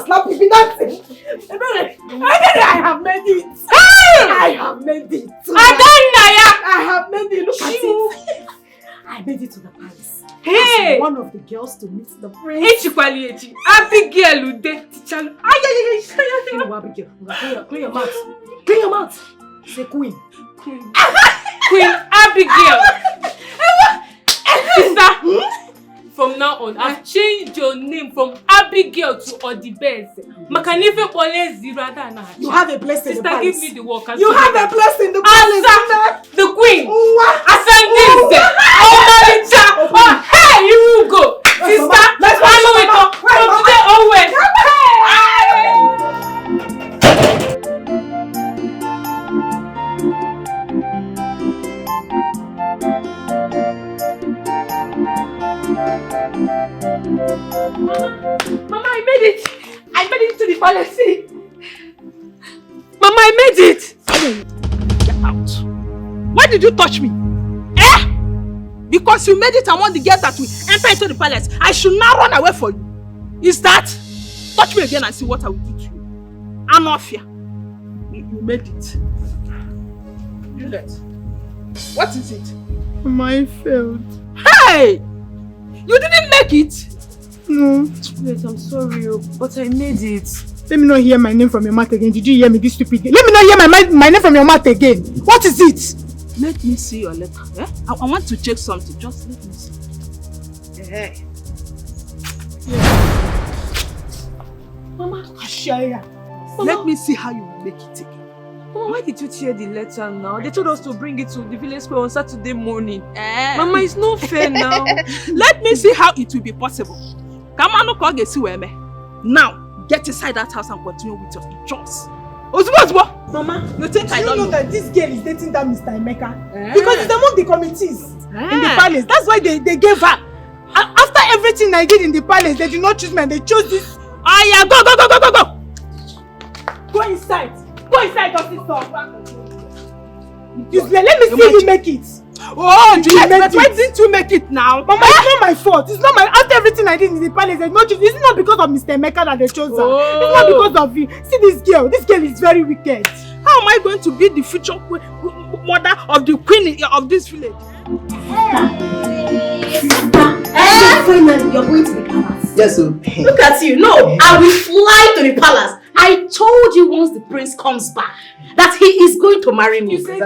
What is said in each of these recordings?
Stop it, dancing. I have made it. I have made it. I have made it. Look at it. I made it to the palace. Hey! As one of the girls to meet the prince. Abigail, Clear your mouth. Clear your mouth. Say queen. Queen Abigail. Sister, from now on, I've changed your name from Abigail to Odibese. You have a place in the palace. Sister, give me the work. You have a place in the palace. The queen. Ascending. Oh, hey, you go. Sister, let's follow it up. From today onward. Mama, I made it. I made it to the palace. Mama, I made it. Get out. Why did you touch me? Eh? Because you made it among the girls that will enter into the palace. I should now run away for you. Is that? Touch me again and see what I will do to you. Anofia. You made it. Juliet. What is it? Mama, I failed. Hey! You didn't make it? No. Wait, I'm sorry, but I made it. Let me not hear my name from your mouth again. Did you hear me, this stupid thing? Let me not hear my name from your mouth again. What is it? Let me see your letter. Eh? I want to check something. Just let me see. Hey. Mama, let me see how you will make it again. Mama, why did you tear the letter now? They told us to bring it to the village square on Saturday morning. Mama, it's not fair now. Let me see how it will be possible. Come on, now, get inside that house and continue with your chores. Mama, you think I don't don't know that this girl is dating that Mr. Emeka? Because it's among the committees in the palace. That's why they gave her. After everything I did in the palace, they did not choose me and they chose this. Go! Go inside. Go inside, officer. Let me see you make it. Oh, Juliet, but why didn't you make it now? Mama, it's not my fault. It's not my. After everything I did in the palace, they not choose. It's not because of Mr. Emeka that they chose her. It's not because of you. See this girl. This girl is very wicked. How am I going to be the future mother of the queen of this village? Finally, you're going to the palace. Yes, sir. Look at you. No, I will fly to the palace. I told you once the prince comes back that he is going to marry me. You said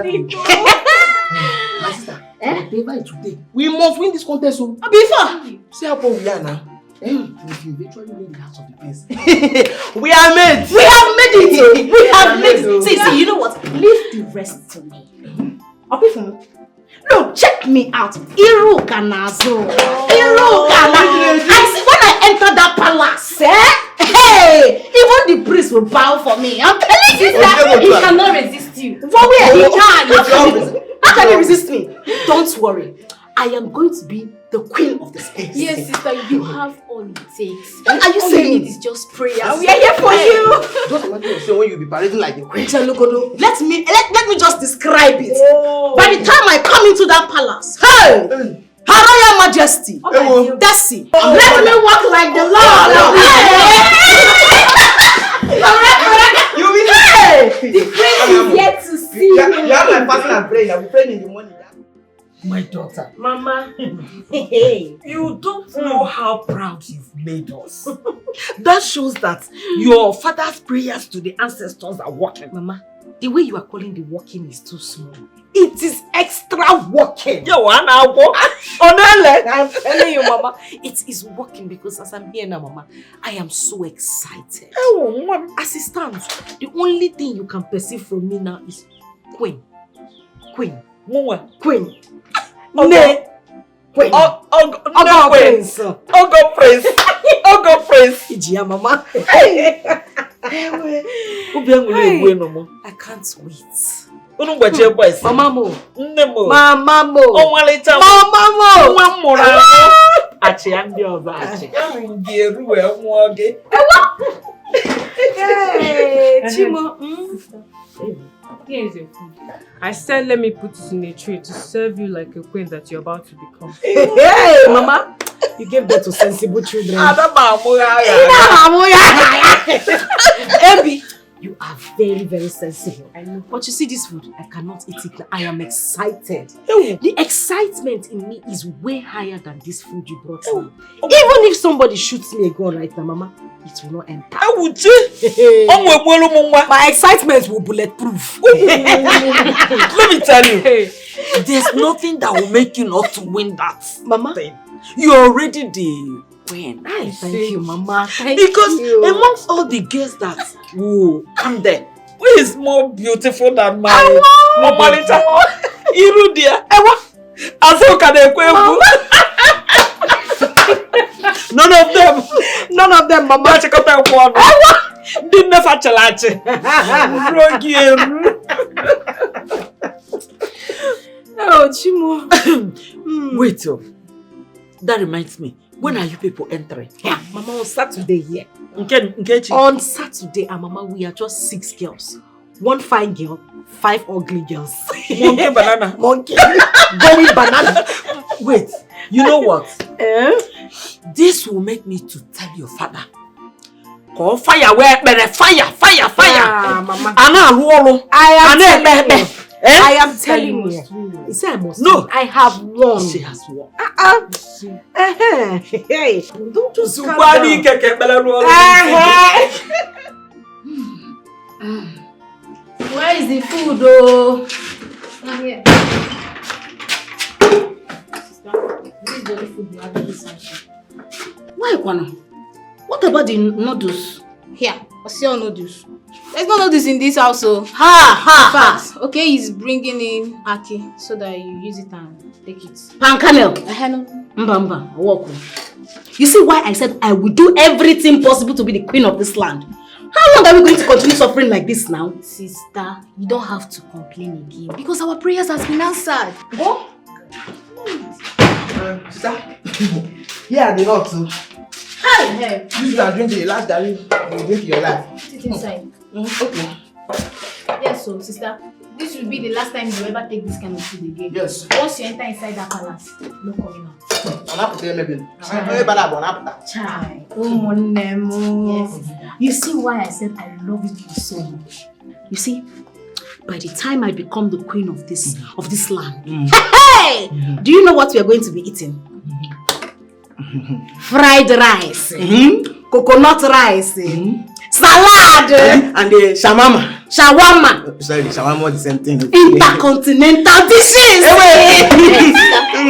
my sister, whatever today, we must win this contest. So before, see how poor we are now. If you eventually win the house of the prince, we are made. We have made it. We have made it. See, you know what? Leave the rest to me. Okay, for me. Look, check me out. Iru Kanazo. I see when I enter that palace, hey, even the priest will bow for me. I'm telling you that he cannot resist you. For where he can. How can he resist me? Don't worry. I am going to be the queen of the space. Yes, sister, you have all it takes. What are you saying? It is just prayer. We are here for you. Just imagine yourself when you be parading like the queen. Let me just describe it. By the time I come into that palace, hey, Her Royal Majesty, Desi, let me walk like the Lord. You will say the prince is yet to see you. You have my fasting and praying. I'll be praying in the morning. My daughter, Mama, you don't know how proud you've made us. That shows that your father's prayers to the ancestors are working. Mama, the way you are calling the working is too small. It is extra working. I'm telling you, Mama, it is working because as I'm here now, Mama, I am so excited. As it stands, the only thing you can perceive from me now is Queen. Queen. Queen. Okay. Queen. Prince. Prince. Ijia, Mama. I can't wait. Mama mo. Mama mo. Hey, Chimo. Here's your food. I said let me put it in a tray to serve you like a queen that you're about to become. Hey, Mama. You gave birth to sensible children. Ebi, you are very, very sensible. I know. But you see this food, I cannot eat it. I am excited. The excitement in me is way higher than this food you brought me. Even if somebody shoots me a gun right now, Mama, it will not enter. My excitement will bulletproof. Let me tell you, there's nothing that will make you not to win that. Mama, thing. You're already the win. Thank you, Mama. Because amongst all the girls that will come there, who is more beautiful than my Mama Lita? Iru dear. Azoka de Kwebu. None of them, Mama. Didn't never chalache. Oh, Chimo. Wait, that reminds me. When are you people entering? Yeah, Mama, on Saturday here. On Saturday, Mama, we are just 6 girls. 1 fine girl, 5 ugly girls. Monkey banana. Monkey. Going banana. Wait, you know what? This will make me to tell your father. Call fire, where fire. Mama. I am telling you. You say I must. No, I have won. She has won. Hey, don't just calm down. Where is the food, though? Not here. Sister, this is the only food we have in this house. Why, Kwana? What about the noodles? Here, what's your noodles? There's no noodles in this house, so. Ha! Okay, he's bringing in Aki so that you use it and take it. Pankanel. Mbamba, walk. You see why I said I will do everything possible to be the queen of this land? How long are we going to continue suffering like this now? Sister, you don't have to complain again because our prayers has been answered. Oh? Sister, here they not too. Hey! You can drink the last dairy you drink your life. Sit inside. Okay. Yes, so sister, this will be the last time you ever take this kind of food again. Yes. Once you enter inside that palace, no coming out. Chai. Yes, sister. You see why I said I love you so much? You see, by the time I become the queen of this land, hey! Do you know what we are going to be eating? Fried rice, coconut rice, salad, and the shawarma. Sorry, shawarma is the same thing. Intercontinental dishes.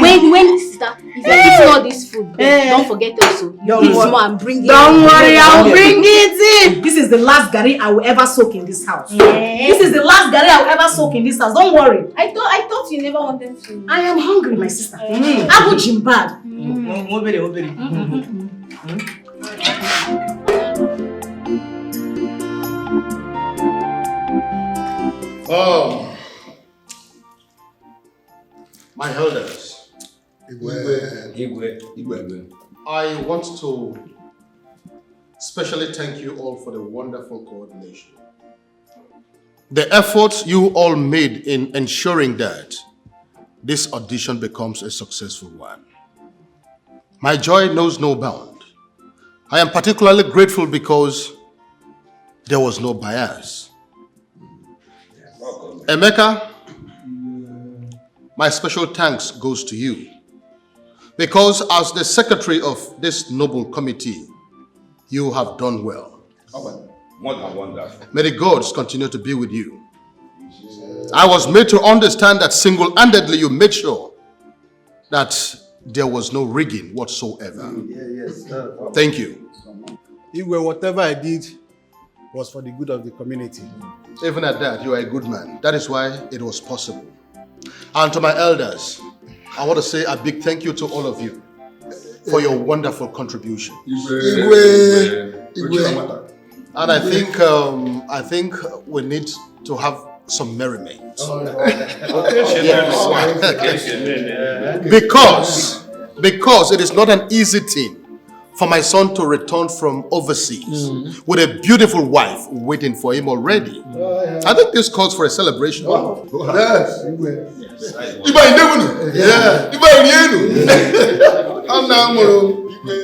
When sister, if you eat all this food, don't forget also. Don't worry, I'll bring it in. This is the last gari I will ever soak in this house. This is the last gari I will ever soak in this house. Don't worry. I thought you never wanted to. I am hungry, my sister. Abu Jimbad. Oh, my elders, I want to specially thank you all for the wonderful coordination. The efforts you all made in ensuring that this audition becomes a successful one. My joy knows no bound. I am particularly grateful because there was no bias. Emeka, my special thanks goes to you because as the secretary of this noble committee, you have done well. More than wonderful. May the gods continue to be with you. I was made to understand that single-handedly you made sure that there was no rigging whatsoever. Thank you. Whatever I did was for the good of the community. Even at that, you are a good man. That is why it was possible. And to my elders, I want to say a big thank you to all of you for your wonderful contribution. And I think we need to have some merriment. Because it is not an easy thing for my son to return from overseas with a beautiful wife waiting for him already. I think this calls for a celebration. Yes. Your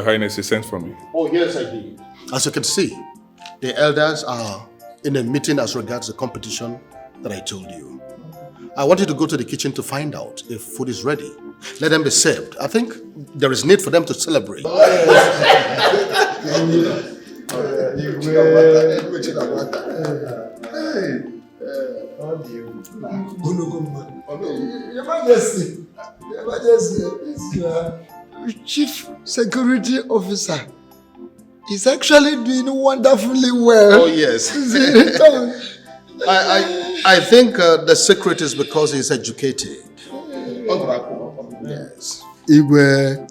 Highness, you sent for me. Oh, yes, I did. As you can see, the elders are in a meeting as regards the competition that I told you. I want you to go to the kitchen to find out if food is ready. Let them be served. I think there is need for them to celebrate. Your Majesty, Chief Security Officer is actually doing wonderfully well. Oh, yes. I think the secret is because he's educated. Yes. Igwe,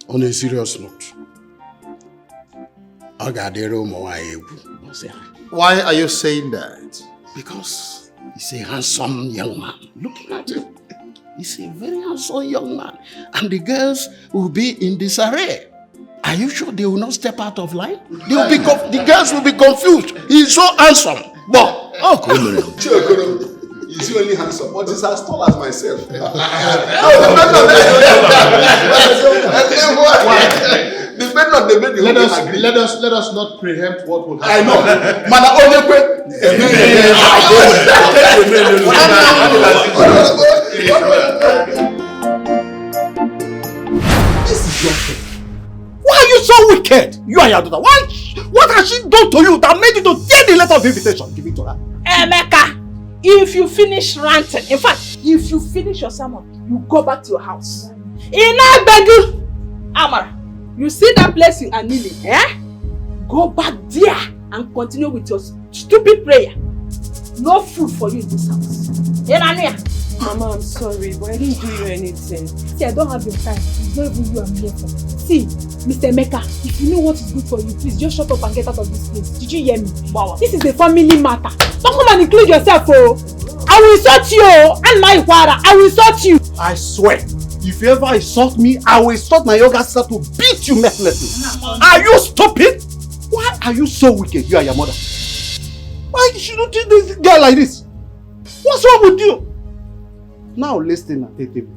on a serious note, why are you saying that? Because he's a handsome young man. Looking at him, he's a very handsome young man. And the girls will be in disarray. Are you sure they will not step out of line? They will be the girls will be confused. He's so handsome. But, oh, He's only handsome, but he's as tall as myself. Let us not preempt what will happen. I know. This is your thing. Why are you so wicked? You and your daughter. What has she done to you that made you to tear the letter of invitation? Give it to her. Emeka, if you finish ranting, in fact, if you finish your sermon, you go back to your house. Inabegu, Amara, you see that place you are kneeling, eh? Go back there and continue with your stupid prayer. No food for you in this house. Enania. Mama, I'm sorry, but I didn't do you anything. See, I don't have your time. It's not even you I'm here for. See, Mr. Emeka, if you know what is good for you, please just shut up and get out of this place. Did you hear me? Wow. This is a family matter. Don't come and include yourself, oh. I will insult you, and my father. I will insult you. I swear, if you ever insult me, I will insult my younger sister to beat you mercilessly. Are you stupid? Why are you so wicked, you and your mother? Why should you treat this girl like this? What's wrong with you? Now listen attentively.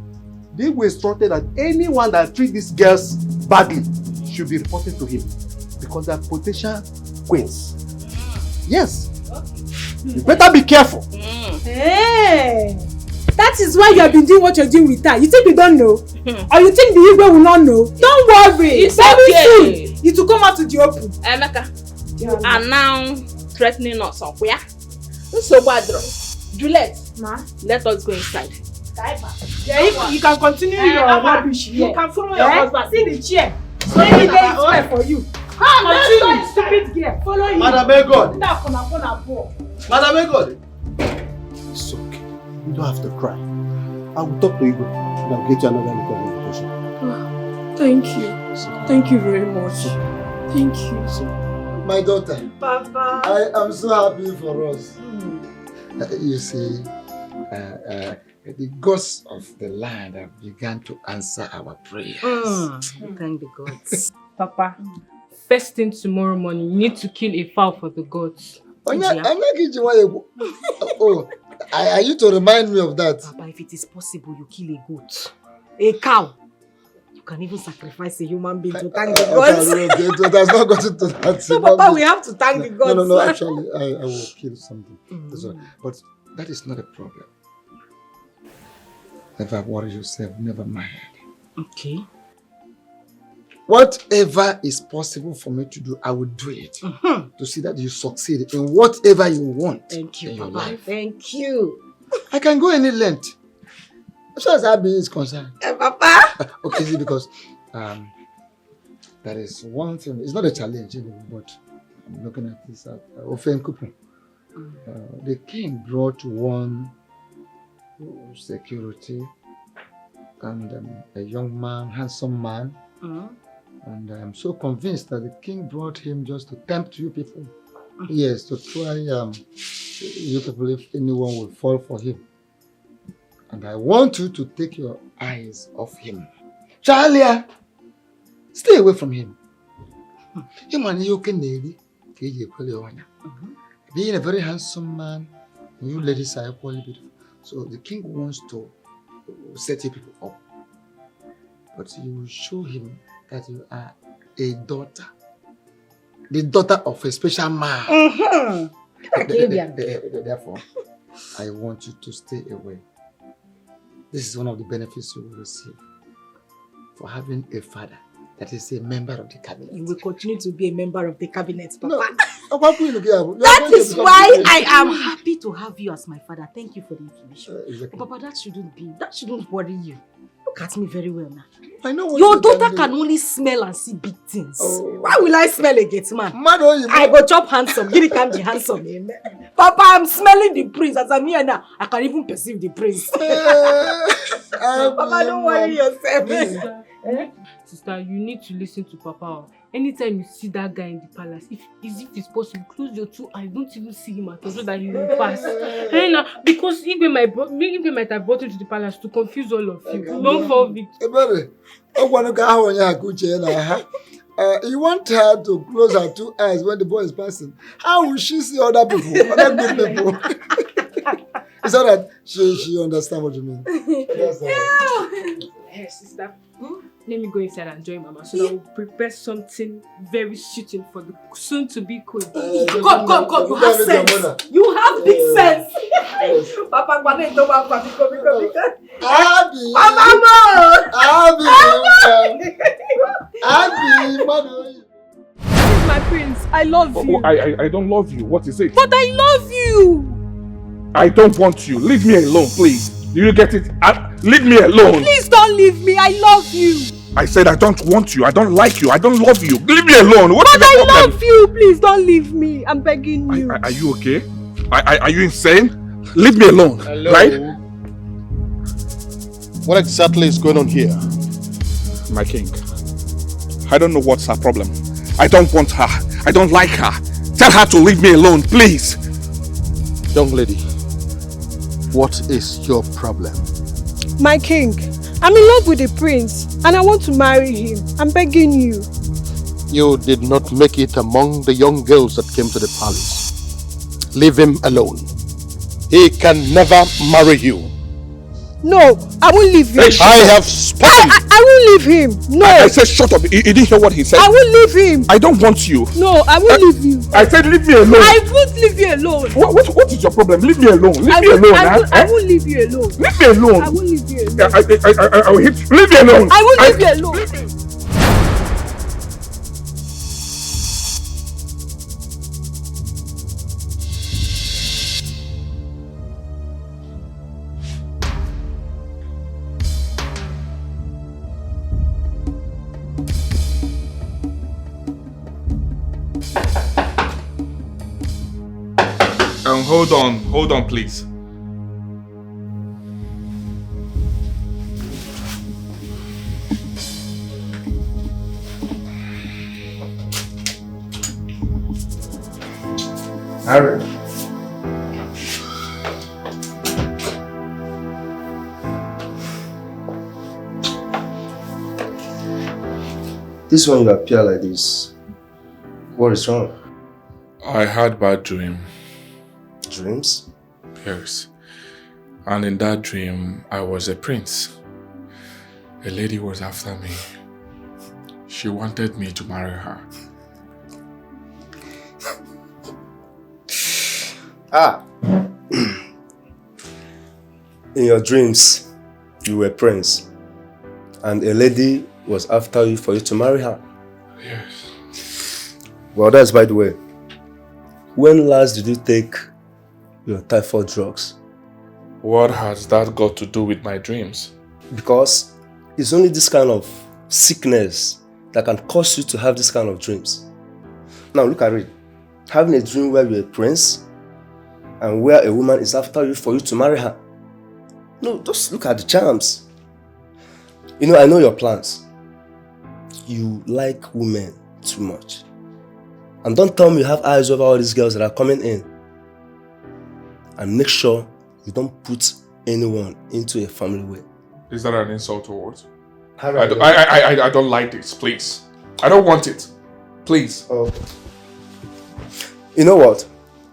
They were instructed that anyone that treats these girls badly should be reported to him because they are potential queens. Yes. You better be careful. Hey, that is why you have been doing what you're doing with her. You think we don't know? Or you think the Igwe will not know? Don't worry. It's very okay. soon it will come out to the open. Emeka, you are now threatening us somewhere. So badro. Juliet, let us go inside. Yeah, you can continue your rubbish here. You can follow your husband. See the chair. So every day is fair for you. Continue, stupid girl. Follow you. Madam God. Madam God. It's okay. You don't have to cry. I will talk to you and I'll get you another little invitation. Thank you. Thank you very much. Thank you. My daughter. Papa. I am so happy for us. You see, the gods of the land have begun to answer our prayers. Thank the gods. Papa, first thing tomorrow morning, you need to kill a fowl for the gods. Oh, are you to remind me of that? Papa, if it is possible, you kill a goat. A cow. You can even sacrifice a human being to thank the gods. It has not gotten to that. So, Papa, we have to thank the gods. No, actually, I will kill something. But that is not a problem. Never worry yourself, never mind. Okay. Whatever is possible for me to do, I will do it. To see that you succeed in whatever you want. Thank you, in your Papa. life. Thank you. I can go any length. As far as that being is concerned. Papa. Okay, see, because there is one thing. It's not a challenge anyway, but I'm looking at this offense coupon. The king brought one security and a young man, handsome man. And I'm so convinced that the king brought him just to tempt you people. Yes, to try you people if anyone will fall for him. And I want you to take your eyes off him. Charlie, stay away from him. Being a very handsome man, you ladies are equally beautiful. So the king wants to set you people up. But you show him that you are a daughter. The daughter of a special man. Therefore, I want you to stay away. This is one of the benefits you will receive for having a father that is a member of the cabinet. You will continue to be a member of the cabinet, Papa. No. That is why I am happy to have you as my father. Thank you for the information. Exactly. Papa, that shouldn't worry you. Look at me very well now. I know what your daughter can only smell and see big things. Oh. Why will I smell a gate man? I go chop handsome. You can't be handsome. Papa, I'm smelling the prince. As I'm here now, I can even perceive the prince. Papa, don't worry yourself. Sister, you need to listen to Papa. Anytime you see that guy in the palace, if it's possible, close your 2 eyes. Don't even see him at all so that he will pass. Because if they might have brought him to the palace to confuse all of you. Don't fall victim. You want her to close her 2 eyes when the boy is passing. How will she see other people? Other good people. It's not that she understands what you mean. Hey, sister. Let me go inside and join Mama so that we'll prepare something very suiting for the soon-to-be queen. Go, you have sense. You have big sense. Papa, My prince, I love you. I don't love you. What is it? But I love you. I don't want you. Leave me alone, please. Do you get it? Leave me alone. Please don't leave me. I love you. I said I don't want you. I don't like you. I don't love you. Leave me alone. What is the problem? But I love you. Please don't leave me. I'm begging you. Are you okay? Are you insane? Leave me alone. Hello. Right? What exactly is going on here? My king, I don't know what's her problem. I don't want her. I don't like her. Tell her to leave me alone, please. Young lady, what is your problem? My king, I'm in love with the prince and I want to marry him. I'm begging you. You did not make it among the young girls that came to the palace. Leave him alone. He can never marry you. No, I won't leave him. I have spoken. I won't leave him. No. I said shut up. You didn't hear what he said? I won't leave him. I don't want you. No, I won't leave you. I said leave me alone. I won't leave you alone. What is your problem? Leave me alone. Leave me alone. I won't leave you alone. Leave me alone. I won't leave you alone. I will hit you. Leave me alone. I won't leave you alone. Leave me. Hold on, please. Harry. This one you appear like this. What is wrong? I had bad dream. Dreams? Yes. And in that dream, I was a prince. A lady was after me. She wanted me to marry her. In your dreams, you were a prince. And a lady was after you for you to marry her. Yes. Well, that's by the way. When last did you take your typhoid drugs? What has that got to do with my dreams? Because it's only this kind of sickness that can cause you to have this kind of dreams. Now look at it. Having a dream where you're a prince and where a woman is after you for you to marry her. No, just look at the charms. You know, I know your plans. You like women too much. And don't tell me you have eyes over all these girls that are coming in. And make sure you don't put anyone into a family way. Is that an insult or what? I don't like this, please. I don't want it. Please. Oh. You know what?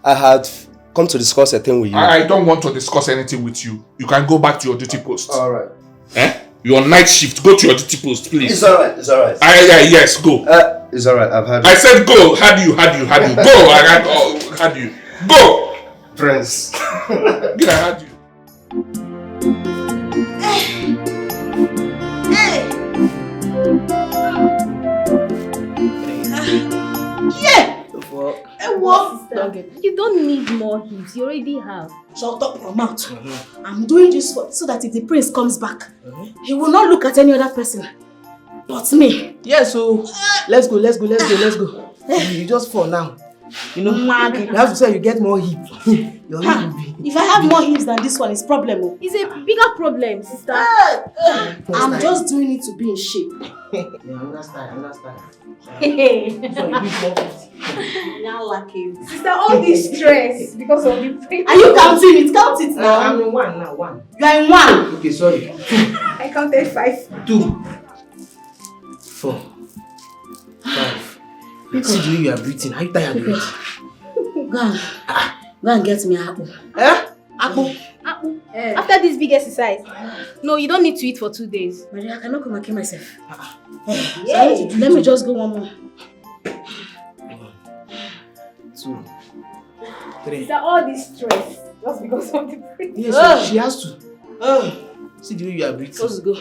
I had come to discuss a thing with you. I don't want to discuss anything with you. You can go back to your duty post. Alright. You're on night shift. Go to your duty post, please. It's alright. It's alright. Yes, go. It's alright. I've had. I said go. Had you. Go. Had you. Go. Prince. I had you. You don't need more hips. You already have. Shut up your mouth. I'm doing this so that if the prince comes back, he will not look at any other person but me. Yes, so let's go. You just fall now. You know, you have to say you get more hip. Your hip will be. If I have more hips than this one, it's problem. Oh. It's a bigger problem, sister. I'm just doing it to be in shape. Yeah, understand. Now lucky. Sister, all this stress because of the prince. Are you counting it? Count it now. I'm in one now. You are in one. Okay, sorry. I counted 5. 2, 4, 5. See the way you are breathing. Are you tired already? Go and get me apple. Apple? After this big exercise. No, you don't need to eat for 2 days. Maria, I cannot come and kill myself. Let me just go one more. 2, 3. Sister, all this stress just because of the prince. Yes, she has to. See the way you are breathing. Let's go.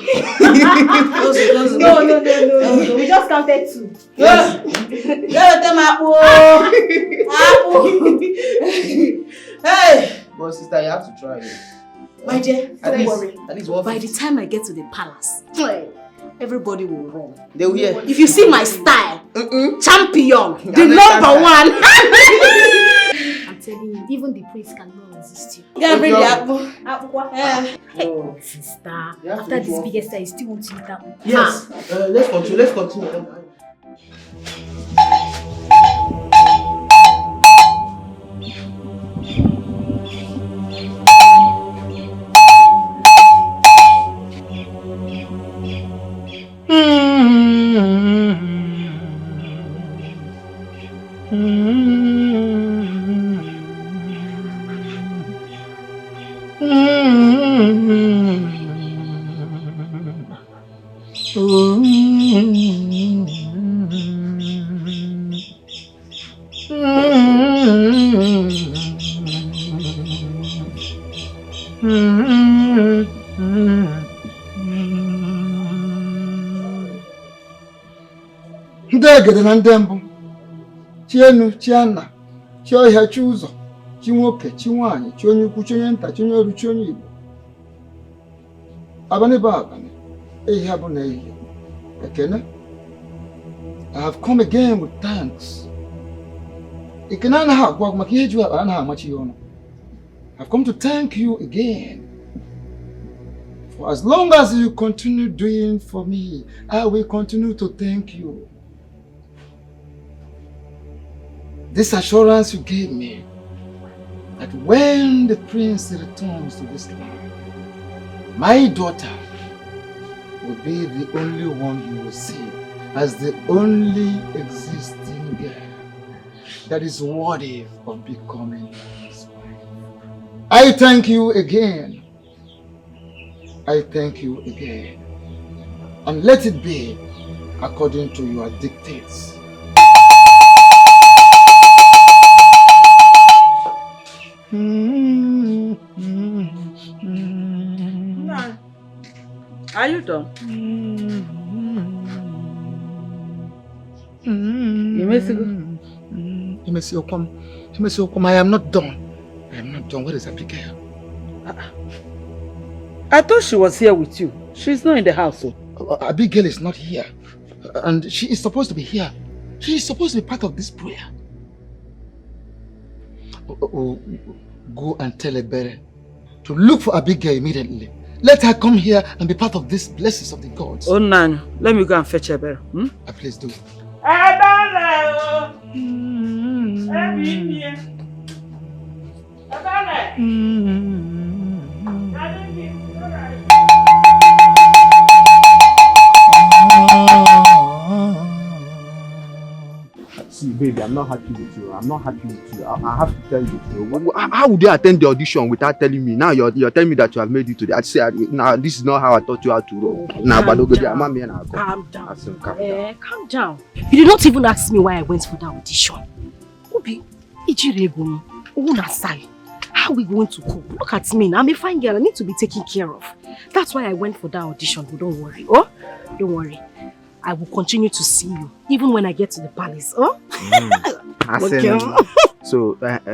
No. We just counted 2. Yes. Get them apple. Hey. But sister, you have to try it. My dear, don't worry. At least one. By the time I get to the palace, everybody will run. They will hear. If you see my style, champion, the number one. I'm telling you, even the prince cannot resist you. Get bring the apple. Sister, after this big exercise, you still want to eat apple? Yes. Let's continue. Ndegede na ndị mbụ chienu chiana chiohia chi ụzọ chi nwoke chi nwanyị chi onye ukwu chi onye nta chi onye oru chi onye Igbo abani ba abani ehihie abụ na ehihie ekene I have come again with thanks. Ekene anaghị agwa maka ihe ju akpa anaghị amachi ya ọnụ. I have come to thank you again. For as long as you continue doing for me, I will continue to thank you. This assurance you gave me that when the prince returns to this land, my daughter will be the only one you will see as the only existing girl that is worthy of becoming his wife. I thank you again. I thank you again. And let it be according to your dictates. Are you done? I am not done. I am not done. Where is Abigail? I thought she was here with you. She's not in the house. So. Abigail is not here. And she is supposed to be here. She is supposed to be part of this prayer. Go and tell Ebere to look for Abigail immediately. Let her come here and be part of these blessings of the gods. Oh, Nan, let me go and fetch Ebere. Please do. baby, I'm not happy with you. I'm not happy with you. I have to tell you the truth. How would you attend the audition without telling me? Now you're telling me that you have made it today. I say, now this is not how I taught you how to roll. Now, but calm down. Calm down. You did not even ask me why I went for the audition. Obi, how are we going to cope? Look at me. I'm a fine girl. I need to be taken care of. That's why I went for that audition. But don't worry. Oh, don't worry. I will continue to see you, even when I get to the palace. Oh? Okay.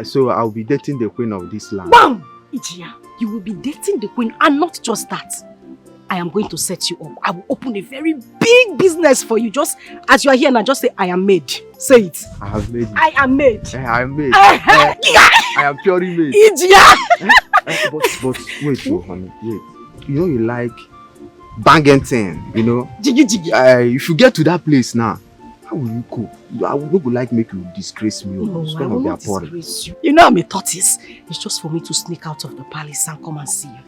So I'll be dating the queen of this land. Bam! Ijia, you will be dating the queen, and not just that. I am going to set you up. I will open a very big business for you. Just as you are here now, just say, I am made. Say it. I have made it. I am made. I am made. I am purely made. Ijia! But wait, honey, wait. You know you like banging thing, you know? Jiggy jiggy. If you get to that place now, how will you cope? I would not like make you disgrace me. No, I will not disgrace you. You know I'm a tortoise. It's just for me to sneak out of the palace and come and see you.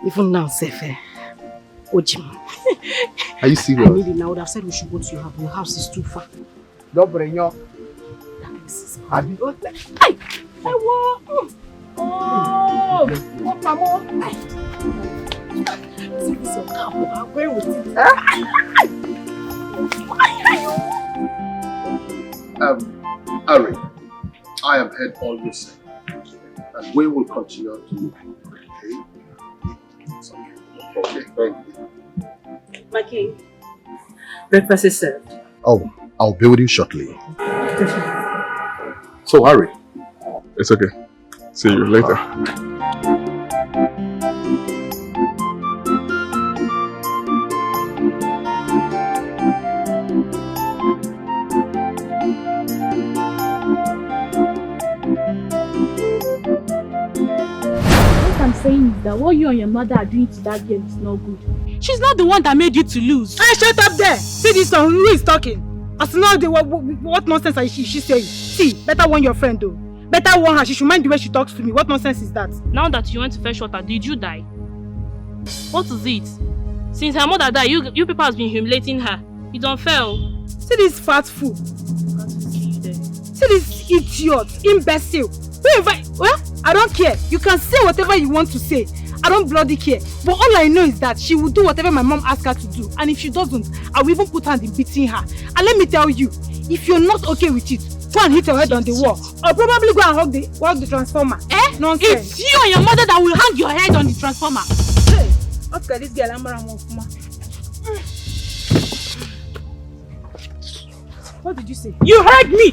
Even now, Sefe. Ojim. Are you serious? I need it now. I would have said we should go to your house. Your house is too far. Don't bring your... Hey! Oh! Harry, I have heard all you said, and we will continue to look. Okay, thank you. My king, breakfast is served. Oh, I'll be with you shortly. So, Harry. It's okay. See you later. I'm saying is that what you and your mother are doing to that girl is not good. She's not the one that made you to lose. Hey, shut up there! See this one, who is talking? As now, what nonsense is she saying? See, better warn your friend though. Better warn her, she should mind the way she talks to me. What nonsense is that? Now that you went to fetch water, did you die? What is it? Since her mother died, you people have been humiliating her. It's unfair. See this fat fool. See this idiot, imbecile. Well, I don't care. You can say whatever you want to say. I don't bloody care. But all I know is that she will do whatever my mom asks her to do. And if she doesn't, I will even put her in beating her. And let me tell you, if you're not okay with it, go and hit your head on the wall. Or probably go and hug the transformer. Eh? Nonsense. It's you and your mother that will hang your head on the transformer. Hey, okay, this girl, what did you say? You heard me!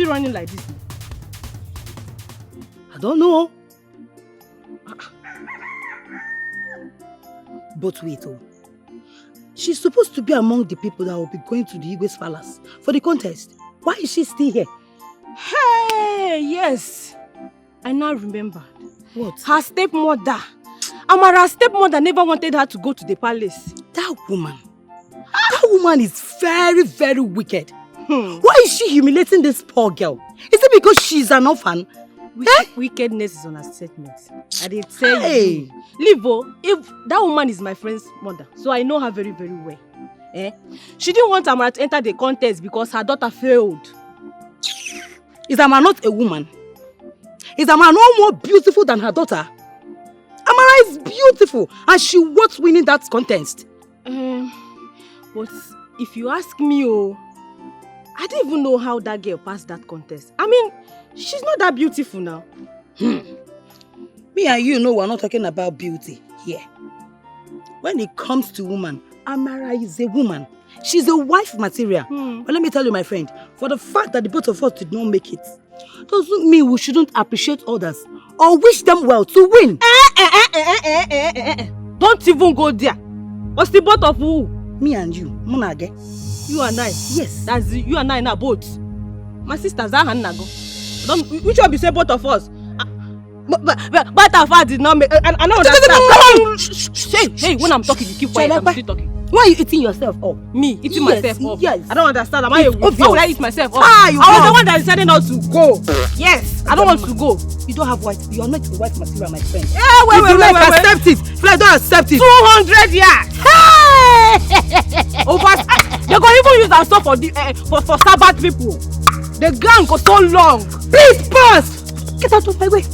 Running like this? I don't know. But wait, she's supposed to be among the people that will be going to the Igwe's palace for the contest. Why is she still here? Hey, yes. I now remember. What? Her stepmother. Amara's stepmother never wanted her to go to the palace. That woman is very, very wicked. Why is she humiliating this poor girl? Is it because she's an orphan? Wickedness is on her statement. I did tell you. Livo, if that woman is my friend's mother, so I know her very, very well. She didn't want Amara to enter the contest because her daughter failed. Is Amara not a woman? Is Amara no more beautiful than her daughter? Amara is beautiful and she was winning that contest. But if you ask me, I don't even know how that girl passed that contest. I mean, she's not that beautiful now. Me and you know we're not talking about beauty here. When it comes to woman, Amara is a woman. She's a wife material. But let me tell you, my friend, for the fact that the both of us did not make it, doesn't mean we shouldn't appreciate others or wish them well to win. Don't even go there. What's the both of who? Me and you, Munage. You and I? Yes. That's you and I in a boat. My sisters are Hanago. Which one be say both of us? But our father did not make. I don't understand. Hey, when I'm talking, you keep quiet. I'm still talking. Why are you eating yourself up? Me eating myself up? Yes. I don't understand. Why would I eat myself up? Ah, I was the one that decided not to go. Yes, I don't want to go. You don't have white. You are not the white material, my friend. Yeah, wait. Accept it. If you don't accept it. 200 yards. Hey! They're going to even use that stuff for Sabbath people. The gang goes so long. Please pass. Get out of my way.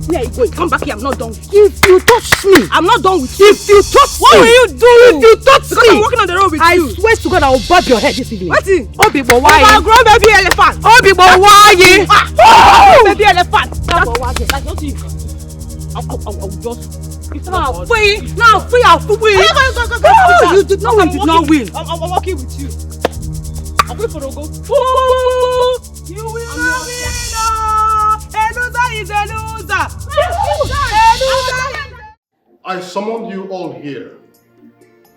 Where are you going? Come back here. I'm not done with you. If you touch me, I'm not done with you. If you touch what me, will you do? If you touch because me, I'm walking on the road with I you. I swear to God, I will bob your head this evening. What is? Obibo, why? Overgrown baby elephant. Obibo, why? Baby elephant. Like not you. I'll just. Now free. I'll free. Go. You did not win. Did not win. I'm walking with you. I'm going for the go. You will not win. A loser is a loser. I summoned you all here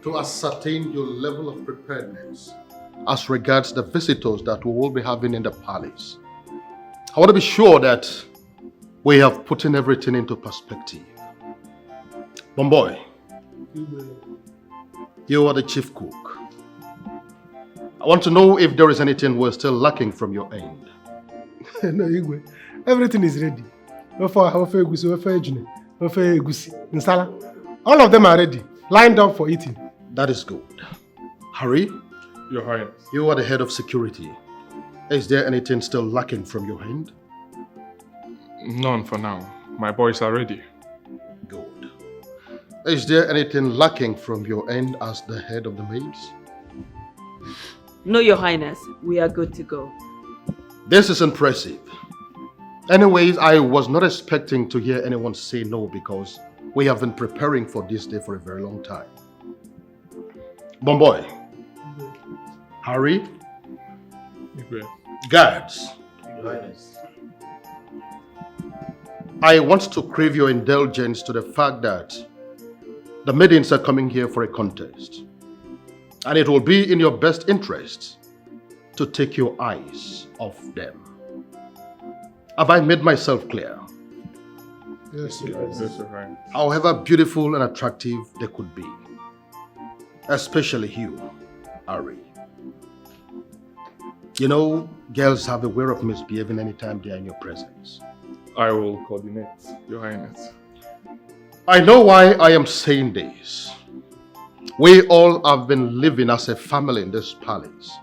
to ascertain your level of preparedness as regards the visitors that we will be having in the palace. I want to be sure that we have put in everything into perspective. Bomboy, you are the chief cook. I want to know if there is anything we're still lacking from your end. No, Igwe. Everything is ready. All of them are ready, lined up for eating. That is good. Harry, Your Highness. you are the head of security. Is there anything still lacking from your end? None for now. My boys are ready. Good. Is there anything lacking from your end as the head of the maids? No, Your Highness. We are good to go. This is impressive. Anyways, I was not expecting to hear anyone say no because we have been preparing for this day for a very long time. Bomboy, Harry, guards, I want to crave your indulgence to the fact that the maidens are coming here for a contest. And it will be in your best interest to take your eyes off them. Have I made myself clear? Yes, Your Highness. However beautiful and attractive they could be. Especially you, Ari. You know, girls have a way of misbehaving anytime they are in your presence. I will coordinate, Your Highness. I know why I am saying this. We all have been living as a family in this palace.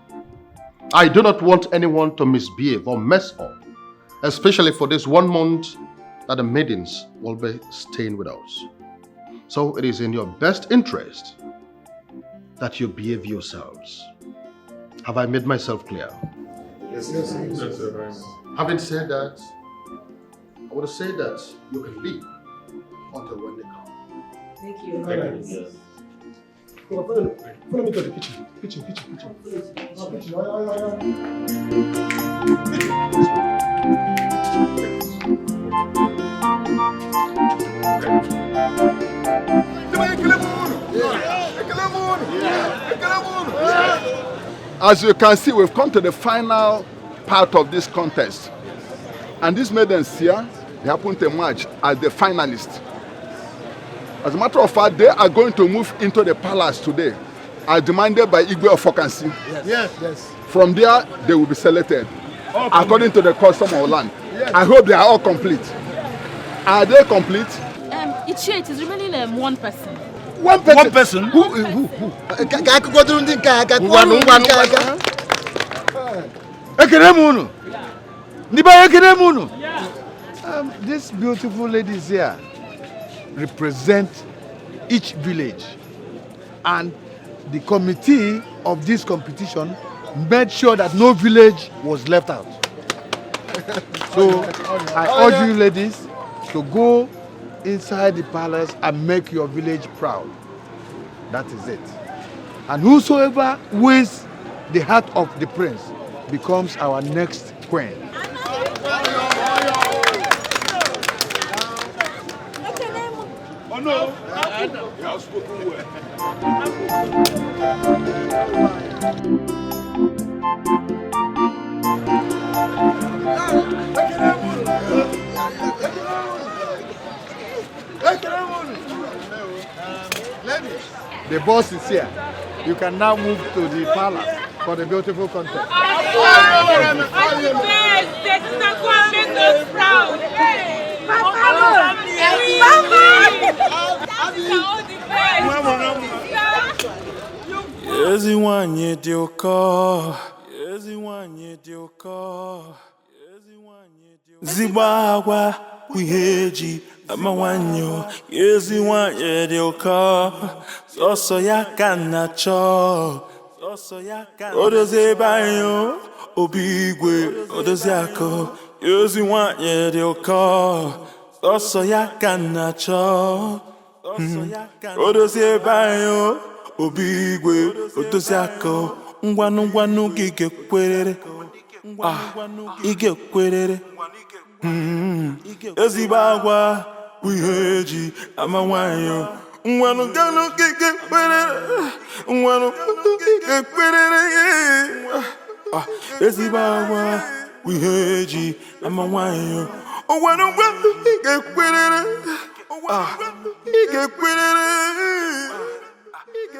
I do not want anyone to misbehave or mess up, especially for this 1 month that the maidens will be staying with us. So it is in your best interest that you behave yourselves. Have I made myself clear? Yes, Your Highness. Having said that, I want to say that you can leave until when they come. Thank you. Follow me to the kitchen. Kitchen. As you can see, we've come to the final part of this contest. And these maidens here, they happen to emerge as the finalists. As a matter of fact, they are going to move into the palace today, as demanded by Igwe of Fokansi. Yes. From there, they will be selected according to the custom of land. Yes. I hope they are all complete. Are they complete? It's remaining one person. One person? One person? Who? These beautiful ladies here represent each village, and the committee of this competition made sure that no village was left out. So I urge you ladies to go inside the palace and make your village proud. That is it. And whosoever wins the heart of the prince becomes our next queen. Oh no! You have spoken well. Ladies, the boss is here. You can now move to the palace for the beautiful contest. Eziwanye dioka, eziwanye dioka, zibagwa kuheji amawanyo, eziwanye dioka, soso yakana cho, odoze bayo, obigwe, odoze ako, eziwanye dioka, soso yakana cho, odoze bayo. Obigwe, otosiako, ngwanu gige kwerere, ige kwerere, ezibagwa, wiheji, amawanyo, ngwanu gige kwerere, ngwanu gige kwerere, ezibagwa, wiheji, amawanyo, ngwanu gige kwerere, ige kwerere.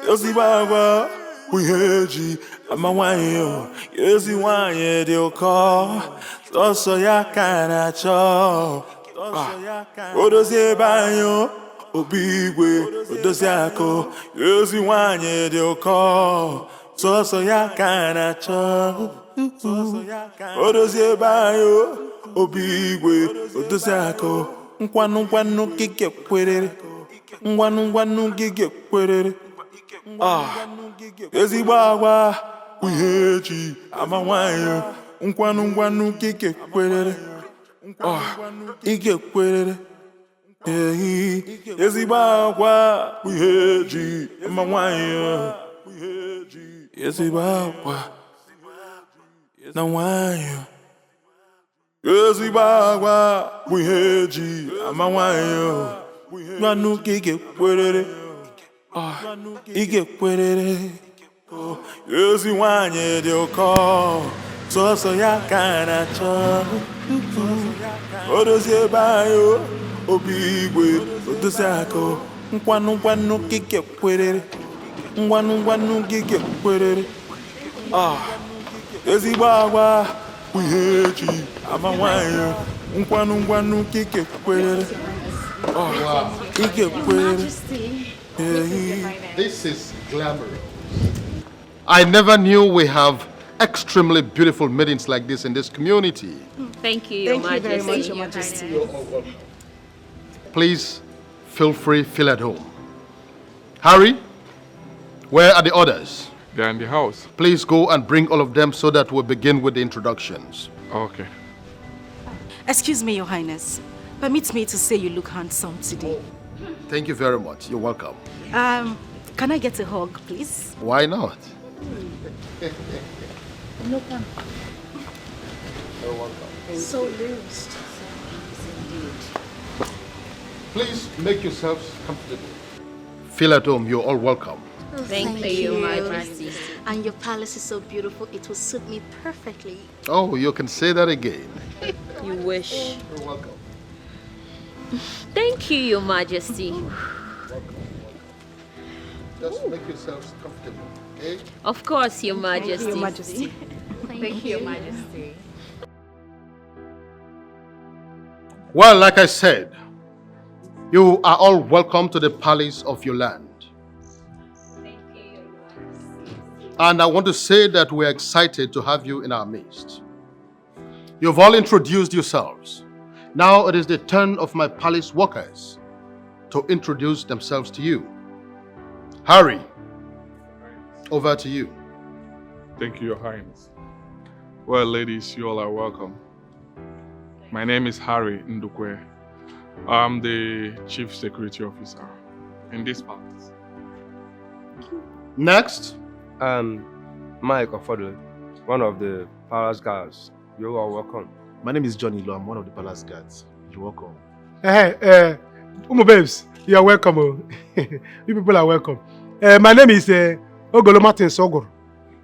Yozibagwa, wiheji, amawanyo, yoziwanye dioka, soso yakana cho, odoze banyo, obigwe, odoze ako, yoziwanye dioka, soso yakana cho, odoze banyo, obigwe, odoze ako, ngwanu gige kwerere, ngwanu gige kwerere. Ezibagwa, wiheji, amawanyo, ngwanu kike kwerere, ike kwerere, ezibagwa, wiheji, amawanyo, ezibagwa, na wanyo, ezibagwa, wiheji, amawanyo, ngwanu kike kwerere. Ige kwerere, eziwanye dioka, soso yakana cho, odozie bayo, obigwe, odosako, ngwanu kike kwerere, ngwanu kike kwerere, ezibagwa, wiheji, amawanyo, ngwanu kike kwerere, ige kwerere. This is glamorous. I never knew we have extremely beautiful meetings like this in this community. Thank you, Your Majesty. Thank you very much, Your Majesty. Please feel free, feel at home. Harry, where are the others? They're in the house. Please go and bring all of them so that we'll begin with the introductions. Okay. Excuse me, Your Highness. Permit me to say you look handsome today. Thank you very much. You're welcome. Can I get a hug, please? Why not? No problem. You're welcome. So loose. Please make yourselves comfortable. Feel at home. You're all welcome. Thank you, Your Majesty. And your palace is so beautiful, it will suit me perfectly. Oh, you can say that again. You wish. You're welcome. Thank you, Your Majesty. Just make yourselves comfortable, okay? Of course, Your Majesty. Your Majesty. Thank you, Your Majesty. Well, like I said, you are all welcome to the palace of your land. And I want to say that we're excited to have you in our midst. You've all introduced yourselves. Now it is the turn of my palace workers to introduce themselves to you. Harry, over to you. Thank you, Your Highness. Well, ladies, you all are welcome. My name is Harry Ndukwe. I'm the Chief Security Officer in this palace. Next. Mike Ofodle, one of the palace guards. You are welcome. My name is Johnny Lo. I'm one of the palace guards. You're welcome. Hey, Umo babes, You're welcome. You people are welcome. My name is Ogolo Martin Sogor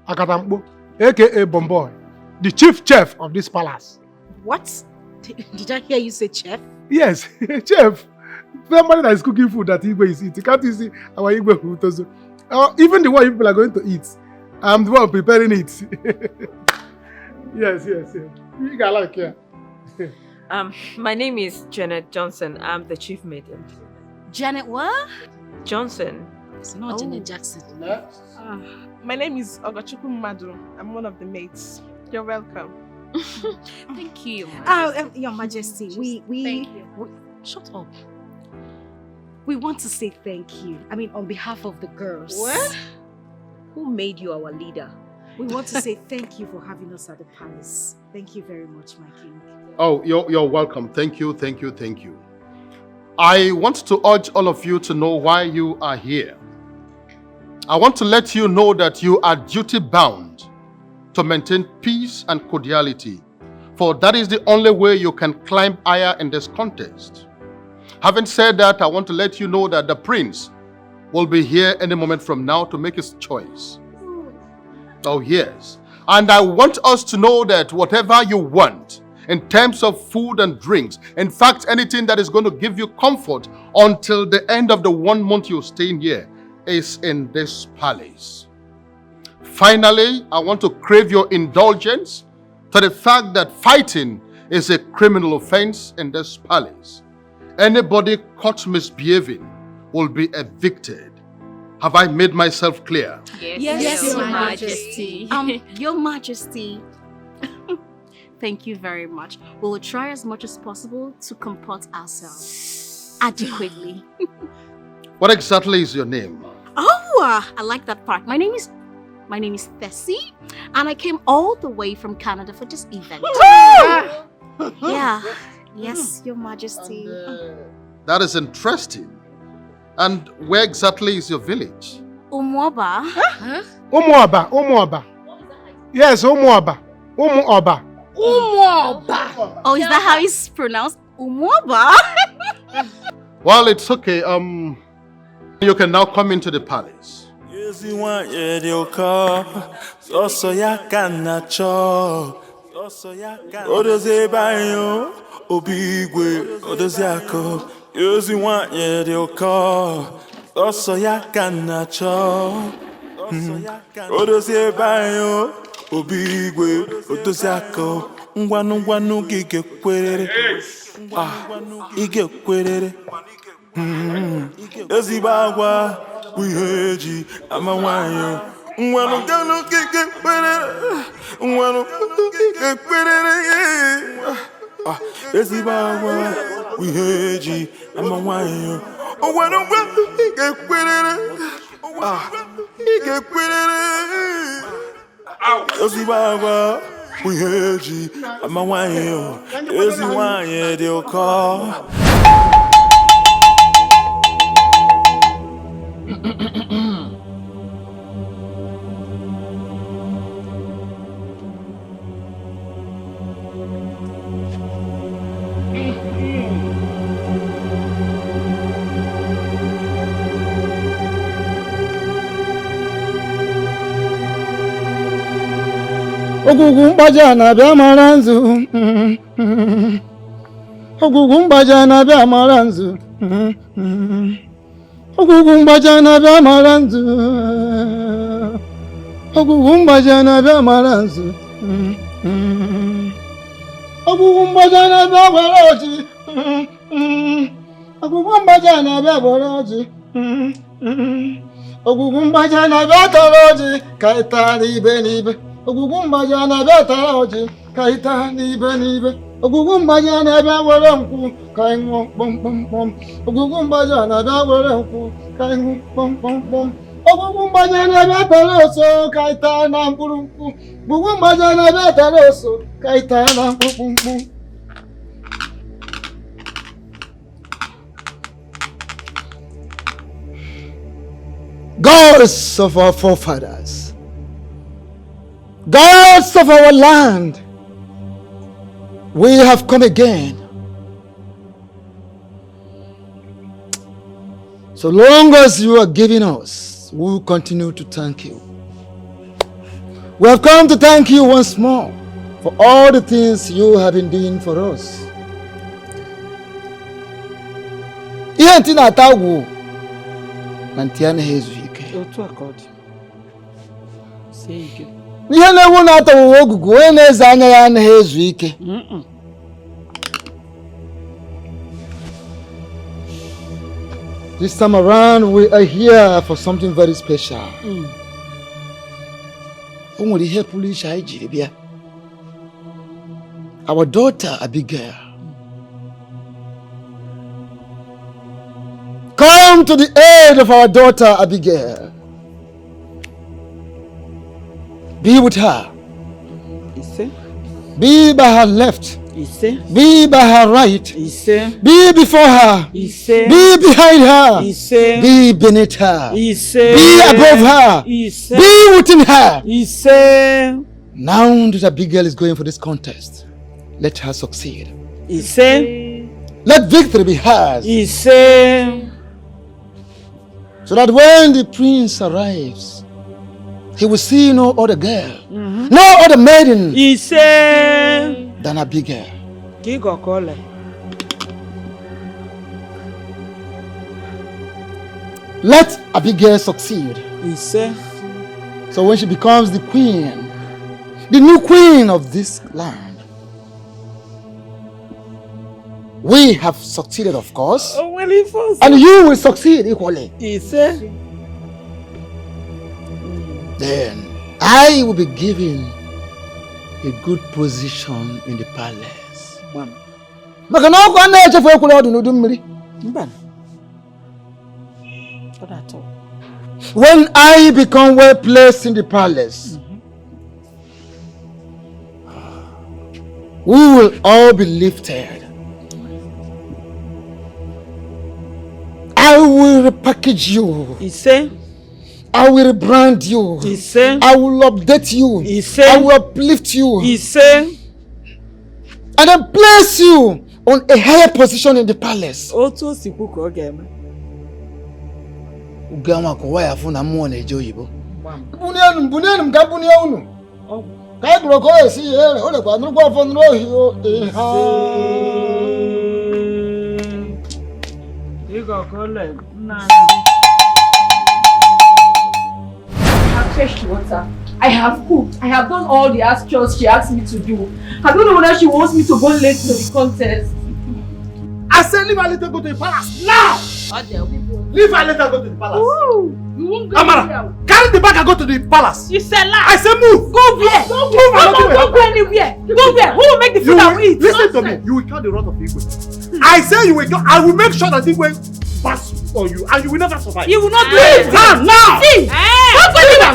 Akatambo, aka Bomboy, the chief chef of this palace. What? Did I hear you say chef? Yes, chef. Somebody that is cooking food that Igwe is eating. Can't you see our Igwe food also? Even the one people are going to eat, I'm the one preparing it. Yes. You got like here. My name is Janet Johnson. I'm the chief maiden. Janet what? Johnson. It's not Janet Jackson. My name is Ogachukwu Madu. I'm one of the maids. You're welcome. Thank you, Your Majesty. We shut up. We want to say thank you. I mean, on behalf of the girls. What? Who made you our leader? We want to say thank you for having us at the palace. Thank you very much, my king. Oh, you're welcome. Thank you. I want to urge all of you to know why you are here. I want to let you know that you are duty-bound to maintain peace and cordiality, for that is the only way you can climb higher in this contest. Having said that, I want to let you know that the prince will be here any moment from now to make his choice. Oh, yes. And I want us to know that whatever you want, in terms of food and drinks, in fact, anything that is going to give you comfort until the end of the 1 month you're staying here, is in this palace. Finally, I want to crave your indulgence to the fact that fighting is a criminal offense in this palace. Anybody caught misbehaving will be evicted. Have I made myself clear? Yes, Your Majesty. Your Majesty. Thank you very much. We will try as much as possible to comport ourselves adequately. What exactly is your name? Oh, I like that part. My name is Tessie, and I came all the way from Canada for this event. Yeah. Yes, Your Majesty. That is interesting. And where exactly is your village? Umuoba. Huh? Umuoba. Yes, Umuoba. Umuoba. Oh, is that how it's pronounced? Umuoba? Well, it's okay. You can now come into the palace. Ngwanu gige kwerere. Ige kwerere. Ezibagwa wiheji amawanyo. Ngwanu gige kwerere. Ngwanu gige kwerere. Ezibagwa wiheji amawanyo. Ngwanu gige kwerere. Ige kwerere. Ezibagwa wiheji amawanyo. Eziwanye dioka. Ogugumbaja na bia maranzu. Ogugumbaja na bia maranzu. Ogugumbaja na bia maranzu. Ogugumbaja na bia maranzu. Ogugumbaja na bia boroji. Ogugumbaja na bia boroji. Ogugumbaja na bia toroji. Kaitari benibe. Ogugumbaja na bia toroji. Kaitari benibe. Ogugumbaja na bia woronku. Kaingo pom pom pom. Ogugumbaja na bia woronku. Kaingo pom pom pom. Ogugumbaja na bia toroso. Kaitari na mpurumpu. Ogugumbaja na bia toroso. Kaitari na mpurumpu. Gods of our forefathers, gods of our land, we have come again. So long as you are giving us, we will continue to thank you. We have come to thank you once more for all the things you have been doing for us. Ihe ntị na-ata agwụ na ntị anaghị ezu ike. Otu aka ọ dị. Sie ike. Ihe na-ewu na-atọwụwa ogugu onye na-eze anya ya anaghị ezu ike. This time around, we are here for something very special. Our daughter Abigail. Come to the aid of our daughter Abigail. Be with her. Be by her left. Be by her right. Be before her. Be behind her. Be beneath her. Be above her. Be within her. Now that Abigail is going for this contest, let her succeed. Let victory be hers. So that when the prince arrives, he will see no other girl, no other maiden than Abigail. Let Abigail succeed. So when she becomes the queen, the new queen of this land, we have succeeded, of course, and you will succeed equally. Then I will be given a good position in the palace. When I become well placed in the palace, we will all be lifted. I will repackage you. I will rebrand you. I will update you. I will uplift you. And then place you on a higher position in the palace. I have fetched water. I have cooked. I have done all the chores she asked me to do. I don't know whether she wants me to go late to the contest. I said leave her, let her go to the palace now! Leave her, let her go to the palace. Ooh, you won't go Amara, carry the bag and go to the palace. You said lie. I said move. Go where? Don't go anywhere. Go where? Who will make the food I will eat? Listen to me. You will count the wrath of Igwe. I say you will count. I will make sure that Igwe pass on you and you will never survive. You will not do it. Now! See! Don't go anywhere.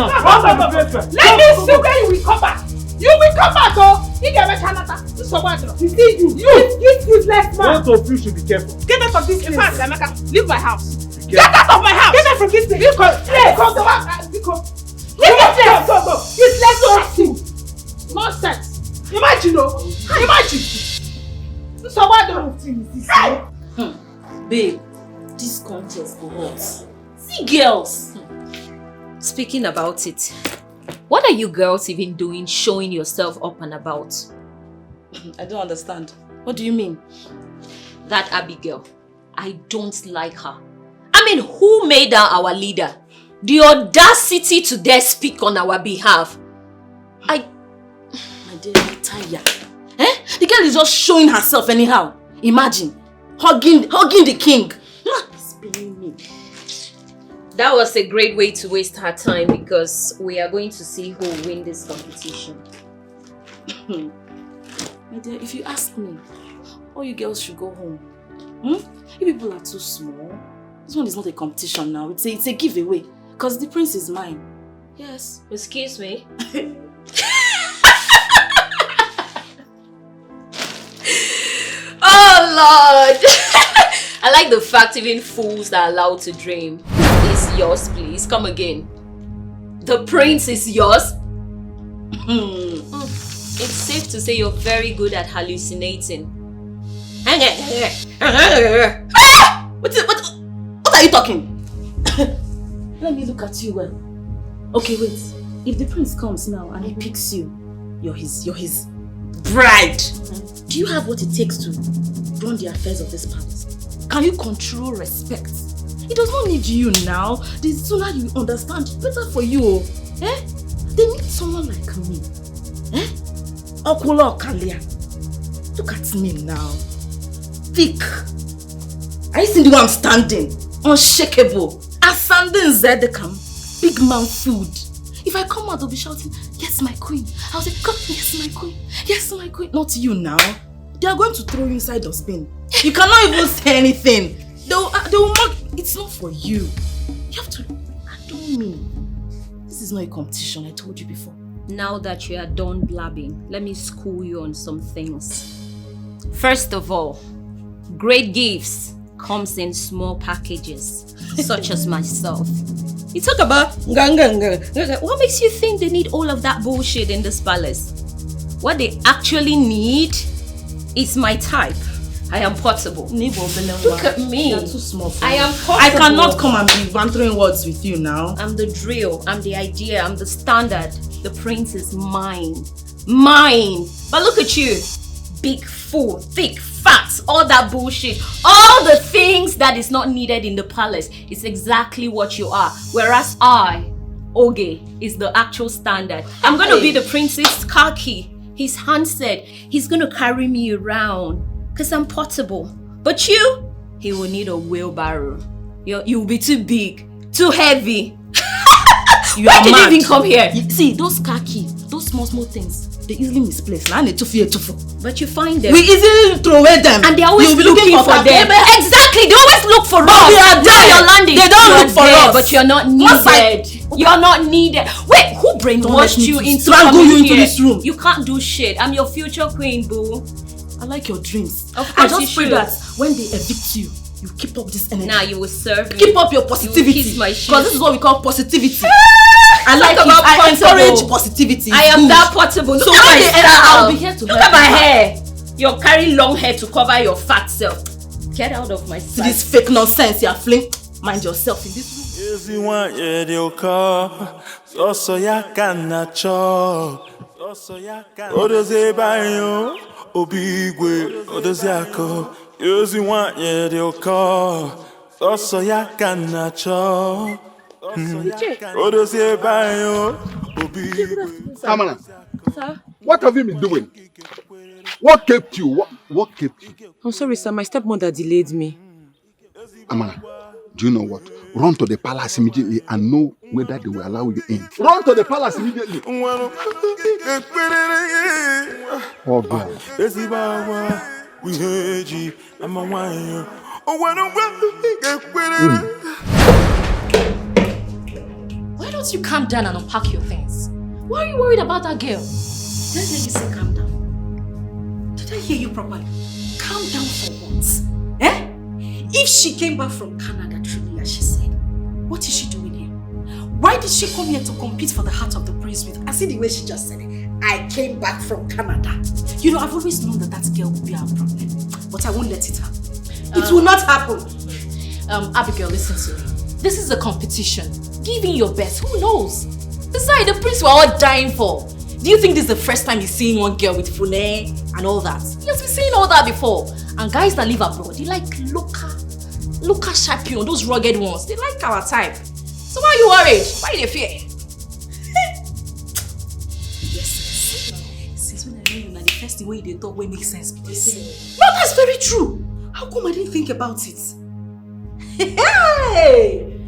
Let me see when you will come back. You will come back, oh! You get a chanata. You see you useless man. Both of you should be careful. Get out of this place. Leave my house. Get out of my house. Get out from this place. Leave this place. Go. Useless man. Nonsense. Imagine, imagine. So why don't you see? Babe, this contest for what? See girls. Speaking about it, what are you girls even doing showing yourself up and about? I don't understand. What do you mean? That Abigail, I don't like her. I mean, who made her our leader? The audacity to dare speak on our behalf. My dear, I'm tired. The girl is just showing herself anyhow. Imagine, hugging the king. It's paining me. That was a great way to waste her time because we are going to see who will win this competition. My dear, if you ask me, all you girls should go home. You people are too small. This one is not a competition now. It's a giveaway. Because the prince is mine. Yes. Excuse me? Oh Lord! I like the fact even fools are allowed to dream. It's yours, please. Come again. The prince is yours? It's safe to say you're very good at hallucinating. What are you talking? Let me look at you well. Okay, wait. If the prince comes now and he picks you, you're his bride. Do you have what it takes to run the affairs of this palace? Can you control respect? He does not need you now. The sooner you understand, better for you. Eh? They need someone like me. Eh? Okula Okalia. Look at me now. Thick. Are you seeing the way I'm standing? Unshakable. Ascending Zedekam. Big man food. If I come out, they'll be shouting, yes, my queen. I'll say, come, yes, my queen. Yes, my queen. Not you now. They are going to throw you inside the bin. You cannot even say anything. They will mock. It's not for you. You have to adore me. This is not a competition, I told you before. Now that you are done blabbing, let me school you on some things. First of all, great gifts comes in small packages, such as myself. You talk about what makes you think they need all of that bullshit in this palace? What they actually need is my type. I am portable. Look at me. You're too small for I me. am portable. I cannot come and be bantering words with you now. I'm the drill. I'm the idea. I'm the standard. The prince is mine. Mine. But look at you. Big fool. Thick. Fat. All that bullshit. All the things that is not needed in the palace. It's exactly what you are. Whereas I, Oge, is the actual standard. I'm going to be the prince's car key. His handset. He's going to carry me around. Because I'm portable. But you, he will need a wheelbarrow. You'll be too big, too heavy. Why did you even come here? See, those khaki, those small things, they easily misplaced. But you find them. We easily throw away them. And they're always looking for them. Exactly, they always look for us. We are there. You're landing. They don't look for us. But you're not needed. You're not needed. Wait, who brainwashed you into strangle you into here? this room? You can't do shit. I'm your future queen, boo. I like your dreams. Of I course just pray that when they evict you, you keep up this energy. Now you will serve me. Keep up your positivity. Because this is what we call positivity. I like it. I encourage positivity. I am that portable. So Look at my I'll be here to Look at my hair. You're carrying long hair to cover your fat self. Get out of my sight. This fake nonsense you're fling. Mind yourself in this room. Obigwe, odoziako, yozi wanye de oko, oso ya kanacho, odozie bayo, obigwe. Amana, Sir? what have you been doing? What kept you? What kept you? I'm sorry, sir. My stepmother delayed me. Amana, do you know what? Run to the palace immediately and know whether they will allow you in. Run to the palace immediately. Oh God. Why don't you calm down and unpack your things? Why are you worried about that girl? Did I hear you say calm down? Did I hear you properly? Calm down for what? Eh? If she came back from Canada truly as she said, what is she doing here? Why did she come here to compete for the heart of the prince with? I see the way she just said it. I came back from Canada. You know, I've always known that girl will be our problem. But I won't let it happen. It will not happen. Abigail, listen to me. This is a competition. Give in your best. Who knows? Besides, the prince we're all dying for. Do you think this is the first time you're seeing one girl with fune and all that? He has been seeing all that before. And guys that live abroad, they like local champion, those rugged ones. They like our type. So why are you worried? Why are you fear? Yes. Since when I know you, the first way they talk will make sense, please. No, that's very true. How come I didn't think about it? Hey!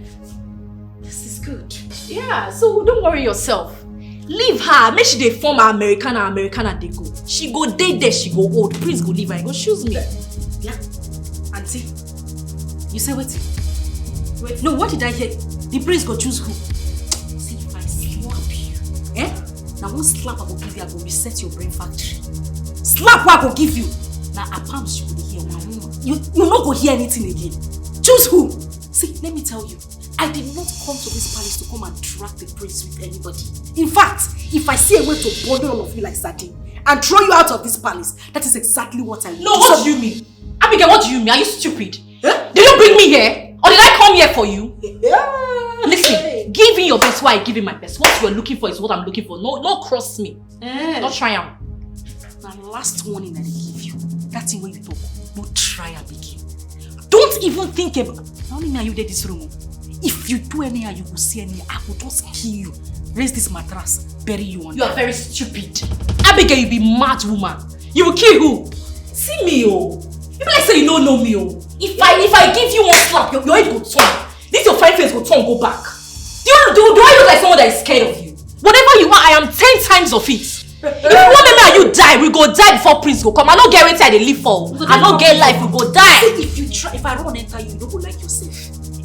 This is good. Yeah, so don't worry yourself. Leave her. Make sure they form Americana they go. She go date there, she go old. Prince go leave her, go choose me. Yeah? Auntie, you say what? Wait, no, what did I hear? The prince go choose who? See, if I slap you, eh? Now one slap I go give you, I go reset your brain factory. Slap what I go give you. Now I promise you will hear one woman. You not go hear anything again. Choose who? See, let me tell you. I did not come to this palace to come and drag the prince with anybody. In fact, if I see a way to bundle all of you like sardine and throw you out of this palace, that is exactly what I want. No, what do you mean? Abigail, what do you mean? Are you stupid? Huh? Did you bring me here? Or did I come here for you? Yeah. Listen, giving your best while I give my best. What you're looking for is what I'm looking for. No cross me. Don't try am. Now last warning that I give you. That's the way you talk. No try am again. Don't even think about. How many are you there this room? If you do anyhow, you will see anyhow. I will just kill you. Raise this mattress, bury you on. You are very stupid. Abigail, you be mad woman. You will kill who? See me, oh. You like say you don't know me, oh. If I give you one slap, your head go turn. This your fine face go turn, go back. Do I look like someone that is scared of you? Whatever you are, I am 10 times of it. If you want me and you die, we go die before Prince go come. I don't get where I live for. I don't get life, we go die. If I run enter you, you don't go like yourself.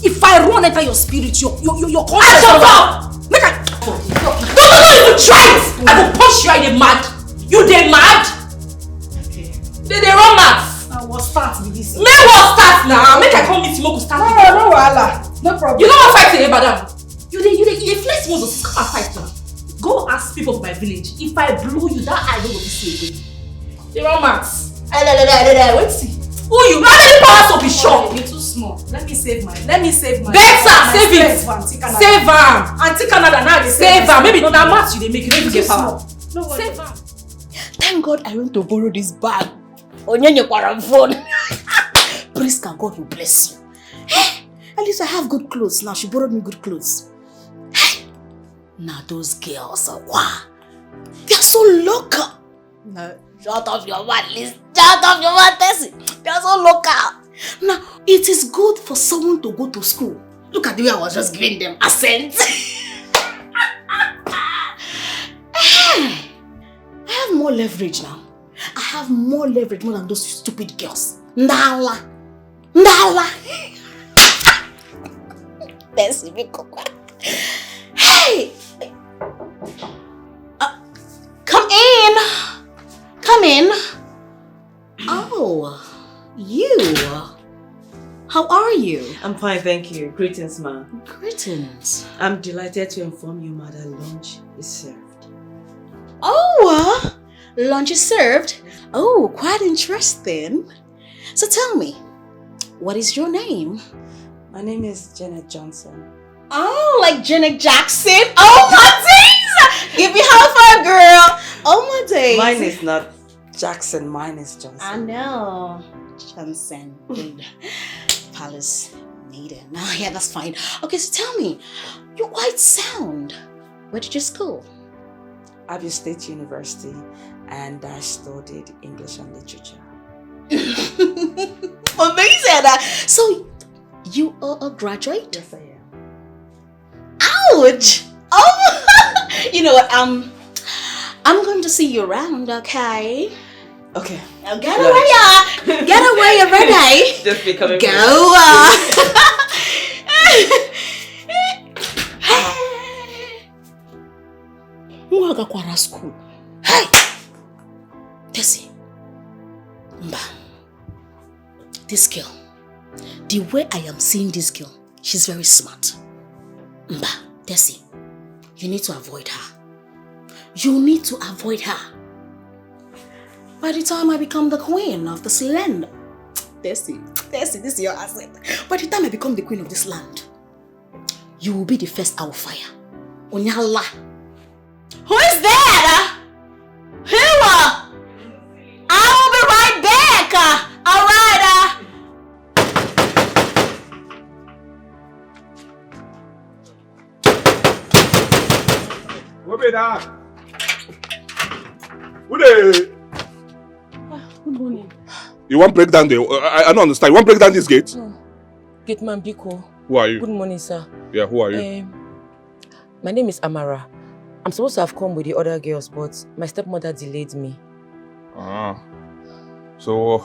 If I run enter your spirit, your conscience. Shut up! Make I. No, you try it! I will punch you. Are you mad? You they mad? They run mad. I will start with this. May what start now? Make I come meet you. Go start. No wahala. No problem. You know what fight today, madam? You flex muscles. Come and fight now. Go ask people of my village. If I blow you, that I don't go to see again. They run mad. Wait see. Who you? How many powers to be sure? You're too small. Let me save my. Better save it. Save him. Auntie Canada now. Save him. Maybe not that much you they make. You don't get power. Save him. Thank God I went to borrow this bag. Onyenye phone. Praise God, God will bless you. Hey, at least I have good clothes now. She borrowed me good clothes. Hey, now those girls are wow. They're so local. No, shut off your mouth, Liz. Shut off your mouth, Tessie. They're so local. Now, it is good for someone to go to school. Look at the way I was just giving them accent. Hey, I have more leverage now. I have more leverage more than those stupid girls. Ndala. Hey! Come in. Oh, you. How are you? I'm fine, thank you. Greetings, ma. Greetings. I'm delighted to inform you, ma, that lunch is served. Oh, lunch is served? Oh, quite interesting. So tell me, what is your name? My name is Janet Johnson. Oh, like Janet Jackson? Oh my days! Give me high five, girl. Oh my days. Mine is not Jackson, mine is Johnson. I know. Johnson. Palace maiden. Oh, yeah, that's fine. Okay, so tell me, you're quite sound. Where did you school? Abbey State University, and I studied English and Literature. Amazing! So, you are a graduate? Yes, I am. Ouch! Oh, you know what? I'm going to see you around, okay? Okay. Now get away, get away, you're ready. Just be coming. Go. Mwagakwara school. Hey, Tessie. Mba. This girl. The way I am seeing this girl, she's very smart. Mba, Tessie, you need to avoid her. You need to avoid her. By the time I become the queen of this land, Tessie, this is your asset. By the time I become the queen of this land, you will be the first I will fire. Onyala. Who is that? Who? I will be right back. All right. What be that? Who the? Good morning. You want break down the? I don't understand. You want break down this gate? No. Gate man Biko. Who are you? Good morning, sir. Yeah, who are you? My name is Amara. I'm supposed to have come with the other girls, but my stepmother delayed me. Ah. So,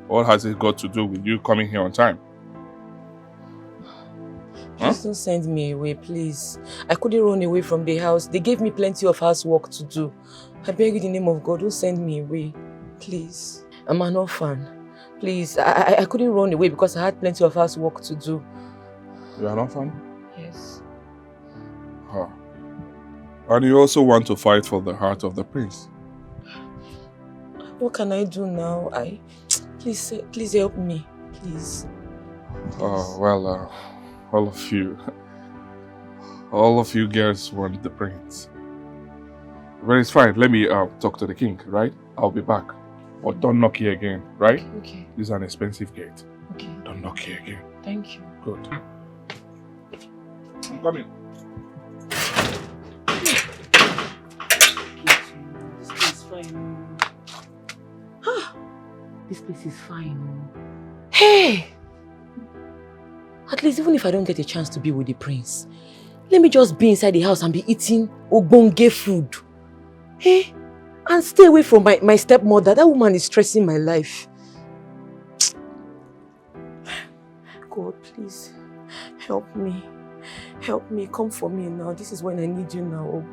what has it got to do with you coming here on time? Please don't send me away, please. I couldn't run away from the house. They gave me plenty of housework to do. I beg you in the name of God, don't send me away. Please. I'm an orphan. Please, I couldn't run away because I had plenty of housework to do. You're an orphan? Yes. Huh. And you also want to fight for the heart of the prince? What can I do now? Please help me, please. Oh, well, all of you. All of you girls want the prince. But it's fine. Let me talk to the king, right? I'll be back. But don't knock here again, right? Okay. This is an expensive gate. Okay. Don't knock here again. Thank you. Good. I'm coming. This place is fine. This place is fine. Hey! At least even if I don't get a chance to be with the prince, let me just be inside the house and be eating ogbonge food. Hey? And stay away from my stepmother. That woman is stressing my life. God, please, help me. Help me. Come for me now. This is when I need you now.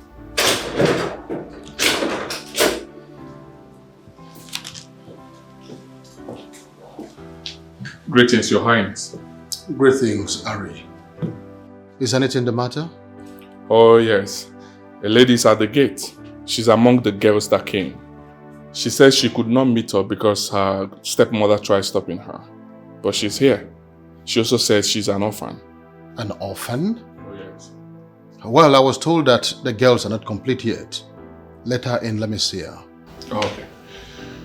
Greetings, Your Highness. Greetings, Ari. Is anything the matter? Oh, yes. A lady's at the gate. She's among the girls that came. She says she could not meet her because her stepmother tried stopping her. But she's here. She also says she's an orphan. An orphan? Oh, yes. Well, I was told that the girls are not complete yet. Let her in, let me see her. Oh, okay.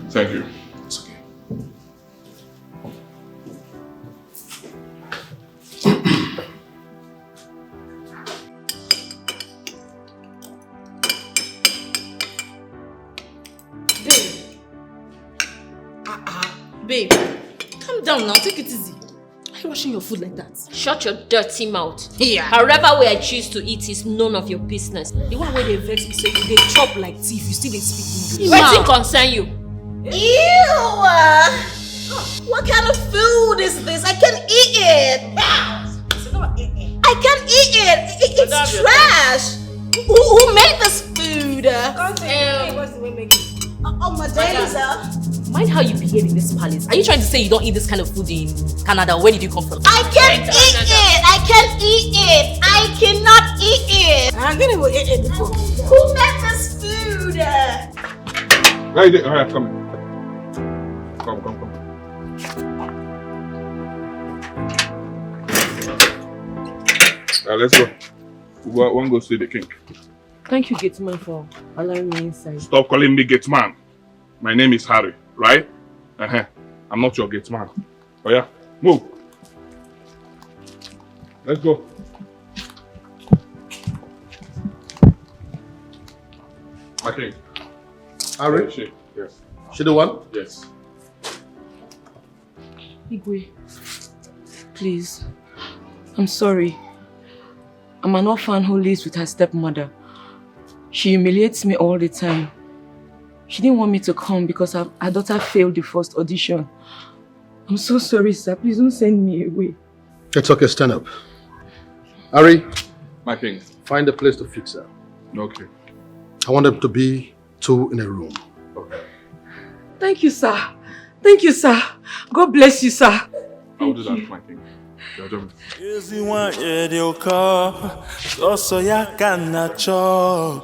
Thank you. It's okay. Babe, calm down now, take it easy. Why are you washing your food like that? Shut your dirty mouth. Yeah. However way I choose to eat is none of your business. The one where they vex me, so you they chop like thief, you still they speak English. What's it concern you? Ew! What kind of food is this? I can't eat it! I can't eat it! It's trash! Who made this food? What's the way make it? Oh, my days are... Mind how you behave in this palace. Are you trying to say you don't eat this kind of food in Canada? Where did you come from? I can't eat it! I can't eat it! I cannot eat it! I'm gonna go eat it before. Who made this food? Right there. Alright, come. Come. Let's go. We want to go see the king. Thank you, Gateman, for allowing me inside. Stop calling me Gateman. My name is Harry, right? I'm not your Gateman. Oh yeah, move. Let's go. Okay. Harry? Yes. She the one? Yes. Igwe, please, I'm sorry. I'm an orphan who lives with her stepmother. She humiliates me all the time. She didn't want me to come because her daughter failed the first audition. I'm so sorry, sir. Please don't send me away. It's okay, stand up. Ari, my king. Find a place to fix her. Okay. I want them to be two in a room. Okay. Thank you, sir. Thank you, sir. God bless you, sir. I'll do that, my king. Ezi wanye dioka, soso yaka nacho.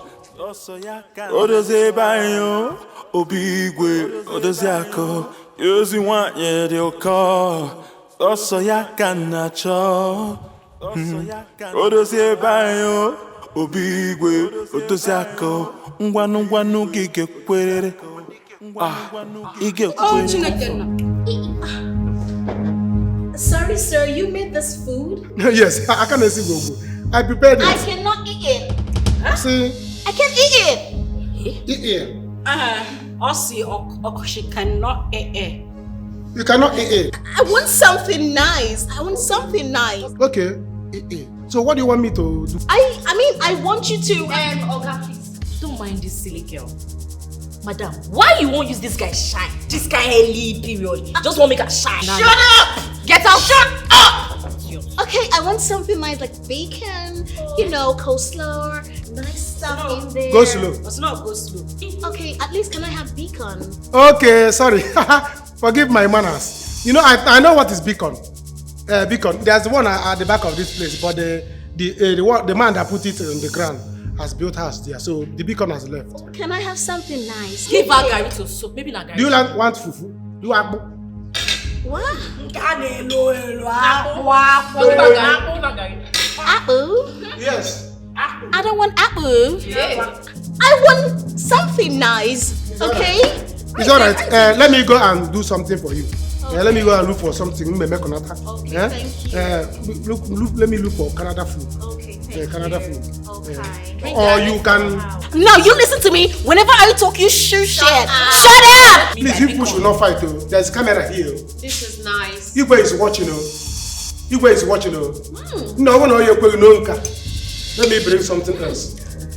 Odoze bayo, obigwe, odoze ako. Ezi wanye dioka, soso yaka nacho. Odoze bayo, obigwe, odoze ako. Ngwanu gige kwerere. Ige kwerere. Sorry, sir, you made this food? Yes, I can't see go. I prepared it. I cannot eat it. See? I can't eat it. Eat it. She cannot eat it. You cannot eat it. I want something nice. Okay. So what do you want me to do? I want you to... Oga, please, don't mind this silly girl. Madam, why you won't use this guy shine? This guy early period. Just won't make her shine. Shut up! Get out! Shut up! Okay, I want something nice like bacon, coleslaw, nice stuff in there. Go slow. It's not go slow. Okay, at least can I have bacon? Okay, sorry. Forgive my manners. You know, I know what is beacon. Beacon. There's one at the back of this place, but the man that put it on the ground has built house there, so the beacon has left. Can I have something nice? Give her Gary to soup, maybe not Gary. Do you want fufu? Do you want? What? Apple? Yes. I don't want apple. I want something nice, okay? It's alright. Let me go and do something for you. Let me go and look for something. Okay, thank you. Let me look for Canada food. Okay, Canada food. Okay. Or you can... No, you listen to me. Whenever I talk, you shoot shit. Shut up! Please, you should not fight. There's a camera here. This is nice. Igwe is watching. Igwe is watching. No, let me bring something else.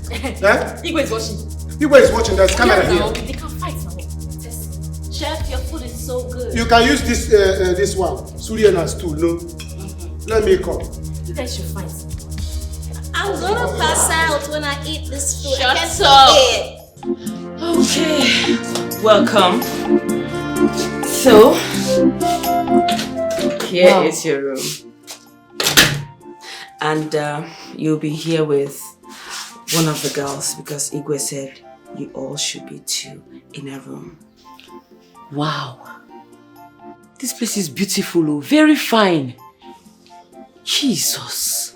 Igwe is watching. Igwe is watching. There's a camera here. They can fight now. Chef, your food is so good. You can use this one. Surya and stool. No. Let me come. You guys should fight. I'm gonna pass out when I eat this food. Shut up. Okay. Welcome. So, here is your room. And you'll be here with one of the girls because Igwe said you all should be 2 in a room. Wow. This place is beautiful, very fine. Jesus.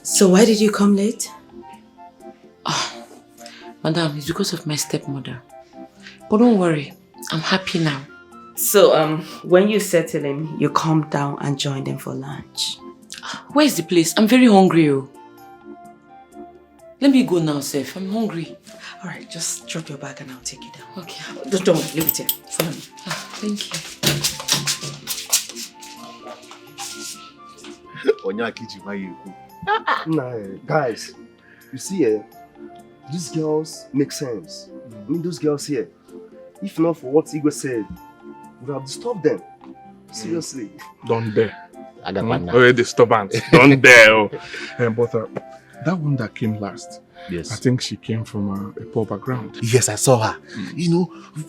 So why did you come late? Madam, it's because of my stepmother. But don't worry, I'm happy now. So when you settle in, you come down and join them for lunch. Where is the place? I'm very hungry. Let me go now, Seth. I'm hungry. Alright, just drop your bag and I'll take you down. Okay. Don't worry, leave it here. Follow me. Thank you. Guys, you see, these girls make sense. I mean, those girls here, if not for what Igwe said, would have disturbed them. Seriously. Don't dare. Already disturbance. Don't dare. But that one that came last, yes, I think she came from a poor background. Yes, I saw her. You know,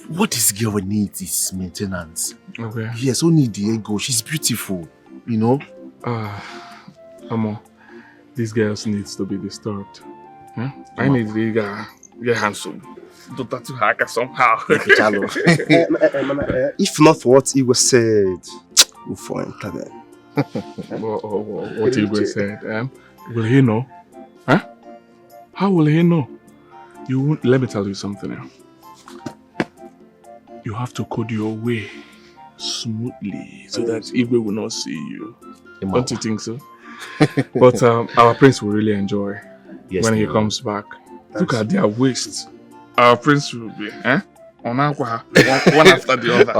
what this girl needs is maintenance. Okay. Yes, only the ego. She's beautiful, you know. Amo, these girls needs to be disturbed. Huh? I need to get handsome. To tattoo her somehow. If not for what Igwe said, we'll find them. What Igwe said, will he know? Huh? How will he know? You won't. Let me tell you something now. You have to code your way smoothly so that Igwe will not see you. Don't you think so? But our prince will really enjoy when he comes back. Look at their waists. Our prince will be, one after the other.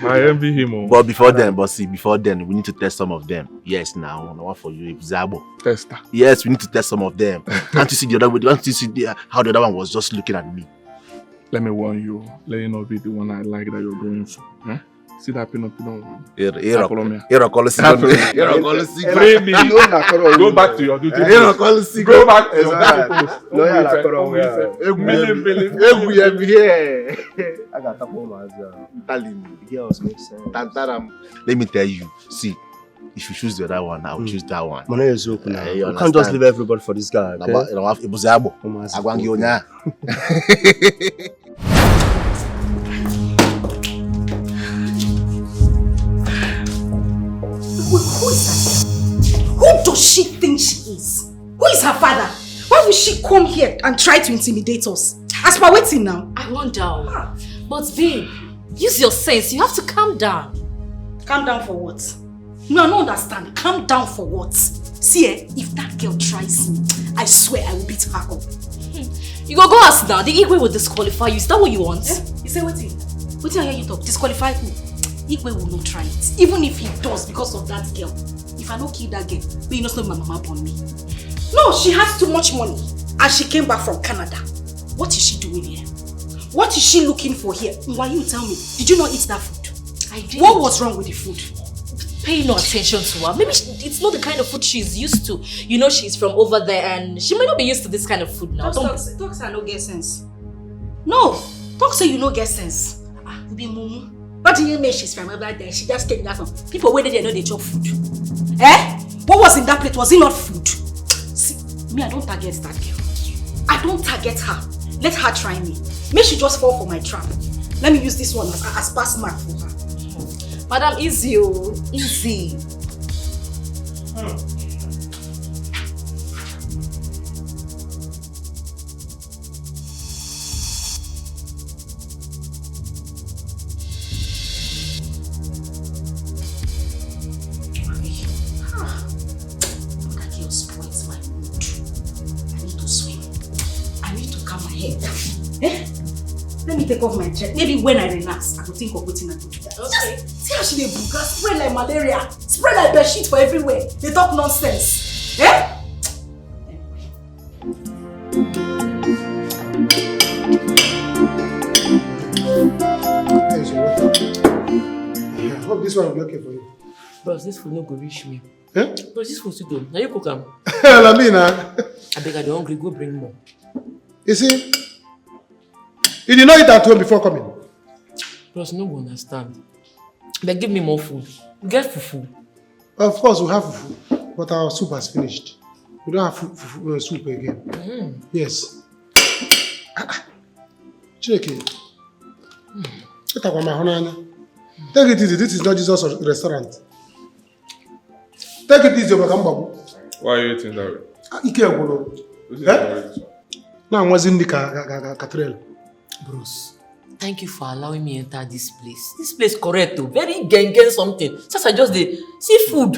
I envy him. But before then, we need to test some of them. Yes, now, one for you, Zabo. Tester. Yes, we need to test some of them. Can't you see the other way? Can't you see how the other one was just looking at me? Let me warn you. Let you not be the one I like that you're going for. Huh? See that pinot one? Go back to your duty. Go back to your duty. I got a telling the girls make sense. Let me tell you, see, if you choose the other one, I will choose that one. You can't just leave everybody for this guy. Who is that? Who does she think she is? Who is her father? Why would she come here and try to intimidate us? As per waiting now. I wonder. But babe, use your sense. You have to calm down. Calm down for what? No, I don't understand. Calm down for what? See, if that girl tries me, I swear I will beat her up. You go ask now. The Igwe will disqualify you. Is that what you want? You say waiting. Waiting, I hear you talk. Disqualify who? Igwe will not try it. Even if he does because of that girl. If I don't kill that girl, but you know my mama upon me. No, she has too much money. And she came back from Canada. What is she doing here? What is she looking for here? Why you tell me? Did you not eat that food? I did. What was wrong with the food? Pay no attention to her. Maybe it's not the kind of food she's used to. You know she's from over there and she might not be used to this kind of food now. Talk say I no get sense. No, talk say you no get sense. Be mumu. What do you mean she's from over there? She just came back from people where they know they chop food. What was in that plate? Was it not food? See, me I don't target that girl. I don't target her. Let her try me. May she just fall for my trap. Let me use this one as pass mark for her. Madam, easy. Eh? Let me take off my check. Maybe when I relax, I could think of putting a good that. Okay. Just see how she dey buga, spread like malaria, spread like bedsheet for everywhere. They talk nonsense. Eh? I hope this one will be okay for you. Bros, this food no go reach me. Eh? Bros, this food still done. Now you cook am. Lamina. I beg, I dey hungry. Go bring more. You see, you did not eat at home before coming. Bros, no go understand. But give me more food. You get fufu. Of course, we have fufu, but our soup has finished. We don't have soup again. Yes. Chineke. Take it easy. This is not Jesus' restaurant. Take it easy, Obakambabu. Why are you eating that way? Now I'm watching the cathedral. Bros, thank you for allowing me enter this place. This place correct though. Very gang something. Since I just did see food.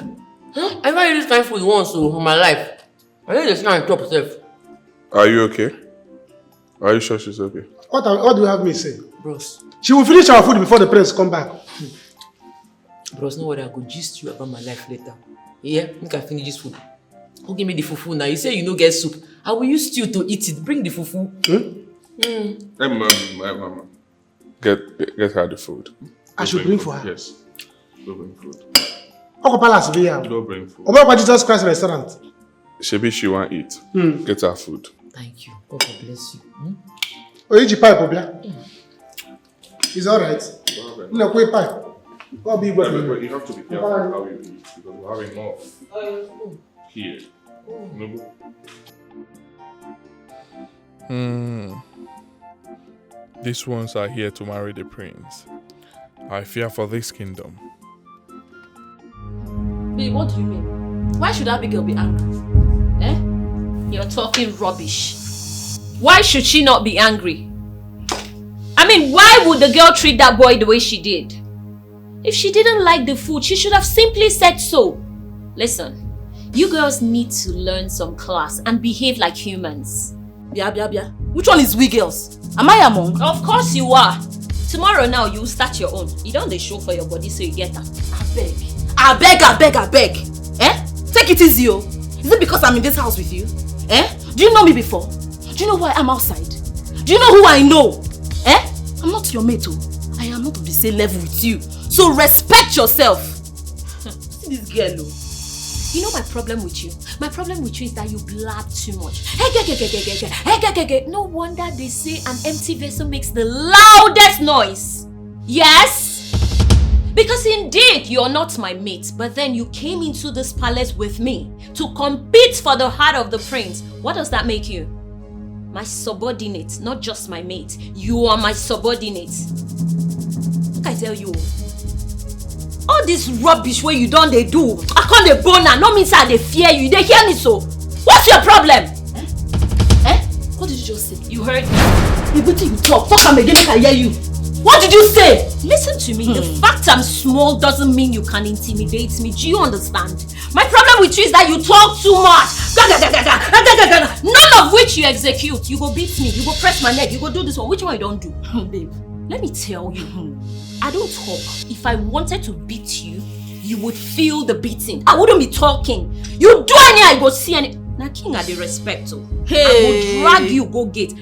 Huh? I never really find food once in my life. I need to stand on top self. Are you okay? Are you sure she's okay? What do you have me say? Bros. She will finish our food before the prince come back. Bros, no worry, I go gist you about my life later. Yeah, make I finish this food. Who give me the fufu now? You say you no get soup. I will use stew to eat it. Bring the fufu. Get her the food. I should bring for her? Yes. Go bring food. Go Palace via. Go bring food. Oba Jesus Christ restaurant. Shebi she want eat. Get her food. Thank you. God bless you. Oiji pipe obia. It's alright. No, quick pipe. But you have to be careful how you eat because we're having more here. These ones are here to marry the prince. I fear for this kingdom. Babe, what do you mean? Why should Abigail be angry? Eh? You're talking rubbish. Why should she not be angry? I mean, why would the girl treat that boy the way she did? If she didn't like the food, she should have simply said so. Listen, you girls need to learn some class and behave like humans. Bia. Which one is we girls? Am I among? Of course you are. Tomorrow now, you start your own. You don't show for your body so you get her. I beg. Eh? Take it easy, oh. Is it because I'm in this house with you? Eh? Do you know me before? Do you know why I'm outside? Do you know who I know? Eh? I'm not your mate, oh. I am not of the same level with you. So respect yourself. See this girl, oh. You know my problem with you? My problem with you is that you blab too much. No wonder they say an empty vessel makes the loudest noise. Yes? Because indeed, you're not my mate, but then you came into this palace with me to compete for the heart of the prince. What does that make you? My subordinate, not just my mate. You are my subordinate. I tell you, all this rubbish where you don't they do, I can't they boner, no means I they fear you, they hear me so. What's your problem? Eh? What did you just say? You heard me. Everything you talk am again, I can hear you. What did you say? Listen to me, the fact I'm small doesn't mean you can intimidate me. Do you understand? My problem with you is that you talk too much. None of which you execute. You go beat me, you go press my neck, you go do this one. Which one you don't do? Babe, let me tell you, I don't talk. If I wanted to beat you, you would feel the beating. I wouldn't be talking. You do any, I go see any. Now king are the respect. Hey. I will drag you, go gate.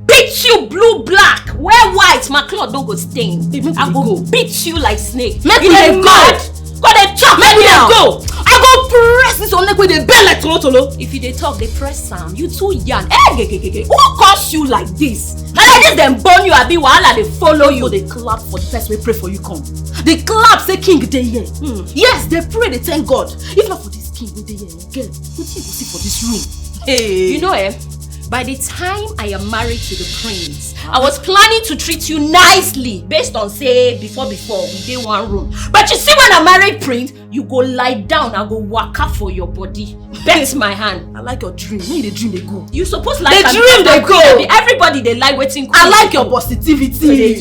Beat you blue black. Wear white, my cloth don't go stain. I go beat you like snake. Make me go. Go they talk. Make me go. I go press this on neck with the bell like tolo. If you they talk, they press Sam. You too young. Who caused you like this? Now like this, them burn you. I be wahala. They follow you. They clap for the first way pray for you come. They clap say king they here. Yes, they pray. They thank God. If not for this king, they here again. What you go see for this room? Hey, you know by the time I am married to the prince, I was planning to treat you nicely based on say before we did one room. But you see when I married prince, you go lie down and go waka for your body. Bend my hand. I like your dream. Maybe the dream they go. You supposed like the dream they go. Everybody they like waiting. I like your positivity.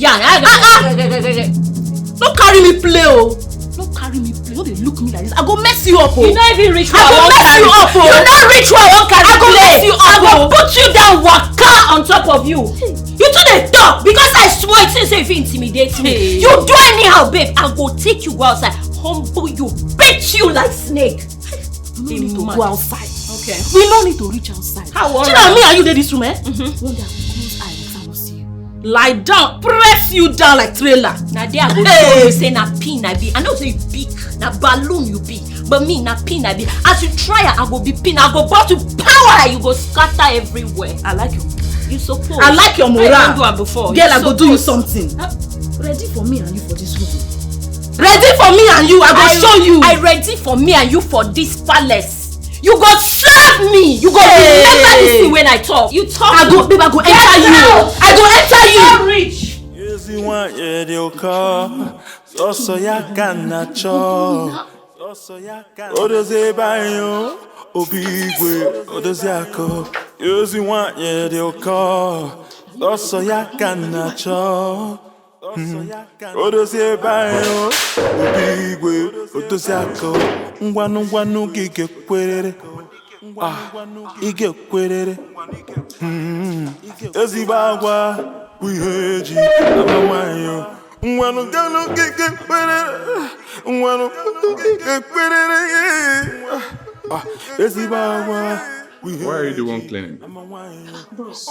Don't carry me play, oh. Don't carry me play. Don't they look me like this. I go mess you up, oh. You not even reach where I go mess you up, oh. You not reach where I won't carry I go mess you up, I go put you down waka on top of you. You two they talk? Because I swear it since if you intimidate me. You do anyhow, babe. I go take you outside, humble you, beat you like snake. We don't need to go outside. Okay. We don't need to reach outside. How you know me and you in this room, eh? One day I will close eyes and I will see you. Lie down, press you down like trailer. Now there I go show you say na pin I be. I know say you big, na balloon you be. But me na pin I be. As you try I go be pin, I go bout to power, you go scatter everywhere. I like you. You suppose. I like your moral. I don't do it before. Girl, I go do you something. Ready for me and you for this room. Ready for me and you, I go show you. I ready for me and you for this palace. You go serve me. You go remember this thing when I talk. You talk. I go, babe, I go enter you. I go enter you. So rich. Yes, you want your car. So ya can cho. Odoze bayo. Obigwe. Odoze ako. Yes, you want your car. So ya can cho. Odoze bayo. Obigwe. Odoze ako. Ngwanu gige kwerere. Ige kwerere. Ezibagwa wiheji amawayo. Ngwanu gige kwerere. Ngwanu gige kwerere. Ezibagwa. Why are you the one cleaning? Bros,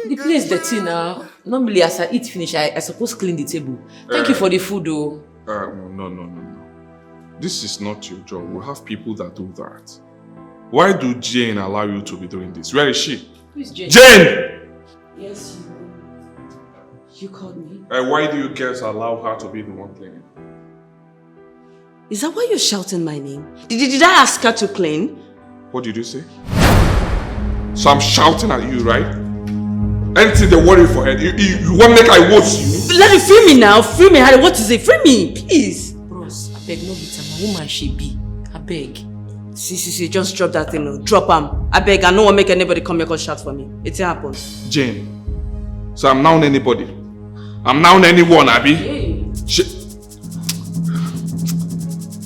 the place dirty now. Normally as I eat finish, I suppose clean the table. Thank you for the food though. No. This is not your job. We have people that do that. Why do Jane allow you to be doing this? Where is she? Who is Jane? Jane! Yes, you called me. Why do you guys allow her to be the one cleaning? Is that why you're shouting my name? Did I ask her to clean? What did you say? So I'm shouting at you, right? Anything they worry for her. You want to make I watch you? Let me free me now. Free me, Harry. What is it? Free me, please. Bros, I beg no bitter. My woman she be. I beg. See, just drop that thing. Drop him. I beg. I don't want to make anybody come here and shout for me. It happened. Jane. So I'm now anybody. I'm now anyone, Abby. Hey.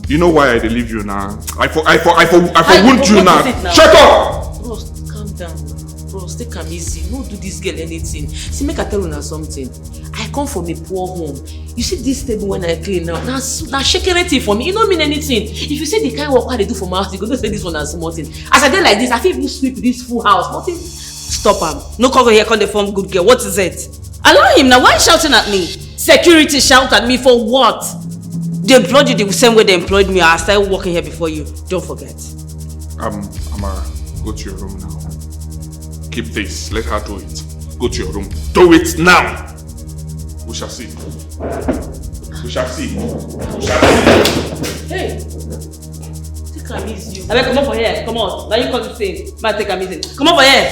You know why I leave you now? I for wound you now. Shut up! Bros, calm down. Bros, take am easy. No do this girl anything. See, make I tell you something. I come from a poor home. You see this table when I clean now. Now shaking it for me. It don't mean anything. If you say the kind of work they do for my house, you go to say this one as small thing. As I did like this, I feel even sweep this full house. Nothing. Stop him. No cover here. Call the form good girl. What is it? Allow him now. Why are you shouting at me? Security shout at me for what? They employed you the same way they employed me. I started working here before you. Don't forget. Amara, go to your room now. Keep this. Let her do it. Go to your room. Do it now. We shall see. We shall see. We shall see. Hey. Take am easy. I come over here. Come on. Now you come to say. Man, take am easy. Come over here.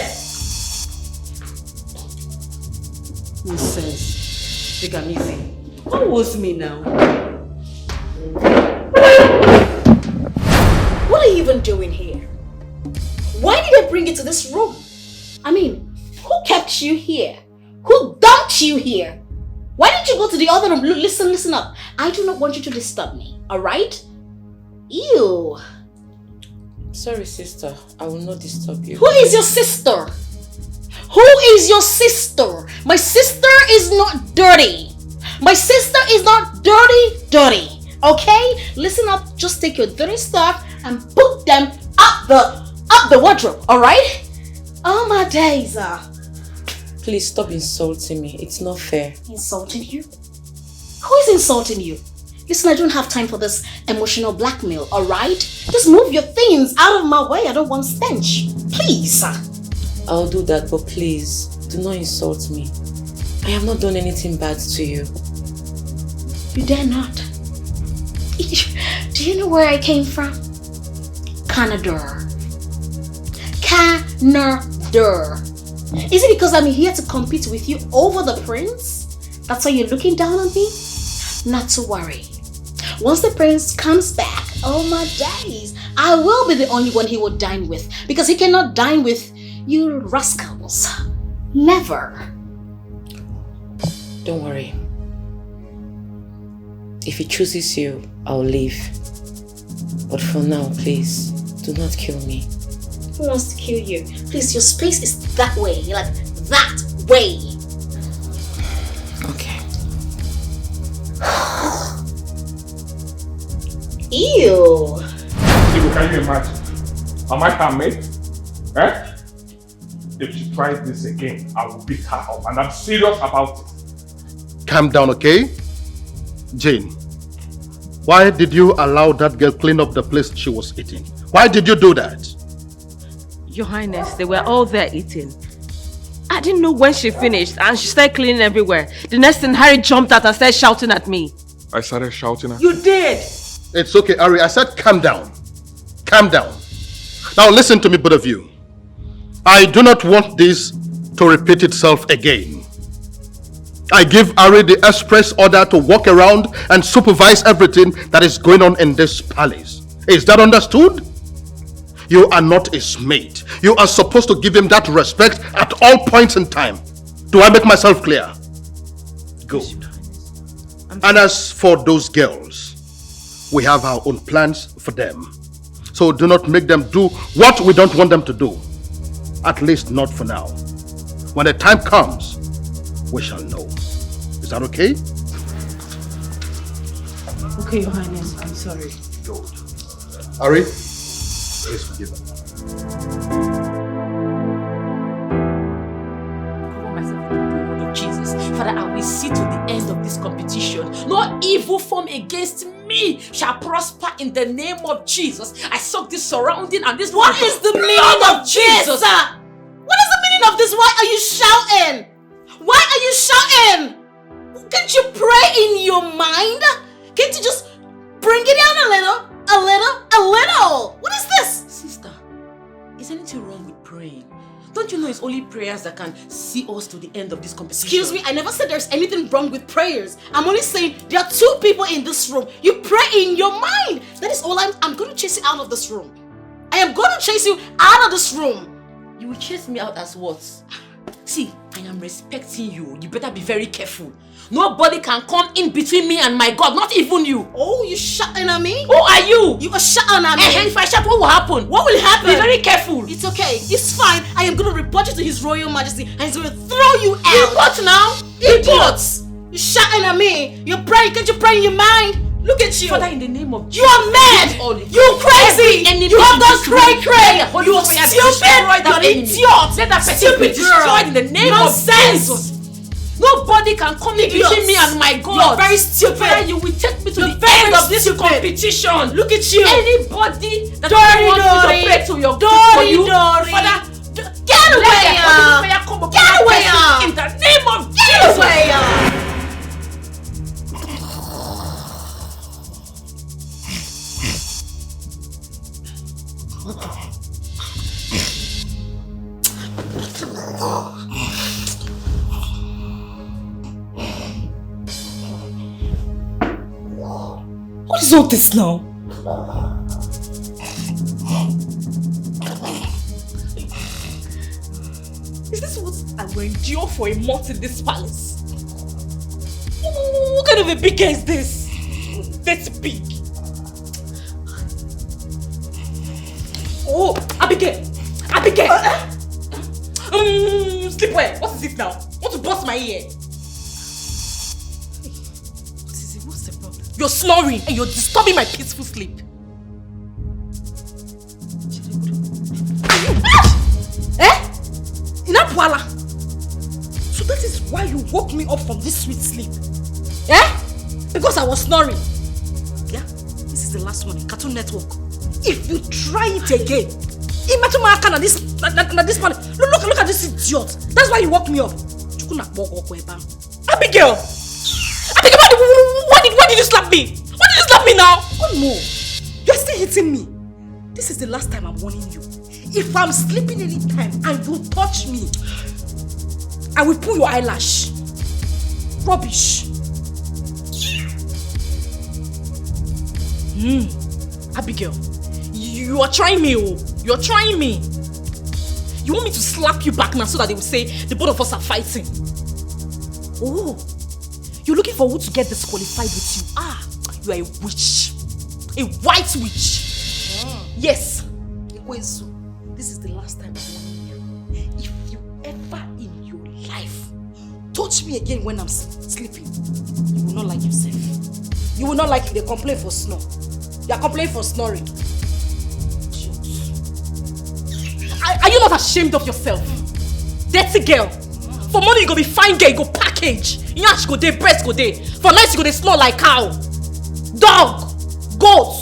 Nonsense. Take am easy. What was me now? What are you even doing here? Why did I bring you to this room? I mean, who kept you here? Who dumped you here? Why didn't you go to the other room? Listen up. I do not want you to disturb me, alright? Ew. Sorry, sister. I will not disturb you. Who is your sister? Who is your sister? My sister is not dirty. My sister is not dirty. Okay? Listen up. Just take your dirty stuff and put them up the wardrobe, alright? Oh my days. Please stop insulting me. It's not fair. Insulting you? Who is insulting you? Listen, I don't have time for this emotional blackmail, alright? Just move your things out of my way. I don't want stench. Please. I'll do that, but please, do not insult me. I have not done anything bad to you. You dare not. Do you know where I came from? Canada. Is it because I'm here to compete with you over the prince? That's why you're looking down on me? Not to worry. Once the prince comes back, oh my days, I will be the only one he will dine with, because he cannot dine with you rascals. Never. Don't worry. If he chooses you, I'll leave. But for now, please, do not kill me. Who wants to kill you? Please, your space is that way. Like, that way. Ew. Ibu, can you imagine? Am I her mate? Eh? If she tries this again, I will beat her up, and I'm serious about it. Calm down, okay? Jane, why did you allow that girl clean up the place she was eating? Why did you do that? Your Highness, they were all there eating. I didn't know when she finished and she started cleaning everywhere. The next thing, Harry jumped out and started shouting at me. I started shouting at You did! It's okay, Ari. I said calm down. Calm down. Now listen to me, both of you. I do not want this to repeat itself again. I give Ari the express order to walk around and supervise everything that is going on in this palace. Is that understood? You are not his mate. You are supposed to give him that respect at all points in time. Do I make myself clear? Good. And as for those girls, we have our own plans for them. So do not make them do what we don't want them to do. At least not for now. When the time comes, we shall know. Is that okay? Okay, Your Highness, I'm sorry. Ari, please forgive her. Jesus, Father, I will see to the end of this competition. No evil form against me shall prosper in the name of Jesus. I soak this surrounding and this. What is the meaning of Jesus? What is the meaning of this? Why are you shouting? Why are you shouting? Can't you pray in your mind? Can't you just bring it down a little? A little. What is this? Sister, is anything wrong with praying? Don't you know it's only prayers that can see us to the end of this competition? Excuse me, I never said there's anything wrong with prayers. I'm only saying there are two people in this room. You pray in your mind. That is all I'm going to chase you out of this room. I am going to chase you out of this room. You will chase me out as what? See, I am respecting you. You better be very careful. Nobody can come in between me and my God, not even you. Oh, you shouting at me? Who are you? You are shouting at me. If I shout, what will happen? What will happen? Be very careful. It's okay. It's fine. I am going to report you to His Royal Majesty and he's going to throw you out. Report now? Idiots. You shouting at me. You're praying. Can't you pray in your mind? Look at you. Father, in the name of Jesus. You are mad. You crazy. You have gone cray. You are stupid. You're an idiot. Let that person be destroyed in the name of Jesus. Nobody can come in between me and my God. You're very stupid. Father, you will take me to the end of this competition. Look at you. Anybody that wants me to pray to your God for you, Father, get away. Get away. In the name of Jesus. Get away. What is all this now? Is this what I will endure for a month in this palace? What kind of a big guy is this? That's big. Oh, Abigail! Sleep well. What is it now? Want to bust my ear? What's the problem? You're snoring and you're disturbing my peaceful sleep. Inapwala. So that is why you woke me up from this sweet sleep. Because I was snoring. Yeah? This is the last one. Cartoon Network. If you try it again, look at this idiot. That's why you woke me up. Abigail! Why did you slap me? Why did you slap me now? One more. You're still hitting me. This is the last time I'm warning you. If I'm sleeping anytime and you touch me, I will pull your eyelash. Rubbish. Abigail, you are trying me, oh. You're trying me. You want me to slap you back now so that they will say the both of us are fighting? Oh, you're looking for who to get disqualified with you. You are a witch. A white witch. Yes. This is the last time I'm warning you. If you ever in your life touch me again when I'm sleeping, you will not like yourself. You will not like it. They complain for snow. You are complaining for snoring. Are you not ashamed of yourself? Dirty girl. For money you go be fine girl, you go package. Nyash go dey, breast go dey. For night you go dey smell like cow. Dog. Goat.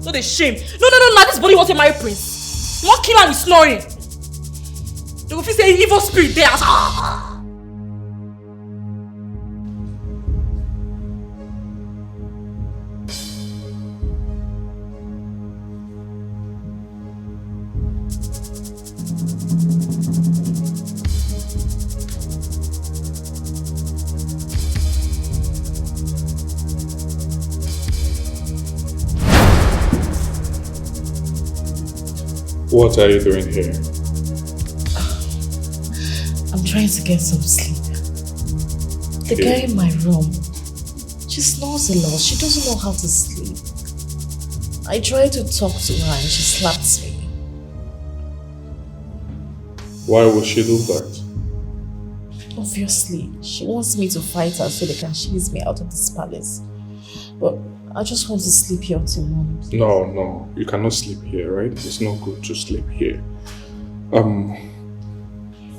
No dey shame. No, this body wants to marry prince. You won't kill her with snoring. You go feel say evil spirit there. What are you doing here? I'm trying to get some sleep. The guy in my room, she snores a lot. She doesn't know how to sleep. I tried to talk to her and she slapped me. Why would she do that? Obviously, she wants me to fight her so they can chase me out of this palace. But I just want to sleep here until morning. No, you cannot sleep here, right? It's not good to sleep here.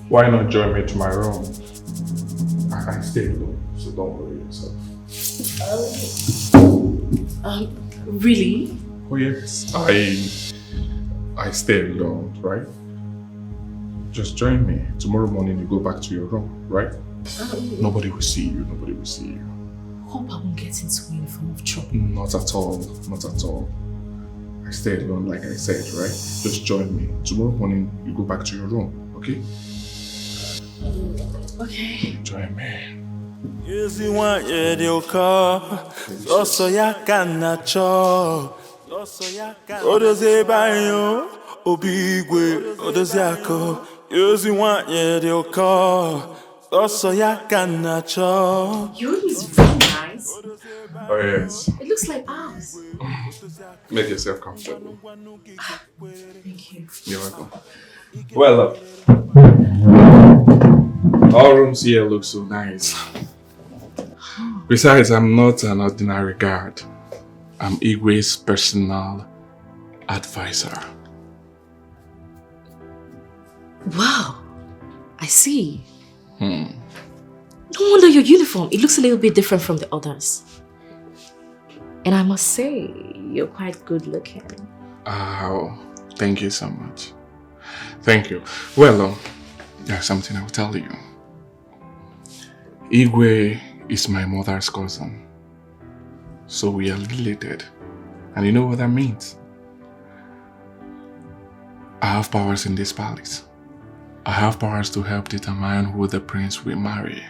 Why not join me to my room? I can stay alone, so don't worry yourself. Really? Oh yes, I stay alone, right? Just join me. Tomorrow morning you go back to your room, right? Nobody will see you, nobody will see you. Hope I won't get into any form of trouble. Not at all, not at all. I stay alone like I said, right? Just join me. Tomorrow morning you go back to your room, okay? Okay. Join me. Yuzi want ye dio ka, oso ya kanacho, odoze bayo, obigwe, odoze ako. Yuzi want ye dio ka, oso ya kanacho. Your room is very nice. Oh yes. It looks like ours. Make yourself comfortable. Thank you. You're welcome. Well, all rooms here look so nice. Besides, I'm not an ordinary guard. I'm Igwe's personal advisor. Wow, I see. No wonder your uniform. It looks a little bit different from the others. And I must say, you're quite good looking. Oh, thank you so much. Thank you. Well, there's something I'll tell you. Igwe is my mother's cousin. So we are related. And you know what that means? I have powers in this palace. I have powers to help determine who the prince will marry.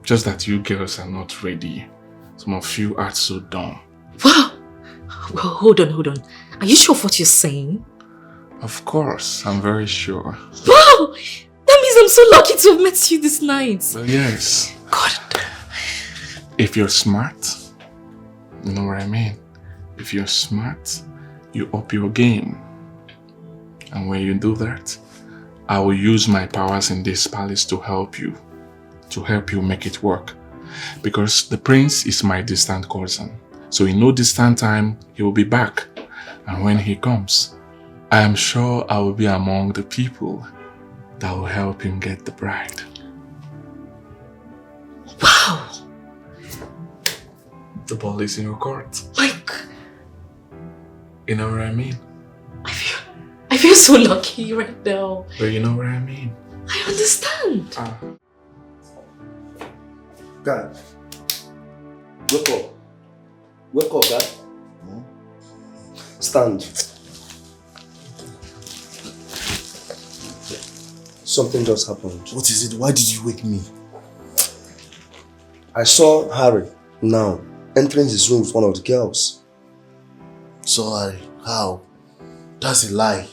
Just that you girls are not ready. Some of you are so dumb. Wow! Well, hold on. Are you sure of what you're saying? Of course, I'm very sure. Wow! That means I'm so lucky to have met you this night. Well, yes. God. If you're smart, you know what I mean? If you're smart, you up your game. And when you do that, I will use my powers in this palace to help you make it work. Because the prince is my distant cousin. So in no distant time, he will be back. And when he comes, I am sure I will be among the people that will help him get the bride. Wow! The ball is in your court. Like, you know what I mean? I feel so lucky right now. But you know what I mean? I understand. Guy, wake up. Wake up, guy. Stand. Something just happened. What is it? Why did you wake me? I saw Harry now entering his room with one of the girls. So Harry, how? That's a lie.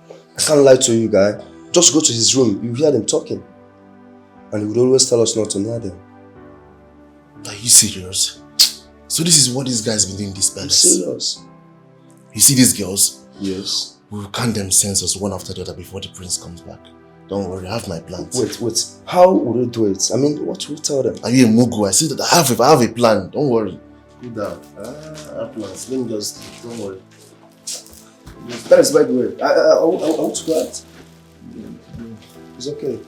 I can't lie to you, guy. Just go to his room. You hear them talking. And he would always tell us not to near them. Are you serious? So this is what this guy's been doing in this palace? I'm serious. You see these girls? Yes. We will count them census one after the other before the prince comes back. Don't worry, I have my plans. Wait. How would you do it? I mean, what will you tell them? Are you a mugu? I said that I have a plan. Don't worry. Cool down. Atlas, let me just, don't worry. That is by the way. I want to go out. It's okay.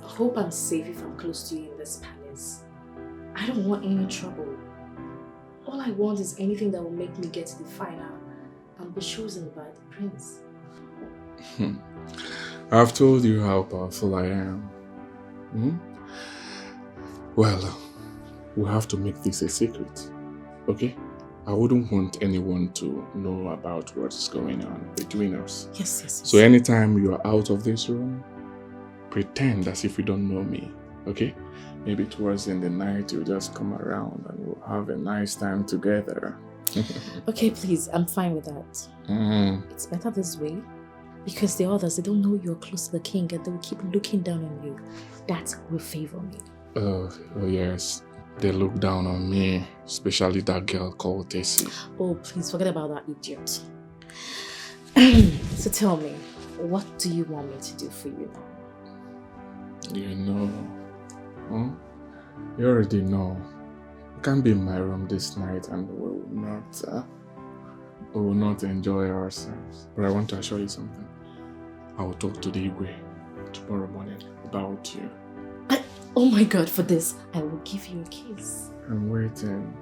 Hope I'm safe if I'm close to you in this palace. I don't want any trouble. All I want is anything that will make me get to the final and be chosen by the prince. I've told you how powerful I am. Well, we have to make this a secret, okay? I wouldn't want anyone to know about what's going on between us. Yes. So anytime you are out of this room, pretend as if you don't know me, okay? Maybe towards in the night you'll just come around and we'll have a nice time together. Okay, please, I'm fine with that. It's better this way because the others, they don't know you're close to the king and they will keep looking down on you. That will favor me. Oh yes, they look down on me, especially that girl called Tessie. Oh, please forget about that idiot. So tell me, what do you want me to do for you now? You know, you already know. You can't be in my room this night and we will not enjoy ourselves. But I want to assure you something. I will talk to the Igwe tomorrow morning about you. Oh my God, for this, I will give you a kiss. I'm waiting.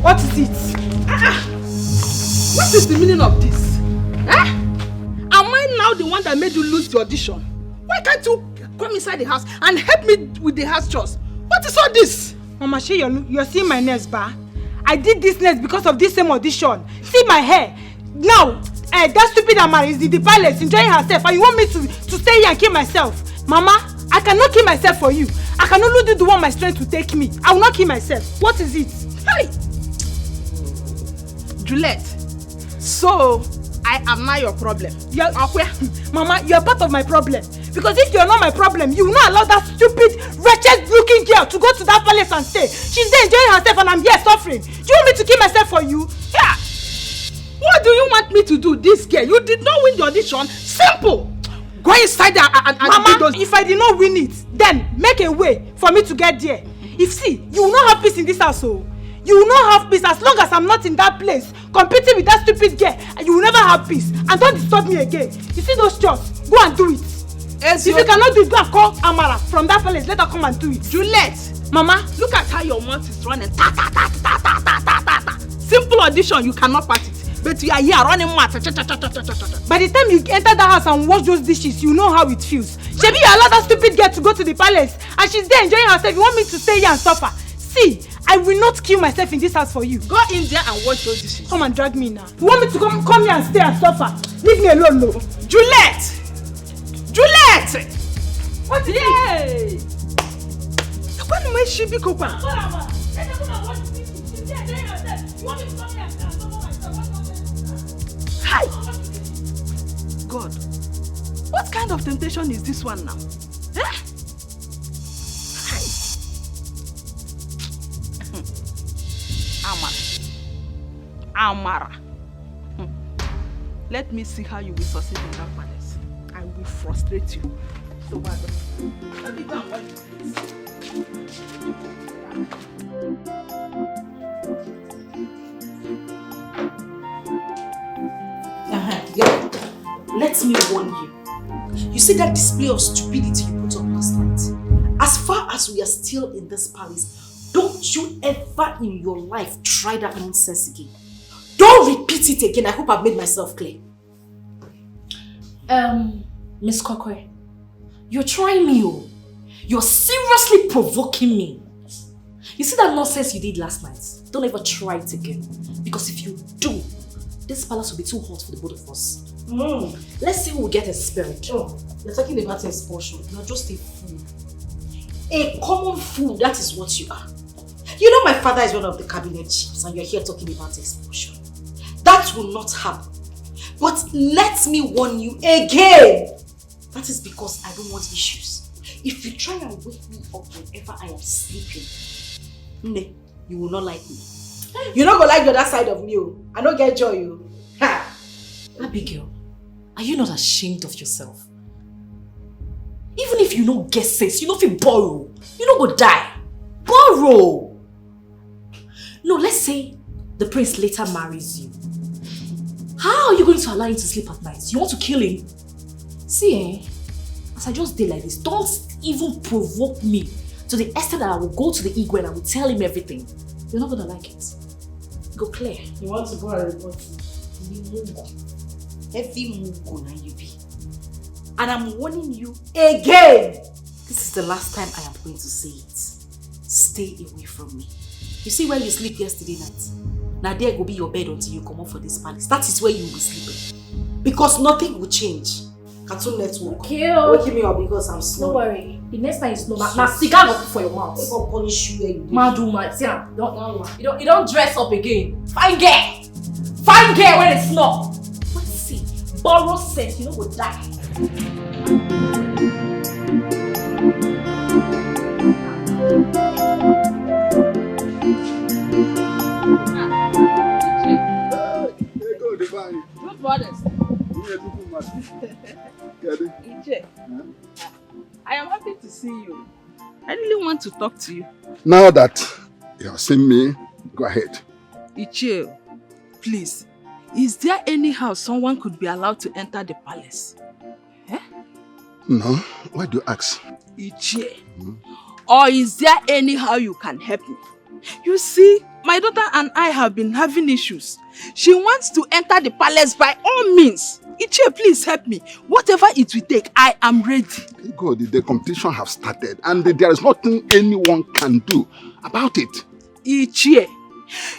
What is it? What is the meaning of this? Am I now the one that made you lose the audition? Why can't you come inside the house and help me with the house chores? What is all this? Mama, you're seeing my nails, ba? I did this nails because of this same audition. See my hair. Now, that stupid Amara is in the palace enjoying herself and you want me to stay here and kill myself? Mama, I cannot kill myself for you. I can only do the one my strength will take me. I will not kill myself. What is it? Hey! Juliet, so I am not your problem. Mama, you're part of my problem. Because if you're not my problem, you will not allow that stupid, wretched looking girl to go to that palace and stay. She's there enjoying herself and I'm here suffering. Do you want me to kill myself for you? Yeah. What do you want me to do, this girl? You did not win the audition. Simple. Go inside there and Mama, do those. If I did not win it, then make a way for me to get there. If see, you will not have peace in this household. You will not have peace as long as I'm not in that place competing with that stupid girl. And you will never have peace. And don't disturb me again. You see those chores? Go and do it. If you cannot do it, go and call Amara from that place. Let her come and do it. Juliet, Mama, look at how your mouth is running. Ta ta ta ta ta ta ta ta ta. Simple audition, you cannot pass it. But you are here running mouth. By the time you enter that house and wash those dishes, you know how it feels. Shebi, you allow that stupid girl to go to the palace and she's there enjoying herself. You want me to stay here and suffer? See, I will not kill myself in this house for you. Go in there and wash those dishes. Come and drag me now. You want me to come here and stay and suffer? Leave me alone, no. Juliet! Juliet! What is it? When am I she be copa? Hi! God, what kind of temptation is this one now? Eh? Amara. Let me see how you will succeed in that palace. I will frustrate you. So what? Let me go and watch this. Let me warn you. You see that display of stupidity you put on last night? As far as we are still in this palace, don't you ever in your life try that nonsense again. Don't repeat it again. I hope I've made myself clear. Miss Kokwe, you're trying me, oh. You're seriously provoking me. You see that nonsense you did last night? Don't ever try it again. Because if you do, this palace will be too hot for the both of us. Let's see who will get expelled. Oh, you're talking about expulsion. You're just a fool. A common fool, that is what you are. You know my father is one of the cabinet chiefs and you're here talking about expulsion. That will not happen. But let me warn you again. That is because I don't want issues. If you try and wake me up whenever I am sleeping, you will not like me. You're not going to like the other side of me. I don't get joy. Ha! Abigail, are you not ashamed of yourself? Even if you don't get sense, you don't feel borrow. You don't go die. Borrow. No, let's say the prince later marries you. How are you going to allow him to sleep at night? You want to kill him? See, as I just did like this, don't even provoke me to the extent that I will go to the Igwe and I will tell him everything. You're not going to like it. Go clear. You want to go and report? Heavy Mungo na you be. And I'm warning you again. This is the last time I am going to say it. Stay away from me. You see where you sleep yesterday night? Now there will be your bed until you come up for this palace. That is where you will be sleeping. Because nothing will change. Cartoon Network. Waking me up because I'm slow. Don't worry. The next time you slow, now cigar go for your mouth. They gon' punish you where you do. Madu man, see you don't dress up again. Fine girl. Fine girl when it's not. Let's see. Borrow sense, you know go die. Good brothers. Ije, I am happy to see you. I really want to talk to you. Now that you have seen me, go ahead. Ichie, please, is there any how someone could be allowed to enter the palace? No, why do you ask? Ichie, or is there any how you can help me? You see, my daughter and I have been having issues. She wants to enter the palace by all means. Ichie, please help me. Whatever it will take, I am ready. God, the competition have started and there is nothing anyone can do about it. Ichie,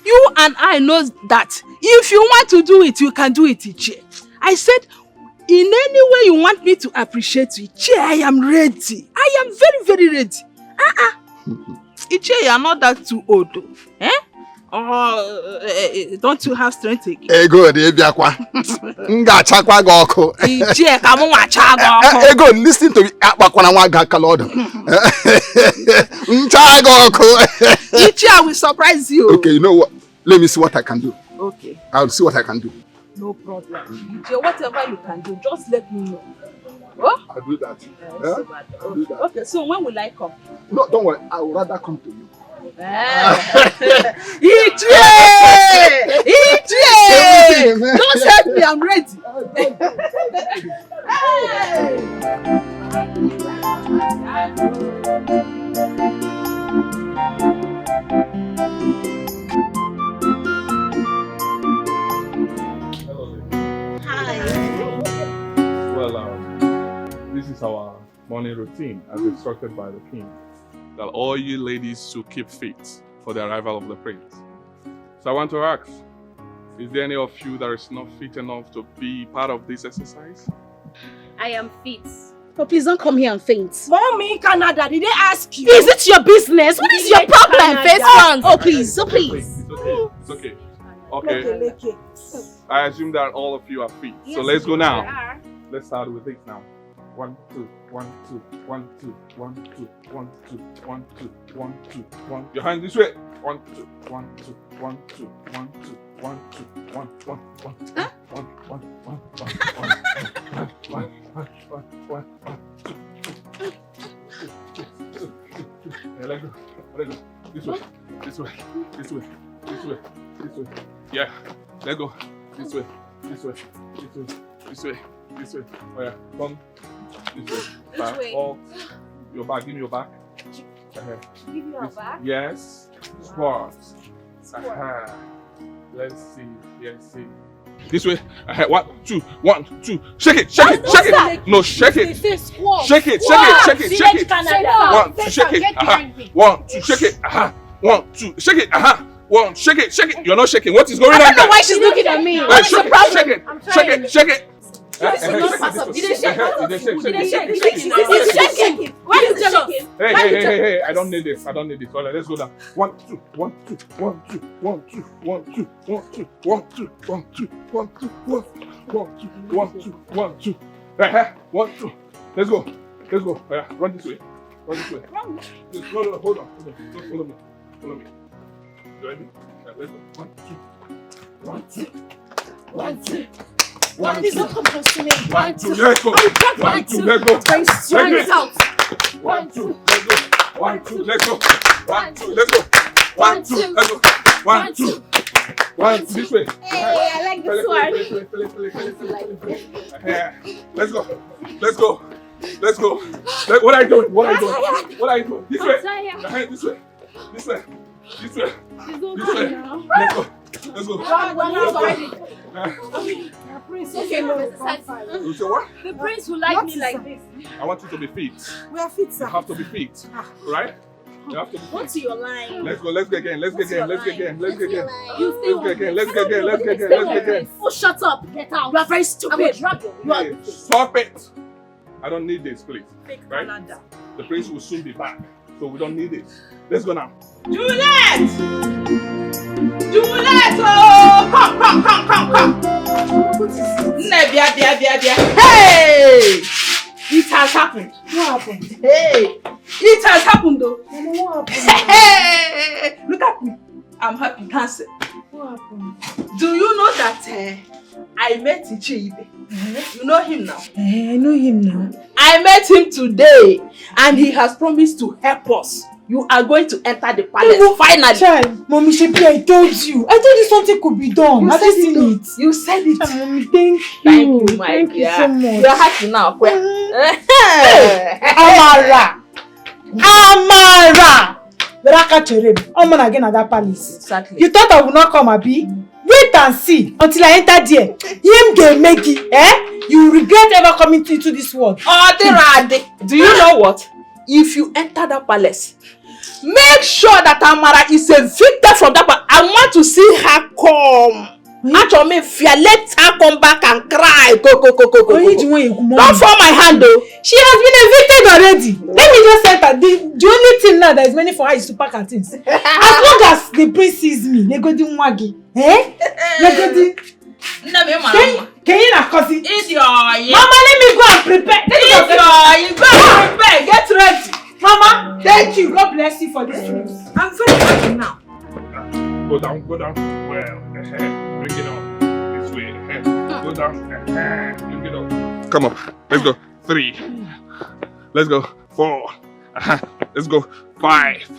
you and I know that if you want to do it, you can do it, Ichie. I said, in any way you want me to appreciate you, Ichie, I am ready. I am very, very ready. Ichie, you are not that too old. Eh? Don't you have strength again? Ego, Ichie, come on, Ego, listen to me. Ichie, I will surprise you. Okay, you know what? Let me see what I can do. Okay. I'll see what I can do. No problem. Ichie, whatever you can do, just let me know. Oh? I'll do that. I'll do that. Okay, so when will I come? No, don't worry. I would rather come to you. Ichie! Don't help me, I'm ready. Well, this is our morning routine as instructed by the king. That all you ladies should keep fit for the arrival of the prince. So I want to ask, is there any of you that is not fit enough to be part of this exercise? I am fit. Oh, please don't come here and faint. Mommy, Canada, did they ask you? Is it your business? What is your problem? Face front. Oh, please. Oh, please. It's okay. It's okay. Okay. I assume that all of you are fit. So let's go now. Let's start with this now. 1, 2, 1, 2, 1, 2, 1, 2, 1, 2, 1, 2, 1, 2, 1. Your hands this way. 1, 2, 1, 2, 1, 2, 1, 2, 1, 2, 1, 1, 1, 1, 1, 1, 1. Let go. This way. This way. This way. This way. This way. Yeah. Let go. This way. This way. This way. This way. This way. Oh yeah. Come. This way. Back. Oh. Your back. Give me your back. Give you your back? Yes. Squats. Let's see. Let's see. This way. 1, 2, 1, 2. Shake it, shake it, shake it. No, shake it. Shake it, shake it, shake it, shake it. 1, 2, shake it. 1, 2, shake it. 1, 2, shake it. 1, shake it, shake it. You're not shaking. What is going on? I don't know why she's looking at me. What is the problem? Shake it, shake it, shake it. Hey, I don't need this. All right, let's go down. 1, 2, 1, 2, 1, 2, 1, 2, 1, 2, 1, 2, 1, 2, 1, 2, 1, 2, 1, 2, 1, 2, 1, 2. Right, 1, 2. Let's go. Run this way. No, hold on. Follow me. You ready? Let's go. 1, 2. 1, 2. Please don't come close to me. 1, 2, let's go. 1, 2, let's go. Try this out. 1, 2, let's go. 1, 2, let's go. 1, 2, let's go. 1, 2, let's go. 1, 2. 1, this way. Hey, I like this one. Let's go. What are you doing? This way. Let's go. The prince will like me like this. I want you to be fit. We are fit, sir. You have to be fit, right? You have to be fit. What's your line? Let's go again. Let's go again. Oh, shut up. Get out. You are very stupid. Hey, stop it. I don't need this, please. Right? The prince will soon be back, so we don't need it. Let's go now. Juliet! Oh! Come. Hey! It has happened. What happened? Hey! It has happened though. What happened? Hey! Look at me. I'm happy. Cancer. What happened? Do you know that I met Ichibe? You know him now? I know him now. I met him today and he has promised to help us. You are going to enter the palace finally. Child, Mommy Shepi, I told you something could be done. Have you seen it? You said it. Mommy, thank you. Thank you, my dear. Thank you so much. You are happy now. Amara! Beraka Cherem. I'm gonna again at that palace. Exactly. You thought I would not come, Abi? Wait and see until I enter there. Him get make it, You regret ever coming into this world. Do you know what? If you enter that palace, make sure that Amara is evicted from that palace. I want to see her come. Actually, let her come back and cry. Go. Don't fall my hand though. She has been evicted already. Let me just say that the only thing now that is many for her is to pack her things. As long as the prince sees me, they go do mwagi. They go do. Can you not cause it? Mama, let me go and prepare. You go and prepare. Get ready. Mama, thank you. God bless you for this trip. I'm very happy now. Go down. Well, bring it on. This way. Go down. Bring it on. Come on. Let's go. 3. Let's go. 4. Let's go. 5.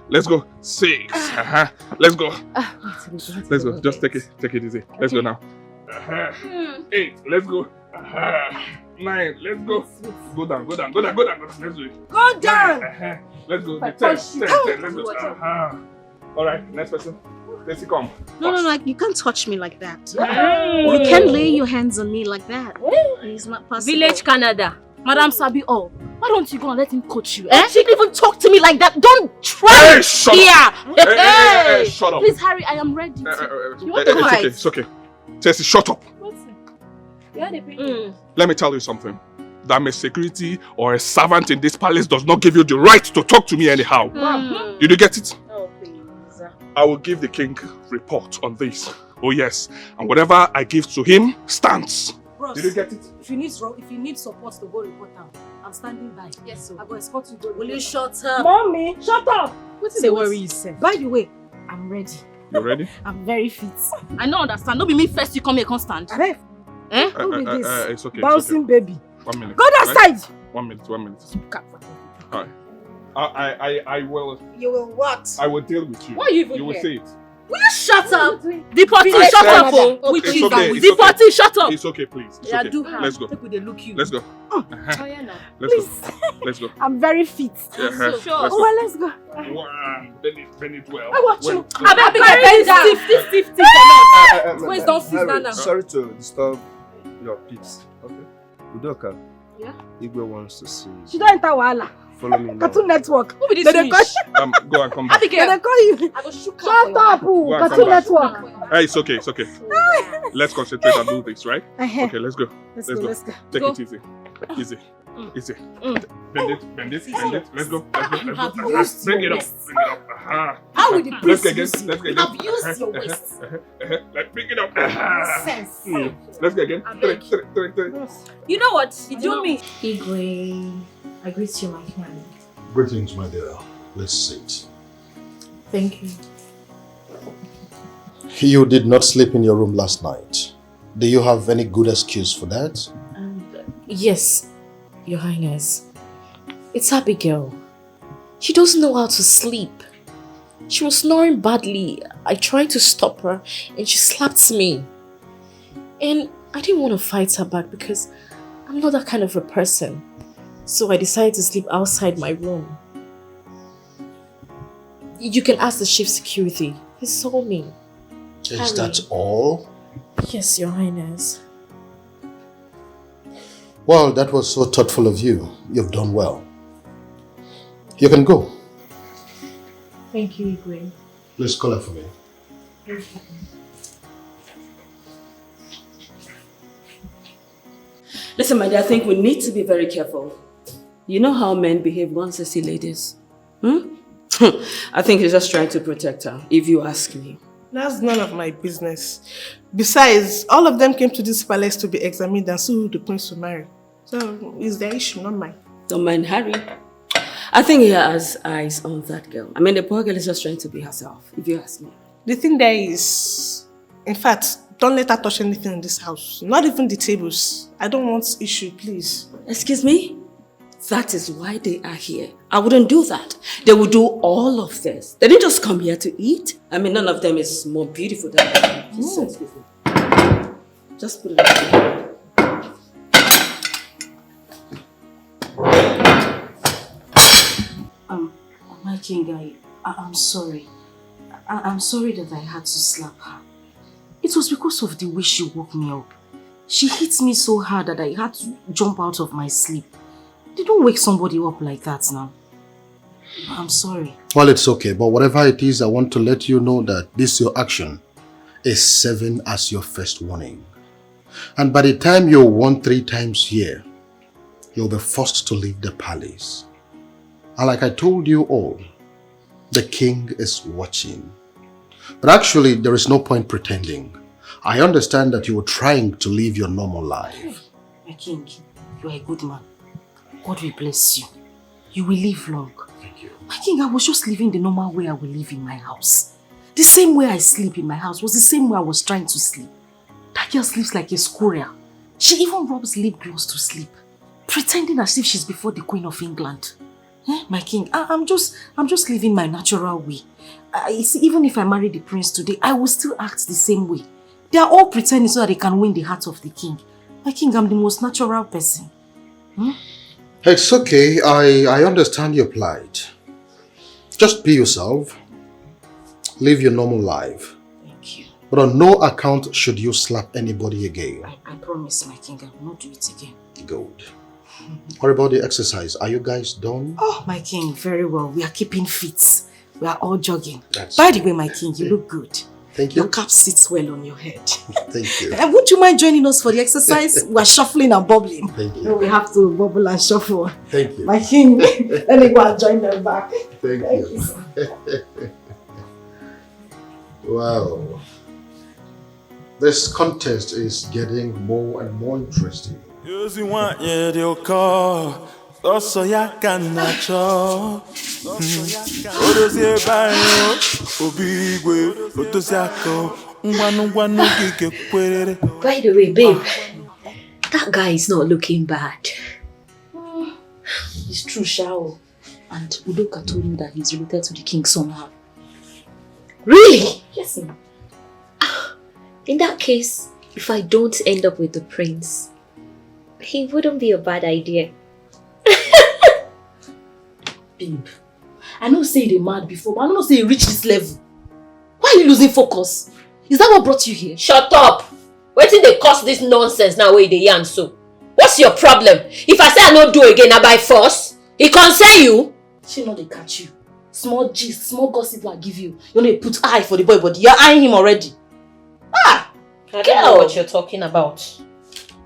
Let's go. 6. Let's go. Let's go. Just take it easy. Let's go now. 8. Let's go. 9. Let's go. Go down. Let's do it. Go down. Let's go. 10. Let's go. All right. Next person. Let's come. No, you can't touch me like that. You can't lay your hands on me like that. It's not possible. Village Canada. Madam Sabi, why don't you go and let him coach you? She didn't even talk to me like that. Don't try. Hey, shut up. Hey, shut up. Please, Harry, I am ready. It's okay. Tessie, shut up. Let me tell you something. That my security or a servant in this palace does not give you the right to talk to me anyhow. Did you get it? Oh, please. I will give the king report on this. Oh yes. And whatever I give to him stands. Bros, did you get it? If you need support to go report now, I'm standing by. Yes, sir. I will escort you to Will you shut up? Mommy, shut up! What is the worry you said? By the way, I'm ready. You ready? I'm very fit. I don't understand. Don't be me first, you come here constant. Who be this? It's okay. Bouncing baby. 1 minute. Go that side! 1 minute. Alright. I will. You will what? I will deal with you. Why are you even You will here? say it. Will you shut up. Deportee, shut up. It's Deportee, shut up. It's okay, please. It's Yeah, okay. do her. Let's go. Take with the look you. Let's go. Let's go. Let's go. I'm very fit. Yeah, So, sure. Oh, well, let's go. Wow. Bend it well. I watch you. I beg you, Wait, don't sit down now. Sorry to disturb your peace. Okay. Udoka. Yeah? Igwe wants to see you. She don't enter Wahala. Follow me now. Cartoon Network. Who be this They fish? Go and come back. They call you. I go shook Shut up, Go and come Cartoon back. Network. Hey, it's okay. It's okay. Let's concentrate and do this, right? Uh-huh. Okay, let's go. Let's go. Take Go. it easy. Easy. Easy. Bend it. Let's go. You have Let's used go. Bring it your up. waist. Bring it up. Aha. How will the Let's prince go again. use you? Let's go You again. have used your waist. Let's bring it up. Nonsense. Let's go again. Three. You know what? You do me. Igwe, I greet you, my friend. Greetings, my dear. Let's sit. Thank you. You did not sleep in your room last night. Do you have any good excuse for that? Yes, Your Highness. It's Abigail. She doesn't know how to sleep. She was snoring badly. I tried to stop her and she slapped me. And I didn't want to fight her back because I'm not that kind of a person. So I decided to sleep outside my room. You can ask the chief security. He saw me. Is that all? Yes, Your Highness. Well, that was so thoughtful of you. You've done well. You can go. Thank you, Igwe. Please call her for me. Listen, my dear, I think we need to be very careful. You know how men behave once they see ladies? I think he's just trying to protect her, if you ask me. That's none of my business. Besides, all of them came to this palace to be examined and see who the prince will marry. So, it's their issue, not mine. Don't mind Harry. I think he has eyes on that girl. I mean, the poor girl is just trying to be herself, if you ask me. The thing there is, in fact, don't let her touch anything in this house. Not even the tables. I don't want issue, please. Excuse me? That is why they are here. I wouldn't do that. They would do all of this. They didn't just come here to eat. I mean, none of them is more beautiful than me. Just put it on. My king, I'm sorry. I'm sorry that I had to slap her. It was because of the way she woke me up. She hit me so hard that I had to jump out of my sleep. They don't wake somebody up like that now. I'm sorry. Well, it's okay, but whatever it is, I want to let you know that this your action is serving as your first warning. And by the time you're won 3 times here, you'll be forced to leave the palace. And like I told you all, the king is watching. But actually, there is no point pretending. I understand that you were trying to live your normal life. My king, you are a good man. God will bless you. You will live long. Thank you. My king, I was just living the normal way I will live in my house. The same way I sleep in my house was the same way I was trying to sleep. That girl sleeps like a squirrel. She even rubs lip gloss to sleep, pretending as if she's before the Queen of England. My king, I'm just living my natural way. You see, even if I marry the prince today, I will still act the same way. They are all pretending so that they can win the heart of the king. My king, I'm the most natural person. It's okay. I understand your plight. Just be yourself. Live your normal life. Thank you. But on no account should you slap anybody again. I promise, my king, I will not do it again. Good. What about the exercise? Are you guys done? Oh, my king, very well. We are keeping fit. We are all jogging. That's By the way, my king, you look good. Thank you. Your cap sits well on your head. Thank you. And would you mind joining us for the exercise? We are shuffling and bubbling. Thank you. We have to bubble and shuffle. Thank you. My king, let me go and join them back. Thank you. Wow. This contest is getting more and more interesting. You want your car. Also, ya can natural. Odozie bayo, obigwe, otosiako. By the way, babe, that guy is not looking bad. It's true, Shao. And Udoka told me that he's related to the king somehow. Really? Yes, In that case, if I don't end up with the prince, he wouldn't be a bad idea. Babe, I know say you're mad before, but I don't say you reach this level. Why are you losing focus? Is that what brought you here? Shut up! Wait till they cause this nonsense now where they yarn so. What's your problem? If I say I don't do again, I by force, it concern you. She know they catch you. Small gist, small gossip I give you. You know they put eye for the boy, but you're eyeing him already. Ah! I don't know what you're talking about.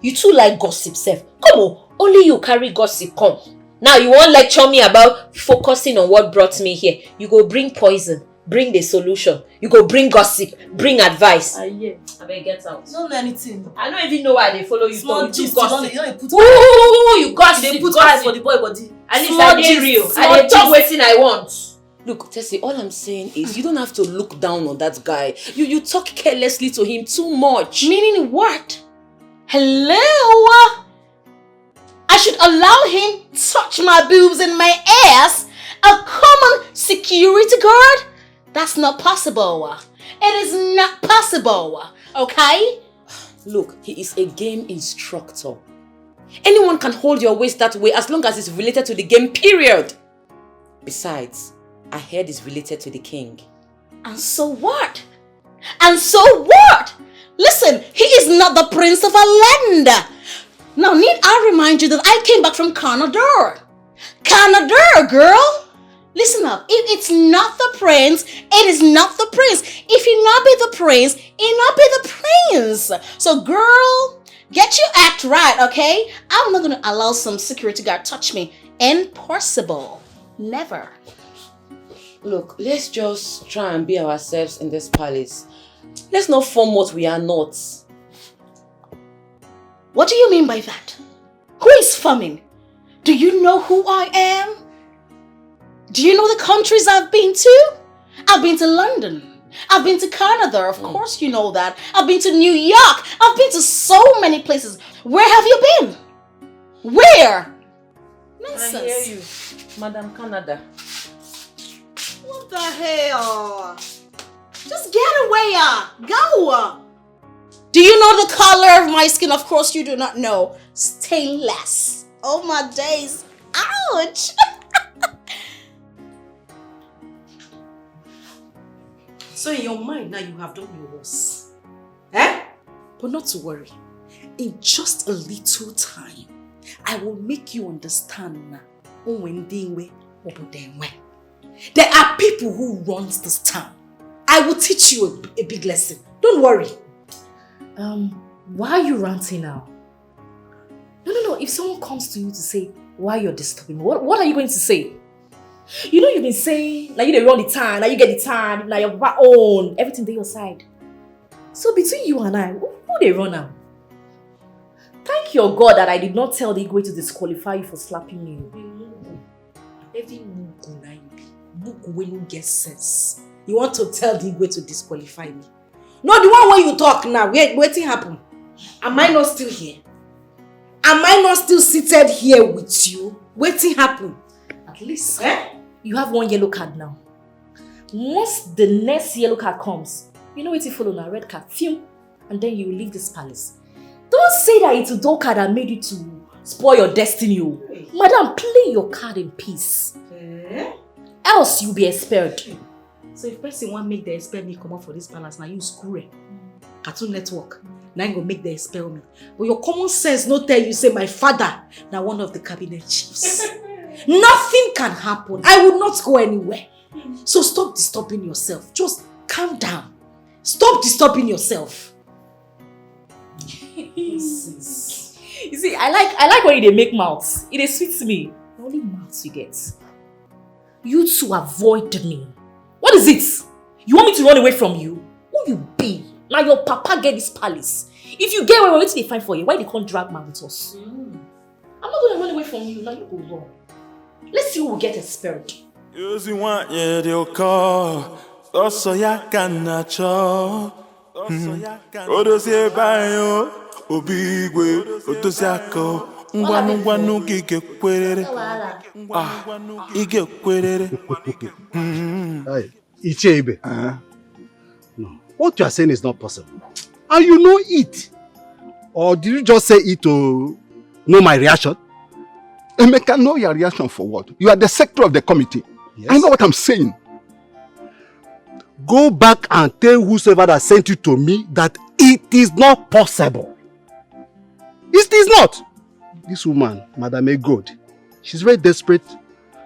You too like gossip, Seth. Come on, only you carry gossip, come. Now you won't lecture me about focusing on what brought me here. You go bring poison, bring the solution. You go bring gossip, bring advice. Yeah. I better get out. You don't know anything. I don't even know why they follow you. Small You gist, gossip. you don't put you gossip. They put gossip eye for the boy body. At least Small I dey gist, real. small I dey talk gist. wetin I want. Look, Tessie, all I'm saying is you don't have to look down on that guy. You talk carelessly to him too much. Meaning what? Hello? I should allow him touch my boobs and my ass? A common security guard? That's not possible. It is not possible. Okay? Look, he is a game instructor. Anyone can hold your waist that way as long as it's related to the game, period. Besides, I heard it's related to the king. And so what? And so what? Listen, he is not the prince of a land. Now, need I remind you that I came back from Canada? Canada, girl. Listen up. If it's not the prince, it is not the prince. If he not be the prince, he not be the prince. So, girl, get your act right, okay? I'm not going to allow some security guard touch me. Impossible. Never. Look, let's just try and be ourselves in this palace. Let's not form what we are not. What do you mean by that? Who is forming? Do you know who I am? Do you know the countries I've been to? I've been to London. I've been to Canada. Of course you know that. I've been to New York. I've been to so many places. Where have you been? Where? Nonsense. I hear you, Madam Canada. What the hell? Just get away, go. Do you know the color of my skin? Of course you do not know. Stainless. Oh my days. Ouch. So in your mind now you have done your worst. Eh? But not to worry. In just a little time, I will make you understand now. There are people who run this town. I will teach you a big lesson. Don't worry. Why are you ranting now? No. If someone comes to you to say why you're disturbing me, what are you going to say? You know you've been saying, now you run the town, now you get the town, now your own, everything to your side. So between you and I, who they run now? Thank your God that I did not tell the Igwe to disqualify you for slapping me. Every Mugu when you get sense. You want to tell the Igwe to disqualify me? No, the one when you talk now, waiting happen. Am I not still here? Am I not still seated here with you? Waiting happen. At least you have one yellow card now. Once the next yellow card comes, you know what you follow now, red card, phew, and then you leave this palace. Don't say that it's a dull card that made you to spoil your destiny. Madam, play your card in peace. Else you'll be expelled. So if person want make the expel me come out for this palace, now you screw it. Cartoon Network. Now you go make the expel me. But your common sense no tell you say my father now one of the cabinet chiefs. Nothing can happen. I will not go anywhere. So stop disturbing yourself. Just calm down. Stop disturbing yourself. You see, I like when they make mouths. It sweets me. The only mouths you get. You two avoid me. What is it? You want me to run away from you? Who you be? Now your papa get this palace. If you get away, what they find for you? Why they can't drag man with us? I'm not going to run away from you. Now you go wrong. Let's see who will get expelled. Using one year they'll call. Also ya can cho. Odosie bayo. Obigwe. Otosiako. Ngwanu gige kwerere. Ige kwerere. Ichebe. No. What you are saying is not possible. and you know it. Or did you just say it to know my reaction? Emeka, know your reaction for what? You are the secretary of the committee. Yes. I know what I'm saying. Go back and tell whosoever that sent you to me that it is not possible. It is not. This woman, Madam Egod, she's very desperate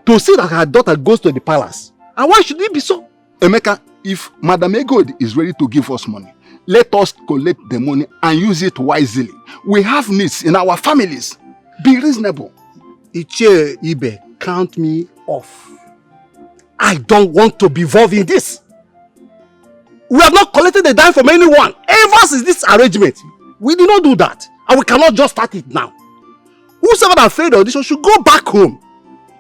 to see that her daughter goes to the palace. And why should it be so? Emeka, if Madam Egod is ready to give us money, let us collect the money and use it wisely. We have needs in our families. Be reasonable. Iche Ibe, count me off. I don't want to be involved in this. We have not collected a dime from anyone ever since this arrangement. We did not do that. And we cannot just start it now. Whosoever that failed the audition should go back home.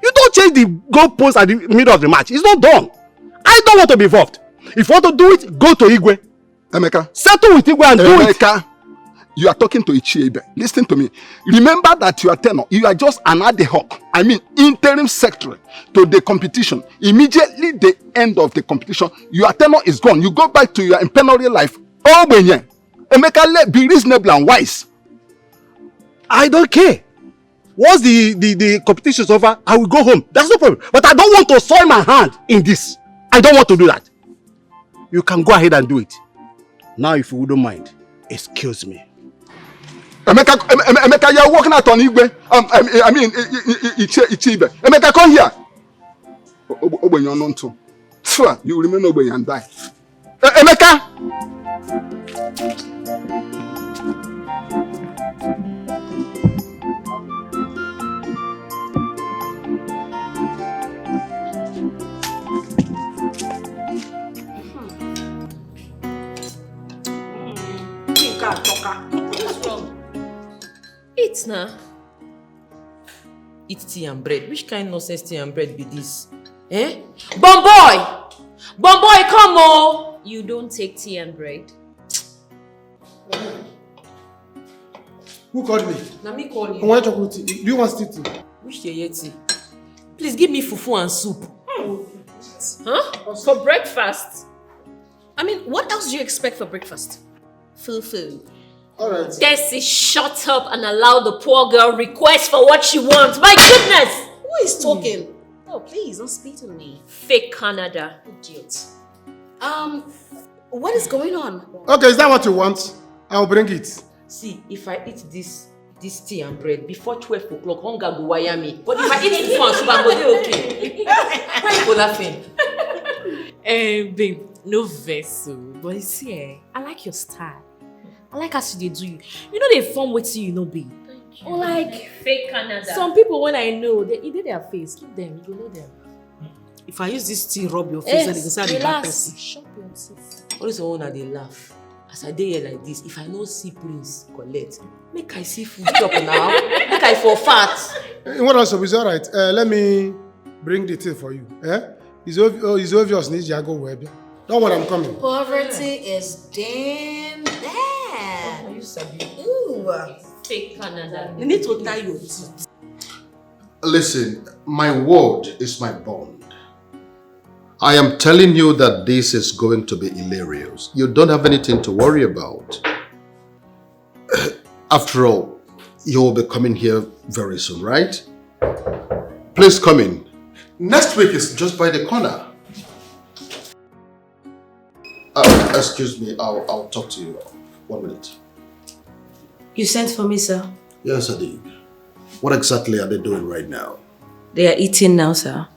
You don't change the goalpost at the middle of the match. It's not done. I don't want to be involved. If you want to do it, go to Igwe. Emeka, settle with Igwe and do it. Emeka, you are talking to Ichiebe. Listen to me. Remember that you are tenor. You are just an ad hoc, interim secretary to the competition. Immediately the end of the competition, your tenor is gone. You go back to your imperial life. Oh, Benye. Emeka, be reasonable and wise. I don't care. Once the competition is over, I will go home. That's no problem. But I don't want to soil my hand in this. I don't want to do that. You can go ahead and do it. Now, if you wouldn't mind, excuse me. Emeka, you are walking out on Igwe. Ichibe. Emeka, come here. You remember Obenyo and die. Emeka! What's wrong? Eat now. Eat tea and bread. Which kind of nonsense tea and bread be this? Eh? Bomboy! Bomboy, come on! You don't take tea and bread. Who called me? Now me call you. I want chocolate tea. Do you want tea? Which tea? Please give me fufu and soup. Huh? For breakfast? I mean, what else do you expect for breakfast? Fufu. Alright. Desi, shut up and allow the poor girl request for what she wants. My goodness! Who is talking? Oh, please, don't speak to me. Fake Canada. Idiot. What is going on? Okay, is that what you want? I'll bring it. See, if I eat this tea and bread before 12 o'clock, hunger go wire me. But if I eat it once, I go dey okay. Why you go laughing? Babe, no vessel. But you see, I like your style. I like how they do you. You know they form wetin you know, babe. Or like fake Canada. Some people when I know, they either their face, keep them, you go know them. If I use this tea, rub your face, and you can say the bad person. Shut your teeth. All this one they laugh. As I dey here like this, if I no see Prince collect, make I see food chop now. Make I for fat. What else is alright? Let me bring the tea for you. It's obvious needs you go web. Don't worry, I'm coming. Poverty is damn bad. Oh, you sabi. Ooh. Fake Canada. You need to tie your teeth. Listen, my word is my bond. I am telling you that this is going to be hilarious. You don't have anything to worry about. After all, you will be coming here very soon, right? Please come in. Next week is just by the corner. Excuse me, I'll talk to you. 1 minute. You sent for me, sir? Yes, I did. What exactly are they doing right now? They are eating now, sir.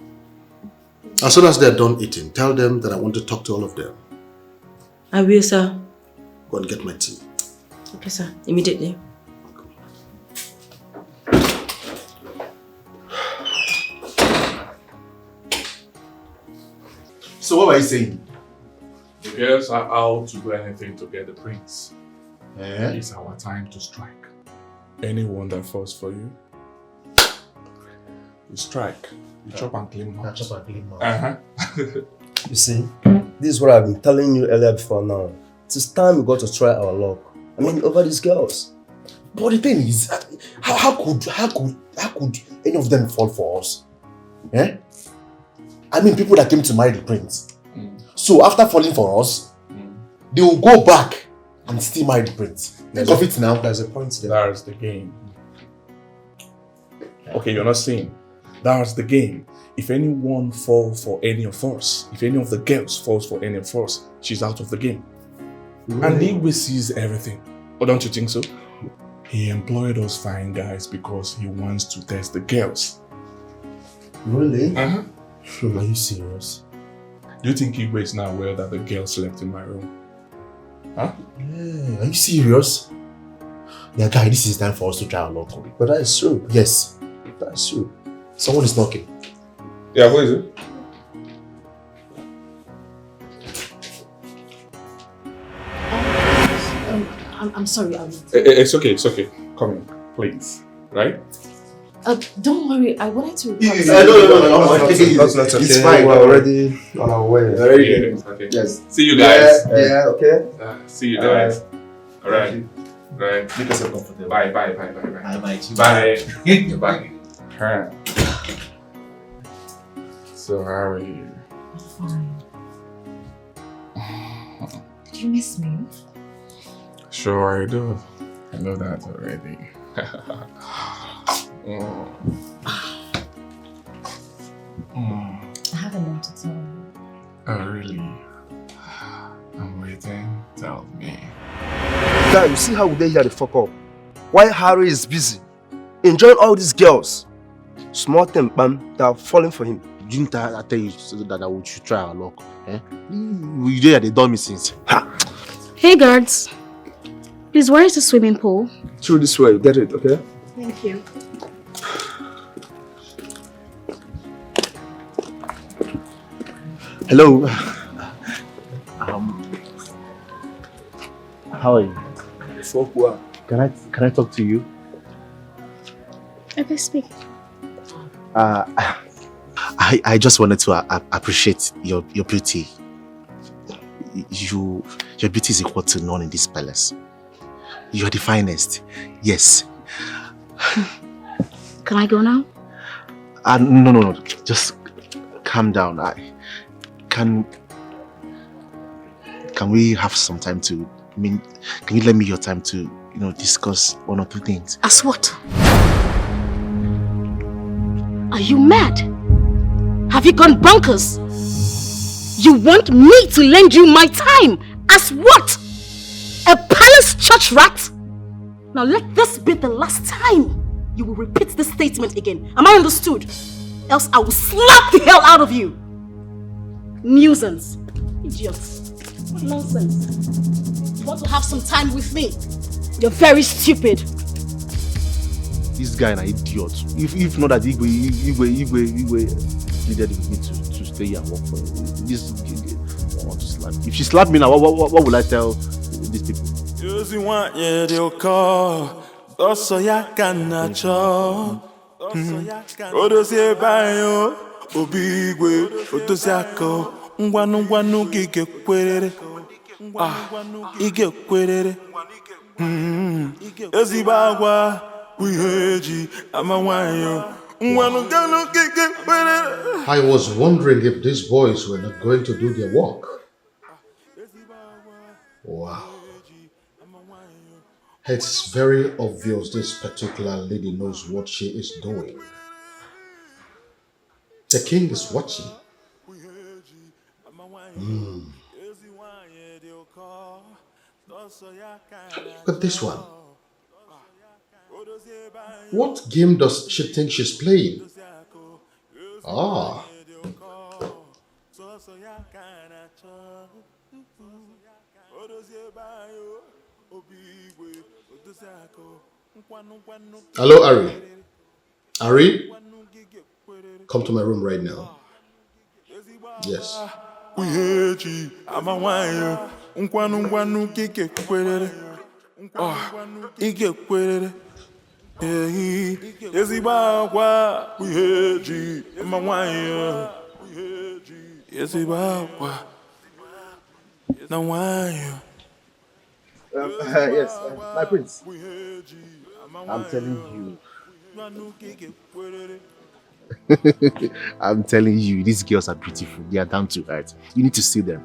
As soon as they're done eating, tell them that I want to talk to all of them. I will, sir. Go and get my tea. Okay, sir. Immediately. So what were you saying? The girls are out to do anything to get the prince. It's our time to strike. Anyone that falls for you, you strike. You chop and clean mouth. Chop and clean mouth. You see, this is what I've been telling you earlier before now. It's time we got to try our luck. I mean, over these girls. But the thing is, how could any of them fall for us? Eh? I mean, people that came to marry the prince. So after falling for us, they will go back and still marry the prince. Think of it now. There's a point there. That's the game. Okay, you're not saying. That's the game. If anyone falls for any of us, if any of the girls falls for any of us, she's out of the game. Really? And Igwe sees everything. Oh, don't you think so? He employed us fine guys because he wants to test the girls. Really? Uh-huh. Are you serious? Do you think Igwe is now aware that the girl slept in my room? Huh? Yeah, are you serious? Yeah, guy, this is time for us to try our luck. But that is true. Yes. That's true. Someone is knocking. Yeah, who is it? I'm sorry. It's okay, it's okay. Come in, please. Right? Don't worry. I wanted to. No. That's not okay. It's fine. We're already on our way. Okay. Yes. See you guys. Yeah. Okay. See you guys. All right. Right. Make yourself comfortable. Bye. Bye. Bye. Alright. So how are you? Fine. Did you miss me? Sure I do. I know that already. I have a lot to tell you. Oh really? I'm waiting. Tell me. Guy, you see how they here the fuck up? Why Harry is busy enjoying all these girls? Small thing, bam, they are falling for him. Didn't I tell you that we should try our luck? We did they done me since. Hey guards, please, where is the swimming pool? Through this way, get it, okay? Thank you. Hello. How are you? Fuck what? Can I talk to you? Okay, speak. I just wanted to appreciate your beauty. Your beauty is equal to none in this palace. You are the finest. Yes. Can I go now? No. Just calm down. Can we have some time to? Can you lend me your time to, discuss one or two things? As what? Are you mad? Have you gone bonkers? You want me to lend you my time? As what? A palace church rat? Now let this be the last time you will repeat this statement again. Am I understood? Else I will slap the hell out of you. Nuisance. Idiots. What nonsense. You want to have some time with me? You're very stupid. This guy an idiot. If not that Igwe needed me to stay here and work for him. This I want to slap. If she slapped me now, what will I tell these people? I was wondering if these boys were not going to do their work. Wow. It's very obvious this particular lady knows what she is doing. The king is watching. Look at this one. What game does she think she's playing? Ah. Hello, Ari. Ari? Come to my room right now. Yes. Yes, my prince. I'm telling you. I'm telling you, these girls are beautiful. They are down to earth. You need to see them.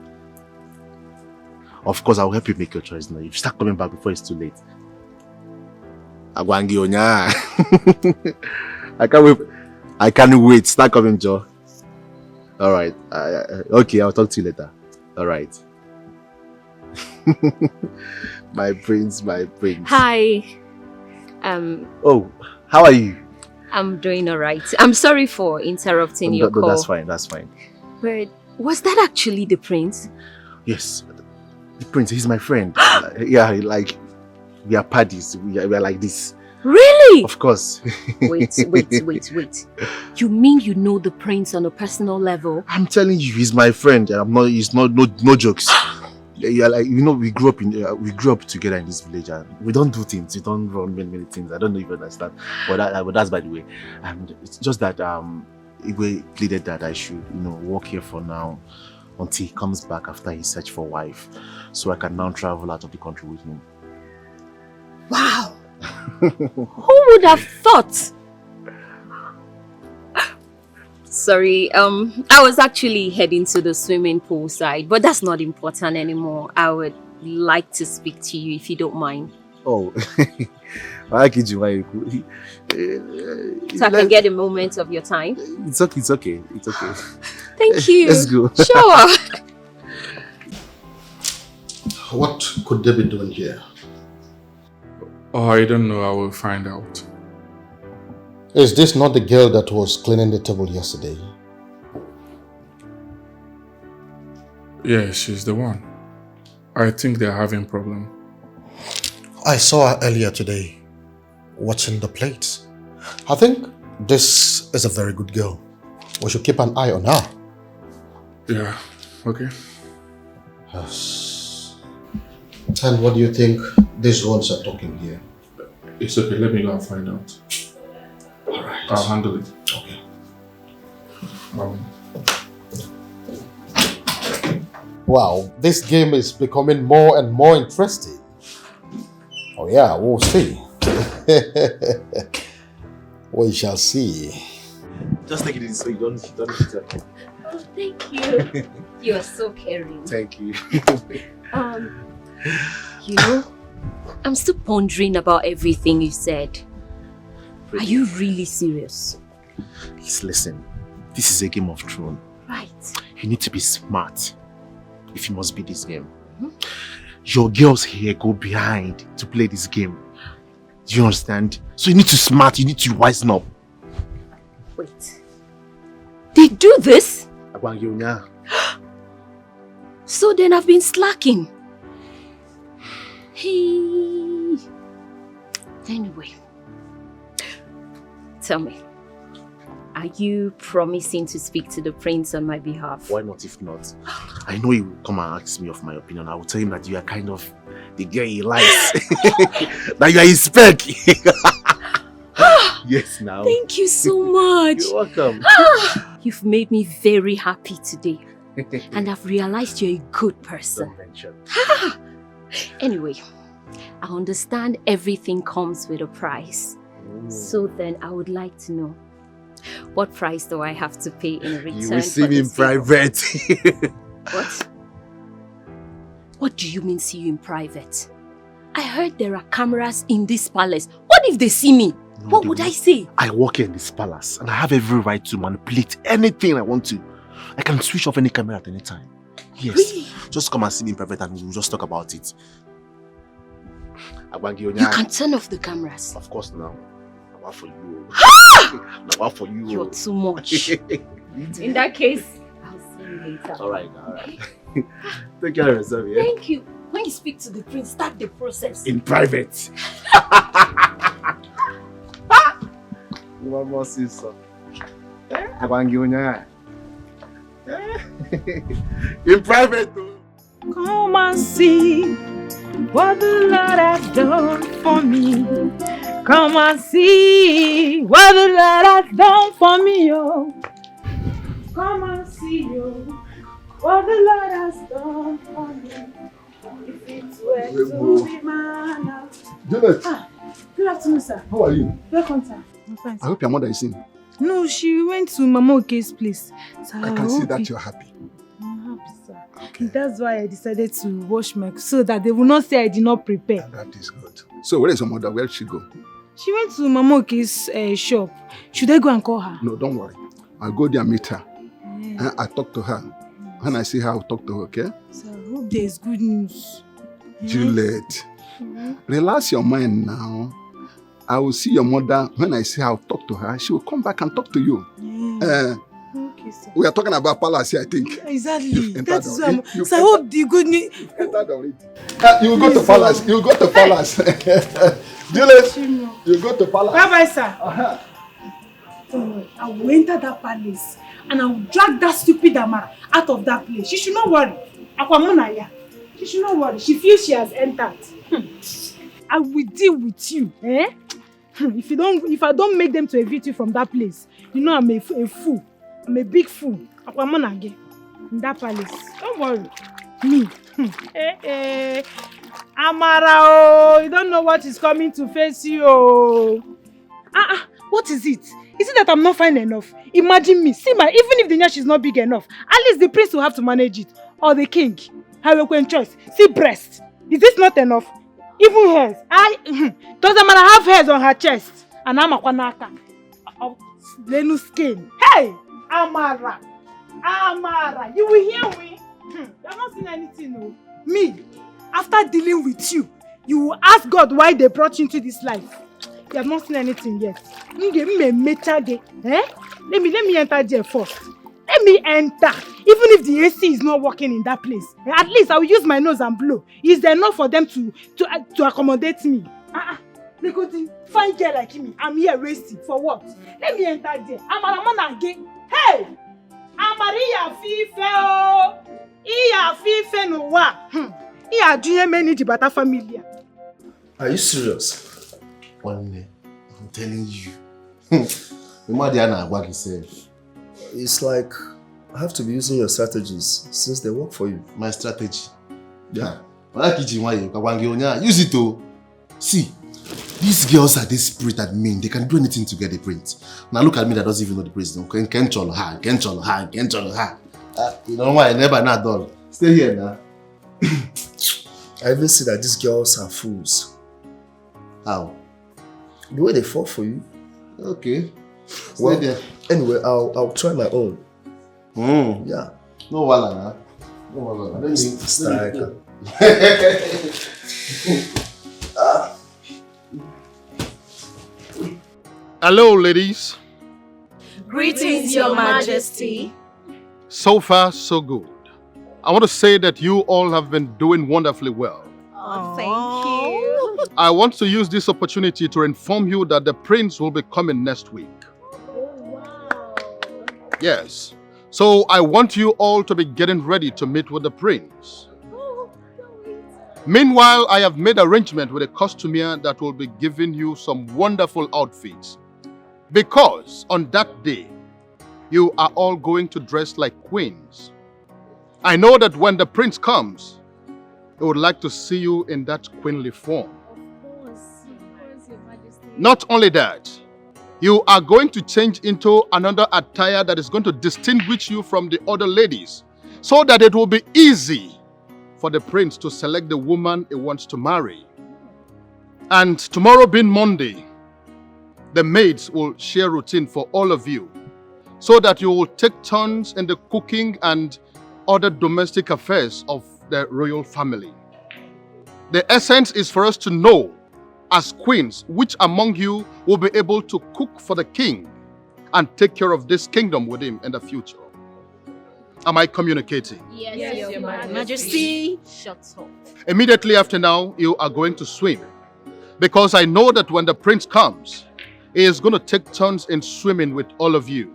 Of course, I'll help you make your choice now. You start coming back before it's too late. Agwangi Onya. I can't wait. Start coming, Joe. Alright. Okay, I'll talk to you later. Alright. My prince. Hi. Oh, how are you? I'm doing alright. I'm sorry for interrupting your call. That's fine. But was that actually the prince? Yes. The prince, he's my friend. Yeah, like, we are buddies. We are like this. Really? Of course. Wait. You mean you know the prince on a personal level? I'm telling you, he's my friend. He's no jokes. Yeah, like, you know, we grew up together in this village, and we don't do things. We don't run many things. I don't know if you understand. But that's by the way. And it's just that Igwe pleaded that I should, work here for now until he comes back after he searched for a wife, so I can now travel out of the country with him. Wow! Who would have thought? Sorry, I was actually heading to the swimming pool side, but that's not important anymore. I would like to speak to you if you don't mind. Oh, So I can get a moment of your time. It's okay. Thank you. Let's go. Sure. What could they be doing here? Oh, I don't know. I will find out. Is this not the girl that was cleaning the table yesterday? Yeah, she's the one. I think they're having problem. I saw her earlier today, watching the plates. I think this is a very good girl. We should keep an eye on her. Yeah, okay. Yes. And what do you think these ones are talking here? It's okay, let me go and find out. Alright. I'll handle it. Okay. Wow, this game is becoming more and more interesting. Oh yeah, we'll see. We shall see. Just take it easy so you don't hit it. Oh, thank you. You are so caring. Thank you. I'm still pondering about everything you said. Are you really serious? Listen, this is a game of Thrones. Right. You need to be smart if you must beat this game. Your girls here go behind to play this game. Do you understand? So you need to smart, you need to wisen up. Wait. They do this? So then I've been slacking. Hey. Anyway. Tell me. Are you promising to speak to the prince on my behalf? Why not if not? I know he will come and ask me of my opinion. I will tell him that you are kind of the girl he likes. That you are his spec. Yes, now. Thank you so much. You're welcome. You've made me very happy today. And I've realized you're a good person. Don't mention. Anyway, I understand everything comes with a price. So then I would like to know, what price do I have to pay in return? You will see me in private. What? What do you mean see you in private? I heard there are cameras in this palace. What if they see me? What would I say? I work here in this palace and I have every right to manipulate anything I want to. I can switch off any camera at any time. Yes. Really? Just come and see me in private and we'll just talk about it. You can turn off the cameras. Of course now. Now for you. Now for you. You're too much. In that case, I'll see you later. Alright. Take care of yourself, yeah? Thank you. When you speak to the prince, start the process. In private. One more sister. In private. Come and see what the Lord has done for me. Come and see what the Lord has done for me, oh. Come and see, oh, what the Lord has done for me. If it were to be man. Juliet. Good afternoon, sir. How are you? Welcome, sir. I'm fine, sir. I hope your mother is in. No, she went to Mama Oke's place. So I can see that you're happy. I'm sir. Okay. That's why I decided to wash my so that they will not say I did not prepare. That is good. So where is your mother? Where did she go? She went to Mama Oke's shop. Should I go and call her? No, don't worry. I'll go there and meet her. And I talk to her. When I see her, I'll talk to her, okay? So I hope there is good news. Juliet, relax your mind now. I will see your mother. When I see her, I'll talk to her. She will come back and talk to you. Okay, sir. We are talking about palace here, I think. Exactly. That is why so I hope the good news. You will go to palace. You will go to palace. Juliet, you go to palace. Bye-bye, sir. Don't worry. I will enter that palace and I will drag that stupid Amara out of that place. She should not worry. Akwamunaya. She should not worry. She feels she has entered. I will deal with you. If I don't make them to evict you from that place, you know I'm a fool. I'm a big fool. Akwamunaya. In that palace. Don't worry. Me. Amara, oh, you don't know what is coming to face you. Oh. What is it? Is it that I'm not fine enough? Imagine me. See even if the nyash is not big enough, at least the prince will have to manage it. Or the king. Have choice. See breast. Is this not enough? Even hairs. Doesn't matter, have hairs on her chest. And I'm a kwanaka. Lenu skin. Hey! Amara. Amara. You will hear me? You have not seen anything, no. Me. After dealing with you, you will ask God why they brought you into this life. You have not seen anything yet. Let me enter there first. Let me enter. Even if the AC is not working in that place, at least I will use my nose and blow. Is there enough for them to accommodate me? They could find girl like me. I'm here wasting. For what? Let me enter there. I'm again. Hey! Amaria Fife! Iya Fife no wa. Iya doing many debata familia. Are you serious? I'm telling you. It's like I have to be using your strategies since they work for you. My strategy? Yeah. Use it to see. These girls are desperate and mean. They can do anything to get the prince. Now look at me that doesn't even know the prince. You know why? I never not done. Stay here now. I even see that these girls are fools. How? The way they fall for you. Okay. Well, anyway, I'll try my own. Yeah. No wala. No wala. Let me strike. Hello, ladies. Greetings, Your Majesty. So far, so good. I want to say that you all have been doing wonderfully well. Oh, thank you. I want to use this opportunity to inform you that the prince will be coming next week. Yes. So I want you all to be getting ready to meet with the prince. Meanwhile, I have made arrangement with a costumier that will be giving you some wonderful outfits. Because on that day, you are all going to dress like queens. I know that when the prince comes, he would like to see you in that queenly form. Of course, Your Majesty. Not only that, you are going to change into another attire that is going to distinguish you from the other ladies, so that it will be easy for the prince to select the woman he wants to marry. And tomorrow being Monday, the maids will share routine for all of you, so that you will take turns in the cooking and other domestic affairs of the royal family. The essence is for us to know, as queens, which among you will be able to cook for the king and take care of this kingdom with him in the future. Am I communicating? Yes, Your Majesty. Shut up. Immediately after now, you are going to swim. Because I know that when the prince comes, he is going to take turns in swimming with all of you.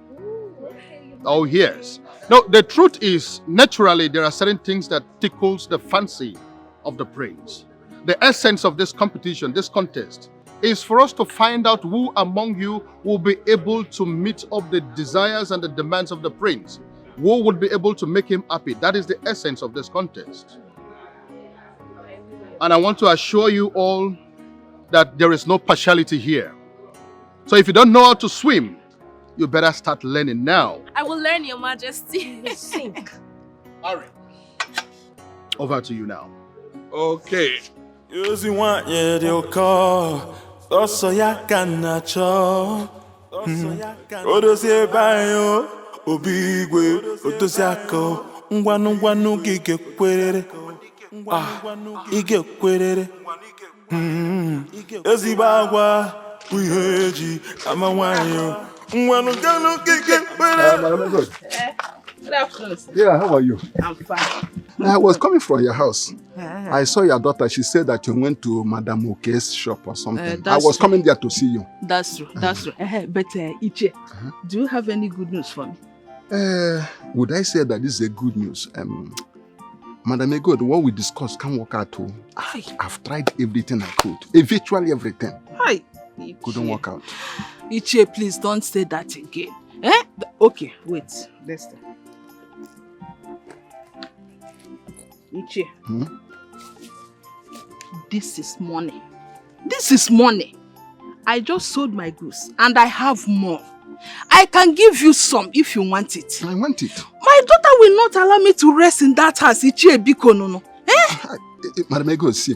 Oh, yes. No, the truth is, naturally, there are certain things that tickles the fancy of the prince. The essence of this competition, this contest, is for us to find out who among you will be able to meet up the desires and the demands of the prince. Who would be able to make him happy. That is the essence of this contest. And I want to assure you all that there is no partiality here. So if you don't know how to swim, you better start learning now. I will learn, Your Majesty. Hurry. Over to you now. Okay. Using one year they'll call. Also ya can cho. Odosie bayo. Obigwe. Otosiako. Ngwanu gige kwerere. Ige kwerere. Ezibagwa. Wiheji. Amawanyo. Ngwanu gige kwerere. Good afternoon. Yeah, how are you? I'm fine. I was coming from your house. Ah. I saw your daughter. She said that you went to Madame Oke's shop or something. I That's was true. coming there to see you. That's true. That's true. But Iche, do you have any good news for me? Would I say that this is a good news? Madam Egod, what we discussed can't work out. I've tried everything I could. Virtually everything. Hi. Couldn't work out. Iche, please don't say that again. Okay, wait. Listen. Iche. This is money. This is money. I just sold my goods and I have more. I can give you some if you want it. I want it. My daughter will not allow me to rest in that house. Iche Biko no. Madam Ego, see,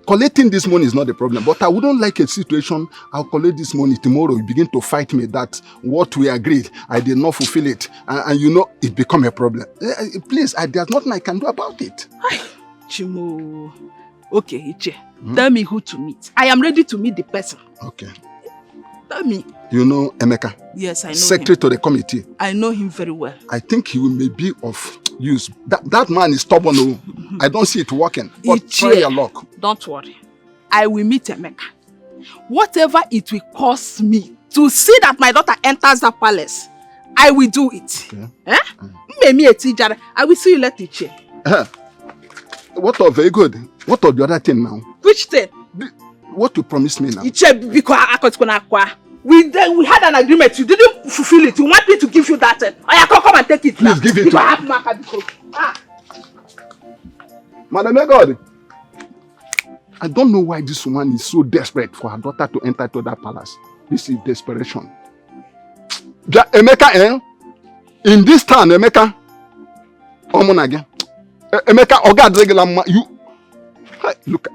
collecting this money is not the problem, but I wouldn't like a situation I'll collect this money tomorrow. You begin to fight me that what we agreed, I did not fulfill it, and you know it become a problem. Please, there's nothing I can do about it. Chimo. Okay, Iche, tell me who to meet. I am ready to meet the person. Okay. Tell me. You know Emeka? Yes, I know Secretary him. to the committee. I know him very well. I think he may be of use. That man is stubborn. Oh. I don't see it working. But try your luck. Don't worry. I will meet Emeka. Whatever it will cost me to see that my daughter enters the palace, I will do it. Okay. I will see you later, Iche. What of very good? What of the other thing now? Which thing? What you promised me now? Iche, because we had an agreement. You didn't fulfill it. You want me to give you that thing? I can come and take it. Please give it to me. Madam God, I don't know why this woman is so desperate for her daughter to enter to that palace. This is desperation. Emeka, in this town, Emeka, again. Emeka, Ogad regular, you look.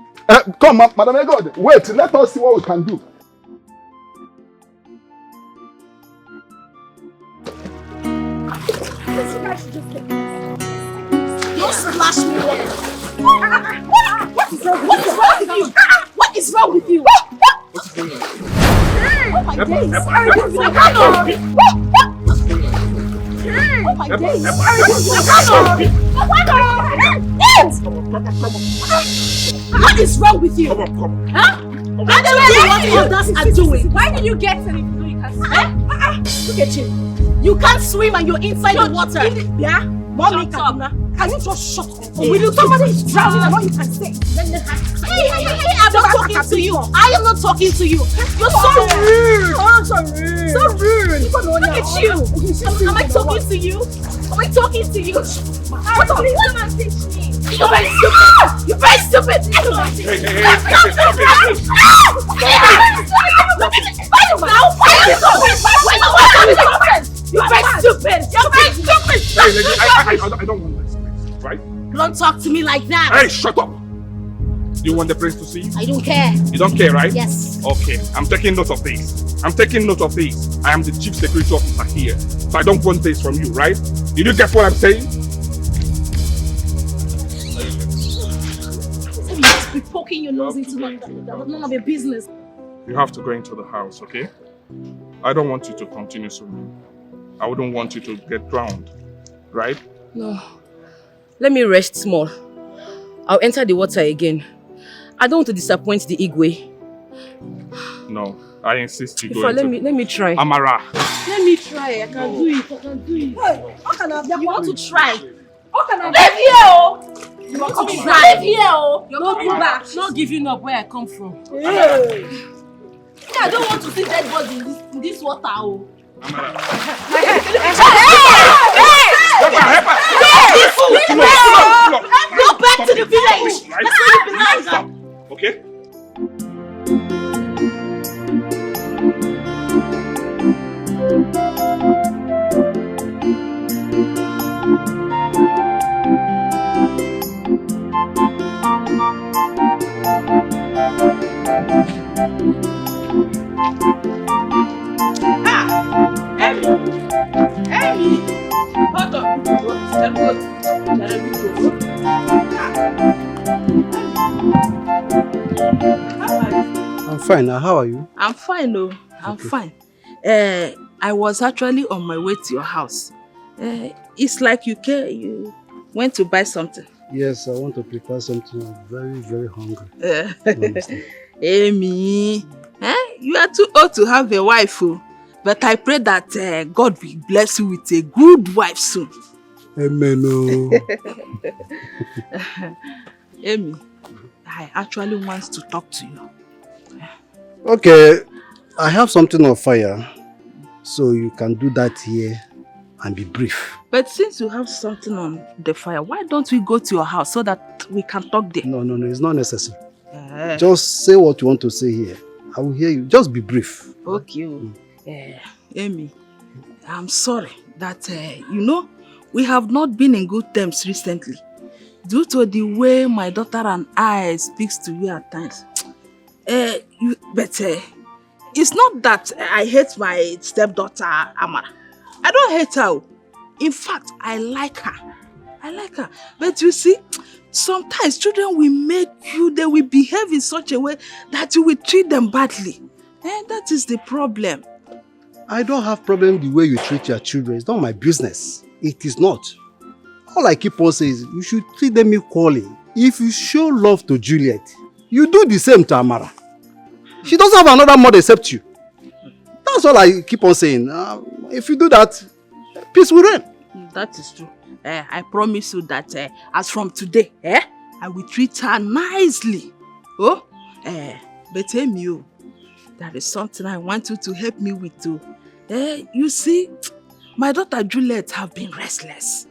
Come, Madam God, wait. Let us see what we can do. Don't slash me. What is wrong with you? What is wrong with you? What's going on? Oh my days! Oh my days! What is wrong with you? Huh? What others are doing? Why did you get in if you can't swim? Look at you. You can't swim and you're inside the water. Yeah? Mommy, can you just shut up? Will you somebody is drowning and all you can say? Hey, I'm not talking to you. I am not talking to you. You're so rude. Oh, so rude. So rude. Look at you. Am I talking to you? Am I talking to you? What up? Please come and teach me. You're very stupid. You're very stupid. You're very stupid. You're very stupid. Hey, lady, I don't want this, please, right? Don't talk to me like that. Hey, shut up! Do you want the prince to see you? I don't care. You don't care, right? Yes. Okay, I'm taking note of this. I am the chief security officer here, so I don't want this from you, right? Did you get what I'm saying? You just be poking your nose into my... That's none of your business. You have to go into the house, okay? I don't want you to continue swimming. I wouldn't want you to get drowned, right? No. Let me rest small. I'll enter the water again. I don't want to disappoint the Igwe. No, I insist you go Let me try. Amara. Let me try. I can do it. Hey, how can I? You want to try? How can I? Live here, oh! You want to try? Live here, oh! You're coming back. Not giving up where I come from. Hey. I don't want to see dead bodies in this water, oh! Amara. Go back to the village! That's where you belong! Okay? Hold on. I'm fine. Now, how are you? I'm fine, oh. I'm fine. I was actually on my way to your house. It's like you went to buy something. Yes, I want to prepare something. I'm very, very hungry. Amy, you are too old to have a wife, oh. But I pray that God will bless you with a good wife soon. Amen. Oh. Amy, I actually want to talk to you. Okay, I have something on fire, so you can do that here and be brief. But since you have something on the fire, why don't we go to your house so that we can talk there? No, it's not necessary. Just say what you want to say here. I will hear you. Just be brief. Okay. Amy, I'm sorry that, we have not been in good terms recently. Due to the way my daughter and I speaks to you at times. But it's not that I hate my stepdaughter, Amara. I don't hate her. In fact, I like her. But you see, sometimes children will make you, they will behave in such a way that you will treat them badly. And that is the problem. I don't have problem the way you treat your children. It's not my business. It is not. All I keep on saying is you should treat them equally. If you show love to Juliet, you do the same to Amara. She doesn't have another mother except you. That's all I keep on saying. If you do that, peace will reign. That is true. I promise you that as from today, I will treat her nicely. Oh, but Amy, there is something I want you to help me with too. You see, my daughter Juliet have been restless.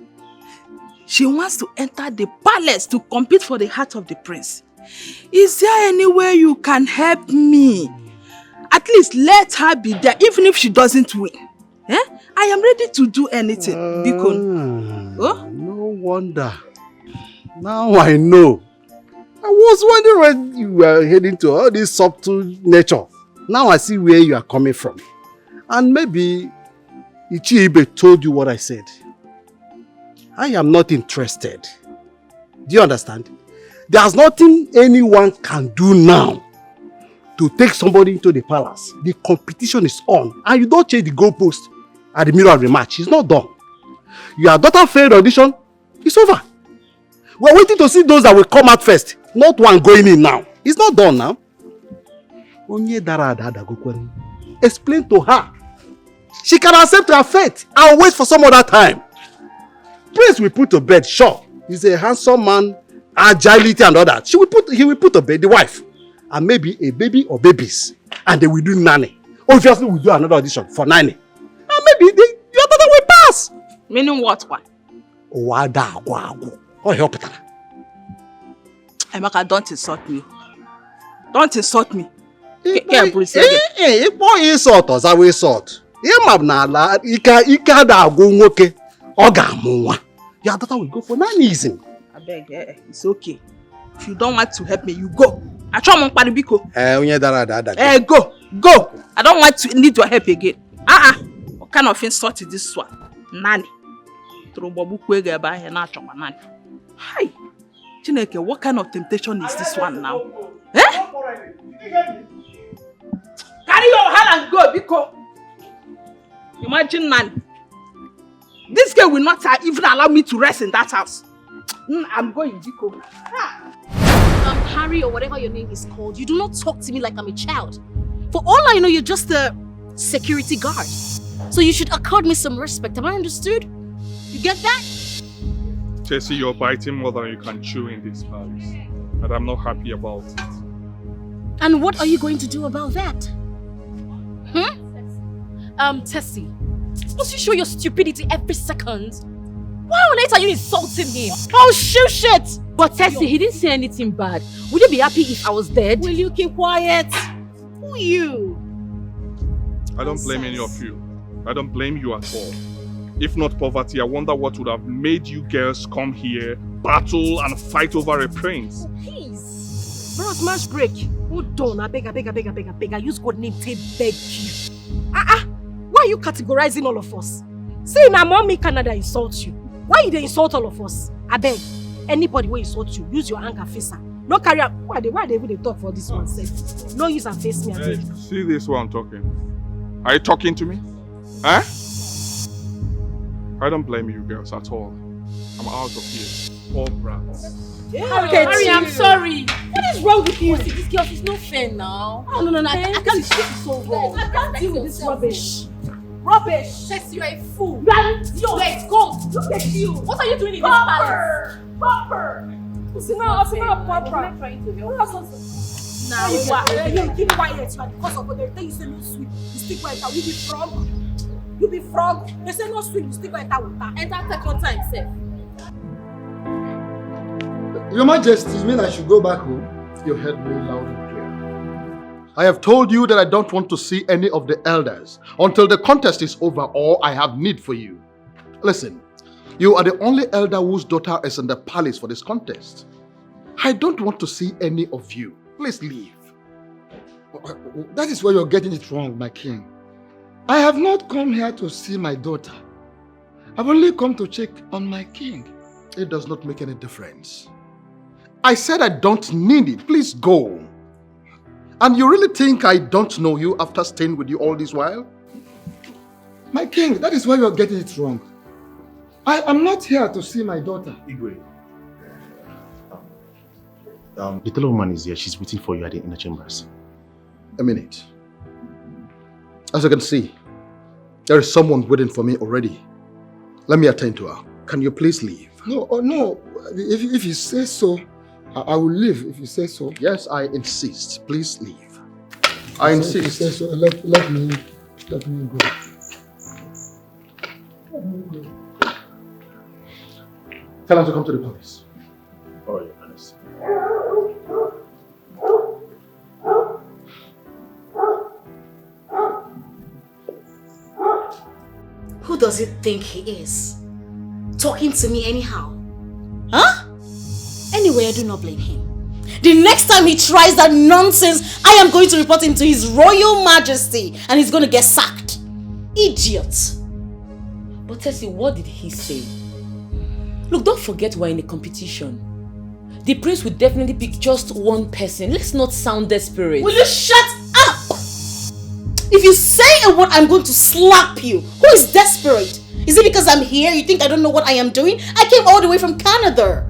She wants to enter the palace to compete for the heart of the prince. Is there any way you can help me? At least let her be there, even if she doesn't win. I am ready to do anything. No wonder. Now I know. I was wondering when you were heading to all this subtle nature. Now I see where you are coming from. And maybe Ichiibe told you what I said. I am not interested. Do you understand? There's nothing anyone can do now to take somebody into the palace. The competition is on. And you don't change the goalpost at the middle of the match. It's not done. Your daughter failed audition. It's over. We're waiting to see those that will come out first. Not one going in now. It's not done now. Explain to her. She can accept her fate and wait for some other time. Prince will put to bed, sure. He's a handsome man, agility and all that. He will put to bed the wife. And maybe a baby or babies. And they will do nanny. Obviously we'll do another audition for nanny. And maybe your daughter will pass. Meaning what one? Oh, help her. Emeka, don't insult me. Don't insult me. Insult us, I will insult. Your daughter will go for nannyism. I beg, it's okay. If you don't want to help me, you go. I try my paribiko. Go. I don't want to need your help again. What kind of insult is this one? Nanny. Hi. Chineke, what kind of temptation is this one now? Carry your hand and go, Biko. Imagine Nanny. This girl will not even allow me to rest in that house. I'm going, Biko. Harry or whatever your name is called, you do not talk to me like I'm a child. For all I know, you're just a security guard. So you should accord me some respect. Am I understood? You get that? Jesse, you're biting more than you can chew in this palace. And I'm not happy about it. And what are you going to do about that? Tessie, must you show your stupidity every second? Why on earth are you insulting him? Oh, shit! But Tessie, he didn't say anything bad. Would you be happy if I was dead? Will you keep quiet? Who are you? I don't blame any of you. I don't blame you at all. If not poverty, I wonder what would have made you girls come here, battle and fight over a prince. Oh, please. Bros, match break. Hold on, I beg. I use God name to beg you. Why are you categorizing all of us? See, now mommy Canada insults you. Why they insult all of us? I beg. Anybody will insult you, use your anger face her. No carry up. Why they even talk for this one? Say, no use and face me. I beg. See this one talking. Are you talking to me? Huh? I don't blame you girls at all. I'm out of here. All brats. Harry, I'm sorry. What is wrong with you? See, this girl, she's not fair now. Oh, no, I can't do this so wrong. I can't deal with this rubbish. Rubbish! Chess, you are a fool. You are a goat. Look at you. What are you doing in this palace? Bumper! See now, I'm not trying to help. Now, you keep quiet, man. Because of what they tell you say no sweet, you stick quiet. You be frog. You be frog. They say no sweet, you stick quiet with that. And that second time, safe. Your Majesty, you mean I should go back home? You heard me loud and clear. I have told you that I don't want to see any of the elders until the contest is over or I have need for you. Listen, you are the only elder whose daughter is in the palace for this contest. I don't want to see any of you. Please leave. That is where you're getting it wrong, my king. I have not come here to see my daughter. I've only come to check on my king. It does not make any difference. I said I don't need it. Please go. And you really think I don't know you after staying with you all this while? My king, that is where you're getting it wrong. I am not here to see my daughter. Igwe. The little woman is here. She's waiting for you at the inner chambers. A minute. As you can see, there is someone waiting for me already. Let me attend to her. Can you please leave? No, no. If you say so, I will leave if you say so. Yes, I insist. Please leave. I insist. If you say so, let me go. Let me go. Tell her to come to the palace. Oh, Your Highness. Who does it think he is? Talking to me anyhow? Huh? Anyway, I do not blame him. The next time he tries that nonsense, I am going to report him to His Royal Majesty and he's going to get sacked. Idiot. But Tessie, what did he say? Look, don't forget we're in a competition. The prince will definitely pick just one person. Let's not sound desperate. Will you shut up? If you say a word, I'm going to slap you. Who is desperate? Is it because I'm here? You think I don't know what I am doing? I came all the way from Canada.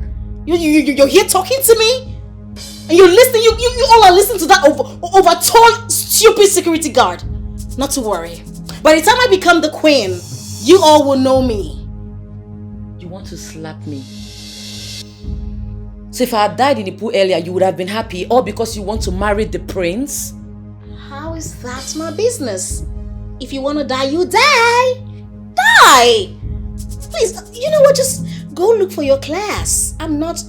You're here talking to me? And you're listening? You all are listening to that over tall, stupid security guard. Not to worry. By the time I become the queen, you all will know me. You want to slap me? So if I had died in the pool earlier, you would have been happy, all because you want to marry the prince? How is that my business? If you want to die, you die. Die! Please, you know what? Just go look for your class. I'm not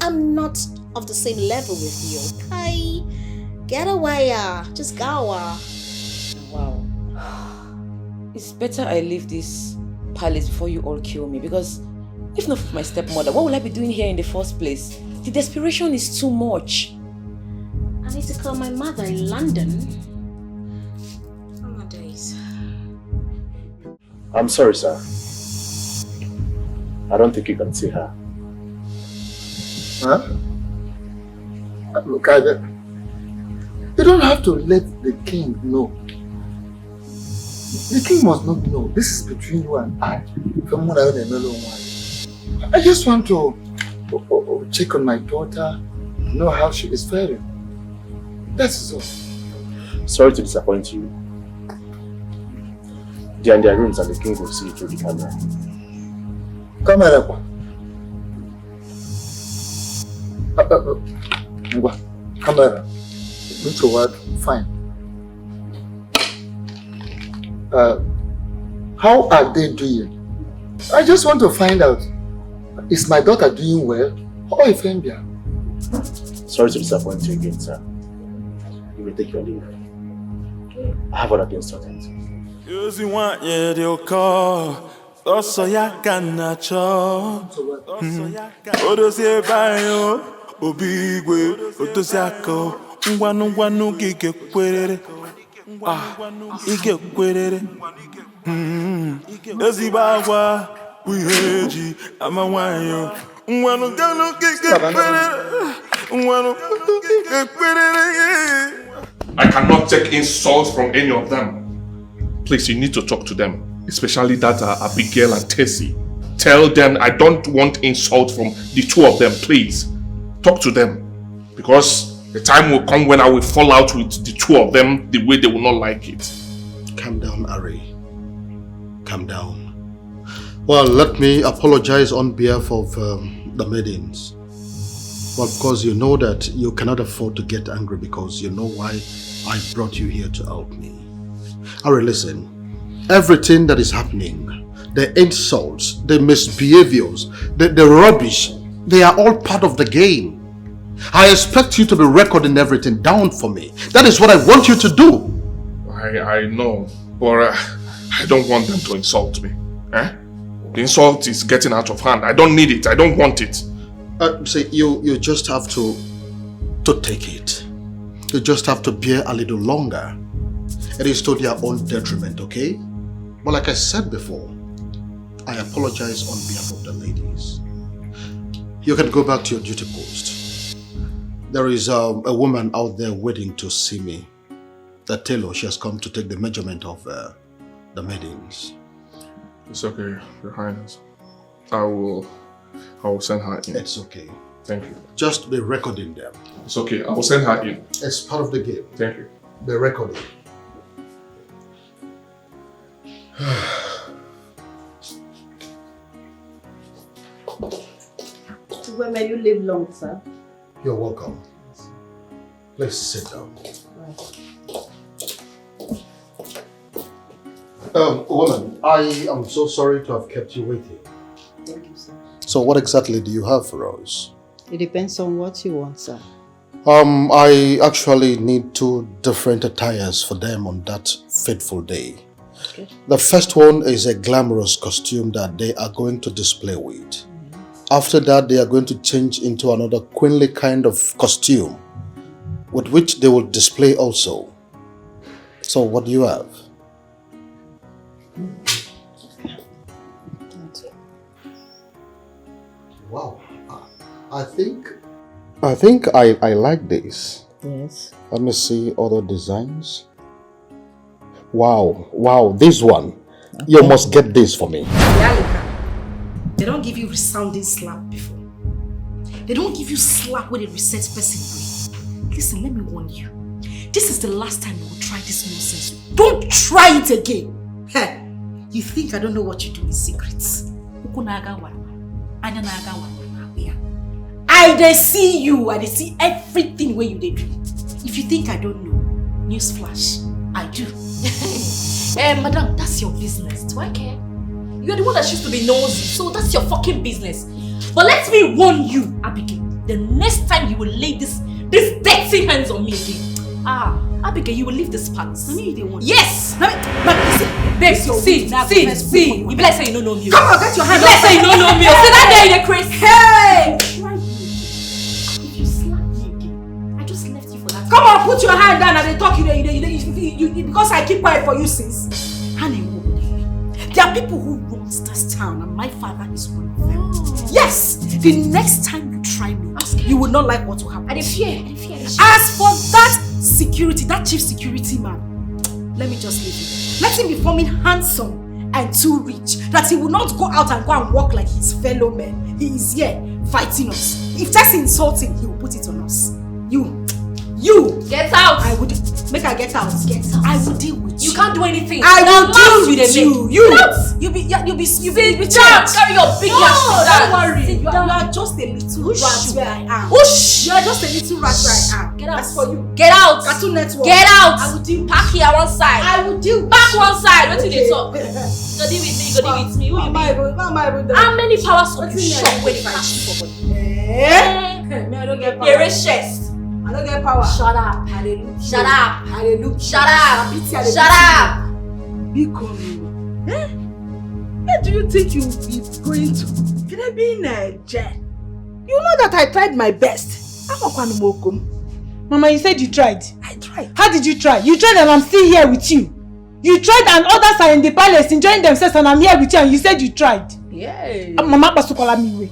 of the same level with you, okay? Get away, just go. Wow. It's better I leave this palace before you all kill me, because if not for my stepmother, what will I be doing here in the first place? The desperation is too much. I need to call my mother in London. Oh my days. I'm sorry, sir. I don't think you can see her. Huh? Look, you don't have to let the king know. The king must not know. This is between you and I. I just want to check on my daughter, know how she is faring. That's all. Sorry to disappoint you. They are in their rooms and the king will see you through the camera. Camera. Camera. Which word? Fine. How are they doing? I just want to find out. Is my daughter doing well? Or if I'm here? Sorry to disappoint you again, sir. You may take your leave. I have other things to attend to. You want your call. Also, ya can't show. Odosie bayo, obigwe, otosiako. Ngwanu gige kwere. Ike kwerere. Ezigbo agwa uheji amawanyo. Nwanu gano kike kwerere. Nwanu kike kwerere. I cannot take insults from any of them. Please, you need to talk to them, especially that Abigail and Tessie. Tell them I don't want insult from the two of them, please. Talk to them. Because the time will come when I will fall out with the two of them the way they will not like it. Calm down, Ari. Calm down. Well, let me apologize on behalf of the maidens. Well, of course, you know that you cannot afford to get angry because you know why I brought you here to help me. Ari, listen. Everything that is happening, the insults, the misbehaviors, the rubbish, they are all part of the game. I expect you to be recording everything down for me. That is what I want you to do. I know, but I don't want them to insult me. The insult is getting out of hand. I don't need it. I don't want it. See, you just have to take it. You just have to bear a little longer. It is to their own detriment, okay? But like I said before, I apologize on behalf of the ladies. You can go back to your duty post. There is a woman out there waiting to see me. The tailor, she has come to take the measurement of the maidens. It's okay, Your Highness. I will send her in. It's okay. Thank you. Just be recording them. It's okay. I will send her in. It's part of the game. Thank you. Be recording. Where may you live long, sir? You're welcome. Please sit down. Woman, I am so sorry to have kept you waiting. Thank you, sir. So what exactly do you have for us? It depends on what you want, sir. I actually need 2 different attires for them on that fateful day. Okay. The first one is a glamorous costume that they are going to display with. After that, they are going to change into another queenly kind of costume with which they will display also. So what do you have? Wow. I think I like this. Yes. Let me see other designs. Wow, this one. Okay. You must get this for me. They don't give you resounding slap before. They don't give you slap with a reset person brain. Listen, let me warn you. This is the last time you will try this nonsense. Don't try it again. Hey, you think I don't know what you do in secrets? I see you. I see everything where you do. If you think I don't know, newsflash, I do. Madam, that's your business. Do I care? You're the one that used to be nosy, so that's your fucking business. But let me warn you, Abigail, the next time you will lay this dirty hands on me again, Abigail, you will leave this palace. Yes! Babe, see, you be like saying you don't know me. Come on, get your hand up. You be like saying you don't know me. Sit down there in the craze. Hey! If you slap me again, I just left you for that. Come on, put your hand down and they talk you because I keep quiet for you since. Honey, there are people who runs this town and my father is one of them. Yes! The next time you try me, you will not like what will happen. I fear. As for that security, that chief security man, let me just leave him. Let him be forming handsome and too rich that he will not go out and walk like his fellow men. He is here fighting us. If that's insulting, he will put it on us. You get out. I would make her get out. I will deal with you. You can't do anything. I will deal with you. You'll be carry your big ass. Don't worry. You are just a little rat where I am. You are just a little rat where I am. Get out. As for you, get out. Cartoon Network. Get out. I will deal. Back here one side. I will deal. Back one side. What did they talk? Go deal with me. Who you be? How many powers of you shop when they catch you for body? Me, I don't get power. You're a chest. I don't get power. Shut up. Hallelujah. Shut up. Hallelujah. Shut up. Shut up. Where do you think you'll be going to? Can I be in a jet? You know that I tried my best. Mama, you said you tried. I tried. How did you try? You tried and I'm still here with you. You tried and others are in the palace enjoying themselves and I'm here with you and you said you tried. Yeah. Mama Pasukola me.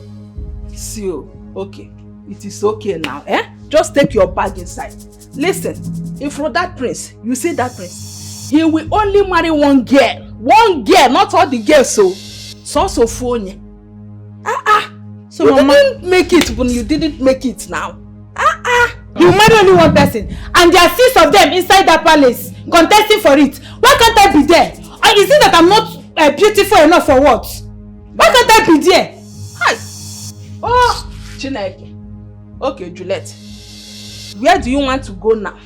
See, okay. It is okay now, eh? Just take your bag inside. Listen, if for that prince, you see that prince, he will only marry one girl. One girl, not all the girls, so phone. So you Mama didn't make it when you didn't make it now. You marry only one person and there are 6 of them inside that palace contesting for it. Why can't I be there? Or is it that I'm not beautiful enough for what? Why can't I be there? Hi. Oh, Chineke. Okay, Juliet. Where do you want to go now?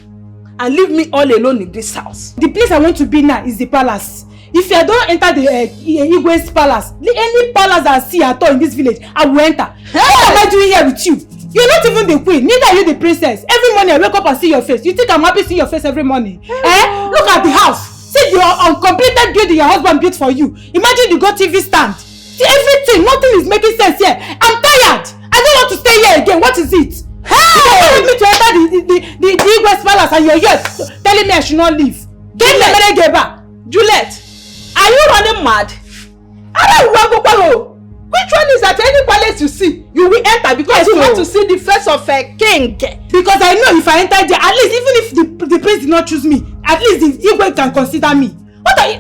And leave me all alone in this house. The place I want to be now is the palace. If I don't enter the Igwe's palace, any palace I see at all in this village, I will enter. Hey! What am I doing here with you? You're not even the queen, neither are you the princess. Every morning I wake up and see your face. You think I'm happy seeing your face every morning? Look at the house. See your uncompleted building your husband built for you. Imagine the Go TV stand. See everything, nothing is making sense here. I'm tired. I don't want to stay here again. What is it? Hey! You want me to enter the Igwe's palace and you're here telling me I should not leave. Juliet, are you running mad? Which one is that any palace you see, you will enter because you want to see the face of a king? Because I know if I enter there, at least even if the prince did not choose me, at least the Igwe can consider me. What are you?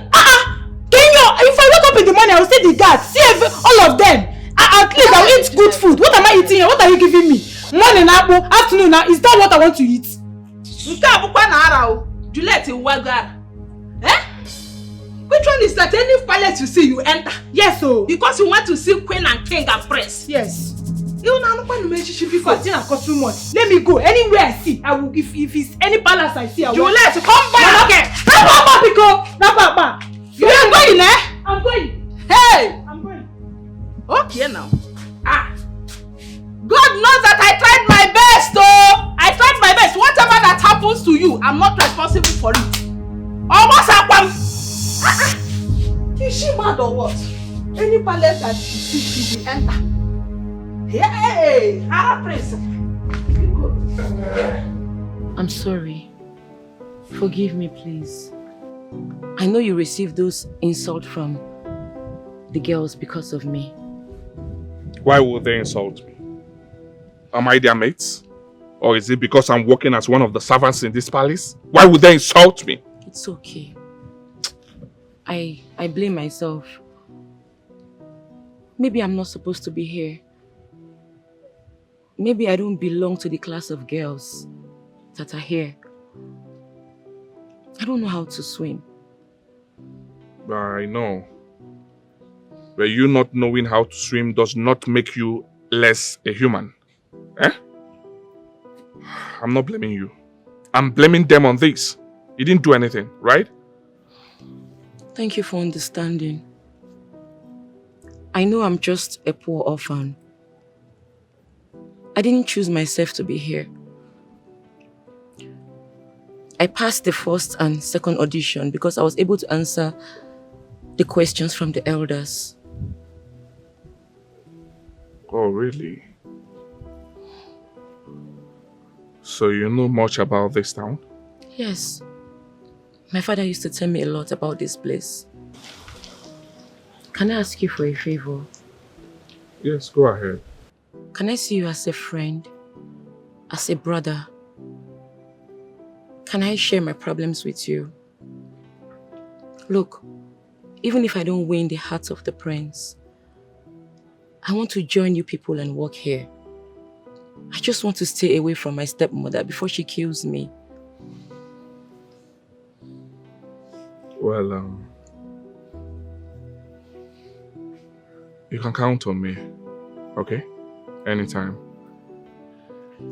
If I wake up in the morning, I will see the guards, see all of them. At least I will eat good food. What am I eating here? What are you giving me? Morning, afternoon, is that what I want to eat? Juliet, which one is that any palace you see, you enter? Yes, so. Because you want to see queen and king and prince. Yes. You know what because cost too much. Let me go. Anywhere I see, I will. If it's any palace I see, I will. Juliet, come back. Okay. Papa. You are going, eh? I'm going. Hey. I'm going. Okay now. God knows that I tried my best, oh. I tried my best. Whatever that happens to you, I'm not responsible for it. Almost happened. Is she mad or what? Any palace that she sees, she will enter. Hey, Arab prince. I'm sorry. Forgive me, please. I know you received those insults from the girls because of me. Why would they insult me? Am I their mates? Or is it because I'm working as one of the servants in this palace? Why would they insult me? It's okay. I blame myself. Maybe I'm not supposed to be here. Maybe I don't belong to the class of girls that are here. I don't know how to swim. I know. But you not knowing how to swim does not make you less a human. Eh? I'm not blaming you. I'm blaming them on this. You didn't do anything, right? Thank you for understanding. I know I'm just a poor orphan. I didn't choose myself to be here. I passed the first and second audition because I was able to answer the questions from the elders. Oh, really? So you know much about this town? Yes. My father used to tell me a lot about this place. Can I ask you for a favor? Yes, go ahead. Can I see you as a friend? As a brother? Can I share my problems with you? Look, even if I don't win the heart of the prince, I want to join you people and work here. I just want to stay away from my stepmother before she kills me. Well, you can count on me, okay? Anytime.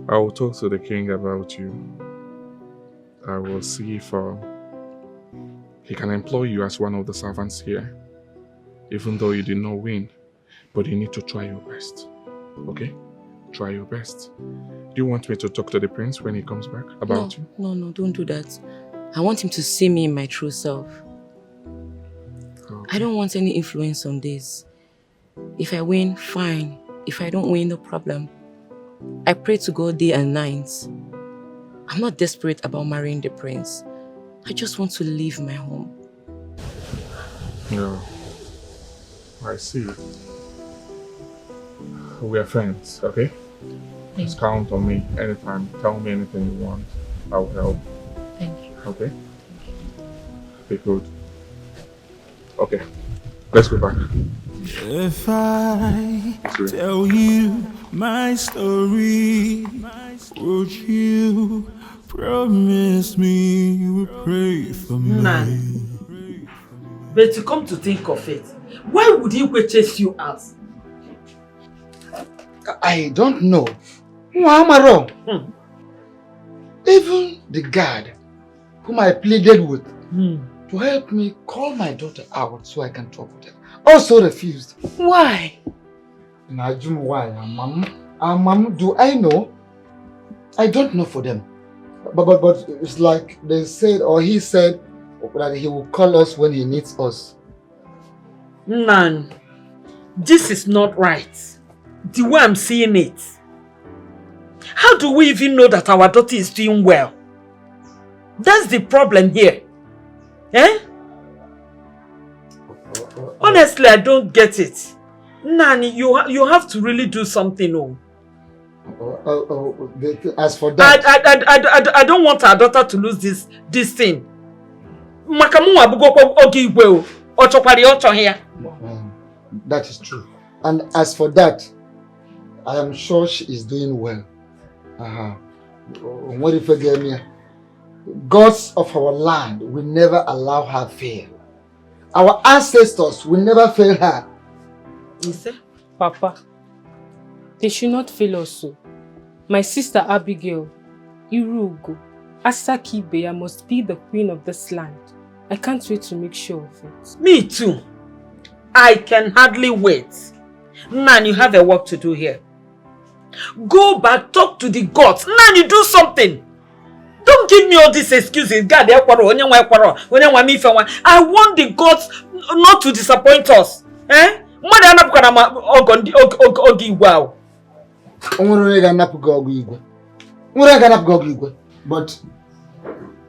I will talk to the king about you. I will see if he can employ you as one of the servants here. Even though you did not win, but you need to try your best, okay? Try your best. Do you want me to talk to the prince when he comes back about you? No, don't do that. I want him to see me in my true self. Okay. I don't want any influence on this. If I win, fine. If I don't win, no problem. I pray to God day and night. I'm not desperate about marrying the prince. I just want to leave my home. Yeah, I see. We are friends, okay? Just count on me anytime. Tell me anything you want. I will help. Thank you. Okay? Be good. Okay, let's go back. If I tell you my story, would you promise me you will pray for me? Man, but to come to think of it, why would he go chase you out? I don't know. Why am I wrong? Even the guard whom I pleaded with to help me call my daughter out so I can talk with her also refused. Why? Najum, why? Mom, do I know? I don't know for them. But it's like they said, or he said that he will call us when he needs us. Man, this is not right. The way I'm seeing it. How do we even know that our daughter is doing well? That's the problem here. Eh? Honestly, I don't get it. Nani, you have to really do something. As for that, I don't want our daughter to lose this thing. That is true. And as for that, I am sure she is doing well. What if again? Gods of our land will never allow her fail. Our ancestors will never fail her. You say? Papa, they should not fail also. My sister Abigail, Irugo, Asaki Beya must be the queen of this land. I can't wait to make sure of it. Me too. I can hardly wait. Nan, you have a work to do here. Go back, talk to the gods. Nan, you do something. Don't give me all these excuses. God, I want the gods not to disappoint us. Eh? But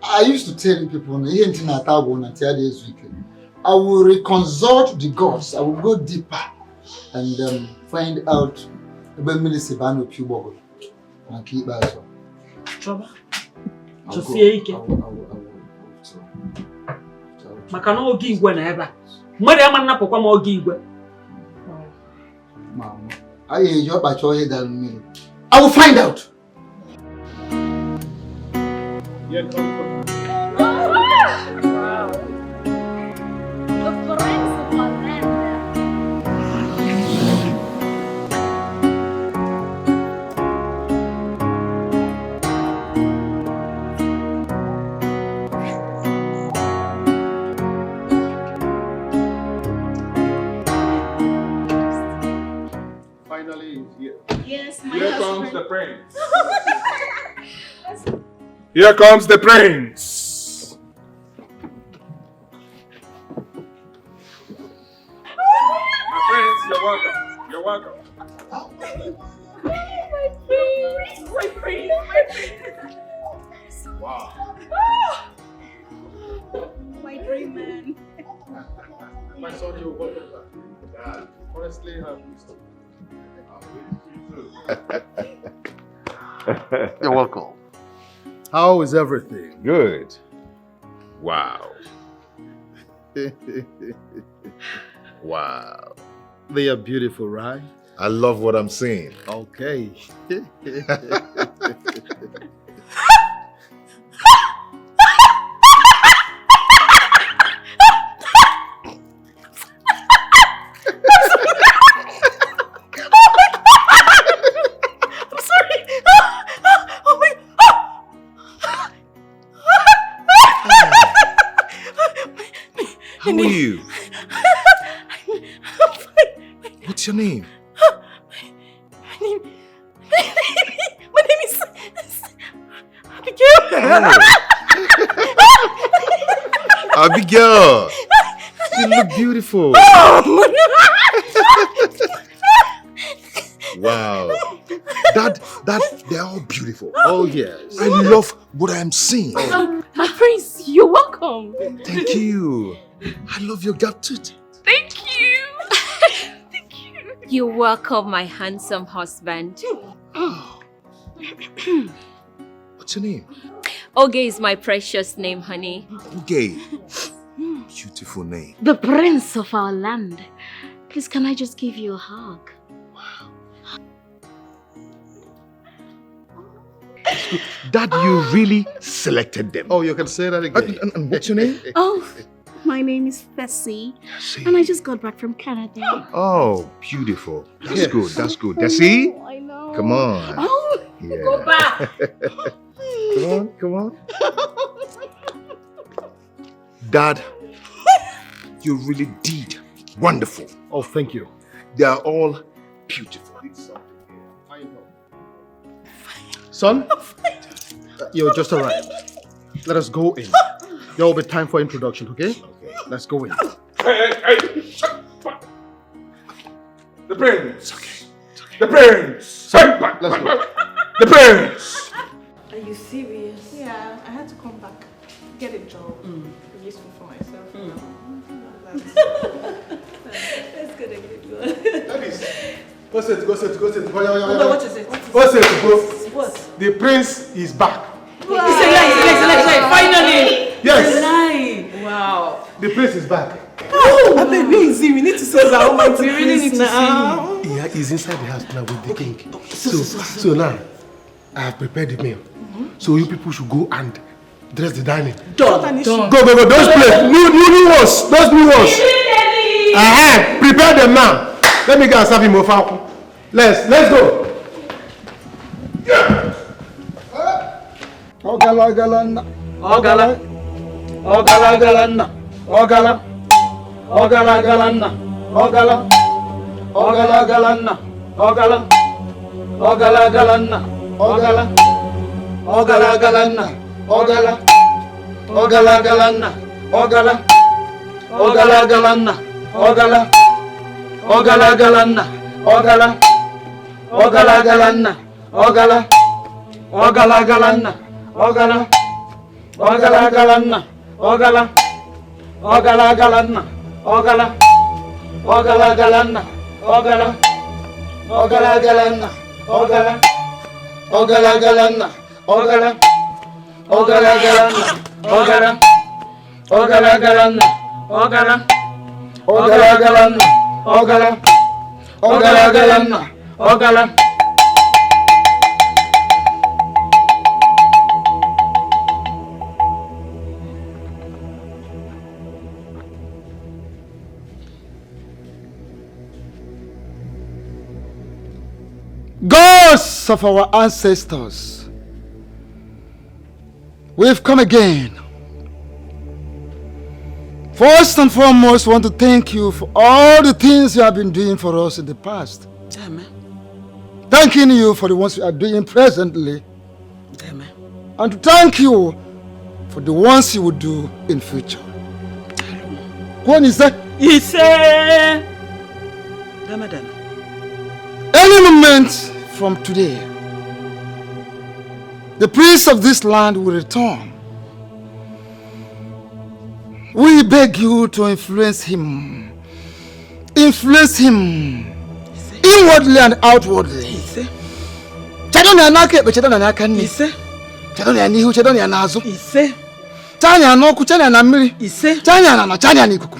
I used to tell people, I will reconsult the gods. I will go deeper and find out about Milisibano Pubogo and keep that. Trouble. To see it. Makano give whenever. Mother man up or more give. I enjoy by choice than me. I will find out. Here comes the prince. Here comes the prince. My prince, you're welcome. You're welcome. My prince. Wow. My dream man. My son, you're welcome back. Honestly, I'm used to it. You're welcome. How is everything? Good. Wow. Wow. They are beautiful, right? I love what I'm seeing. Okay. How are you? I'm fine. What's your name? My name is Abigail. Abigail, you look beautiful. Oh, Wow. Dad, they're all beautiful. Oh yes. I love what I'm seeing. My prince, you're welcome. Thank you. I love your gap tooth. Thank you. You're welcome, my handsome husband. What's your name? Oge is my precious name, honey. Okay. Beautiful name. The prince of our land. Please, can I just give you a hug? Dad, you really selected them. Oh, you can say that again. And what's your name? Oh, my name is Fessy. And I just got back from Canada. Oh, beautiful. That's good. That's good. Desi? Oh, I know. Come on. Oh, Yeah. go back. Come on. Dad, you really did wonderful. Oh, thank you. They are all beautiful. Son, you just arrived. Let us go in. There will be time for introduction, okay? Let's go in. Hey! The prince! The prince! Let's go. The prince! Are you serious? Yeah, I had to come back. Get a job. Be useful for myself. Let's get a good one. Go sit. What is it? Go sit, go. What? The prince is back. It's a lie. Finally. Yes. It's a lie. Wow. The prince is back. Oh, I beg, where is he? We need to save our almighty. We really need to see him. Yeah, he's inside the house now with the king. So now, I have prepared the meal. So you people should go and dress the dining. Done. Go. Those plates. New ones. Those new ones. Prepare them now. Let me go and serve him over. Let's go. Ogala. Ghosts of our ancestors, we've come again. First and foremost, I want to thank you for all the things you have been doing for us in the past. Amen. Thanking you for the ones you are doing presently. Amen. And to thank you for the ones you will do in future. When is that? Ramadan. Any moment from today, the prince of this land will return. We beg you to influence him. Influence him inwardly and outwardly. Chadoni anake be chadoni anakani. Chadoni anihu chadoni anazo. Chani anoku chani anamiri. Chani anana chani anikuku.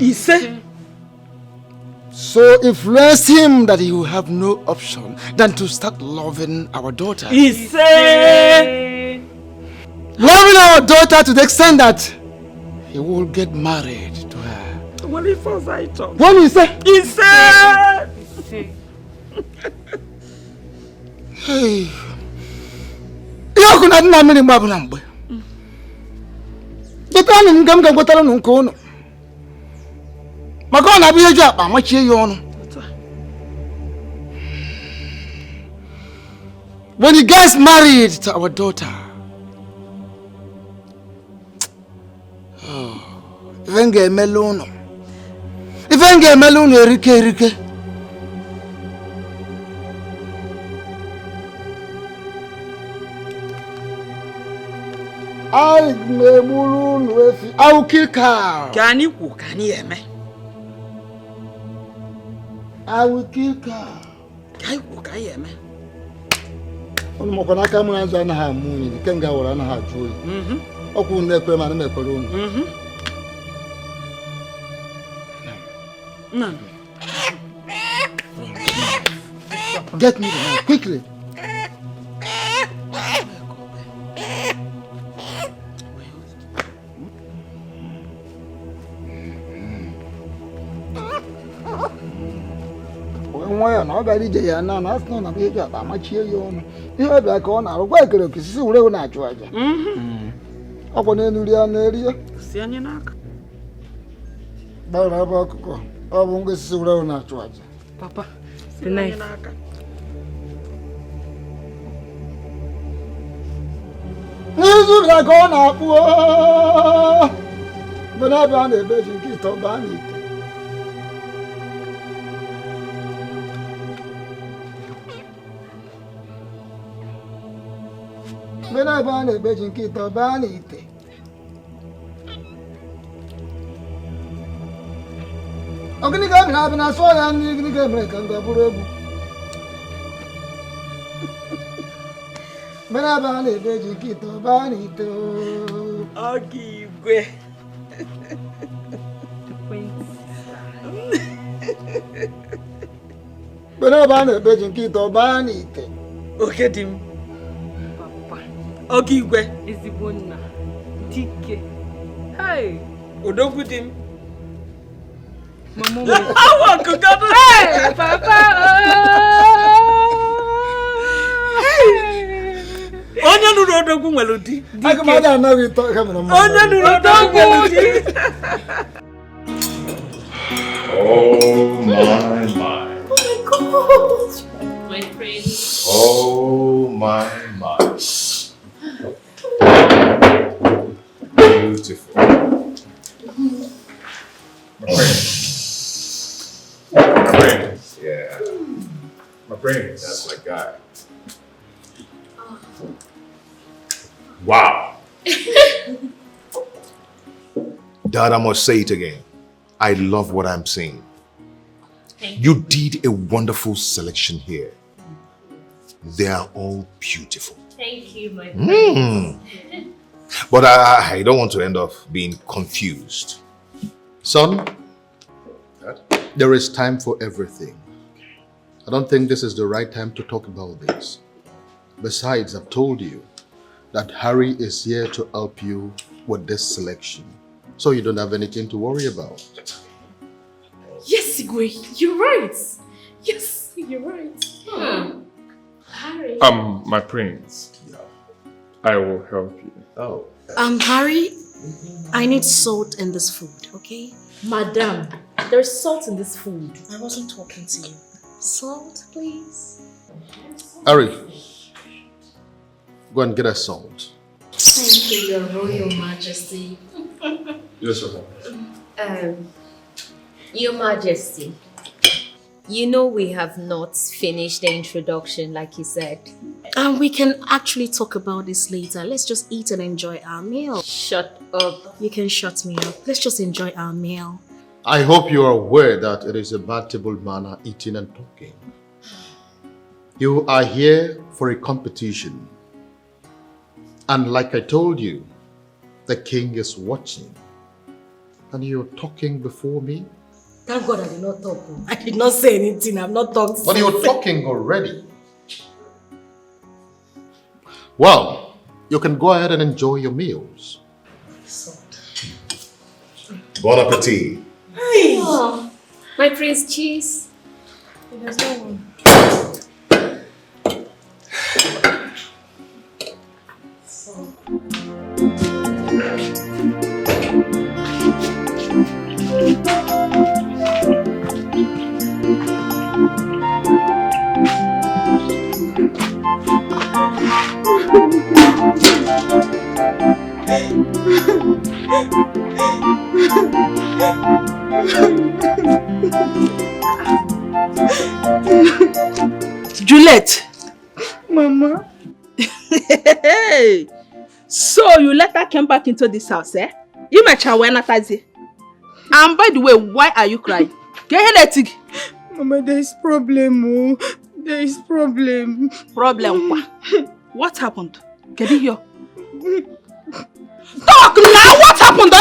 So influence him that he will have no option than to start loving our daughter. Loving our daughter to the extent that he will get married to her. What if I talk? What is that? Hey. Yo kuna na mimi mbabu na mbwe. Betani ngamga ngotala nunkono. Makona biyeju apa machie yono. When he gets married to our daughter, Ivenge meluno erike. I will kill cow. Can you cook? Can you me? I will kill cow. Can you cook? Can you me? On Mokonaka Mans and Harmony, the Kangaroo and her joy. Oku never man a balloon. Get me now, quickly. Why not very day and none that's not a big job. I'm much here you heard like on our work, is so not Georgia. Upon any area, Sianak. But I won't get so not Georgia. Papa, the knife. This is like on up. But I've done a bit in Kito Bani. When I found a bit in Kito Bani. I'm going to come and I saw I'm going to make a double. When I found a bit in Kito Bani. I'll give way. When I found a bit in Kito Bani. Okay, Tim. Okay, where is the one? TK. Hey, Odogu Tim. Mama, I want to go. Hey, Papa. Onya nu Odogu melody. I come out and now we talk about Onya nu Odogu melody. Oh my. Oh my God. My prince. Oh my. Beautiful. My prince. Yeah. My prince. That's my guy. Wow. Dad, I must say it again. I love what I'm seeing. You did a wonderful selection here. They are all beautiful. Thank you, my prince. But I don't want to end up being confused. Son, there is time for everything. I don't think this is the right time to talk about this. Besides, I've told you that Harry is here to help you with this selection. So you don't have anything to worry about. Yes, Igwe, you're right. Yes, you're right. Harry. My prince. I will help you. Oh. Harry, I need salt in this food, okay? Madam, there's salt in this food. I wasn't talking to you. Salt, please. Harry, go and get us salt. Thank you, Your Royal Majesty. Yes, sir. Your Majesty, you know we have not finished the introduction like you said. We can actually talk about this later. Let's just eat and enjoy our meal. Shut up. You can shut me up. Let's just enjoy our meal. I hope you are aware that it is a bad table manner eating and talking. You are here for a competition. And like I told you, the king is watching. And you're talking before me? Thank God I did not talk. I did not say anything. I've not talked. But you're talking already. Well, you can go ahead and enjoy your meals. Bon appetit. Hey. Oh, my prince, cheese. There's no one. Juliet. Mama. Hey. So you let her come back into this house, eh? You met her when Natazi. And by the way, why are you crying? Get it. Mama, there is problem. Oh. There is problem. Problem? What happened? Can you hear? Talk now! What happened?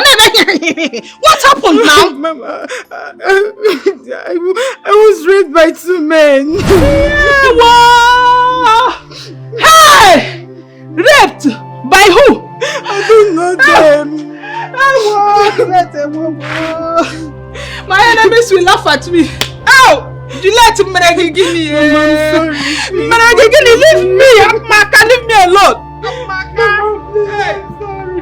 What happened now? Mama, I was raped by 2 men. Hey! Raped? By who? I don't know them. My enemies will laugh at me. Ow! You let Meragigini. Meragigini, leave me. Amaka, leave me alone. Amaka. Sorry.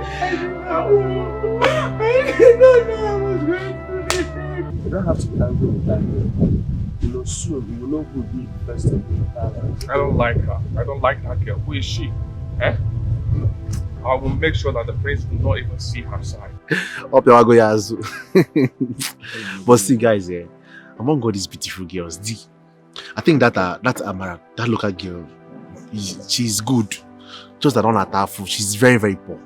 You don't have to be angry with that girl. You know, soon you will know who will be the best of you. I don't like her. I don't like that girl. Who is she? Eh? I will make sure that the prince will not even see her side. But see, guys, among all these beautiful girls, I think that Amara, that local girl, she's good. Just that on her food, she's very, very poor.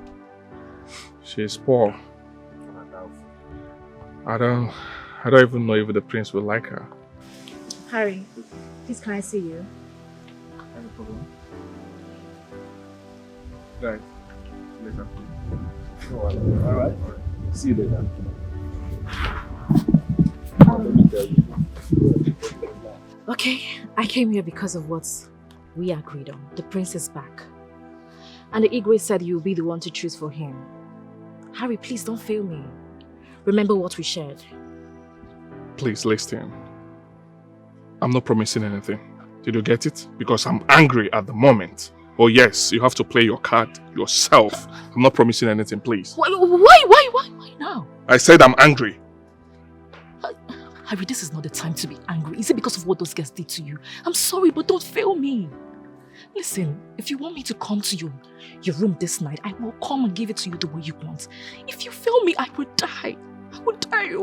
She's poor. I don't even know if the prince will like her. Harry, please can I see you? No problem. Guys, later. Alright. See you later. Okay, I came here because of what we agreed on. The prince is back. And the Igwe said you'll be the one to choose for him. Harry, please don't fail me. Remember what we shared. Please listen. I'm not promising anything. Did you get it? Because I'm angry at the moment. Oh yes, you have to play your card yourself. I'm not promising anything, please. Why now? I said I'm angry. Harry, this is not the time to be angry. Is it because of what those guys did to you? I'm sorry, but don't fail me. Listen, if you want me to come to your room this night, I will come and give it to you the way you want. If you fail me, I will die. I will die.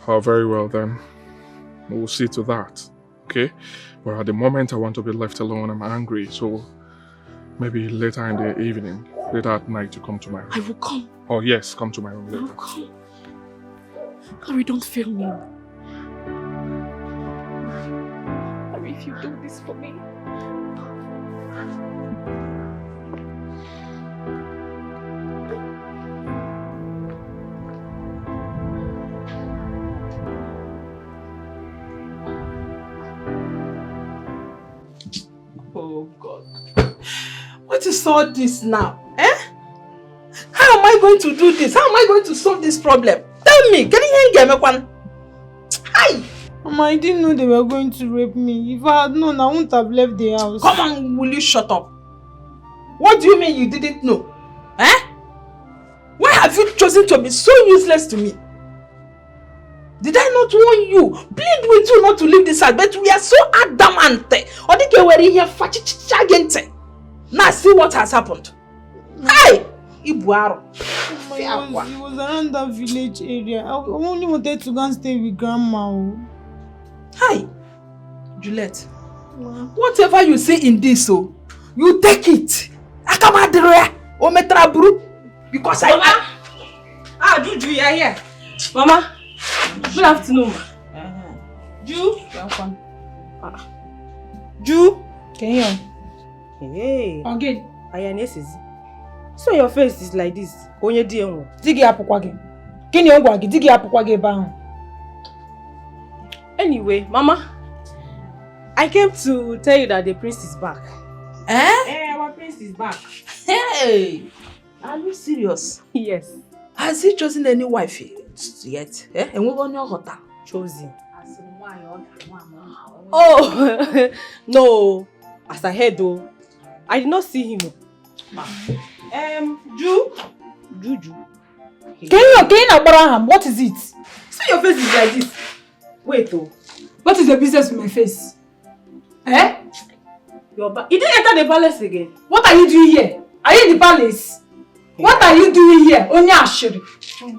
Oh, very well then. We'll see to that. Okay? But at the moment, I want to be left alone. I'm angry, so maybe later in the evening, later at night, you come to my room. I will come. Oh yes, come to my room later. I will come. Harry, don't fail me. Harry, if you do this for me. Oh God. What is all this now? Eh? How am I going to do this? How am I going to solve this problem? Tell me, can you get me one? Hi! Mama, I didn't know they were going to rape me. If I had known, I wouldn't have left the house. Come on, will you shut up? What do you mean you didn't know? Eh? Why have you chosen to be so useless to me? Did I not warn you? Plead with you not to leave this house, but we are so adamant. Now see what has happened. Hi! Ibuaro. It was around that village area. I only wanted to go and stay with Grandma. Hi, Juliet. Whatever you say in this, you take it. Because Mama. Juju, you are here. Mama. Good afternoon. Ju. Welcome. Ju. Can you hear? Hey. Again. Ayanesis. So your face is like this. Onye dienwo. Digi apukwage. Kini ongwage digi apukwage ba. Anyway, Mama, I came to tell you that the prince is back. Eh? Our prince is back. Hey! Are you serious? Yes. Has he chosen any wife yet? Eh? And we want your hotel. Chosen. Oh, no. As I heard though, I did not see him. Juju. Can you Abraham? What is it? So your face is like this. Wait though. What is the business with my face? Eh? You didn't enter the palace again. What are you doing here? Are you in the palace? What are you doing here? Only Ashuri.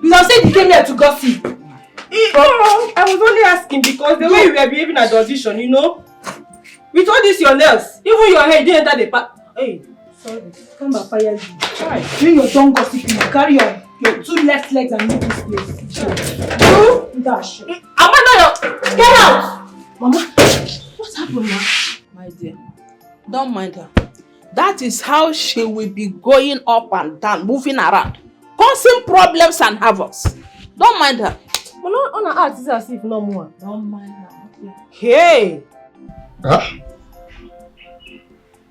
You have said you came here to gossip. I was only asking because the way you were behaving at the audition, you know? With all this your nails, even your hair didn't enter the palace. Hey. Sorry. Come and fire you. You your tongue gossiping. You carry your 2 left legs and leave this place. You dash. Amanda, get out! Mama, what's happened now? My dear, don't mind her. That is how she will be going up and down, moving around, causing problems and havocs. Don't mind her. But not on her act is as if no more. Don't mind her. Hey!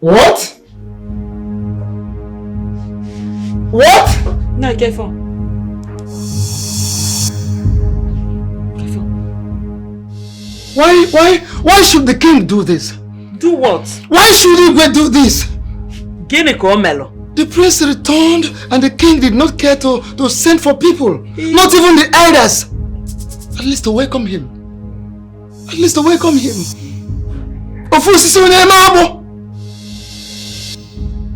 What? What? No, careful. Why should the king do this? Do what? Why should he do this? Melo. The prince returned and the king did not care to send for people. Not even the elders. At least to welcome him.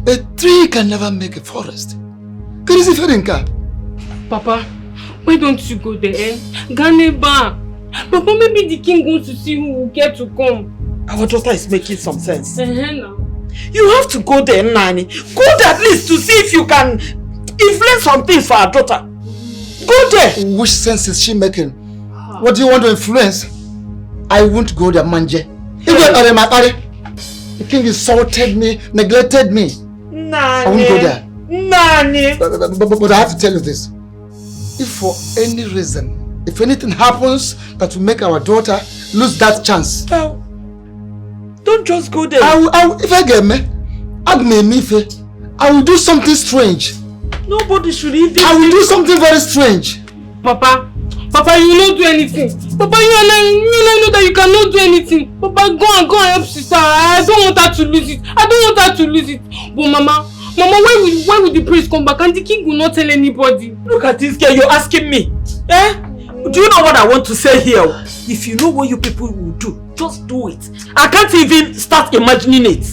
A tree can never make a forest. Papa, why don't you go there? Ganeba. Papa, maybe the king wants to see who will get to come. Our daughter is making some sense. Now. You have to go there, Nani. Go there at least to see if you can influence some things for our daughter. Go there. Which sense is she making? What do you want to influence? I won't go there, Manje. The king insulted me, neglected me. Nani. I won't go there. Nani. But I have to tell you this. If for any reason, if anything happens that will make our daughter lose that chance, don't just go there. If I get me, I will do something strange. Nobody should even. I will do something very strange. Papa, you will not do anything. Papa, you know that you cannot do anything. Papa, go and help sister. I don't want her to lose it. But Mama, when will the priest come back and the king will not tell anybody? Look at this girl, you're asking me. Eh? Do you know what I want to say here? If you know what you people will do, just do it. I can't even start imagining it.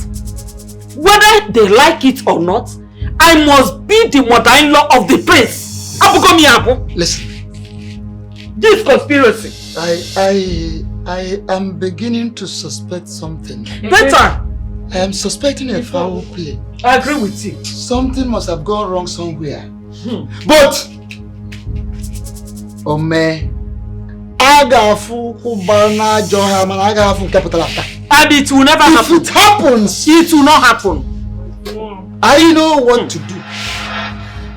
Whether they like it or not, I must be the mother-in-law of the prince. Listen. This conspiracy. I am beginning to suspect something. Better. I am suspecting a foul play. I agree with you. Something must have gone wrong somewhere. But and it will never happen. If it happens, it will not happen. I know what to do.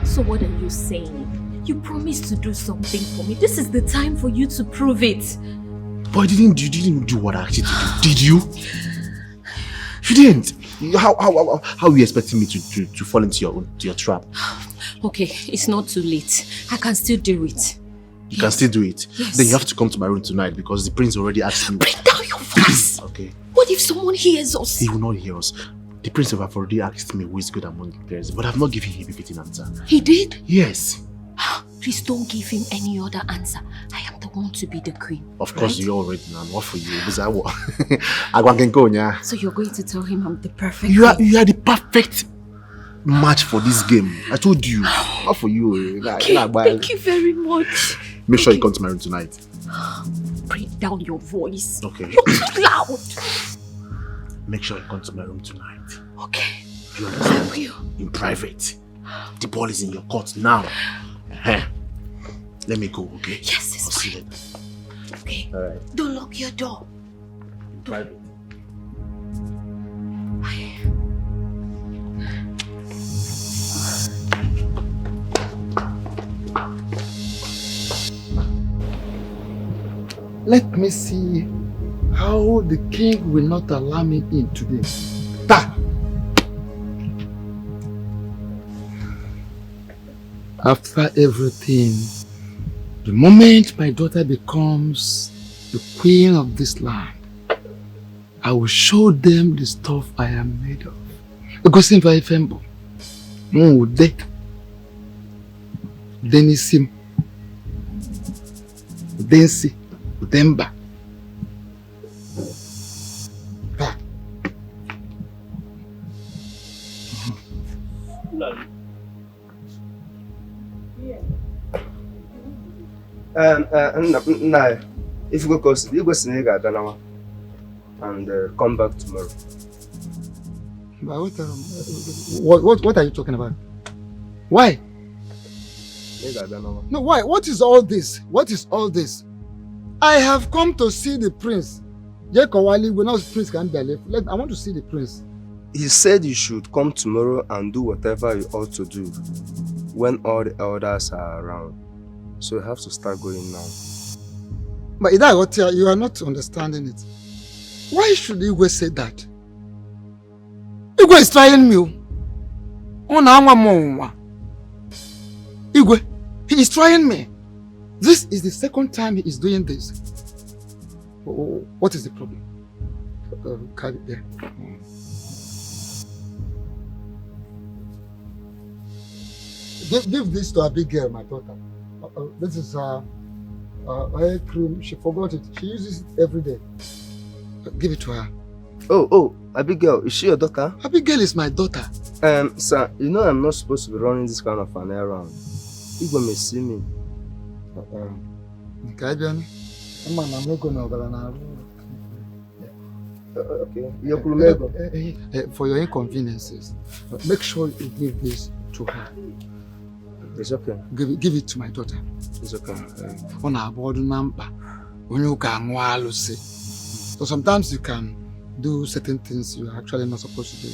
So what are you saying? You promised to do something for me. This is the time for you to prove it. But you didn't do what I asked you to do, did you? You didn't. How are you expecting me to fall into your trap? Okay, it's not too late. I can still do it. You can still do it? Yes. Then you have to come to my room tonight because the prince already asked me. Bring down your voice! Okay. What if someone hears us? He will not hear us. The prince have already asked me who is good among the players, but I've not given him a fitting answer. He did? Yes. Please don't give him any other answer. I am the one to be the queen. Of course, right? you already know. What for you? So you're going to tell him I'm the perfect You are the perfect match for this game. I told you. Not for you. Okay, thank you very much. Make sure you come to my room tonight. Bring down your voice. Okay. You're too loud. Make sure you come to my room tonight. Okay. You understand? In private. The ball is in your court now. Let me go, okay? Yes, it's I'll see you later. Okay. Alright. Don't lock your door. In private. Let me see how the king will not allow me in today. After everything, the moment my daughter becomes the queen of this land, I will show them the stuff I am made of. Because if I fembo, Denisim, Densi, Demba. No, if you go Sneaker and come back tomorrow. What are you talking about? Why? No, why? What is all this? What is all this? I have come to see the prince. Jekowali, when prince can be left. I want to see the prince. He said you should come tomorrow and do whatever you ought to do when all the elders are around. So you have to start going now. But Ida, you are not understanding it. Why should Igwe say that? Igwe is trying me. Igwe, he is trying me. This is the second time he is doing this. What is the problem? Carry it there. Give this to a big girl, my daughter. This is hair cream. She forgot it. She uses it every day. Give it to her. Oh, Abigail, is she your daughter? Abigail is my daughter. Sir, you know I'm not supposed to be running this kind of an errand. Igwe may see me. Okay. For your inconveniences, make sure you give this to her. It's okay. Give it to my daughter. It's okay. So sometimes you can do certain things you're actually not supposed to do.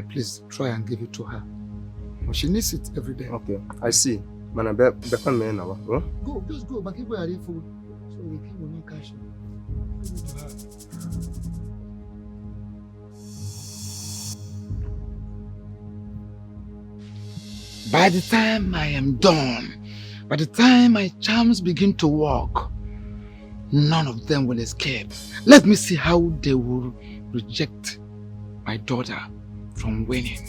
Please try and give it to her. She needs it every day. Okay, I see. Man, go, just go. But people are food. So we can not cash. Give it to her. By the time I am done, by the time my charms begin to work, none of them will escape. Let me see how they will reject my daughter from winning.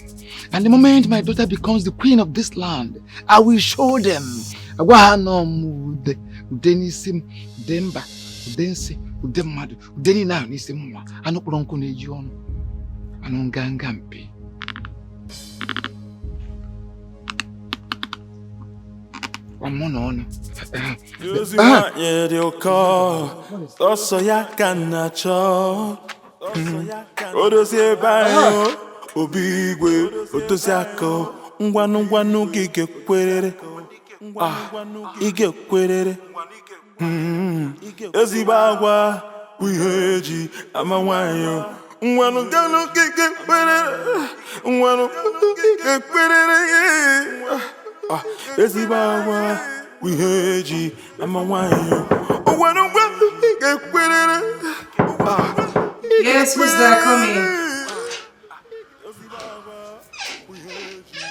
And the moment my daughter becomes the queen of this land, I will show them. Obigwe, Otosako, Ngwanu gige kwerere. Ige kwerere. Ezibagwa, Wiheji, Amawayo. Ngwanu gige kwerere. Ngwanu gige kwerere. Ezibagwa, Wiheji, Amawayo. Ngwanu gige kwerere. Yes, who's there coming?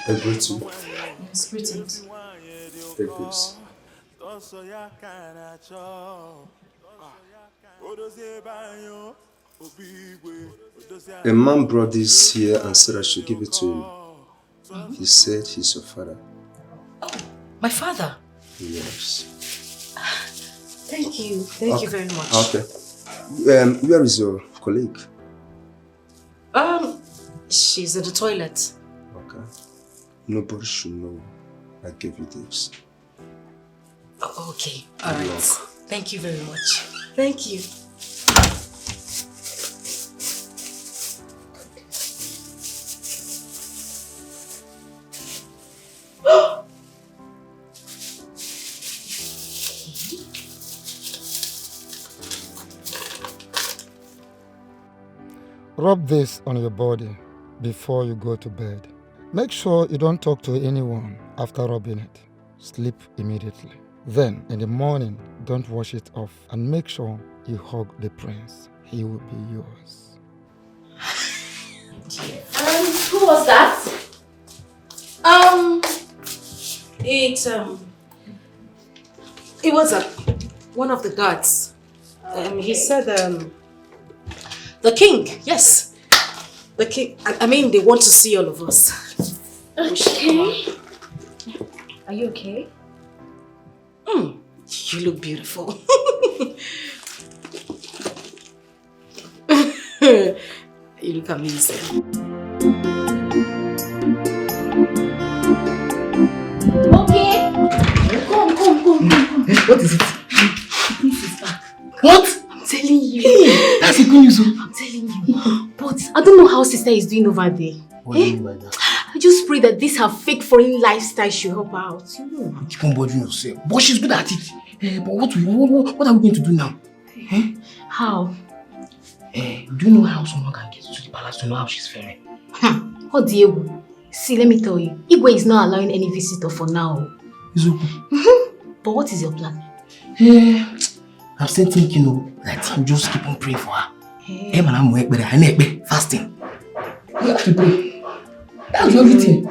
I greet you. Yes, greetings. Take this. A man brought this here and said I should give it to you. He said he's your father. Oh, my father? Yes. Thank you. Thank you very much. Okay. Where is your colleague? She's in the toilet. Okay. Nobody should know I gave you this. Oh, okay. All right. Thank you very much. Thank you. Rub this on your body before you go to bed. Make sure you don't talk to anyone after rubbing it. Sleep immediately. Then, in the morning, don't wash it off and make sure you hug the prince. He will be yours. Who was that? It was one of the guards. He said, the king, yes. The king, I mean, they want to see all of us. Okay. Are you okay? You look beautiful. You look amazing. Okay. Come. What is it? This is back. What? I'm telling you. That's Okay, good news. I'm telling you. But I don't know how sister is doing over there. What do you mean by that? I just pray that this her fake foreign lifestyle should help her out. Keep on bothering yourself. But she's good at it. But what are we going to do now? How? Do you know how someone can get to the palace to know how she's faring? Oh, Diego. See, let me tell you. Igwe is not allowing any visitor for now. It's okay. But what is your plan? I'm still thinking, that you just keep on praying for her. I'm fasting. You have to pray. That's the only thing.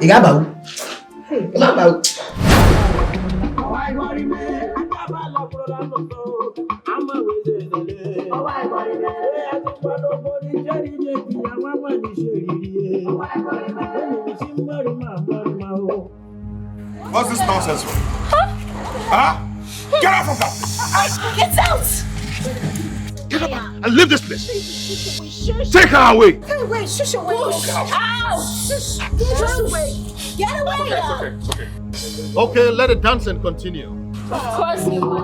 What's this nonsense for? Huh? Get out from that place! Get out! Get up and leave this place! Take her away! Wait, shush away! Ow! Shush! Get away! Get away! It's okay. Okay, let the dancing continue. Of course you will.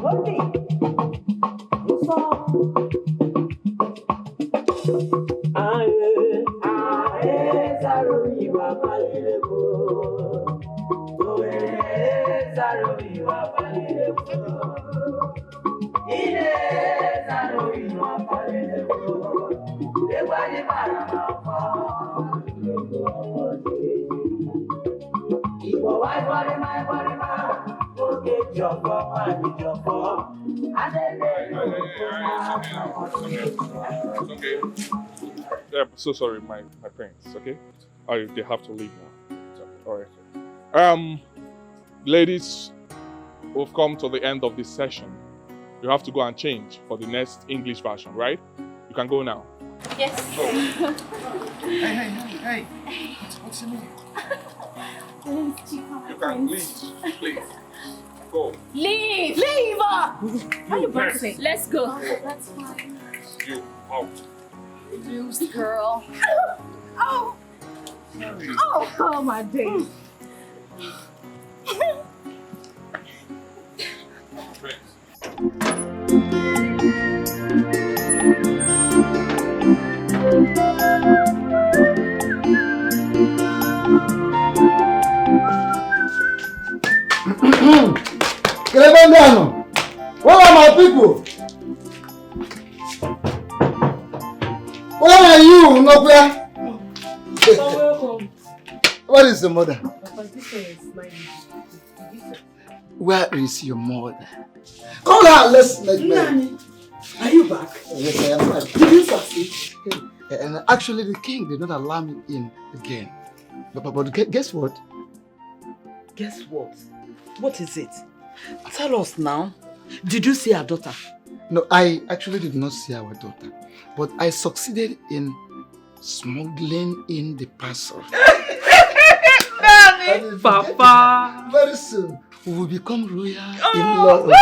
Okay. So sorry, my parents, okay? They have to leave now. Alright. Ladies, we've come to the end of this session. You have to go and change for the next English version, right? You can go now. Yes. Hey. What's your name? You can leave, please. Go. Leave! Leave! Why you breaking? Let's go. That's fine. You out. Loose girl. Oh! Oh my days. Where are my people? Where are you, Nokwe? Welcome. What is the mother? This is my... Where is your mother? Call her, let's make Nani, are you back? Yes, I am back. Did you succeed? And actually, the king did not allow me in again. But guess what? Guess what? What is it? Tell us now. Did you see our daughter? No, I actually did not see our daughter. But I succeeded in smuggling in the parcel. Papa! Very soon, we will become royal in-laws.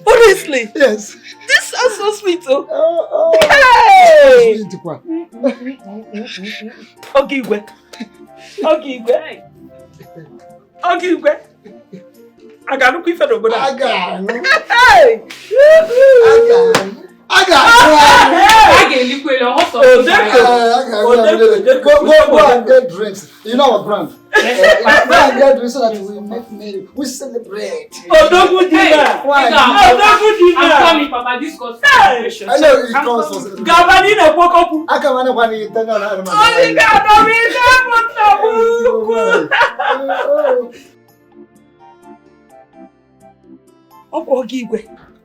Honestly? Yes. This sounds so sweet, Hey! Ogigwe. I got no quick over I got Hey! I got Go and get drinks. You know our brand. Go and get drinks so that we make merry. We celebrate. Odogu dinner. Why? Odogu dinner. I'm coming, Papa. This was celebration. I know it comes for celebration. Gabani na pokopu. I can't manage when you turn on. Only Gabani na pokopu. Ogigwe.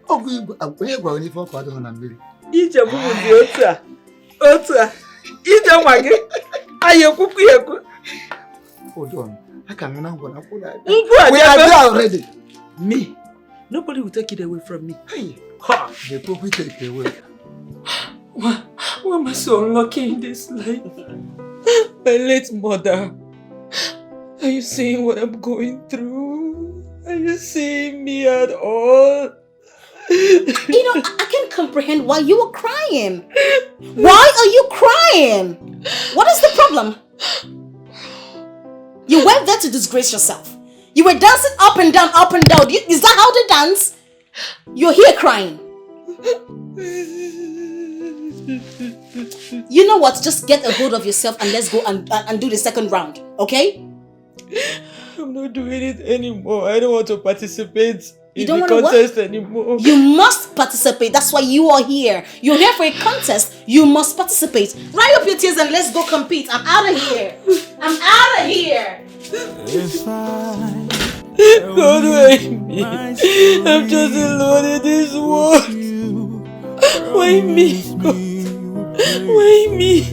Onye gwara n'ife ọkụ adịghị na mmiri. Ije bụbụzi otu a. Ije nwa gị. Anyị ekwukwu ya ekwu. Hold on. I can't remember what I put. We are there already. Me. Nobody will take it away from me. Hey. Ha! They probably take it away. Why am I so unlucky in this life? My late mother. Are you seeing what I'm going through? Are you seeing me at all? I can't comprehend why you were crying. Why are you crying? What is the problem? You went there to disgrace yourself. You were dancing up and down, up and down. Is that how they dance? You're here crying. You know what? Just get a hold of yourself and let's go and do the second round, okay? I'm not doing it anymore. I don't want to participate in don't the want to contest what? anymore. You must participate. That's why you are here. You're here for a contest. You must participate. Dry up your tears and let's go compete. I'm out of here. I'm out of here. God, why me? I'm just alone in this world. Why me? God? Why me?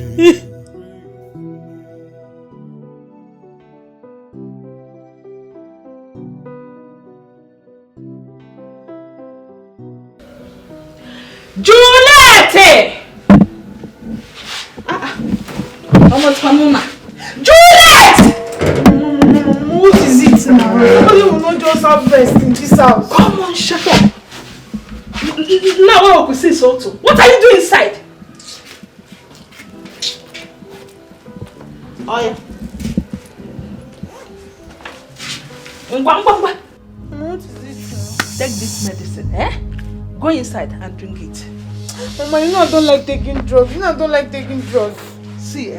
Juliette! Juliette! What is it now? Why you will not just have rest in this house? Come on, shut up. Now what we say so too? What are you doing inside? Oh yeah. What is it now? Take this medicine, eh? Go inside and drink it. Mama, you know I don't like taking drugs. See,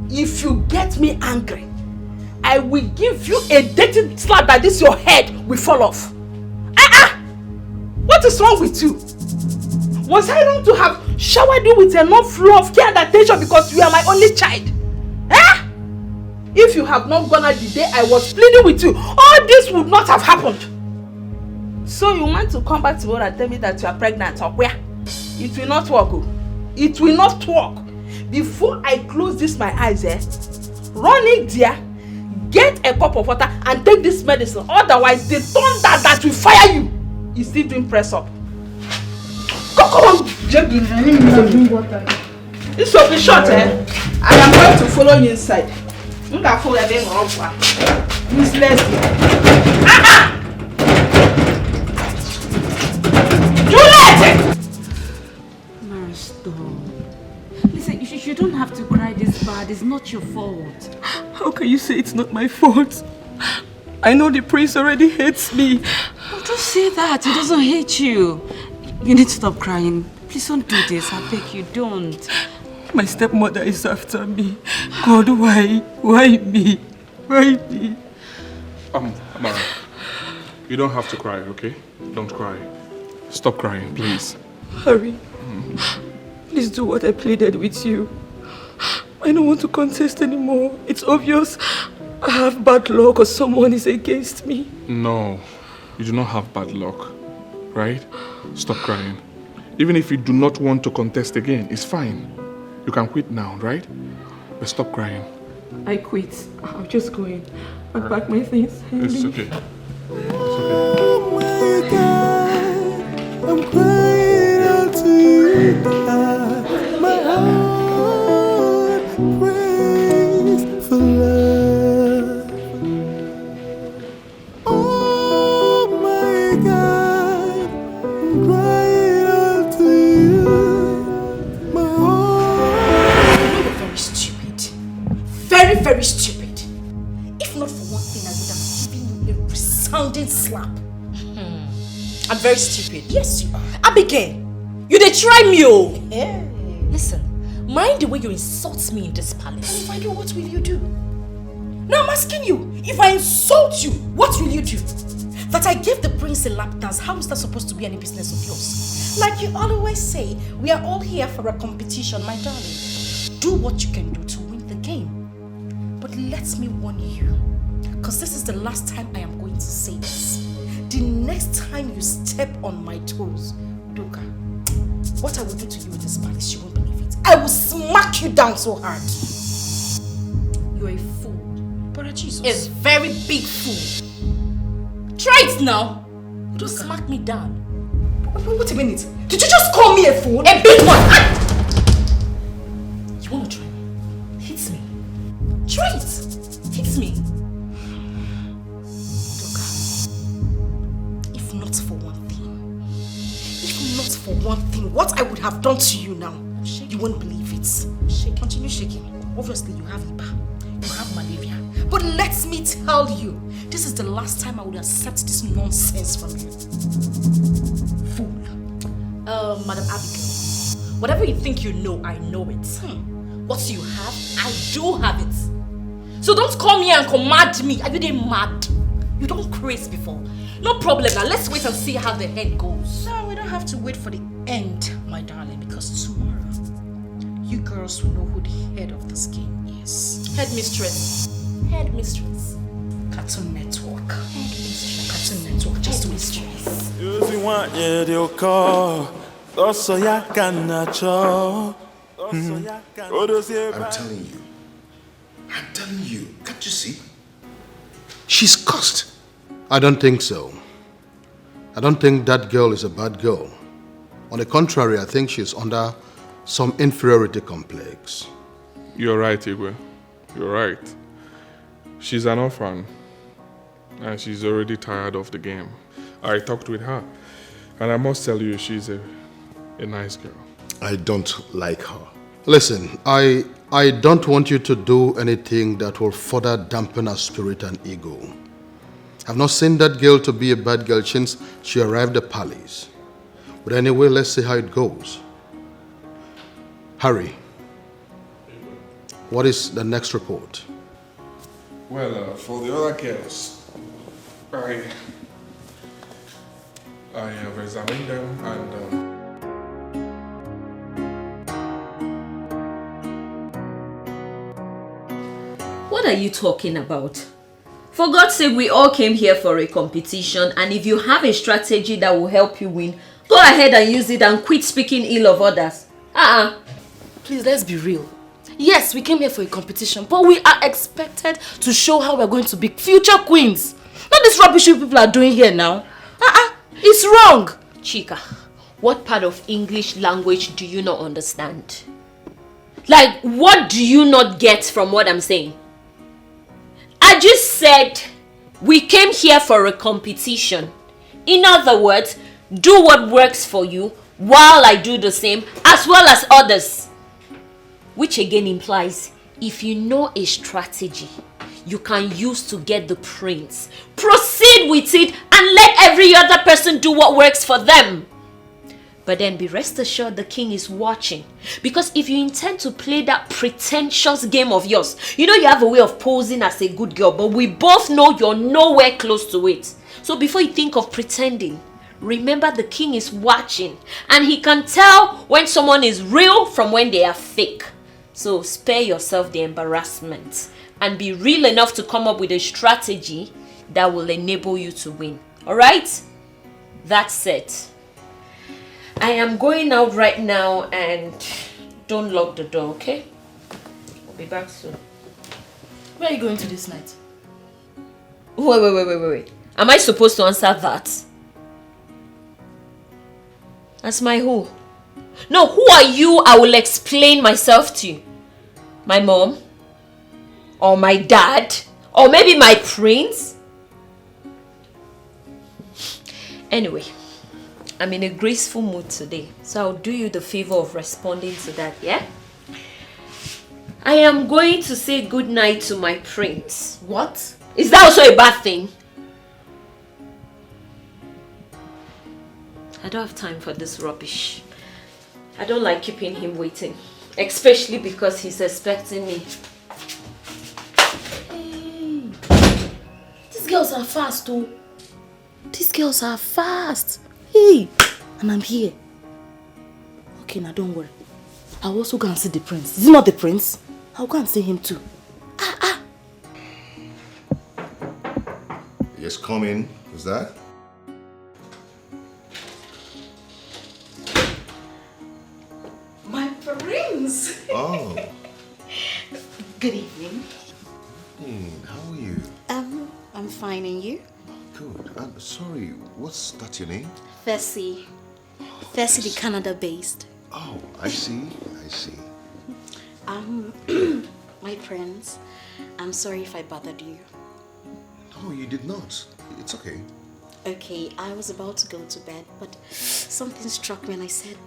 if you get me angry, I will give you a dirty slap that this your head will fall off. What is wrong with you? Was I wrong to have showered you with enough love, care and attention because you are my only child? If you have not gone out the day I was pleading with you, all this would not have happened. So you want to come back to me and tell me that you are pregnant or where? It will not work. It will not work. Before I close this my eyes, run in there, get a cup of water and take this medicine. Otherwise, the thunder that will fire you is still doing press up. Come on. This will be short, I am going to follow you inside. You can follow them around. Useless. Juliette! Listen, you don't have to cry this bad. It's not your fault. How can you say it's not my fault? I know the prince already hates me. Oh, don't say that. He doesn't hate you. You need to stop crying. Please don't do this. I beg you, don't. My stepmother is after me. God, why? Why me? Why me? Amara, you don't have to cry, okay? Don't cry. Stop crying, please. Harry, please do what I pleaded with you. I don't want to contest anymore. It's obvious I have bad luck or someone is against me. No, you do not have bad luck, right? Stop crying. Even if you do not want to contest again, it's fine. You can quit now, right? But stop crying. I quit. I'm just going. I'll pack my things. It's okay. Oh my God, I'm crying out to you. My heart prays for love. Oh my God, I'm crying out to you. My heart. You're very stupid. Very, very stupid. If not for one thing, I would have given you a resounding slap. I'm very stupid. Yes, you are. Abigail, you dey try me, oh. Yeah. Listen, mind the way you insult me in this palace. If I do, what will you do? Now I'm asking you, if I insult you, what will you do? That I gave the prince a lap dance, how is that supposed to be any business of yours? Like you always say, we are all here for a competition, my darling. Do what you can do to win the game. But let me warn you, because this is the last time I am going to say this. The next time you step on my toes, Doka, what I will do to you in this palace, you won't believe it. I will smack you down so hard. You're a fool. Brother Jesus. A very big fool. Try it now. Don't smack me down. Wait a minute. Did you just call me a fool? A big one. You want to try me? Hit me. Try it. Hit me. Doka, if not for one thing, just for one thing, what I would have done to you now, you won't believe it. Continue shaking. Obviously, you have Iba. You have malaria. But let me tell you, this is the last time I would accept this nonsense from you. Fool. Madam Abigail, whatever you think you know, I know it. What you have, I do have it. So don't come here and command me. Are you they mad? You don't craze before. No problem now. Let's wait and see how the end goes. No, we don't have to wait for the end, my darling, because tomorrow you girls will know who the head of this game is. Headmistress. Headmistress. Cartoon Network. Headmistress. Cartoon Network. Just mistress. Using one year they'll call. Also, ya can I'm telling you, can't you see? She's cursed. I don't think so. I don't think that girl is a bad girl. On the contrary, I think she's under some inferiority complex. You're right, Igwe. You're right. She's an orphan, and she's already tired of the game. I talked with her, and I must tell you, she's a nice girl. I don't like her. Listen, I don't want you to do anything that will further dampen her spirit and ego. I've not seen that girl to be a bad girl since she arrived at Palace. But anyway, let's see how it goes. Harry, what is the next report? Well, for the other girls, I have examined them and What are you talking about? For God's sake, we all came here for a competition, and if you have a strategy that will help you win, go ahead and use it and quit speaking ill of others. Please, let's be real. Yes, we came here for a competition, but we are expected to show how we're going to be future queens. Not this rubbish you people are doing here now. It's wrong. Chika, what part of English language do you not understand? Like, what do you not get from what I'm saying? I just said we came here for a competition. In other words, do what works for you while I do the same, as well as others. Which again implies, if you know a strategy you can use to get the prince, proceed with it and let every other person do what works for them. But then be rest assured the king is watching. Because if you intend to play that pretentious game of yours, you know you have a way of posing as a good girl, but we both know you're nowhere close to it. So before you think of pretending, remember the king is watching and he can tell when someone is real from when they are fake. So spare yourself the embarrassment and be real enough to come up with a strategy that will enable you to win. Alright? That's it. I am going out right now and don't lock the door, okay? I'll be back soon. Where are you going to this night? Wait. Am I supposed to answer that? That's my who? No, who are you? I will explain myself to you. My mom? Or my dad? Or maybe my prince? Anyway, I'm in a graceful mood today, so I'll do you the favor of responding to that, yeah? I am going to say goodnight to my prince. What? Is that also a bad thing? I don't have time for this rubbish. I don't like keeping him waiting, especially because he's expecting me. Hey, these girls are fast, oh. These girls are fast. Hey, and I'm here. Okay, now don't worry. I'll also go and see the prince. Is he not the prince? I'll go and see him too. Yes, come in. Who's that? My prince. Oh. Good evening. How are you? I'm fine, and you? Good. I'm sorry. What's that your name? Fessy. Fessy, the Canada-based. Oh, I see. My prince, I'm sorry if I bothered you. No, you did not. It's okay. Okay, I was about to go to bed, but something struck me and I said,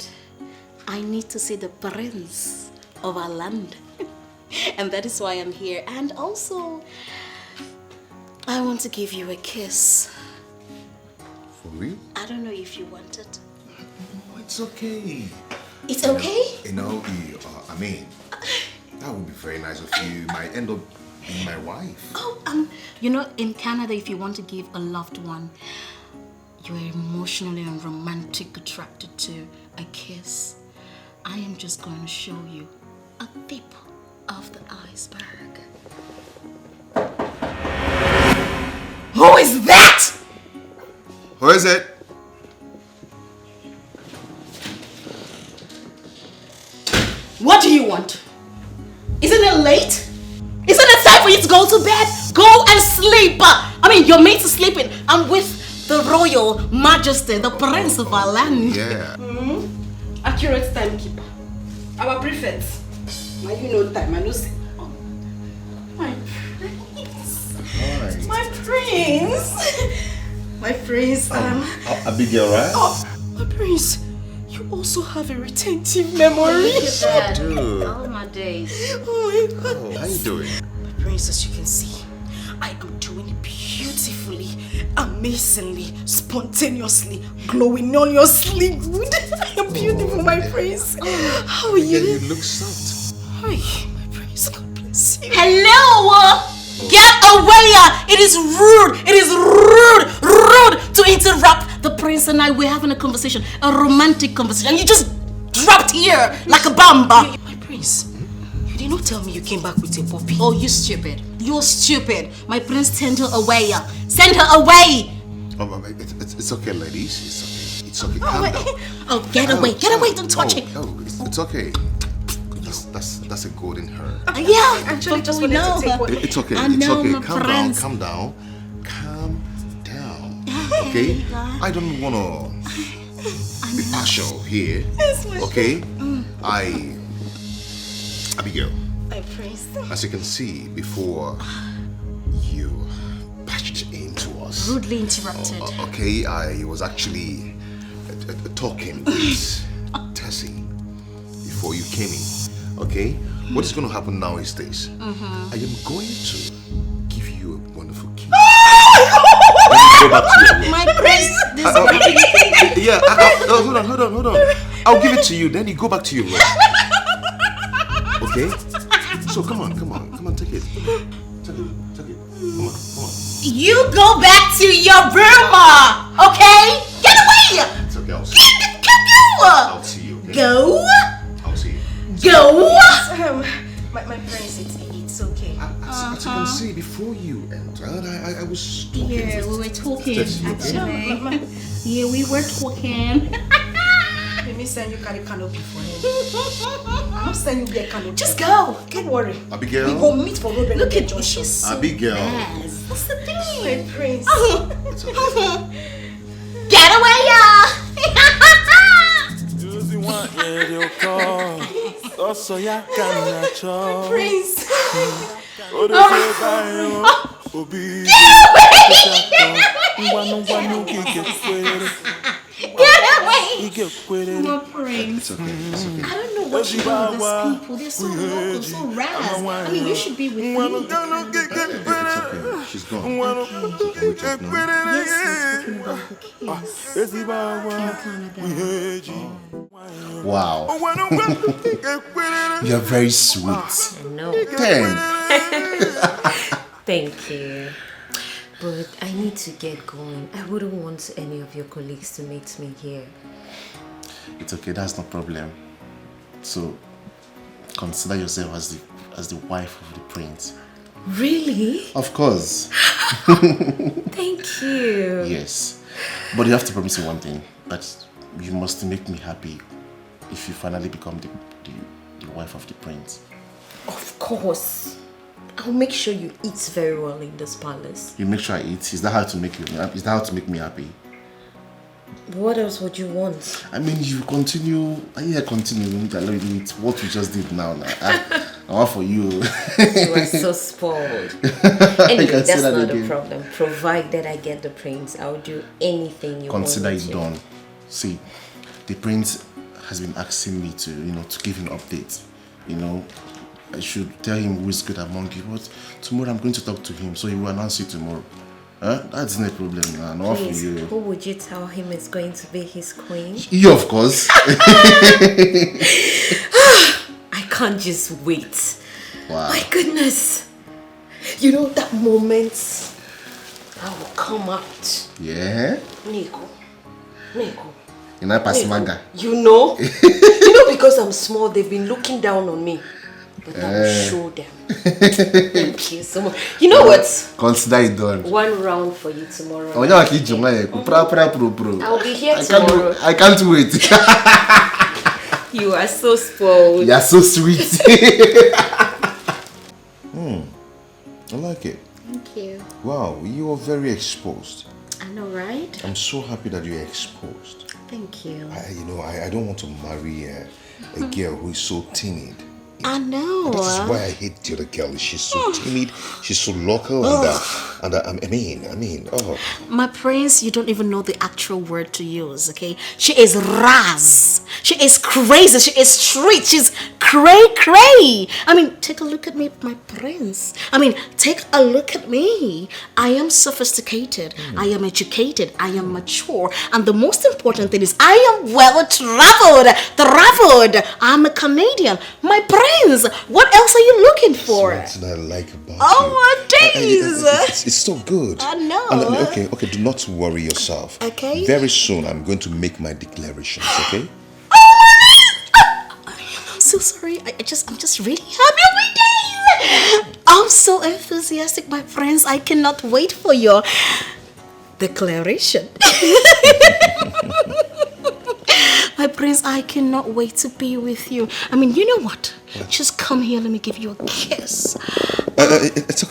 I need to see the prince of our land. And that is why I'm here. And also, I want to give you a kiss. For real? I don't know if you want it. Oh, it's okay. It's okay? You know, I mean, that would be very nice of you. You might end up being my wife. Oh, you know, in Canada, if you want to give a loved one, you are emotionally and romantic attracted to a kiss. I am just going to show you a tip of the iceberg. Who is that? Who is it? What do you want? Isn't it late? Isn't it time for you to go to bed? Go and sleep. I mean, your mate is sleeping. I'm with the royal majesty, the prince of our land. Yeah. Accurate timekeeper. Our prefect. Now you know time. I know. Oh, my prince. Hi. My prince. My prince. Abigail, right? Oh, my prince. You also have a retentive memory. I do. All my days. Oh my God. Oh, how you doing? My prince, as you can see, I am doing beautifully, amazingly, spontaneously, glowing on your sleep. I am beautiful, my prince. How are you? Yeah, you look soft. Hi, my prince. God bless you. Hello! Get away! It is rude. It is rude to interrupt the prince and I. We're having a conversation, a romantic conversation. And you just dropped here like a bamba. My prince, you did not tell me you came back with a puppy. Oh, you stupid. You're stupid. My prince, send her away. Send her away. Oh, it's okay, ladies. It's okay. Calm down. Oh, get away. Get away. Don't touch it. Oh, it's okay. That's a golden hair. Yeah, actually, just wanted to take one. It's okay. I It's know, okay. my Calm prince. down. Okay? I don't wanna be partial here. Yes, my Okay? Abigail, my prince. as you can see, before you patched into us, Rudely interrupted. okay, I was actually talking with Tessie before you came in. Okay? What is going to happen now is this. I am going to give you a wonderful kiss. Go back to your room. My prince, this Yeah, hold on. I'll give it to you, then you go back to your room. Okay? So come on, take it. Take it. Come on. You go back to your room, okay? Get away! It's okay, I'll see you. I'll see you, okay? Go! I'll see you. Go! My prince, it's okay. As you can see, before you entered, I was talking. Yeah, we were talking, Tessie, okay? actually. Yeah, we were talking. Let me send you canopy for him. I'll send you a canopy. Just go. Don't worry. Abigail. We go meet for Robin. Look at Joshua. She's so Abigail. nice. What's the thing? My prince. It's okay. Get away, Prince. Get away! My prince. It's okay. I don't know what you do with these people. They're so local, so rad. I mean, you should be with me. It's okay. She's gone. We're talking now. Yes, we're talking about the kiss. Wow. You're very sweet. No. 10. Thank you. But I need to get going. I wouldn't want any of your colleagues to meet me here. It's okay, that's no problem. So, consider yourself as the wife of the prince. Really? Of course. Thank you. Yes. But you have to promise me one thing. That you must make me happy if you finally become the wife of the prince. Of course. I'll make sure you eat very well in this palace. You make sure I eat. Is that how to make me happy? What else would you want? I mean, you continue with what we just did now. I'm all for you. You are so spoiled. Anyway, that's not a problem. Provided I get the prince, I'll do anything you Consider want it to. done. See, the prince has been asking me to, to give him updates. I should tell him who is good among you, but tomorrow I'm going to talk to him, so he will announce it tomorrow. That's no problem, man. All for Please, you. who would you tell him is going to be his queen? You, of course. I can't just wait. Wow. My goodness. You know that moment I will come out. Yeah? Nico. You know, Pasimanga. You know? Because I'm small, they've been looking down on me. But I will show them. Thank you so much. You know what? Consider it done. 1 round for you tomorrow. I'll be here tomorrow. I can't wait. You are so spoiled. You're so sweet. I like it. Thank you. Wow, you are very exposed. I know, right? I'm so happy that you're exposed. Thank you. I don't want to marry a girl who is so timid. I know. That is why I hate the other girl. She's so timid, she's so local, and I mean, My prince, you don't even know the actual word to use, okay? She is raz. She is crazy. She is street. She's cray. I mean, take a look at me, my prince. Take a look at me. I am sophisticated. I am educated. I am mature. And the most important thing is I am well traveled. I'm a Canadian. My prince, what else are you looking for? that's what I like about Oh, you. my days. It's so good. I know. Okay, do not worry yourself. Okay. Very soon I'm going to make my declarations, okay? I'm so sorry. I'm just really happy every day. I'm so enthusiastic, my friends. I cannot wait for your declaration. My prince, I cannot wait to be with you. You know what? Just come here. Let me give you a kiss. It's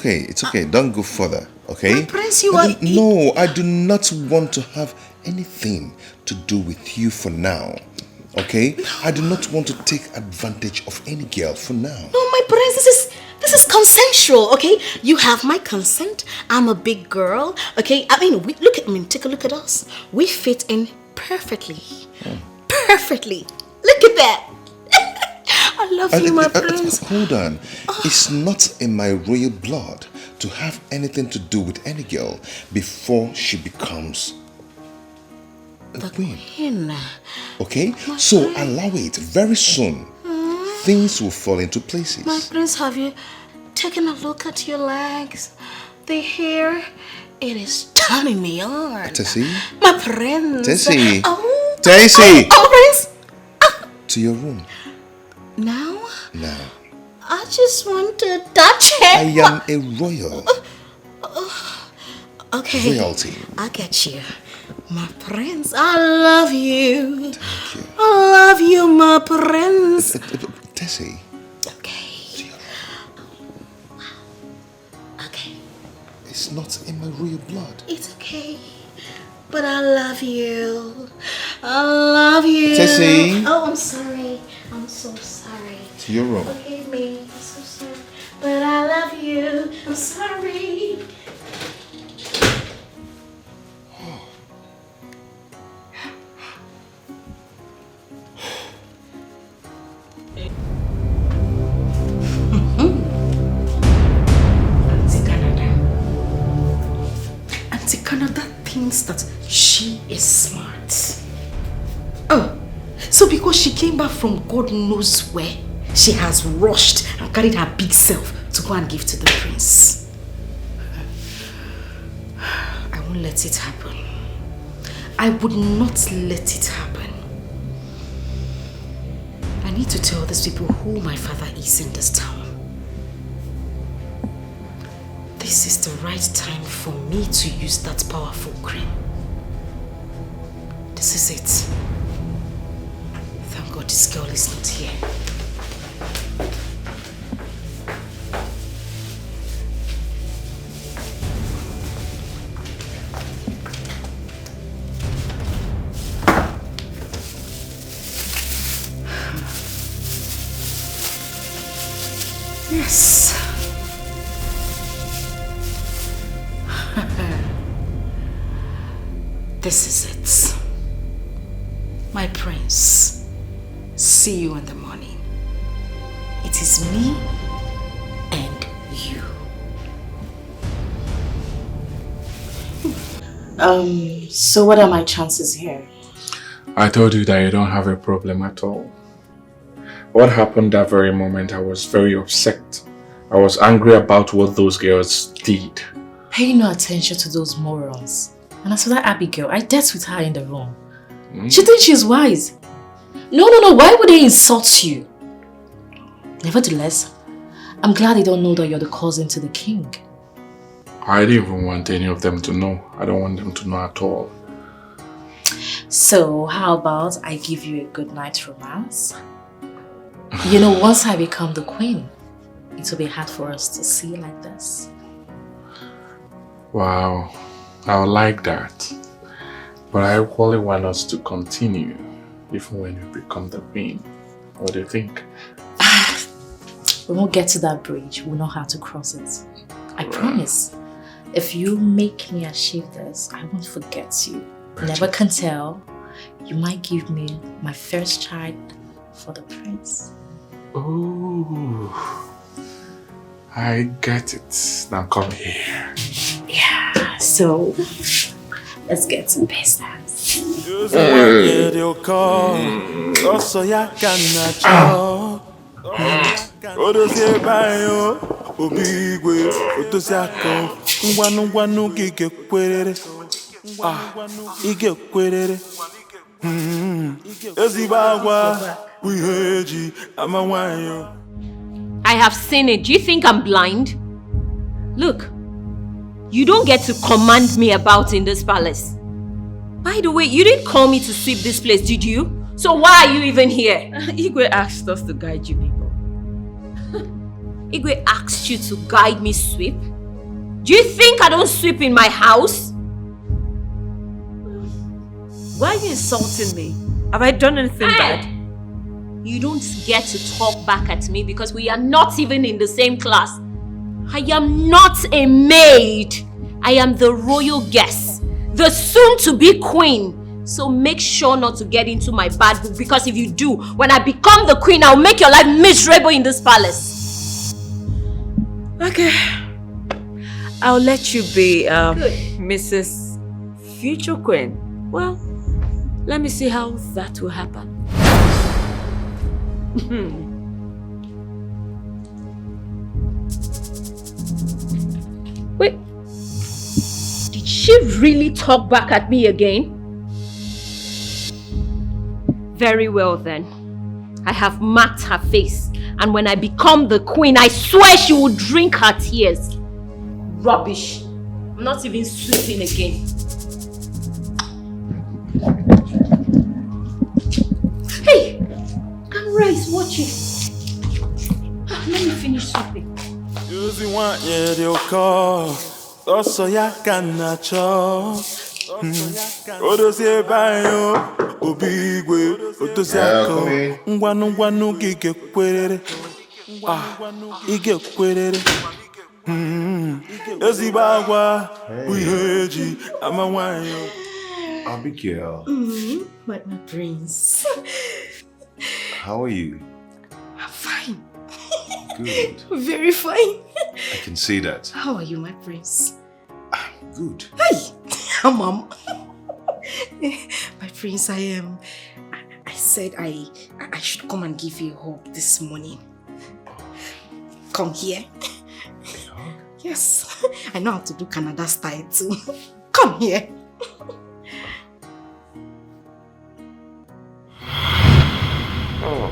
okay. Don't go further, okay? My prince, you are... No, I do not want to have anything to do with you for now, okay? No. I do not want to take advantage of any girl for now. No, my prince, this is consensual, okay? You have my consent. I'm a big girl, okay? Look at me. Take a look at us. We fit in perfectly. Perfectly. Look at that. I love you, my prince. Hold on. It's not in my royal blood to have anything to do with any girl before she becomes a queen. Okay? So allow it. Very soon, things will fall into places. My prince, have you taken a look at your legs? The hair, it is turning me on. Tessie? My prince. Tessie. Tessie. Prince. To your room. Now? Now. I just want to touch it. I am a royal. Okay. Royalty. I get you. My prince, I love you. Thank you. I love you, my prince. Tessie. Okay. Okay. It's not in my royal blood. It's okay. But I love you. I love you. Tessie. Oh, I'm sorry. I'm so sorry. To your room. Forgive me. I'm so sorry. But I love you. I'm sorry. Auntie Canada thinks that she is smart. Oh, so because she came back from God knows where, she has rushed and carried her big self to go and give to the prince. I won't let it happen. I would not let it happen. I need to tell these people who my father is in this town. This is the right time for me to use that powerful cream. This is it. Thank God this girl is not here. Yes. This is it. My prince. See you in the morning. It is me and you. So what are my chances here? I told you that you don't have a problem at all. What happened that very moment, I was very upset. I was angry about what those girls did. Pay no attention to those morons. And as for that Abigail, I dealt with her in the room. She thinks she's wise. No, why would they insult you? Nevertheless, I'm glad they don't know that you're the cousin to the king. I didn't even want any of them to know. I don't want them to know at all. So, how about I give you a good night's romance? You know, once I become the queen, it will be hard for us to see like this. Wow, I would like that. But I equally want us to continue, even when you become the queen. What do you think? We won't get to that bridge. We'll know how to cross it. I promise. If you make me achieve this, I won't forget you. Never can tell. You might give me my first child for the prince. Ooh, I get it. Now come here. Yeah, so let's get to business. I have seen it. Do you think I'm blind? Look, you don't get to command me about in this palace. By the way, you didn't call me to sweep this place, did you? So why are you even here? Igwe asked us to guide you people. Igwe asked you to guide me sweep? Do you think I don't sweep in my house? Why are you insulting me? Have I done anything bad? You don't get to talk back at me because we are not even in the same class. I am not a maid. I am the royal guest, the soon-to-be queen. So make sure not to get into my bad book, because if you do, when I become the queen, I'll make your life miserable in this palace. Okay. I'll let you be Mrs. Future Queen. Well, let me see how that will happen. Wait, did she really talk back at me again? Very well then. I have marked her face, and when I become the queen, I swear she will drink her tears. Rubbish. I'm not even sweeping again. Hey! Come rise, watch it. Let me finish sweeping. Using one year they'll call. Also, ya can not chop. Odo se bayo, obigwe, odo se ako. Ngwanu gige kwerere. Ige kwerere. Ezibagwa, uyeji, amawanyo. Abigail. My prince. How are you? I'm fine. Good. Very fine. I can see that. How are you, my prince? I'm good. Hey, Mom. My prince, I said I should come and give you a hug this morning. Come here. Yes, I know how to do Canada style too. Come here. Oh.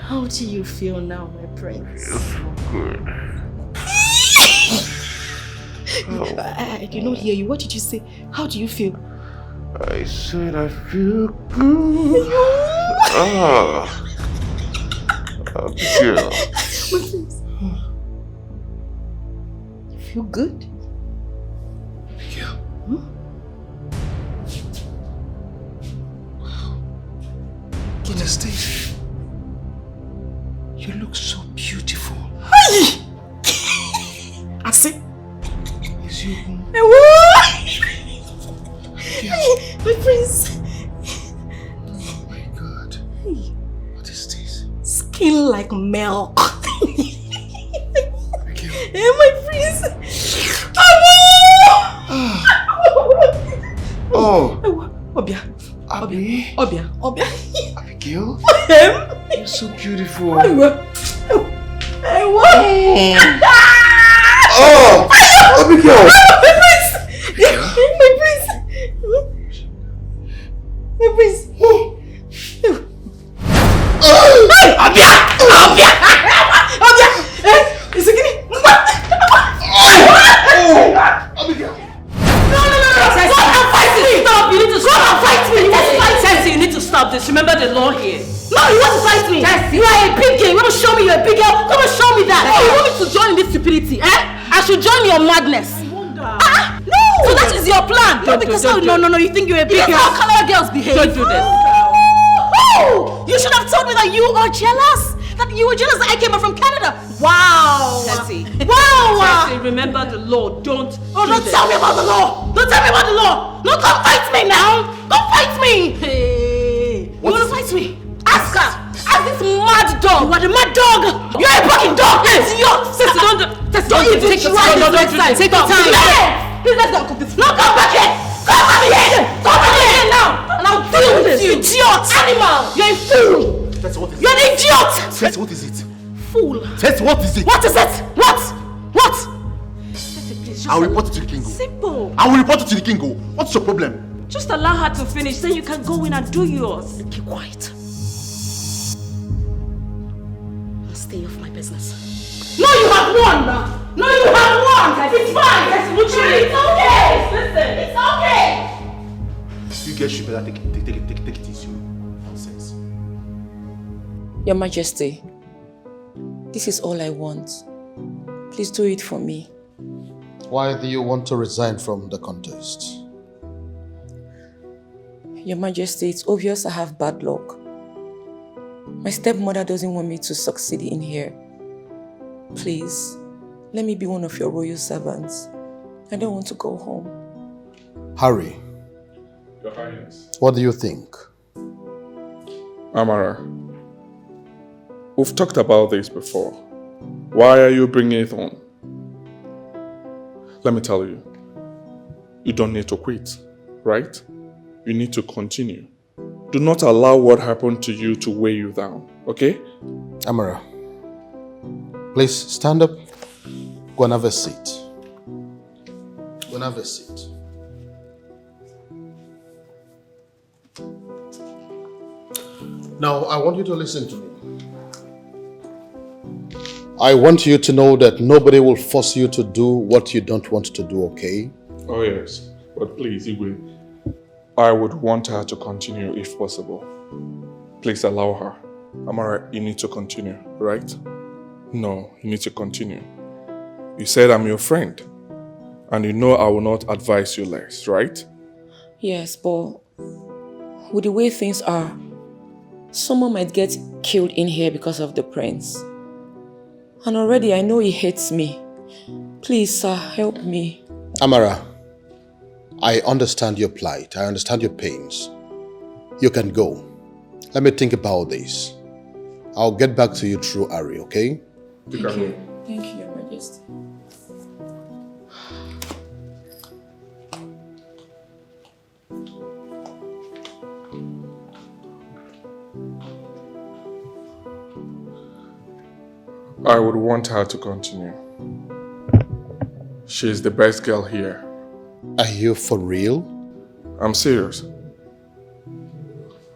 How do you feel now, my prince? It's so good. I did not hear you. What did you say? How do you feel? I said I feel good. Abigail. My prince. You feel good? Abigail. What is this? You look so beautiful. I see. My prince. Oh my God. What is this? Skin like milk. Hey, my prince. Oh. Obia. Abi. Obia. Abigail? You're so beautiful. Oh! Abigail! My prince! My prince! Obia! Is it getting... Abigail! No! Stop! You need to stop! Fight me! Tessie, you need to stop this. Remember the law here. No, you want to fight me? Tessie. You are a big girl. You want to show me you're a big girl? Come and show me that. Oh, you want me to join this stupidity, eh? I should join your madness. I wonder. No! So that is your plan? No, because no, you think you're a big girl. How Canada girls behave. Don't do this. Oh! You should have told me that you are jealous. That you were jealous that I came back from Canada. Wow! Tessie. Wow! Tessie, remember the law. Don't Tell me about the law! Don't tell me about the law! No, come fight me now! Come fight me! Hey! You wanna fight me? Ask her! Ask this mad dog! You are the mad dog! You're a fucking dog! Tessie, don't even try this next time! Take your time! Please, let's go cook this. No, come back here! Come back here! Come back here now! And I'll deal with this! You idiot! Animal! You're a fool! You're an idiot! Tess, what is it? Fool! Tess, what is it? What is it? What? I'll report it to the Kingo. Simple. I will report it to the Kingo. What's your problem? Just allow her to finish, then you can go in and do yours. Keep quiet. Stay off my business. No, you have won! No, you have won! It's fine! It's okay! Listen, it's okay! You guys should better take it easy. Nonsense. Your Majesty, this is all I want. Please do it for me. Why do you want to resign from the contest? Your Majesty, it's obvious I have bad luck. My stepmother doesn't want me to succeed in here. Please, let me be one of your royal servants. I don't want to go home. Harry. Your Highness. What do you think? Amara, we've talked about this before. Why are you bringing it on? Let me tell you, you don't need to quit, right? You need to continue. Do not allow what happened to you to weigh you down, okay? Amara, please stand up. Go and have a seat. Go and have a seat. Now, I want you to listen to me. I want you to know that nobody will force you to do what you don't want to do, okay? Oh yes, but please, Igwe, I would want her to continue if possible. Please allow her. Amara, you need to continue, right? No, you need to continue. You said I'm your friend, and you know I will not advise you less, right? Yes, but with the way things are, someone might get killed in here because of the prince. And already I know he hates me. Please, sir, help me. Amara, I understand your plight. I understand your pains. You can go. Let me think about this. I'll get back to you through Ari, okay? Thank you. Thank you, Your Majesty. I would want her to continue. She's the best girl here. Are you for real? I'm serious.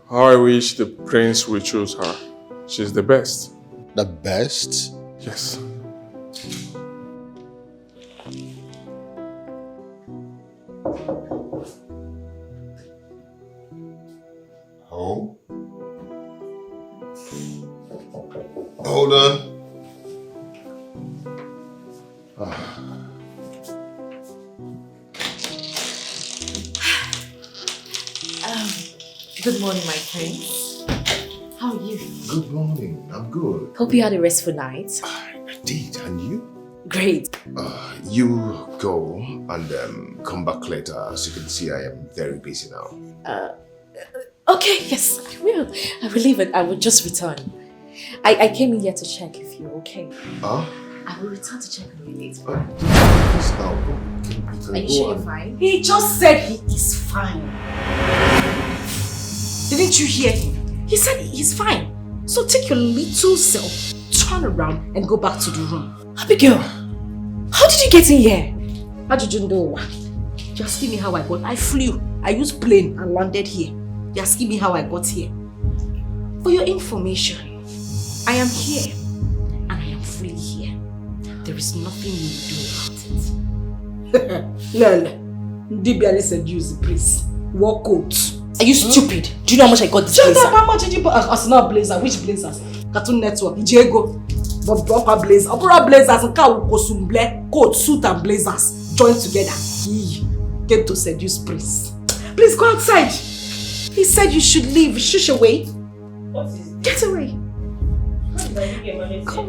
How I wish the prince would choose her. She's the best. The best? Yes. Oh? Hold on. Good morning, my friends. How are you? Good morning. I'm good. Hope you had a restful night. I did, and you? Great. You go and come back later. As you can see, I am very busy now. Okay, yes, I will. I will leave it. I will just return. I came in here to check if you're okay. Huh? I will return to check on you later. Please now, Are you sure you're fine? He just said he is fine. Didn't you hear him? He said he's fine. So take your little self, turn around and go back to the room. Abigail, how did you get in here? How did you know? You're asking me how I got. I flew. I used plane and landed here. You're asking me how I got here. For your information, I am here and I am fully here. There is nothing you do about it. Lol, Ndibiale said use the place. War coat. Are you stupid? Do you know how much I got this blazer? Shut up, how much did you buy? As not blazer, which blazers? Cartoon Network, Diego, Bob Broker Blazer, Opera Blazers, and Kosumble, coat, suit and blazers joined together. He came to seduce Prince. Please go outside. He said you should leave. Shush away. What is it? Get away. Come.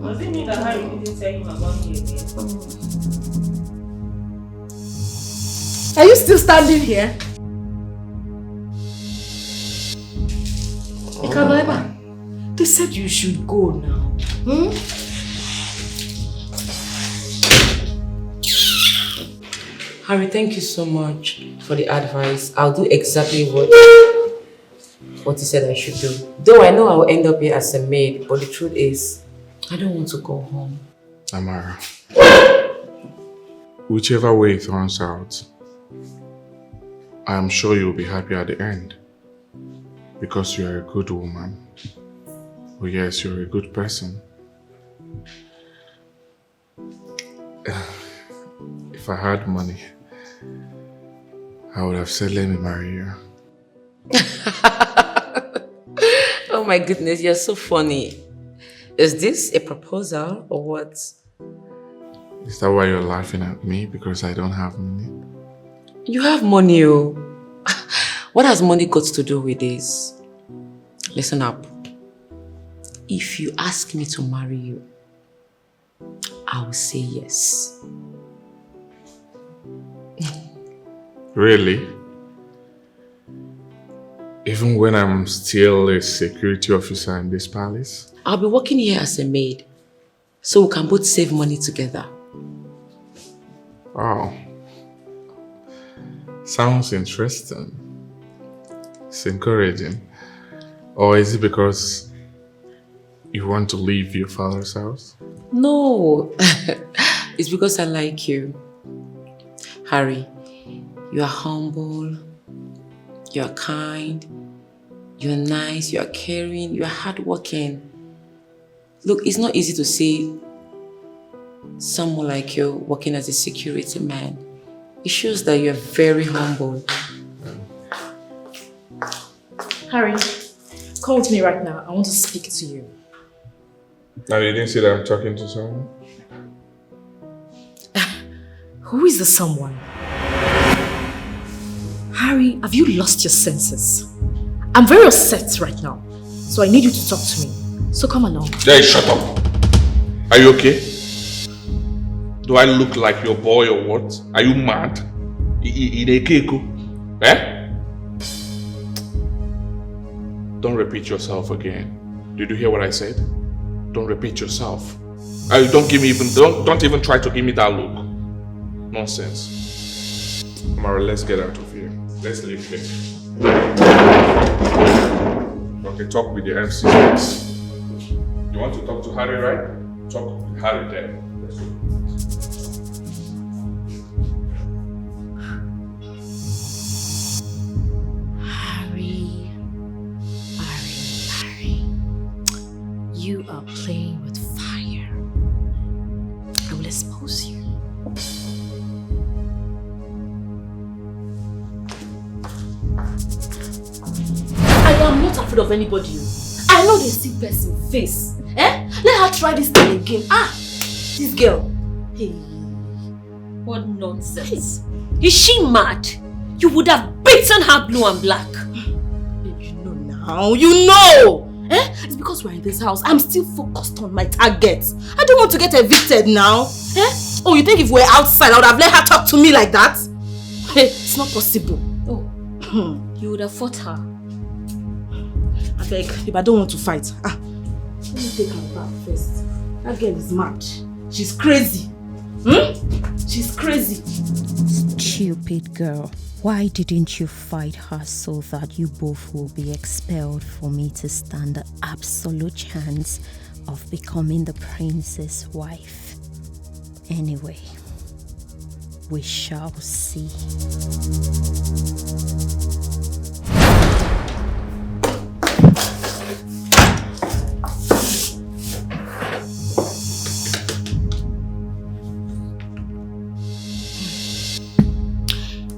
Was it me that Harry didn't tell him about me again? Are you still standing here? Ikanoeba, they said you should go now. Harry, thank you so much for the advice. I'll do exactly what you said I should do. Though I know I'll end up here as a maid, but the truth is, I don't want to go home. Amara, whichever way it turns out, I am sure you'll be happy at the end. Because you are a good woman. Oh yes, you're a good person. If I had money, I would have said, let me marry you. Oh my goodness, you're so funny. Is this a proposal or what? Is that why you're laughing at me? Because I don't have money? You have money, oh. What has money got to do with this? Listen up. If you ask me to marry you, I will say yes. Really? Even when I'm still a security officer in this palace? I'll be working here as a maid, so we can both save money together. Wow. Sounds interesting. It's encouraging. Or is it because you want to leave your father's house? No, it's because I like you. Harry, you are humble, you are kind, you're nice, you are caring, you are hardworking. Look, it's not easy to see someone like you working as a security man. It shows that you're very humble. Harry, call with me right now. I want to speak to you. Now you didn't see that I'm talking to someone? Who is the someone? Harry, have you lost your senses? I'm very upset right now, so I need you to talk to me. So come along. Jay, shut up. Are you okay? Do I look like your boy or what? Are you mad? Eh? Don't repeat yourself again. Did you hear what I said? Don't repeat yourself. Don't even try to give me that look. Nonsense. Amara, let's get out of here. Let's leave here. Okay, talk with the MCs. You want to talk to Harry, right? Talk with Harry there. Let's go. Harry. You are playing with fire. I will expose you. I am not afraid of anybody. I know they see person face. Let her try this thing again. This girl. Hey, What nonsense. Is she mad? You would have beaten her blue and black. you know now. You know. It's because we're in this house. I'm still focused on my target. I don't want to get evicted now. Oh, you think if we're outside, I would have let her talk to me like that? It's not possible. Oh, you would have fought her. I beg, if I don't want to fight. Let me take her back first. That girl is mad. She's crazy. She's crazy. Stupid girl. Why didn't you fight her so that you both will be expelled for me to stand the absolute chance of becoming the prince's wife? Anyway, we shall see.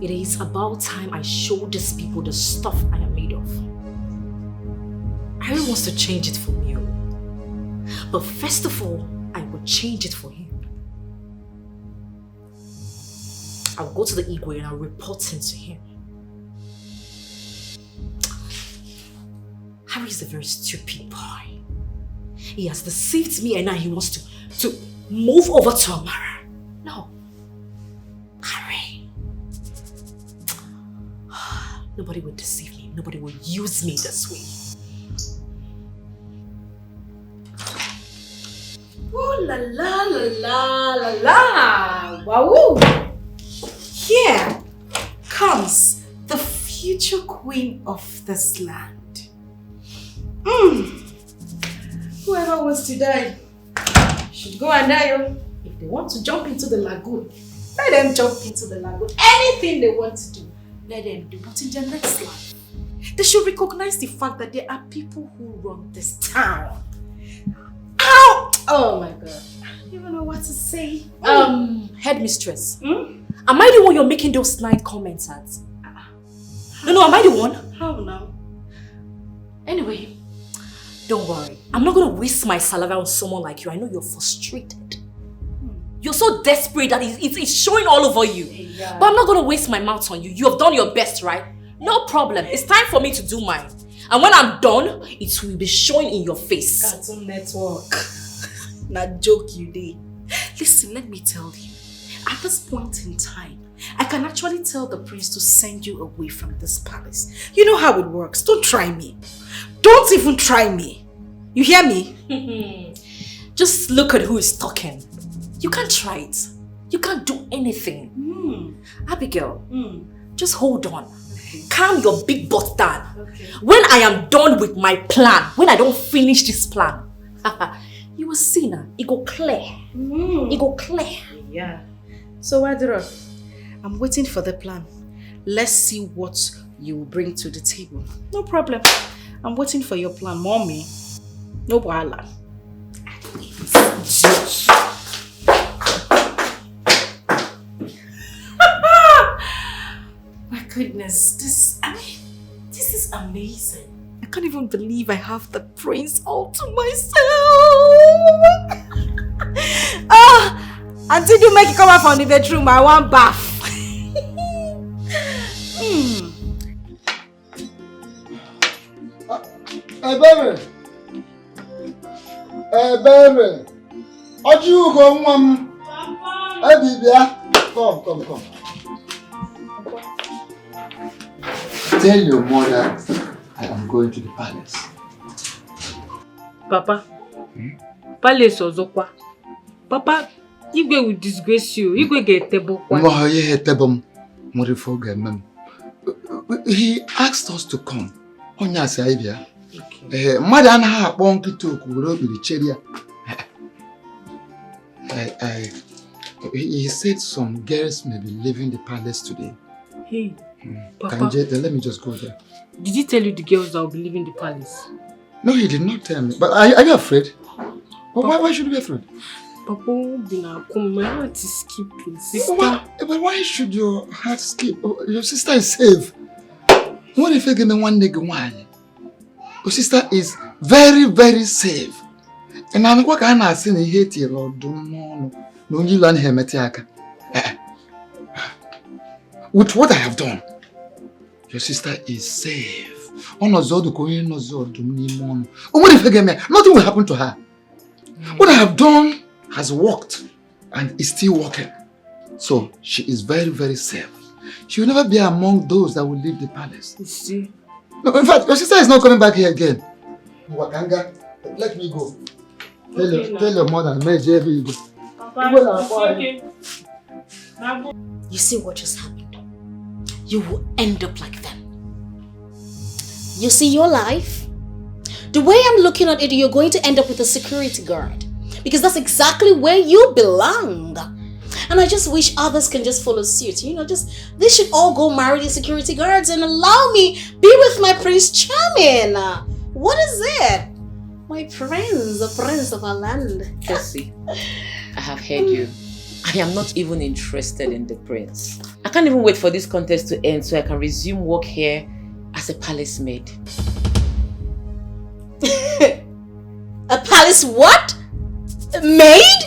It is about time I show these people the stuff I am made of. Harry wants to change it for me. But first of all, I will change it for him. I'll go to the Igwe and I'll report him to him. Harry is a very stupid boy. He has deceived me and now he wants to move over to Amara. No. Harry. Nobody will deceive me. Nobody will use me this way. Ooh la la la la la la! Wow! Here comes the future queen of this land. Whoever wants to die should go and die. If they want to jump into the lagoon, let them jump into the lagoon. Anything they want to do, let them do. But in their next life, they should recognize the fact that there are people who run this town. Ow! Oh my god. I don't even know what to say. Headmistress. Am I the one you're making those snide comments at? No, am I the one? How now? Anyway, don't worry. I'm not going to waste my saliva on someone like you. I know you're frustrated. You're so desperate that it's showing all over you. Yeah. But I'm not going to waste my mouth on you. You have done your best, right? No problem. It's time for me to do mine. And when I'm done, it will be showing in your face. Cartoon Network. Not joke you did. Listen, let me tell you. At this point in time, I can actually tell the prince to send you away from this palace. You know how it works. Don't try me. Don't even try me. You hear me? Just look at who is talking. You can't try it. You can't do anything. Abigail, just hold on. Calm your big butt down. Okay. When I am done with my plan, when I don't finish this plan, you will see now. It go clear. It go clear. Yeah. So, Adira, I'm waiting for the plan. Let's see what you will bring to the table. No problem. I'm waiting for your plan, mommy. No bother. My goodness, this is amazing. I can't even believe I have the prince all to myself. Until you make it come out from the bedroom, I want bath. Hey, baby. Hey, baby. Are you going? Hey, baby. Come. Tell your mother I am going to the palace. Papa. Palace ozokwa. Papa, Igwe will disgrace you. Igwe get table. No, yeah, table. He asked us to come. Onya saibia. Madam ha bonki to kuro bi cheria. He said some girls may be leaving the palace today. Hey, Papa. Let me just go there. Did he tell you the girls that will be leaving the palace? No, he did not tell me. But are you afraid? Why should you be afraid? Papa, my heart is skipping, sister. But why should your heart skip? Your sister is safe. What if you give me one nigga one? Your sister is very, very safe. And I'm going to say you hate your Lord. No, you learn him at with what I have done, your sister is safe. Nothing will happen to her. What I have done has worked and is still working. So she is very, very safe. She will never be among those that will leave the palace. You see? No, in fact, your sister is not coming back here again. Wakanga, let me go. Tell your mother, you go. You see what just happened? You will end up like them. You see your life? The way I'm looking at it, you're going to end up with a security guard. Because that's exactly where you belong. And I just wish others can just follow suit. You know, they should all go marry the security guards and allow me be with my Prince Charming. What is it? My prince, the prince of our land. Tessie, I have heard you. I am not even interested in the prince. I can't even wait for this contest to end so I can resume work here as a palace maid. A palace what? Maid?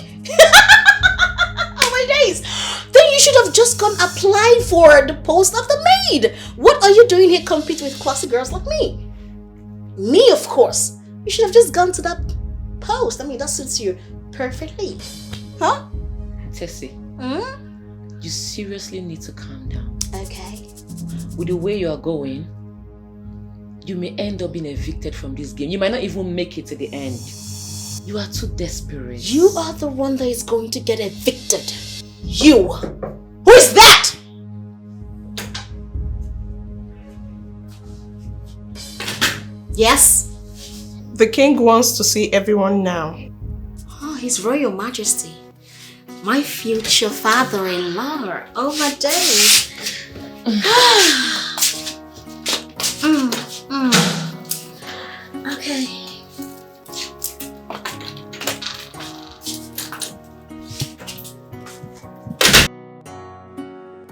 Oh my days! Then you should have just gone apply for the post of the maid. What are you doing here competing with classy girls like me? Me, of course. You should have just gone to that post. I mean, that suits you perfectly. Huh? Tessie, you seriously need to calm down. Okay. With the way you are going, you may end up being evicted from this game. You might not even make it to the end. You are too desperate. You are the one that is going to get evicted. You! Who is that? Yes? The king wants to see everyone now. Oh, His Royal Majesty. My future father-in-law. Oh my days. Okay.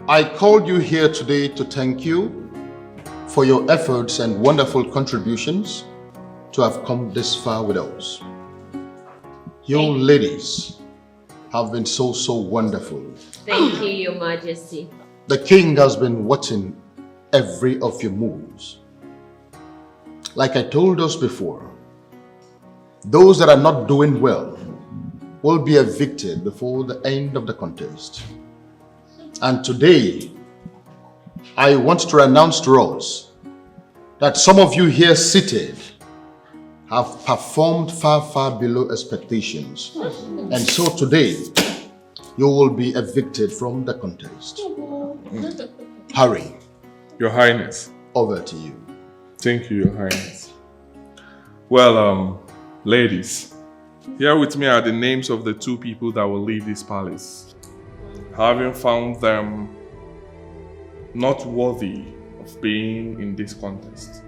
I called you here today to thank you for your efforts and wonderful contributions to have come this far with us. You ladies have been so wonderful. Thank you, Your Majesty. The king has been watching every of your moves. Like I told us before, those that are not doing well will be evicted before the end of the contest. And today, I want to announce to us that some of you here seated have performed far below expectations. And so today, you will be evicted from the contest. Harry. Your Highness. Over to you. Thank you, Your Highness. Well, ladies, here with me are the names of the two people that will leave this palace. Having found them not worthy of being in this contest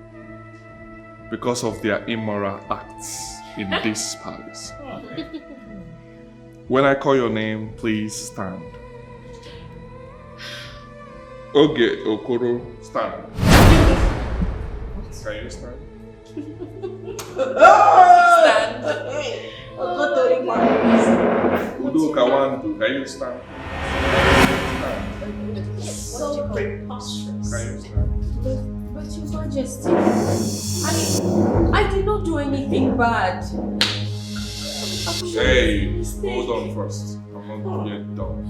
because of their immoral acts in this palace. When I call your name, please stand. Oge Okoro, stand. Can you stand? Stand. Udo Kawandu, can you stand? So preposterous. Can you stand? But Your Majesty, I did not do anything bad. Hey, hold on first. I'm not yet done.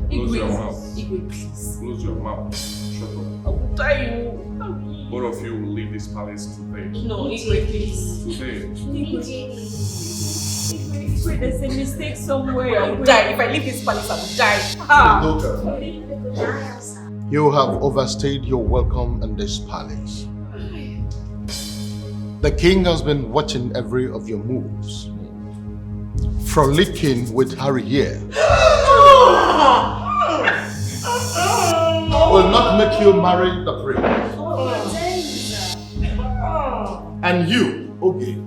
Close your mouth. Igwe, please. Close your mouth. Shut up. I will tell you. Both of you will leave this palace today. No, Igwe, please. Today. Igwe, there's a mistake somewhere. I will die. If I leave this palace, I will die. You have overstayed your welcome in this palace. The king has been watching every of your moves. Frolicking with Harry here will not make you marry the prince. And you, Oge,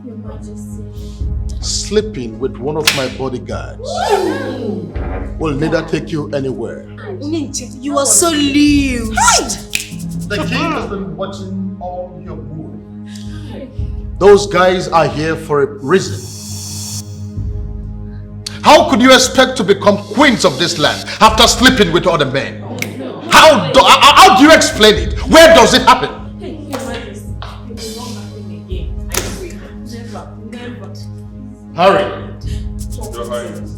sleeping with one of my bodyguards will neither take you anywhere. You are so loose. The king has been watching all your moves. Those guys are here for a reason. How could you expect to become queens of this land after sleeping with other men? How do you explain it? Where does it happen? Hurry. Your Highness.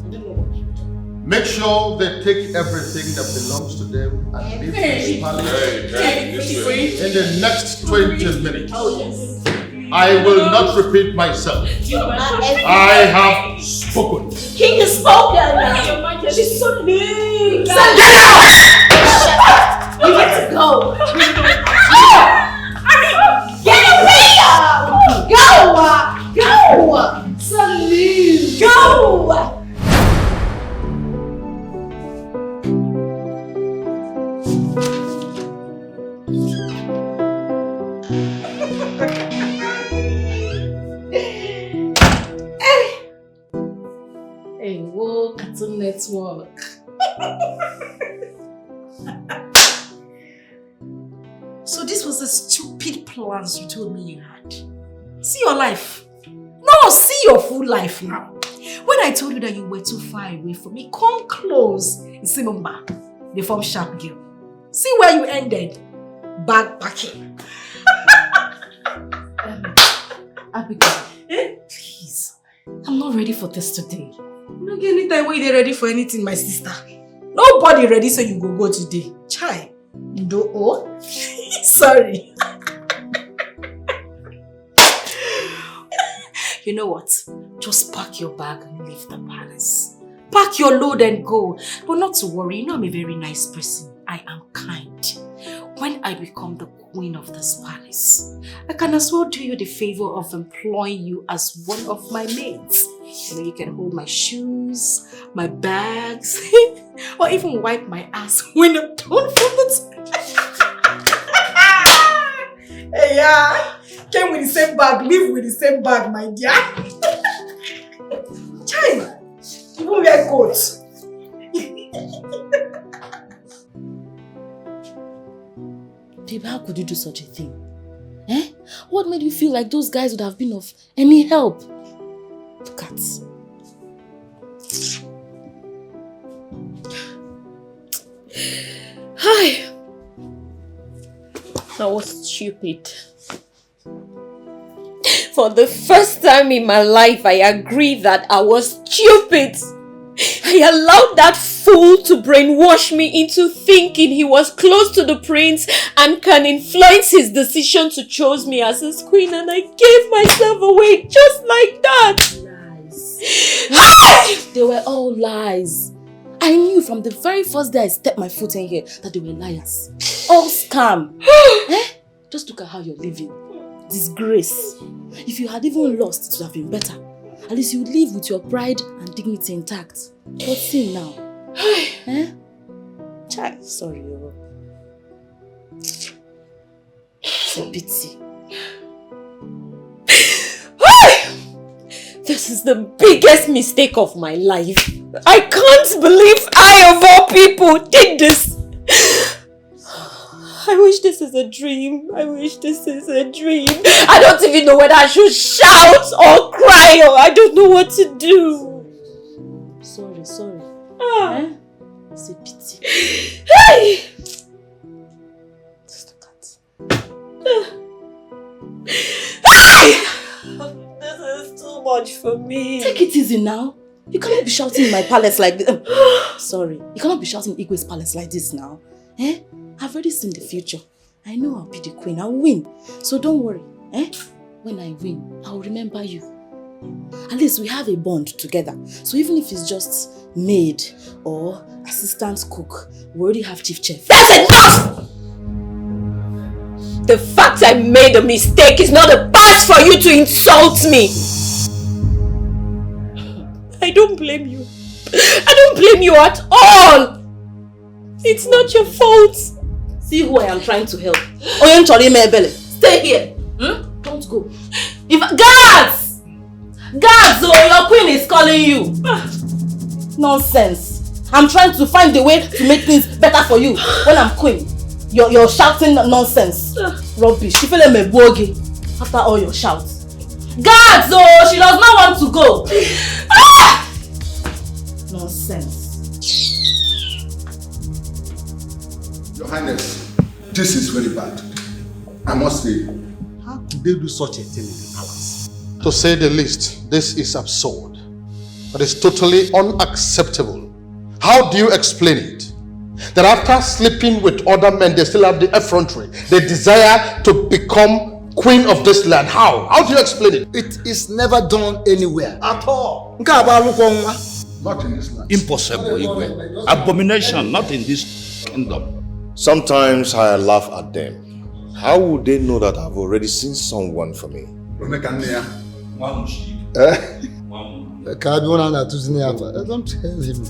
Make sure they take everything that belongs to them and leave this palace in the next 20 minutes. I will not repeat myself. I have spoken. King has spoken. She's so big. Get out! You get to go. Get away! Go! Go! Salute! Go! Hey, whoa, Cartoon Network. So this was the stupid plans you told me you had. See your life. No, see your full life now. When I told you that you were too far away from me, come close. You see, Mumba, the form sharp girl. See where you ended. Backpacking. Abigail, please. I'm not ready for this today. You don't get any time when you're ready for anything, my sister. Nobody ready, so you go today. Chai. Do oh? Sorry. You know what? Just pack your bag and leave the palace. Pack your load and go. But not to worry, you know I'm a very nice person. I am kind. When I become the queen of this palace, I can as well do you the favor of employing you as one of my maids. You know, you can hold my shoes, my bags, or even wipe my ass when I'm done from the Hey, yeah. Came with the same bag, live with the same bag, my dear. Chai, even wear coats. Babe, how could you do such a thing? Eh? What made you feel like those guys would have been of any help? Look at. Hi. I was stupid. For the first time in my life, I agree that I was stupid. I allowed that fool to brainwash me into thinking he was close to the prince and can influence his decision to choose me as his queen, and I gave myself away just like that. Lies. They were all lies. I knew from the very first day I stepped my foot in here that they were liars. All scam. Eh? Just look at how you're living. Disgrace. If you had even lost, it would have been better. At least you would live with your pride and dignity intact. But see now. Eh? Child, sorry, Yoro. It's a pity. This is the biggest mistake of my life. I can't believe I, of all people, did this. I wish this is a dream. I wish this is a dream. I don't even know whether I should shout or cry, or I don't know what to do. Sorry. Eh? It's a pity. Hey! Just look at. Hey! This is too much for me. Take it easy now. You cannot be shouting in my palace like this. Sorry. You cannot be shouting in Igwe's palace like this now. Eh? I've already seen the future. I know I'll be the queen. I'll win. So don't worry. Eh? When I win, I'll remember you. At least we have a bond together. So even if it's just maid or assistant cook, we already have chief chef. That's enough! The fact I made a mistake is not a pass for you to insult me. I don't blame you. I don't blame you at all. It's not your fault. See who I am trying to help. Stay here. Don't go. Guards! Guards, oh, your queen is calling you. Nonsense. I'm trying to find a way to make things better for you when I'm queen. You're shouting nonsense. Rubbish. You feel like me bogey after all your shouts. Guards, oh, she does not want to go. Nonsense. Your Highness, this is very bad. I must say. How could they do such a thing in the palace? To say the least, this is absurd. It is totally unacceptable. How do you explain it? That after sleeping with other men, they still have the effrontery, the desire to become queen of this land. How? How do you explain it? It is never done anywhere at all. Not in this land. Impossible, Igwe. Abomination, not in this kingdom. Sometimes I laugh at them. How would they know that I've already seen someone for me? Don't tell him.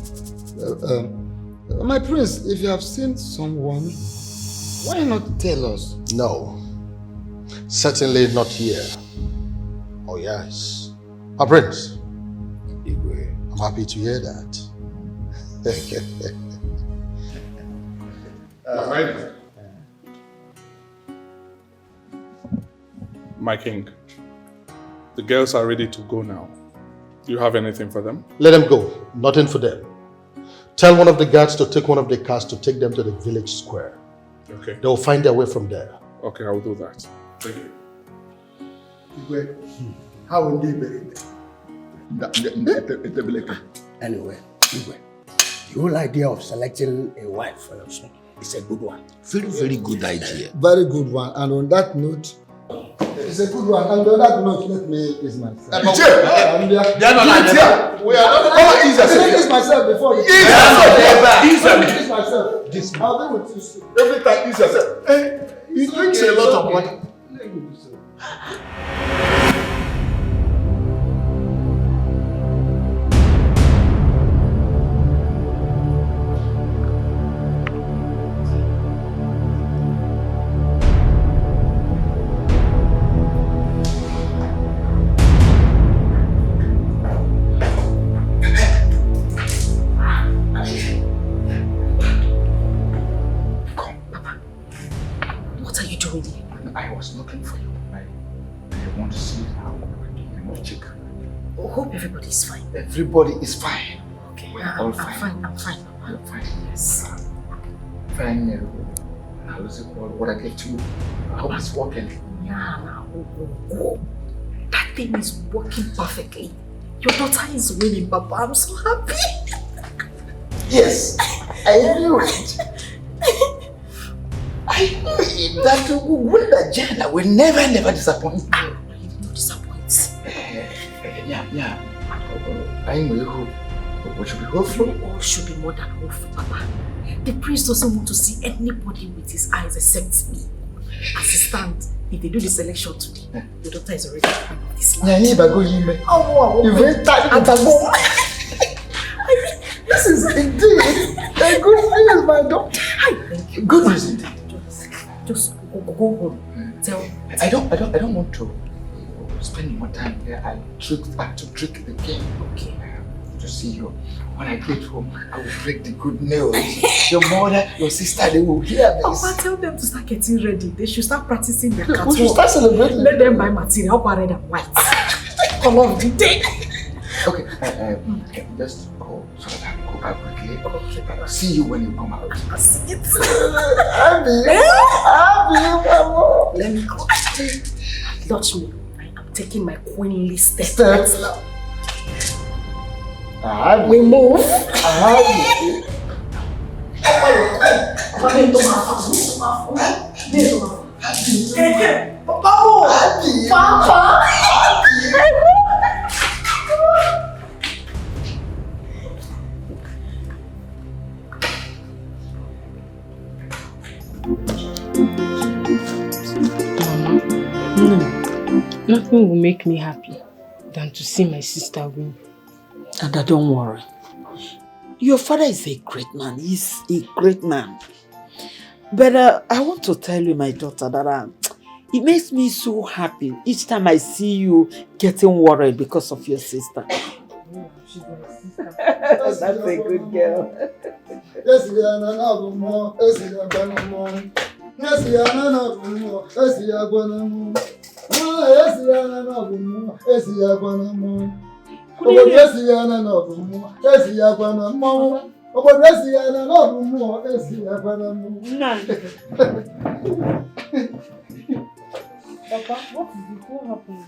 My prince, if you have seen someone, why not tell us? No. Certainly not here. Oh yes. My prince. Igwe. I'm happy to hear that. My king, the girls are ready to go now. Do you have anything for them? Let them go. Nothing for them. Tell one of the guards to take one of the cars to take them to the village square. Okay. They will find their way from there. Okay, I will do that. Thank you. Igwe, how will they bury them? Anyway, Igwe, the whole idea of selecting a wife for your son is a good one. Very, very good idea. Very good one. And on that note, it's a good one. And on that note, let me introduce myself. We are not. Let me introduce myself before you. Introduce myself. I'll be with you soon. Every time, use yourself. He drinks a lot of money. I was looking for you. I want to see how you want to check. I hope everybody is fine. Everybody is fine. Okay, We are all fine. I'm fine. You're fine. Yes. Fine. Now let's see what I gave to you. I hope it's working. Yeah, now. Oh. That thing is working perfectly. Your daughter is winning, Papa. I'm so happy. Yes, I knew it. I knew it. That Wunda Jana will never disappoint me. You will not disappoint. Yeah. I know we should be hopeful. We all should be more than hopeful, Papa. The prince doesn't want to see anybody with his eyes except me. As it stands, if they do the selection today, your daughter is already queen of this land. This is indeed a good news, my daughter. Thank you. Good news indeed. Just go home. Tell. I don't want to spend more time there. I have to trick the king. Okay. To see you. When I get home, I will break the good news. Your mother, your sister, they will hear this. Papa, tell them to start getting ready. They should start practicing their catwalk. We should start celebrating. Let them buy material, red and white. Color of the day. Okay, just go so that I can go out quickly. Okay. See you when you come out. I'll see it. Let me go. Touch me. I am taking my queenly steps now. We move. Nothing will make me happy than to see my sister win. Ada, don't worry. Your father is a great man. He's a great man. But I want to tell you, my daughter, that it makes me so happy each time I see you getting worried because of your sister. Oh, she's my sister. That's a good girl. Papa, what is it? What happened?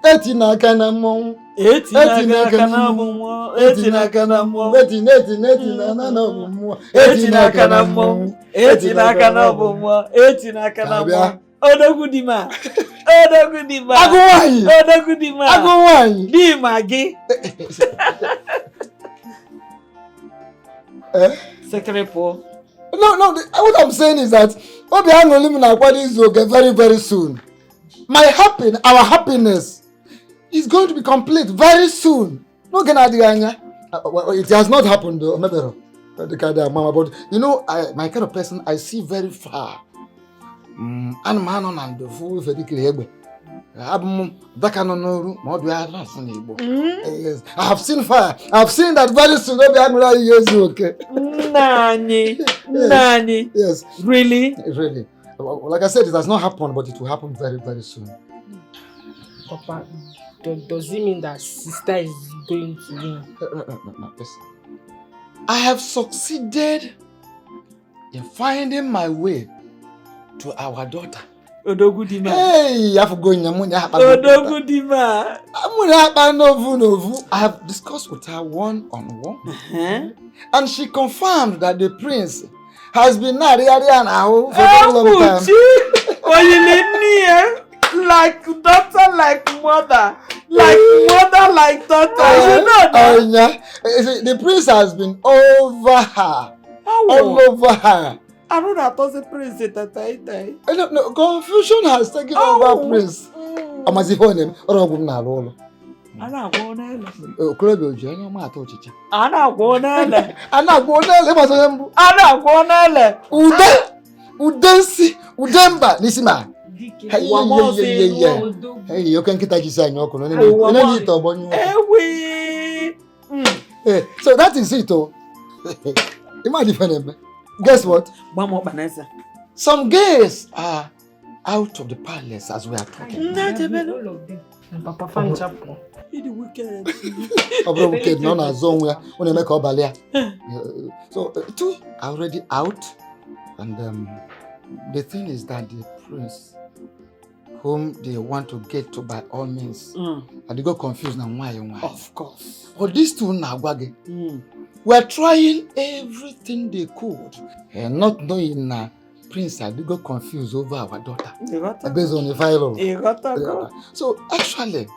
Etina kanamon. Etina kanamon. Etina kanamon. Etina kanamon. Etina kanamon. Etina kanamon. Etina kanamon. Odogudima. Odogudima. Agowai. Odogudima. Agowai. Di magi. Secretary. No, what I'm saying is that Obiano Limina Kwadi is okay very, very soon. Our happiness is going to be complete very soon. No, it has not happened though. But you know, my kind of person, I see very far. And man on the fool for the clear. Yes, I have seen fire. I have seen that very soon. Okay. Nani. Yes. Really? Really. Like I said, it has not happened, but it will happen very, very soon. Papa, does it mean that sister is going to win? No, listen. I have succeeded in finding my way to our daughter. Odogudima. Hey, I forgot Odogudima. I have discussed with her one-on-one, and she confirmed that the prince has been married for a long time. When you leave me, like daughter, like mother, like mother, like daughter. You know that? Yeah. The prince has been over her, all over her. I don't know how to prince it at no, confusion has taken over prince. I'm as if on him or a woman alone. I'm not going to Club General Matochicha. I'm not going to I'm not going to I'm not going to Udensi, Udemba, Nisima. Hey, you can get a design. So that is it. Imagine. Guess what? Some girls are out of the palace as we are talking. Papa fan chapel. It's the wicked. None are zone where when they make up balia. So two are already out, and the thing is that the prince, whom they want to get to by all means, and they got confused now why and why. Of course. But these two now we're trying everything they could, and not knowing Prince they got confused over our daughter. Based on the file. So actually,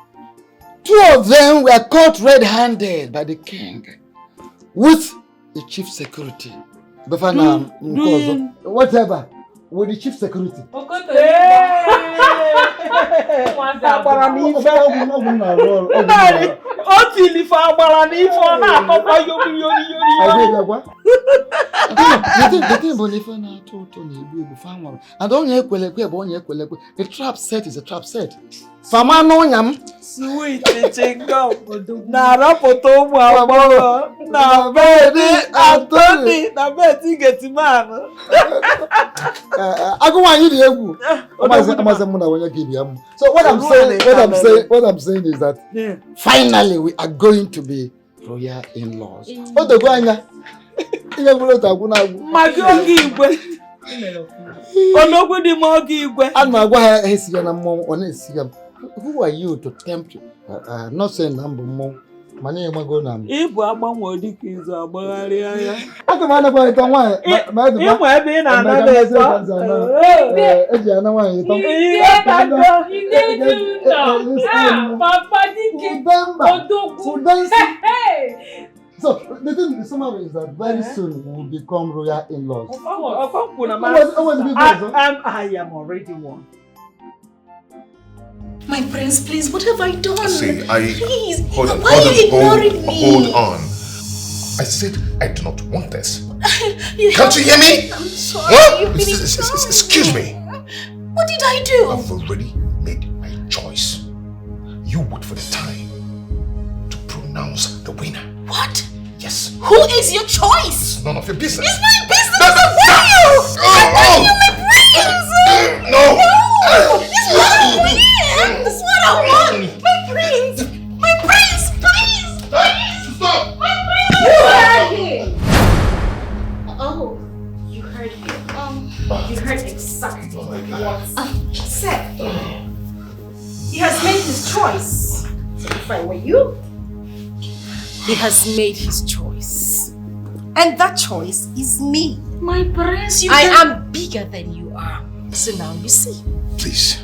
two of them were caught red-handed by the king with the chief security. Whatever. With the chief security. The trap set is a trap set. Sweet chingo. Na rapoto mu aboro. Na bedi Anthony. Na bedi Getiman. So what I'm saying is that finally we are going to be royal in-laws. Who are you to tempt? Not saying number more. Money am I going to? If we are more dickies, I can find about it on one. You might be another. So the summary is that very soon we will become royal in-laws. I am already one. My prince, please, what have I done? Please, hold on, why are you ignoring me? Hold on. I said I do not want this. Can't you hear me? I'm sorry. What? Excuse me. What did I do? I've already made my choice. You wait for the time to pronounce the winner. What? Yes. Who is your choice? It's none of your business. It's my business. I want you, my prince. No. It's what I want. That's what I want. My prince. My prince, please. Please. Stop. My prince. You heard him. Oh, you heard him. You heard exactly what said. He has made his choice. choice. If I were you, he has made his choice. And that choice is me. My prince, I am bigger than you are. So now you see. Please.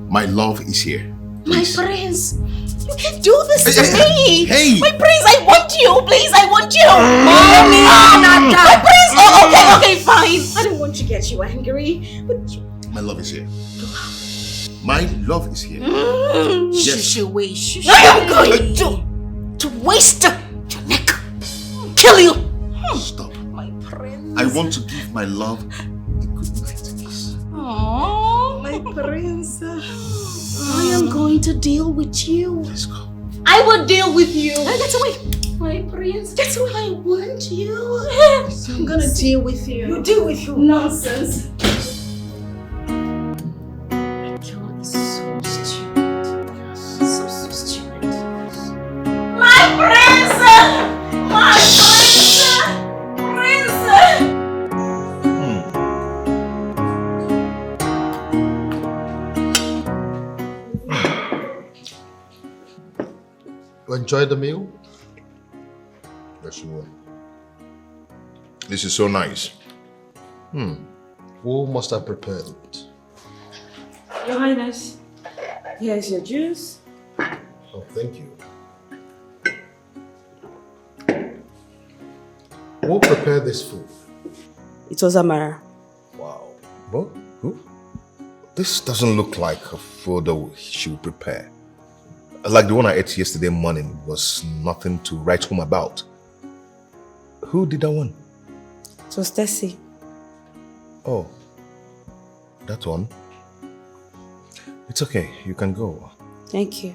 My love is here. My prince, you can't do this to me. Hey. My prince, I want you. Please, I want you. Mommy, my prince. Oh, okay, fine. I don't want to get you angry, but My love is here. My love is here. Shush away, shush. I am going to waste your neck. Kill you. Stop. My prince. I want to give my love a good night kiss. Aww. My prince. I am going to deal with you. Let's go. I will deal with you. Get away. My prince, that's what I want you. I'm gonna deal with you. You deal with who? Nonsense. That girl is so stupid. So stupid. My prince! My prince! You enjoy the meal? Yes, you will. This is so nice. Who must have prepared it? Your Highness, here's your juice. Oh, thank you. Who prepared this food? It was Amara. Wow. What? Who? This doesn't look like a food that she would prepare. Like the one I ate yesterday morning was nothing to write home about. Who did that one? It was Tessie. Oh, that one? It's okay, you can go. Thank you.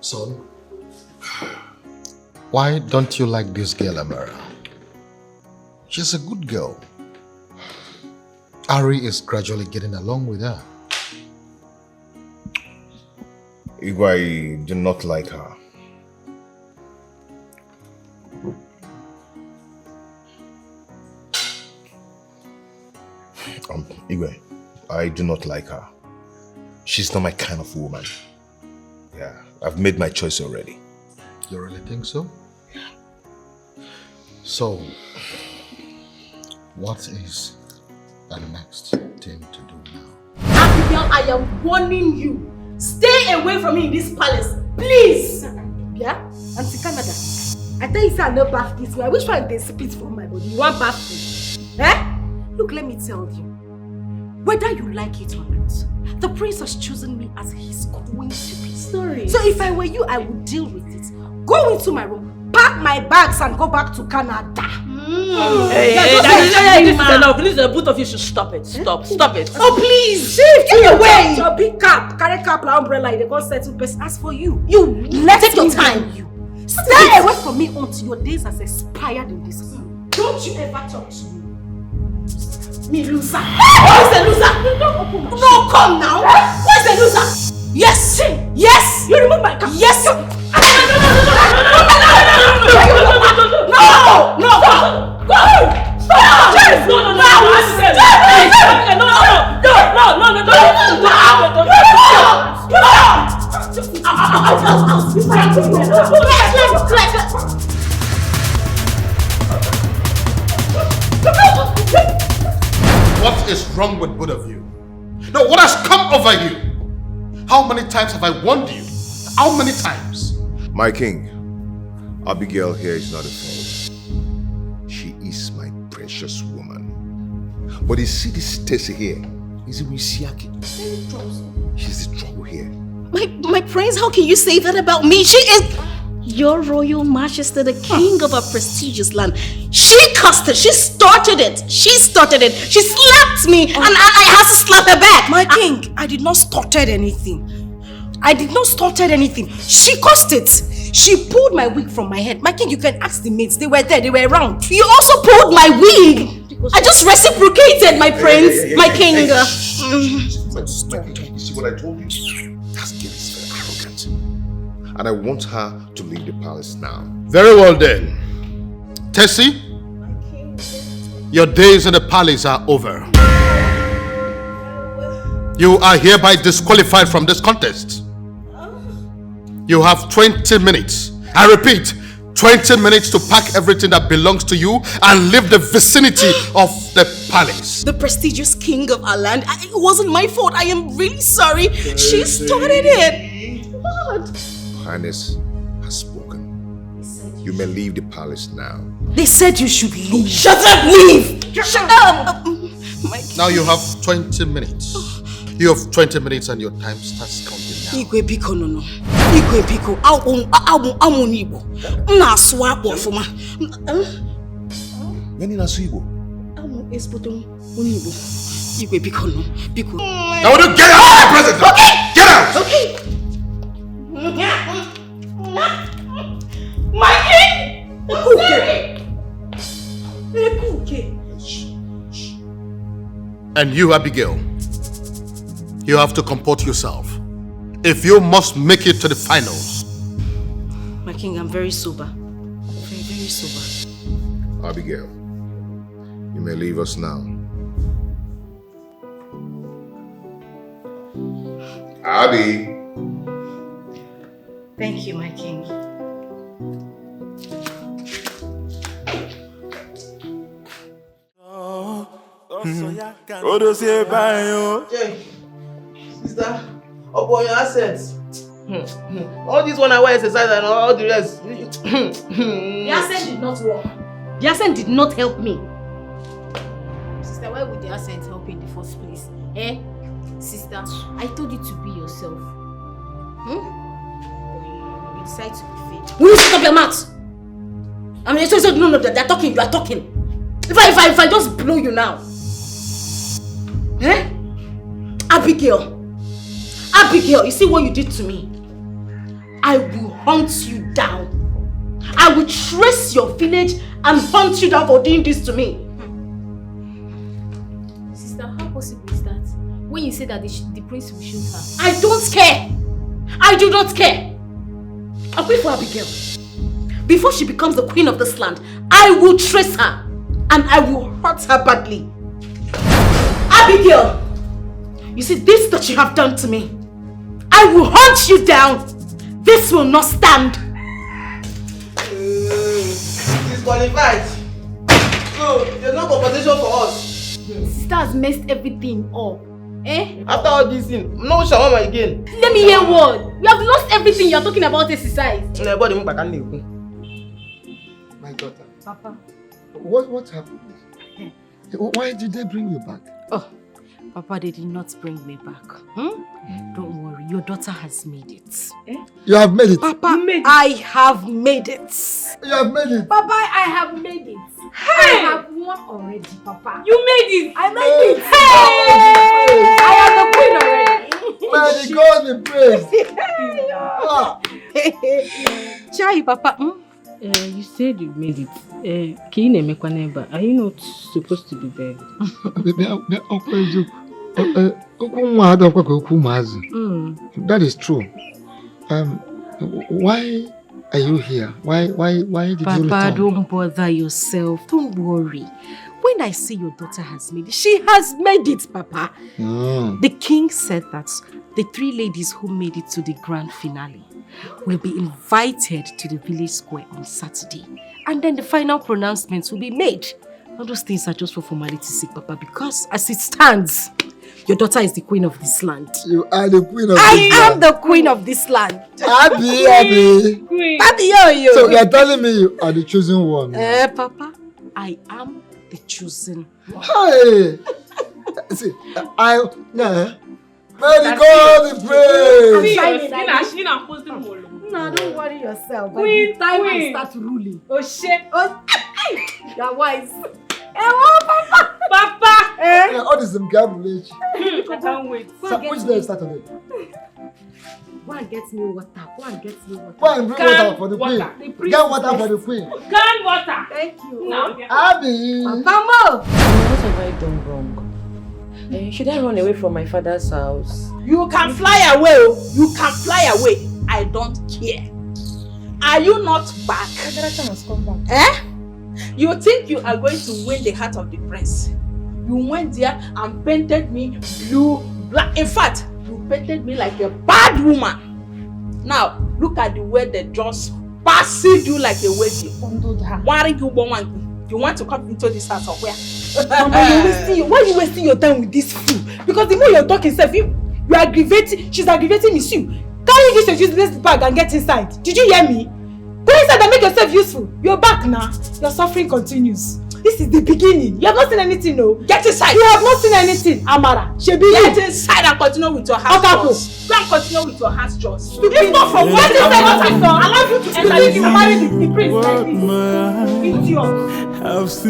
Son, why don't you like this girl, Amara? She's a good girl. Ari is gradually getting along with her. I do not like her. Igwe, I do not like her. She's not my kind of woman. Yeah, I've made my choice already. You really think so? So, what is the next thing to do now? Abigail, I am warning you. Stay away from me in this palace, please. Yeah? Auntie Canada, I tell you, say I no bath this way. Which one they spit from my body? You want bath me? Eh? Look, let me tell you. Whether you like it or not, the prince has chosen me as his queen to be. Sorry. So if I were you, I would deal with it. Go into my room, pack my bags and go back to Canada. This is enough. Please, the both of you should stop it. Stop it. Oh please, shift get away. Your big cap, carry cap, like umbrella. They go settle person. As for you, take your time. Stay away from me until your days has expired in this room. Don't you ever talk to me. Me loser. Who is the loser? No, come now. Who is the loser? Yes. Yes. You remove my cap. Yes. No. What is wrong with both of you? No, what has come over you? How many times have I warned you? How many times? My king, Abigail here is not a fault. She is my precious woman. But you see this Tessie here, is it Wisiaki? She's the trouble here. My prince, how can you say that about me? She is your royal majesty, the king of a prestigious land. She caused it. She started it. She slapped me and I had to slap her back. My king, I did not started anything. She caused it. She pulled my wig from my head. My king, you can ask the maids. They were there. They were around. You also pulled my wig. I just reciprocated, my prince, my king. You see what I told you? That girl is very arrogant. And I want her to leave the palace now. Very well then. Tessie, your days in the palace are over. You are hereby disqualified from this contest. You have 20 minutes. I repeat, 20 minutes to pack everything that belongs to you and leave the vicinity of the palace. The prestigious king of our land. It wasn't my fault. I am really sorry. She started it. What? Highness has spoken. You may leave the palace now. They said you should leave. Shut up, leave! Shut up! Now you have 20 minutes. You have 20 minutes and your time starts counting now. Igwe biko no. Igwe biko. Amu Igbo. Na swap ofuma. When in Igbo? Amu espoto Igbo. Igwe biko no. Biko. Now will you get out of my presence? Okay. Get out! Okay. My king! And you, Abigail, you have to comport yourself. If you must make it to the finals. My king, I'm very sober. Very, very sober. Abigail, you may leave us now. Abby. Thank you, my king. Sister, upon your assets. All this one I wear exercise and all the rest. The accent did not work. The accent did not help me. Sister, why would the accent help in the first place? Eh? Sister, I told you to be yourself. You decide to be fake. Will you shut up your mouth? I mean, so no, they're talking, you are talking. If I just blow you now. Eh? Abigail, you see what you did to me? I will hunt you down. I will trace your village and hunt you down for doing this to me. Sister, how possible is that? When you say that the prince will shoot her. I don't care. I do not care. I'll wait for Abigail. Before she becomes the queen of this land, I will trace her and I will hurt her badly. Abigail, you see this that you have done to me. I will hunt you down. This will not stand. Disqualified. So, there's no compensation for us. Sister has messed everything up. Eh? After all this thing, no shawarma again. Let me hear what? We have lost everything. You're talking about exercise. My daughter. Papa. What happened? Why did they bring you back? Oh, Papa, they did not bring me back. Don't worry, your daughter has made it. Eh? You have made it? Papa, I have made it. You have made it? Papa, I have made it. Hey! I have won already, Papa. You made it. I made it. Hey! I am the queen already. May the God be praised. Chai, Papa. You said you made it. Are you not supposed to be there? That is true. Why are you here? Why did Papa, you return? Papa, don't bother yourself. Don't worry. When I see your daughter has made it, she has made it, Papa. The king said that the 3 ladies who made it to the grand finale will be invited to the village square on Saturday. And then the final pronouncements will be made. All those things are just for formality's sake, Papa, because as it stands, your daughter is the queen of this land. You are the queen of this I land. am the queen of this land. Abby. Queen. Abby, yo. So you are telling me you are the chosen one? Papa, I am the chosen one. Hey. See, may the God be praised. No, don't worry yourself. Queen, time queen. I start ruling. Oh shit. Oh, you're wise. Papa. All this is garbage. I can't wait. Which day start on it? Go and get me water. Go and bring water for the queen. Get water for the queen. Can water. Thank you. No. Abby. Papa. What have I done wrong? Should I run away from my father's house? You can fly away. You can fly away. I don't care. Are you not back? Agarata has come back. Eh? You think you are going to win the heart of the prince? You went there and painted me blue, In fact, you painted me like a bad woman. Now, look at the way they just passed you like a wedding. Why you want to come into this house or where? Mama, why are you wasting your time with this fool? Because the more you're talking, you are aggravating. She's aggravating me too. Carry this your useless bag and get inside. Did you hear me? Go inside and make yourself useful. You're back now. Your suffering continues. This is the beginning. You have not seen anything, no? Get inside. You have not seen anything, Amara. Get inside and continue with your house chores. Go and continue with your house chores. It's not from what you said. Allow you to enter you marry the prince like this. Idiot.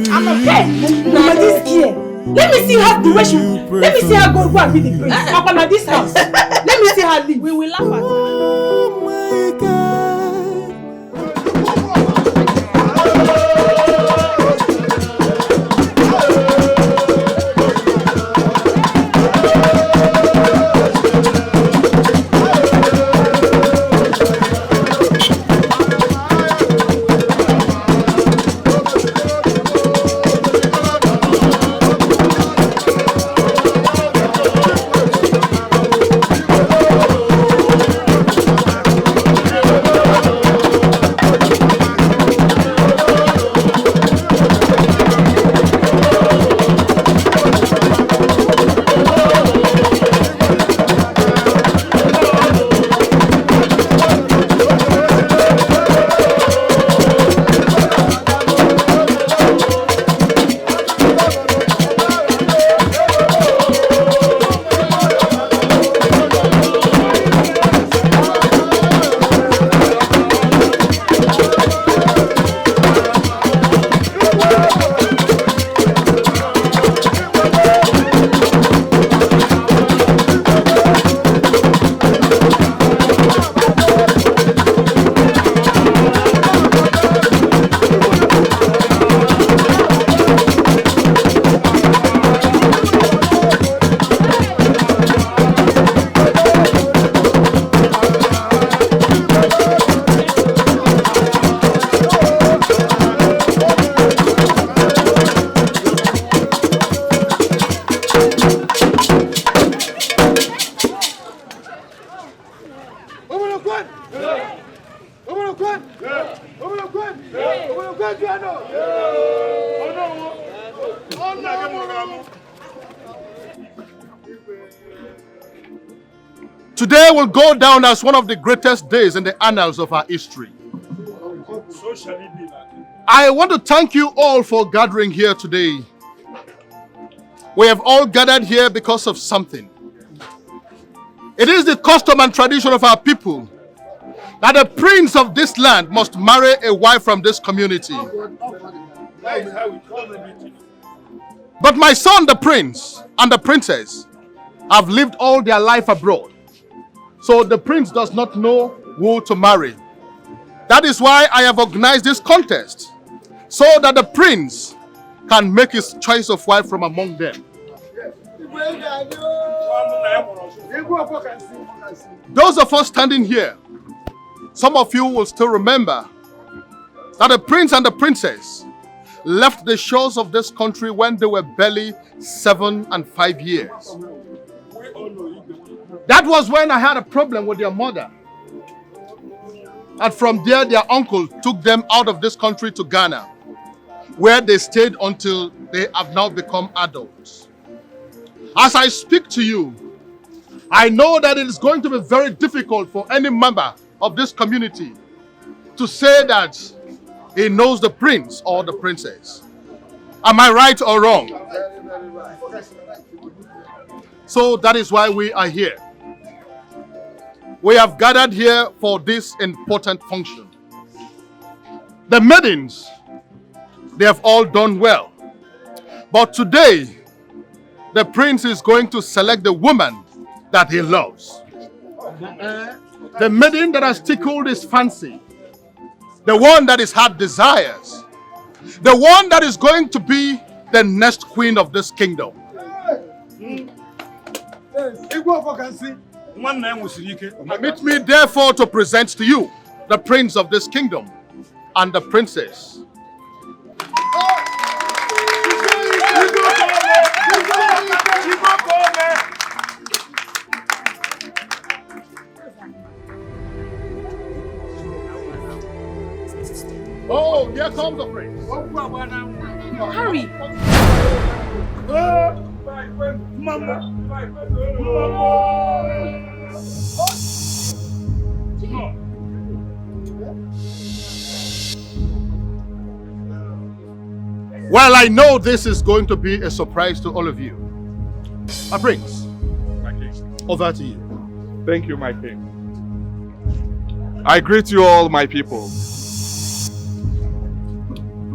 I'm okay. Mama, this year. Let me see her the way she. Let me see her go and be the prince. Papa, this house. Let me see her leave. We will laugh at her. Oh my God. Today will go down as one of the greatest days in the annals of our history. So shall it be. I want to thank you all for gathering here today. We have all gathered here because of something. It is the custom and tradition of our people that the prince of this land must marry a wife from this community. But my son, the prince, and the princess have lived all their life abroad. So the prince does not know who to marry. That is why I have organized this contest, so that the prince can make his choice of wife from among them. Those of us standing here, some of you will still remember that the prince and the princess left the shores of this country when they were barely 7 and 5 years. That was when I had a problem with their mother. And from there, their uncle took them out of this country to Ghana, where they stayed until they have now become adults. As I speak to you, I know that it is going to be very difficult for any member of this community to say that he knows the prince or the princess. Am I right or wrong? So that is why we are here. We have gathered here for this important function. The maidens, they have all done well. But today, the prince is going to select the woman that he loves. The maiden that has tickled his fancy. The one that his heart desires. The one that is going to be the next queen of this kingdom. Permit me therefore to present to you the prince of this kingdom and the princess. comes the prince. Harry! Well, I know this is going to be a surprise to all of you. Prince, My king. over to you. Thank you, my king. I greet you all, my people.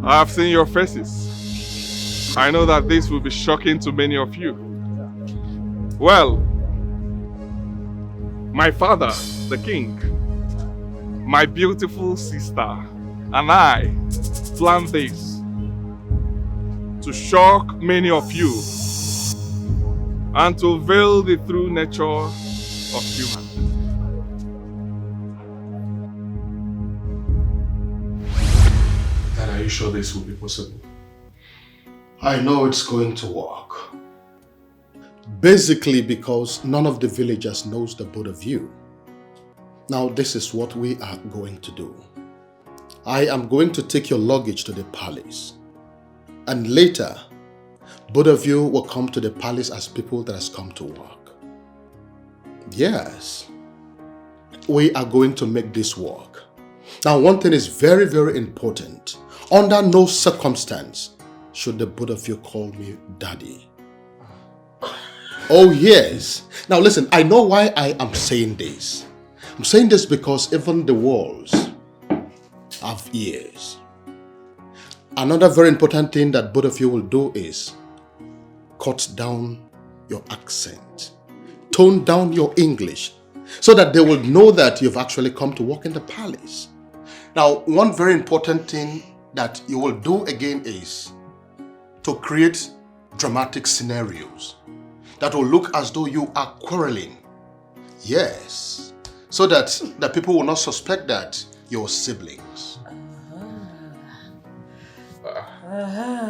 I have seen your faces. I know that this will be shocking to many of you. Well, my father, the king, my beautiful sister, and I planned this to shock many of you and to veil the true nature of human. Dad, are you sure this will be possible? I know it's going to work. Basically because none of the villagers knows the both of you. Now this is what we are going to do. I am going to take your luggage to the palace. And later, both of you will come to the palace as people that has come to work. Yes. We are going to make this work. Now one thing is very, very important. Under no circumstance should the both of you call me daddy. Oh yes. Now listen, I know why I am saying this. I'm saying this because even the walls have ears. Another very important thing that both of you will do is cut down your accent. Tone down your English so that they will know that you've actually come to work in the palace. Now, one very important thing that you will do again is to create dramatic scenarios that will look as though you are quarreling. Yes, so that the people will not suspect that you're siblings.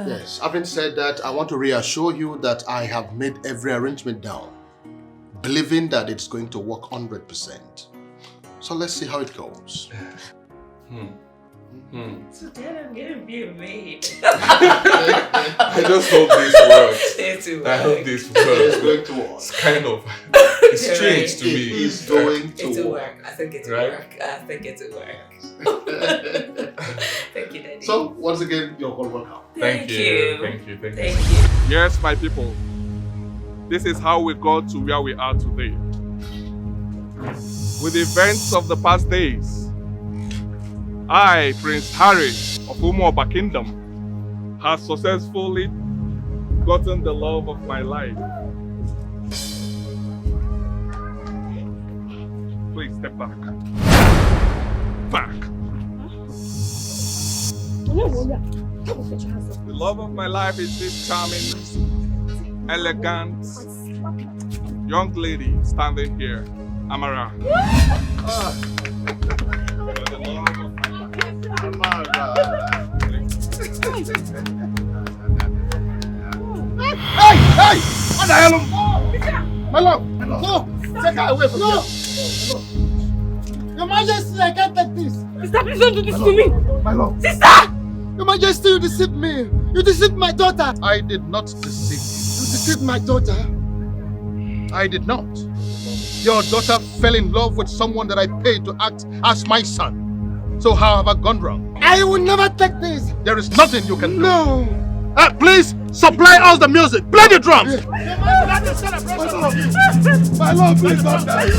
Yes, having said that, I want to reassure you that I have made every arrangement down, believing that it's going to work 100%. So let's see how it goes. So then I'm getting being made. I just hope this works. I hope this works. It's going to work. It's kind of it's strange to me. It's going to work. I think it will work. I think it will work. Thank you, Daddy. So, once again, you're all welcome. Thank you. Thank you. Yes, my people. This is how we got to where we are today. With the events of the past days, I, Prince Harry of Umuoba Kingdom, has successfully gotten the love of my life. Please step back. Back. The love of my life is this charming, elegant, young lady standing here, Amara. Hey! What the hell? My love! No! Take her away from here! Your Majesty, I can't take this! Sister, please don't do this to me! My love! Sister! Your Majesty, you deceived me! You deceived my daughter! I did not deceive you. You deceived my daughter! I did not. Your daughter fell in love with someone that I paid to act as my son. So how have I gone wrong? I will never take this! There is nothing you can do. No! Please, supply us the music. Play the drums. My love, please don't die.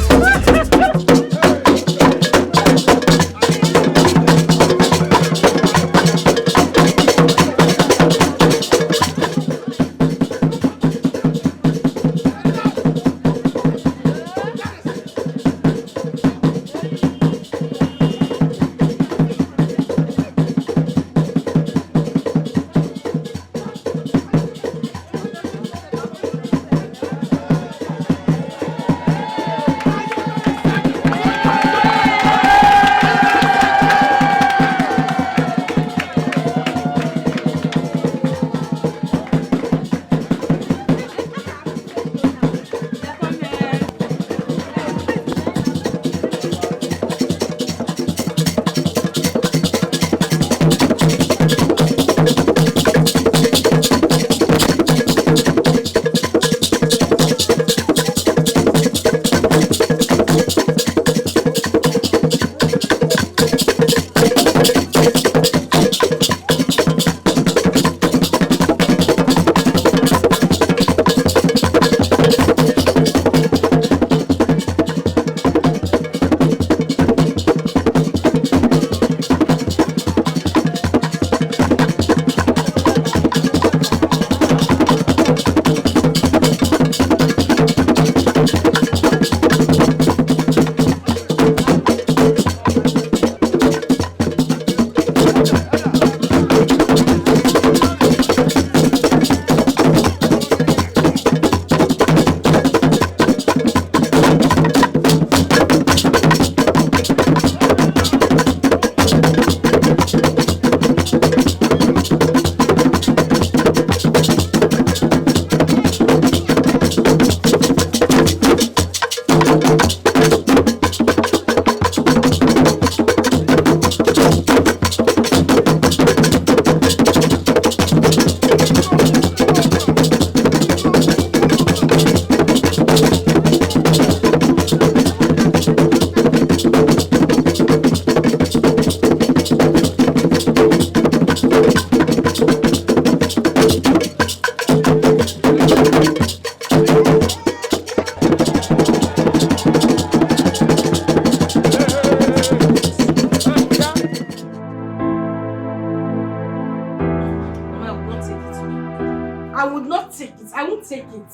would not take it. I won't take it.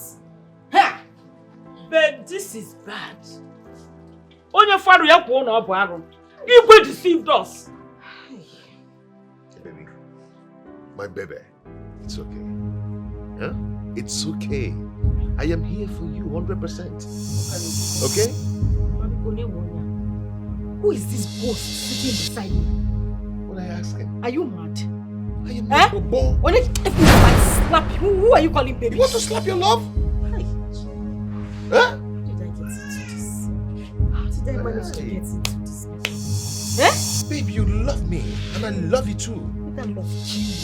Ha! But this is bad. Onye faru ya kwa na obu aru. Igwe deceived us. Baby, my baby, it's okay. Huh? It's okay. I am here for you 100%. Okay? Who is this ghost sitting beside me? What are you asking? Are you mad? I am not a boy. When if I slap you, who are you calling baby? You want to slap your love? Hi. Huh? How did I get into this? How did I manage to get into this? Eh? Babe, you love me, and I love you too. Let that love kill you.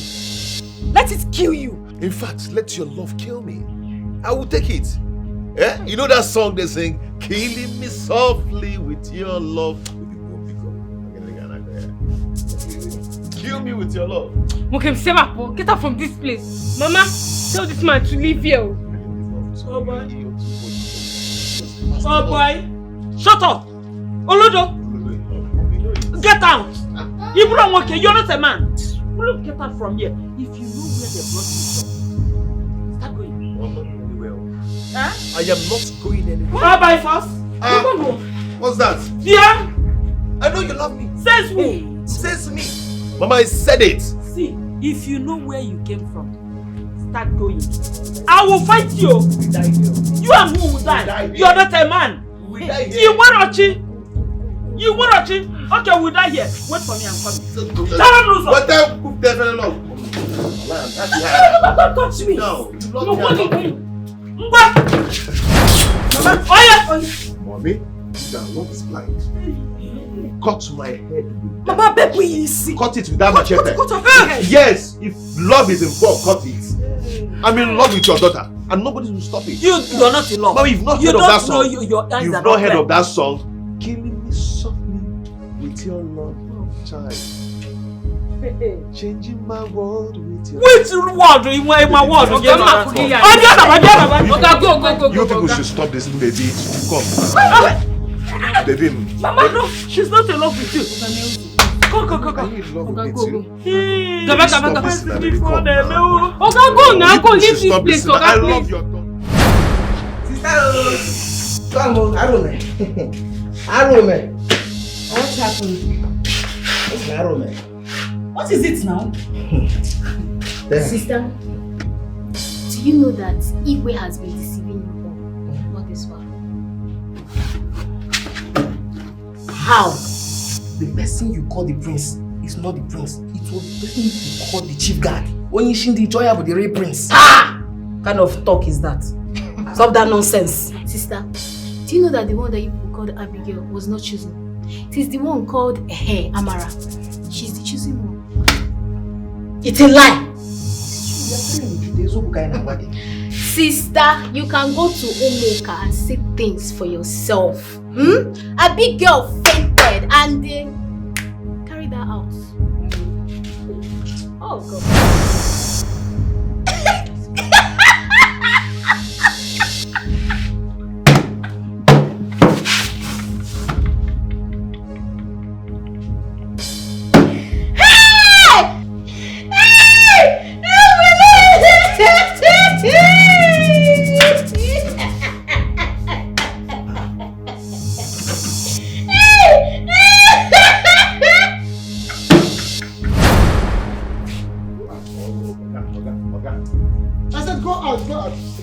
Let it kill you. In fact, let your love kill me. I will take it. Eh? You know that song they sing, killing me softly with your love. Kill me with your love. Okay, get out from this place. Mama, tell this man to leave here. Oh boy. Oh boy. Shut up. Olodo. Get out. You're not a man. Get out from here. If you know where they brought you from, start going. I'm not going anywhere. Huh? I am not going anywhere. Bye-bye first. What's that? Yeah. I know you love me. Says who? Says me. Mama, I said it. See, if you know where you came from, start going. I will fight you. We die here. You and who will die? You're not a man. We die here. You want Ochi? You want Ochi? Okay, we'll die here. Wait for me, I'm coming. What time? Don't touch me. No, you love me. Mommy, that love is blind. Cut my head. Mama, baby, cut it with that machete. Cut off your head. Yes, if love is involved, cut it. I'm in love with your daughter, and nobody will stop it. You're not in love. Mama, you've not you heard of that song. Your eyes You've are not heard red. of that song. Killing me softly with your love, child. Changing my world with your Which word? In my word. You people should stop this, baby. Come. Baby. Mama, no, she's not in love with you. Go. Are you in love with me too? Go now, go leave this place. I love your daughter. Sister, Arome. What happened? What's Arome? What is it now? Sister, do you know that Igwe has been deceiving you all this while? How? The person you call the prince is not the prince. It was the person you call the chief guard. When you shin the joy of the real prince. Ah! What kind of talk is that? Stop that nonsense. Sister, do you know that the one that you called Abigail was not chosen? It is the one called Amara. She's the chosen one. It's a lie. Sister, you can go to Omoka and see things for yourself. Abigail fainted and they carried her out. Oh God.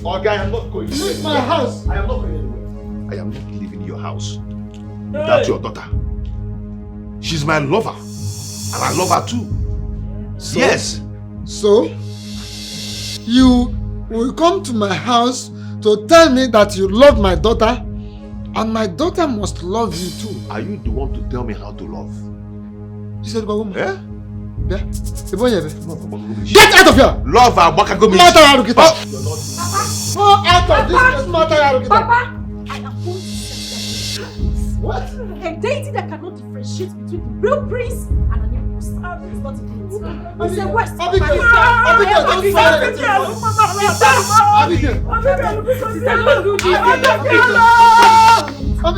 Okay, I am not going. Leave my house. I am not going anywhere. I am not leaving your house without your daughter. She's my lover, and I love her too. So, yes. So, you will come to my house to tell me that you love my daughter, and my daughter must love you too. Are you the one to tell me how to love? You said, "Bagum." Eh? Yeah. Get out of here! Love Abakagomi. Go out of this place, Papa, I am going to set that. What? A deity that cannot differentiate between the real prince and an imposter is not a prince. It's a West. Abigail, Come,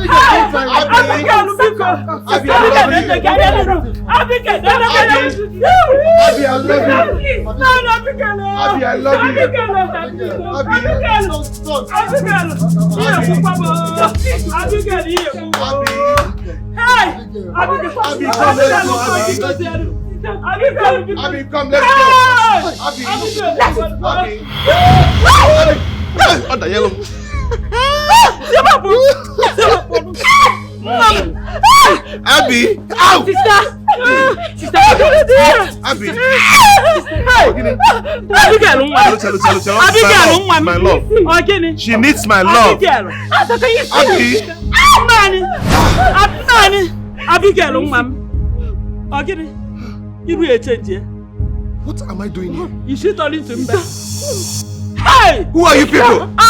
let's go. Under yellow. Abby! Ow! Sister! Abby! Abigail, my love. She needs my love. Abby! Abigail, what am I doing here? You should turn into Mbe. Hey! Who are you people? Hey!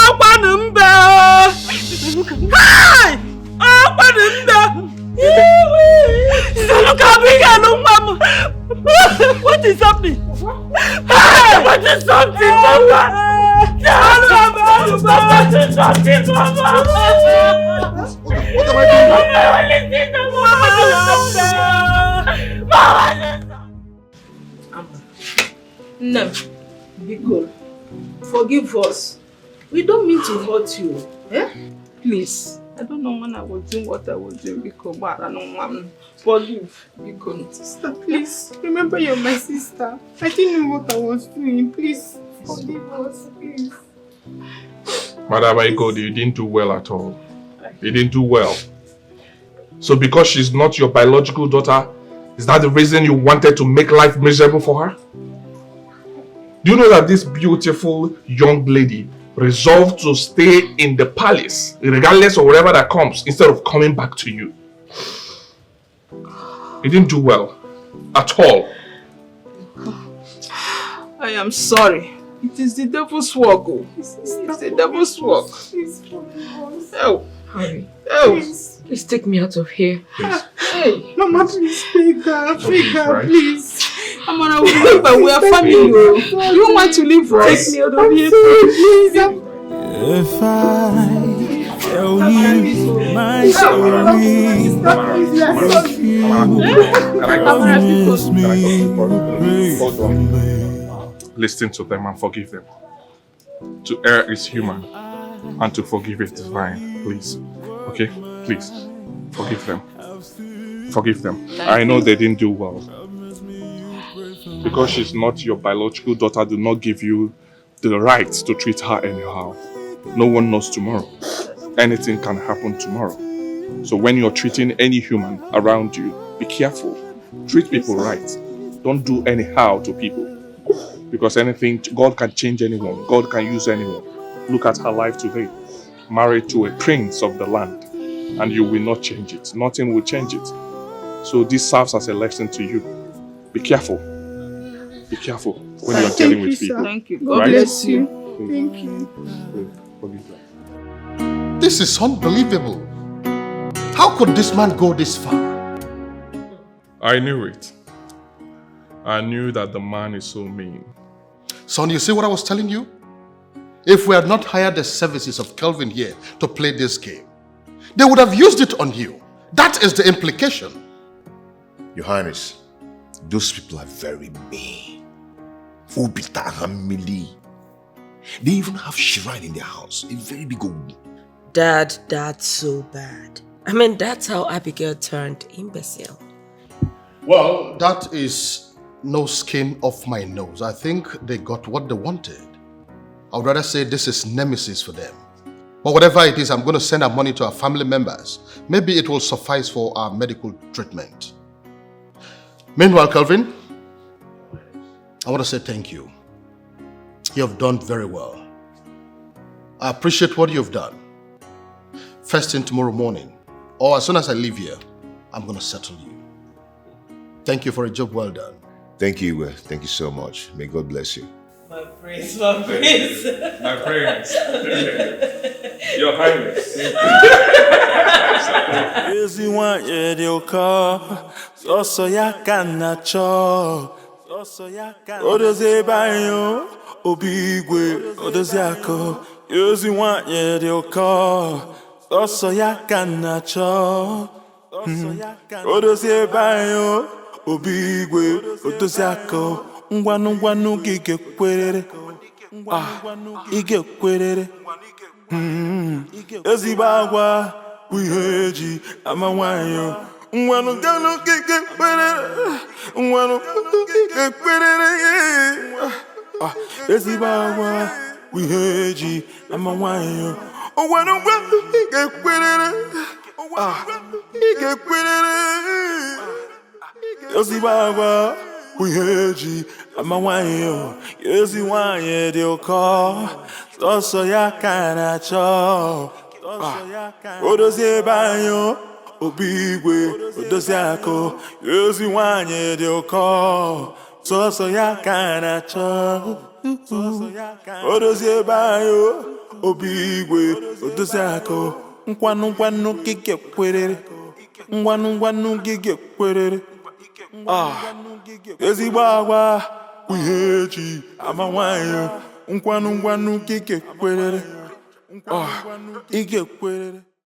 What is happening? Hey! What is something, Mama? What is something, Mama? What am I doing? No, be cool. Forgive us. We don't mean to hurt you. Eh? Please. I don't know when I was doing what I was doing because I don't want forgive. Sister, please. Remember you're my sister. I didn't know what I was doing. Please forgive us, please. Madam Wazico, you didn't do well at all. You didn't do well. So because she's not your biological daughter, is that the reason you wanted to make life miserable for her? Do you know that this beautiful young lady resolved to stay in the palace regardless of whatever that comes instead of coming back to you? You didn't do well at all. I am sorry. It is the devil's work. It's the devil's work. Oh, Harry. Oh, please take me out of here. Hey, Mama, please take her. Take her, Right. please. I'm on a way, but we are family. You want to leave us? Take me out of here, please. If I tell you my story, Listen to them and forgive them. To err is human, and to forgive is divine. Please. Okay? Please. Forgive them. Forgive them. I know they didn't do well. Because she's not your biological daughter, do not give you the right to treat her anyhow. No one knows tomorrow. Anything can happen tomorrow. So when you're treating any human around you, be careful. Treat people right. Don't do anyhow to people. Because anything, God can change anyone. God can use anyone. Look at her life today. Married to a prince of the land. And you will not change it. Nothing will change it. So this serves as a lesson to you. Be careful. Be careful when you're dealing with people. Thank you. God bless you. Thank you. This is unbelievable. How could this man go this far? I knew it. I knew that the man is so mean. Son, you see what I was telling you? If we had not hired the services of Kelvin here to play this game, they would have used it on you. That is the implication. Your Highness, those people are very mean. They even have shrine in their house, a very big one. Dad, that's so bad. I mean, that's how Abigail turned imbecile. Well, that is no skin off my nose. I think they got what they wanted. I would rather say this is nemesis for them. But whatever it is, I'm going to send our money to our family members. Maybe it will suffice for our medical treatment. Meanwhile, Kelvin, I want to say thank you. You have done very well. I appreciate what you've done. First thing tomorrow morning, or as soon as I leave here, I'm going to settle you. Thank you for a job well done. Thank you so much. May God bless you. My prince, my prince. My prince. Your Highness. Odoze banyo, obigwe, odoze ako. Yozi wanye de oka. sọsọ ya ka na-achọ odozi ebe anyị obi igwe odozi aka ngwanụ gị ga-ekwerere ị ga-ekwerere ezigbo agwa bụ ihe eji ama nwanyị ngwanụ gị ga-ekwerere ngwanụ gị ga-ekwerere ezigbo agwa bụ ihe eji ama nwanyị ngwanụ gị ga-ekwerere ị ga-ekwerere ezigbo agwa bụ ihe eji ama nwanyị ezi nwanyị dị ụkọ sọsọ ya ka na-achọ odozi ebe anyị obi igwe odozi akụ ezi nwanyị dị ụkọ sọsọ ya ka na-achọ odozi ebe anyị obi igwe odozi akụ ngwanụ gị ga-ekwerere ngwanụ gị ga-ekwerere ezigbo agwa bụ ihe eji ama nwanyị ngwanụ gị ga-ekwerere ị ga-ekwerere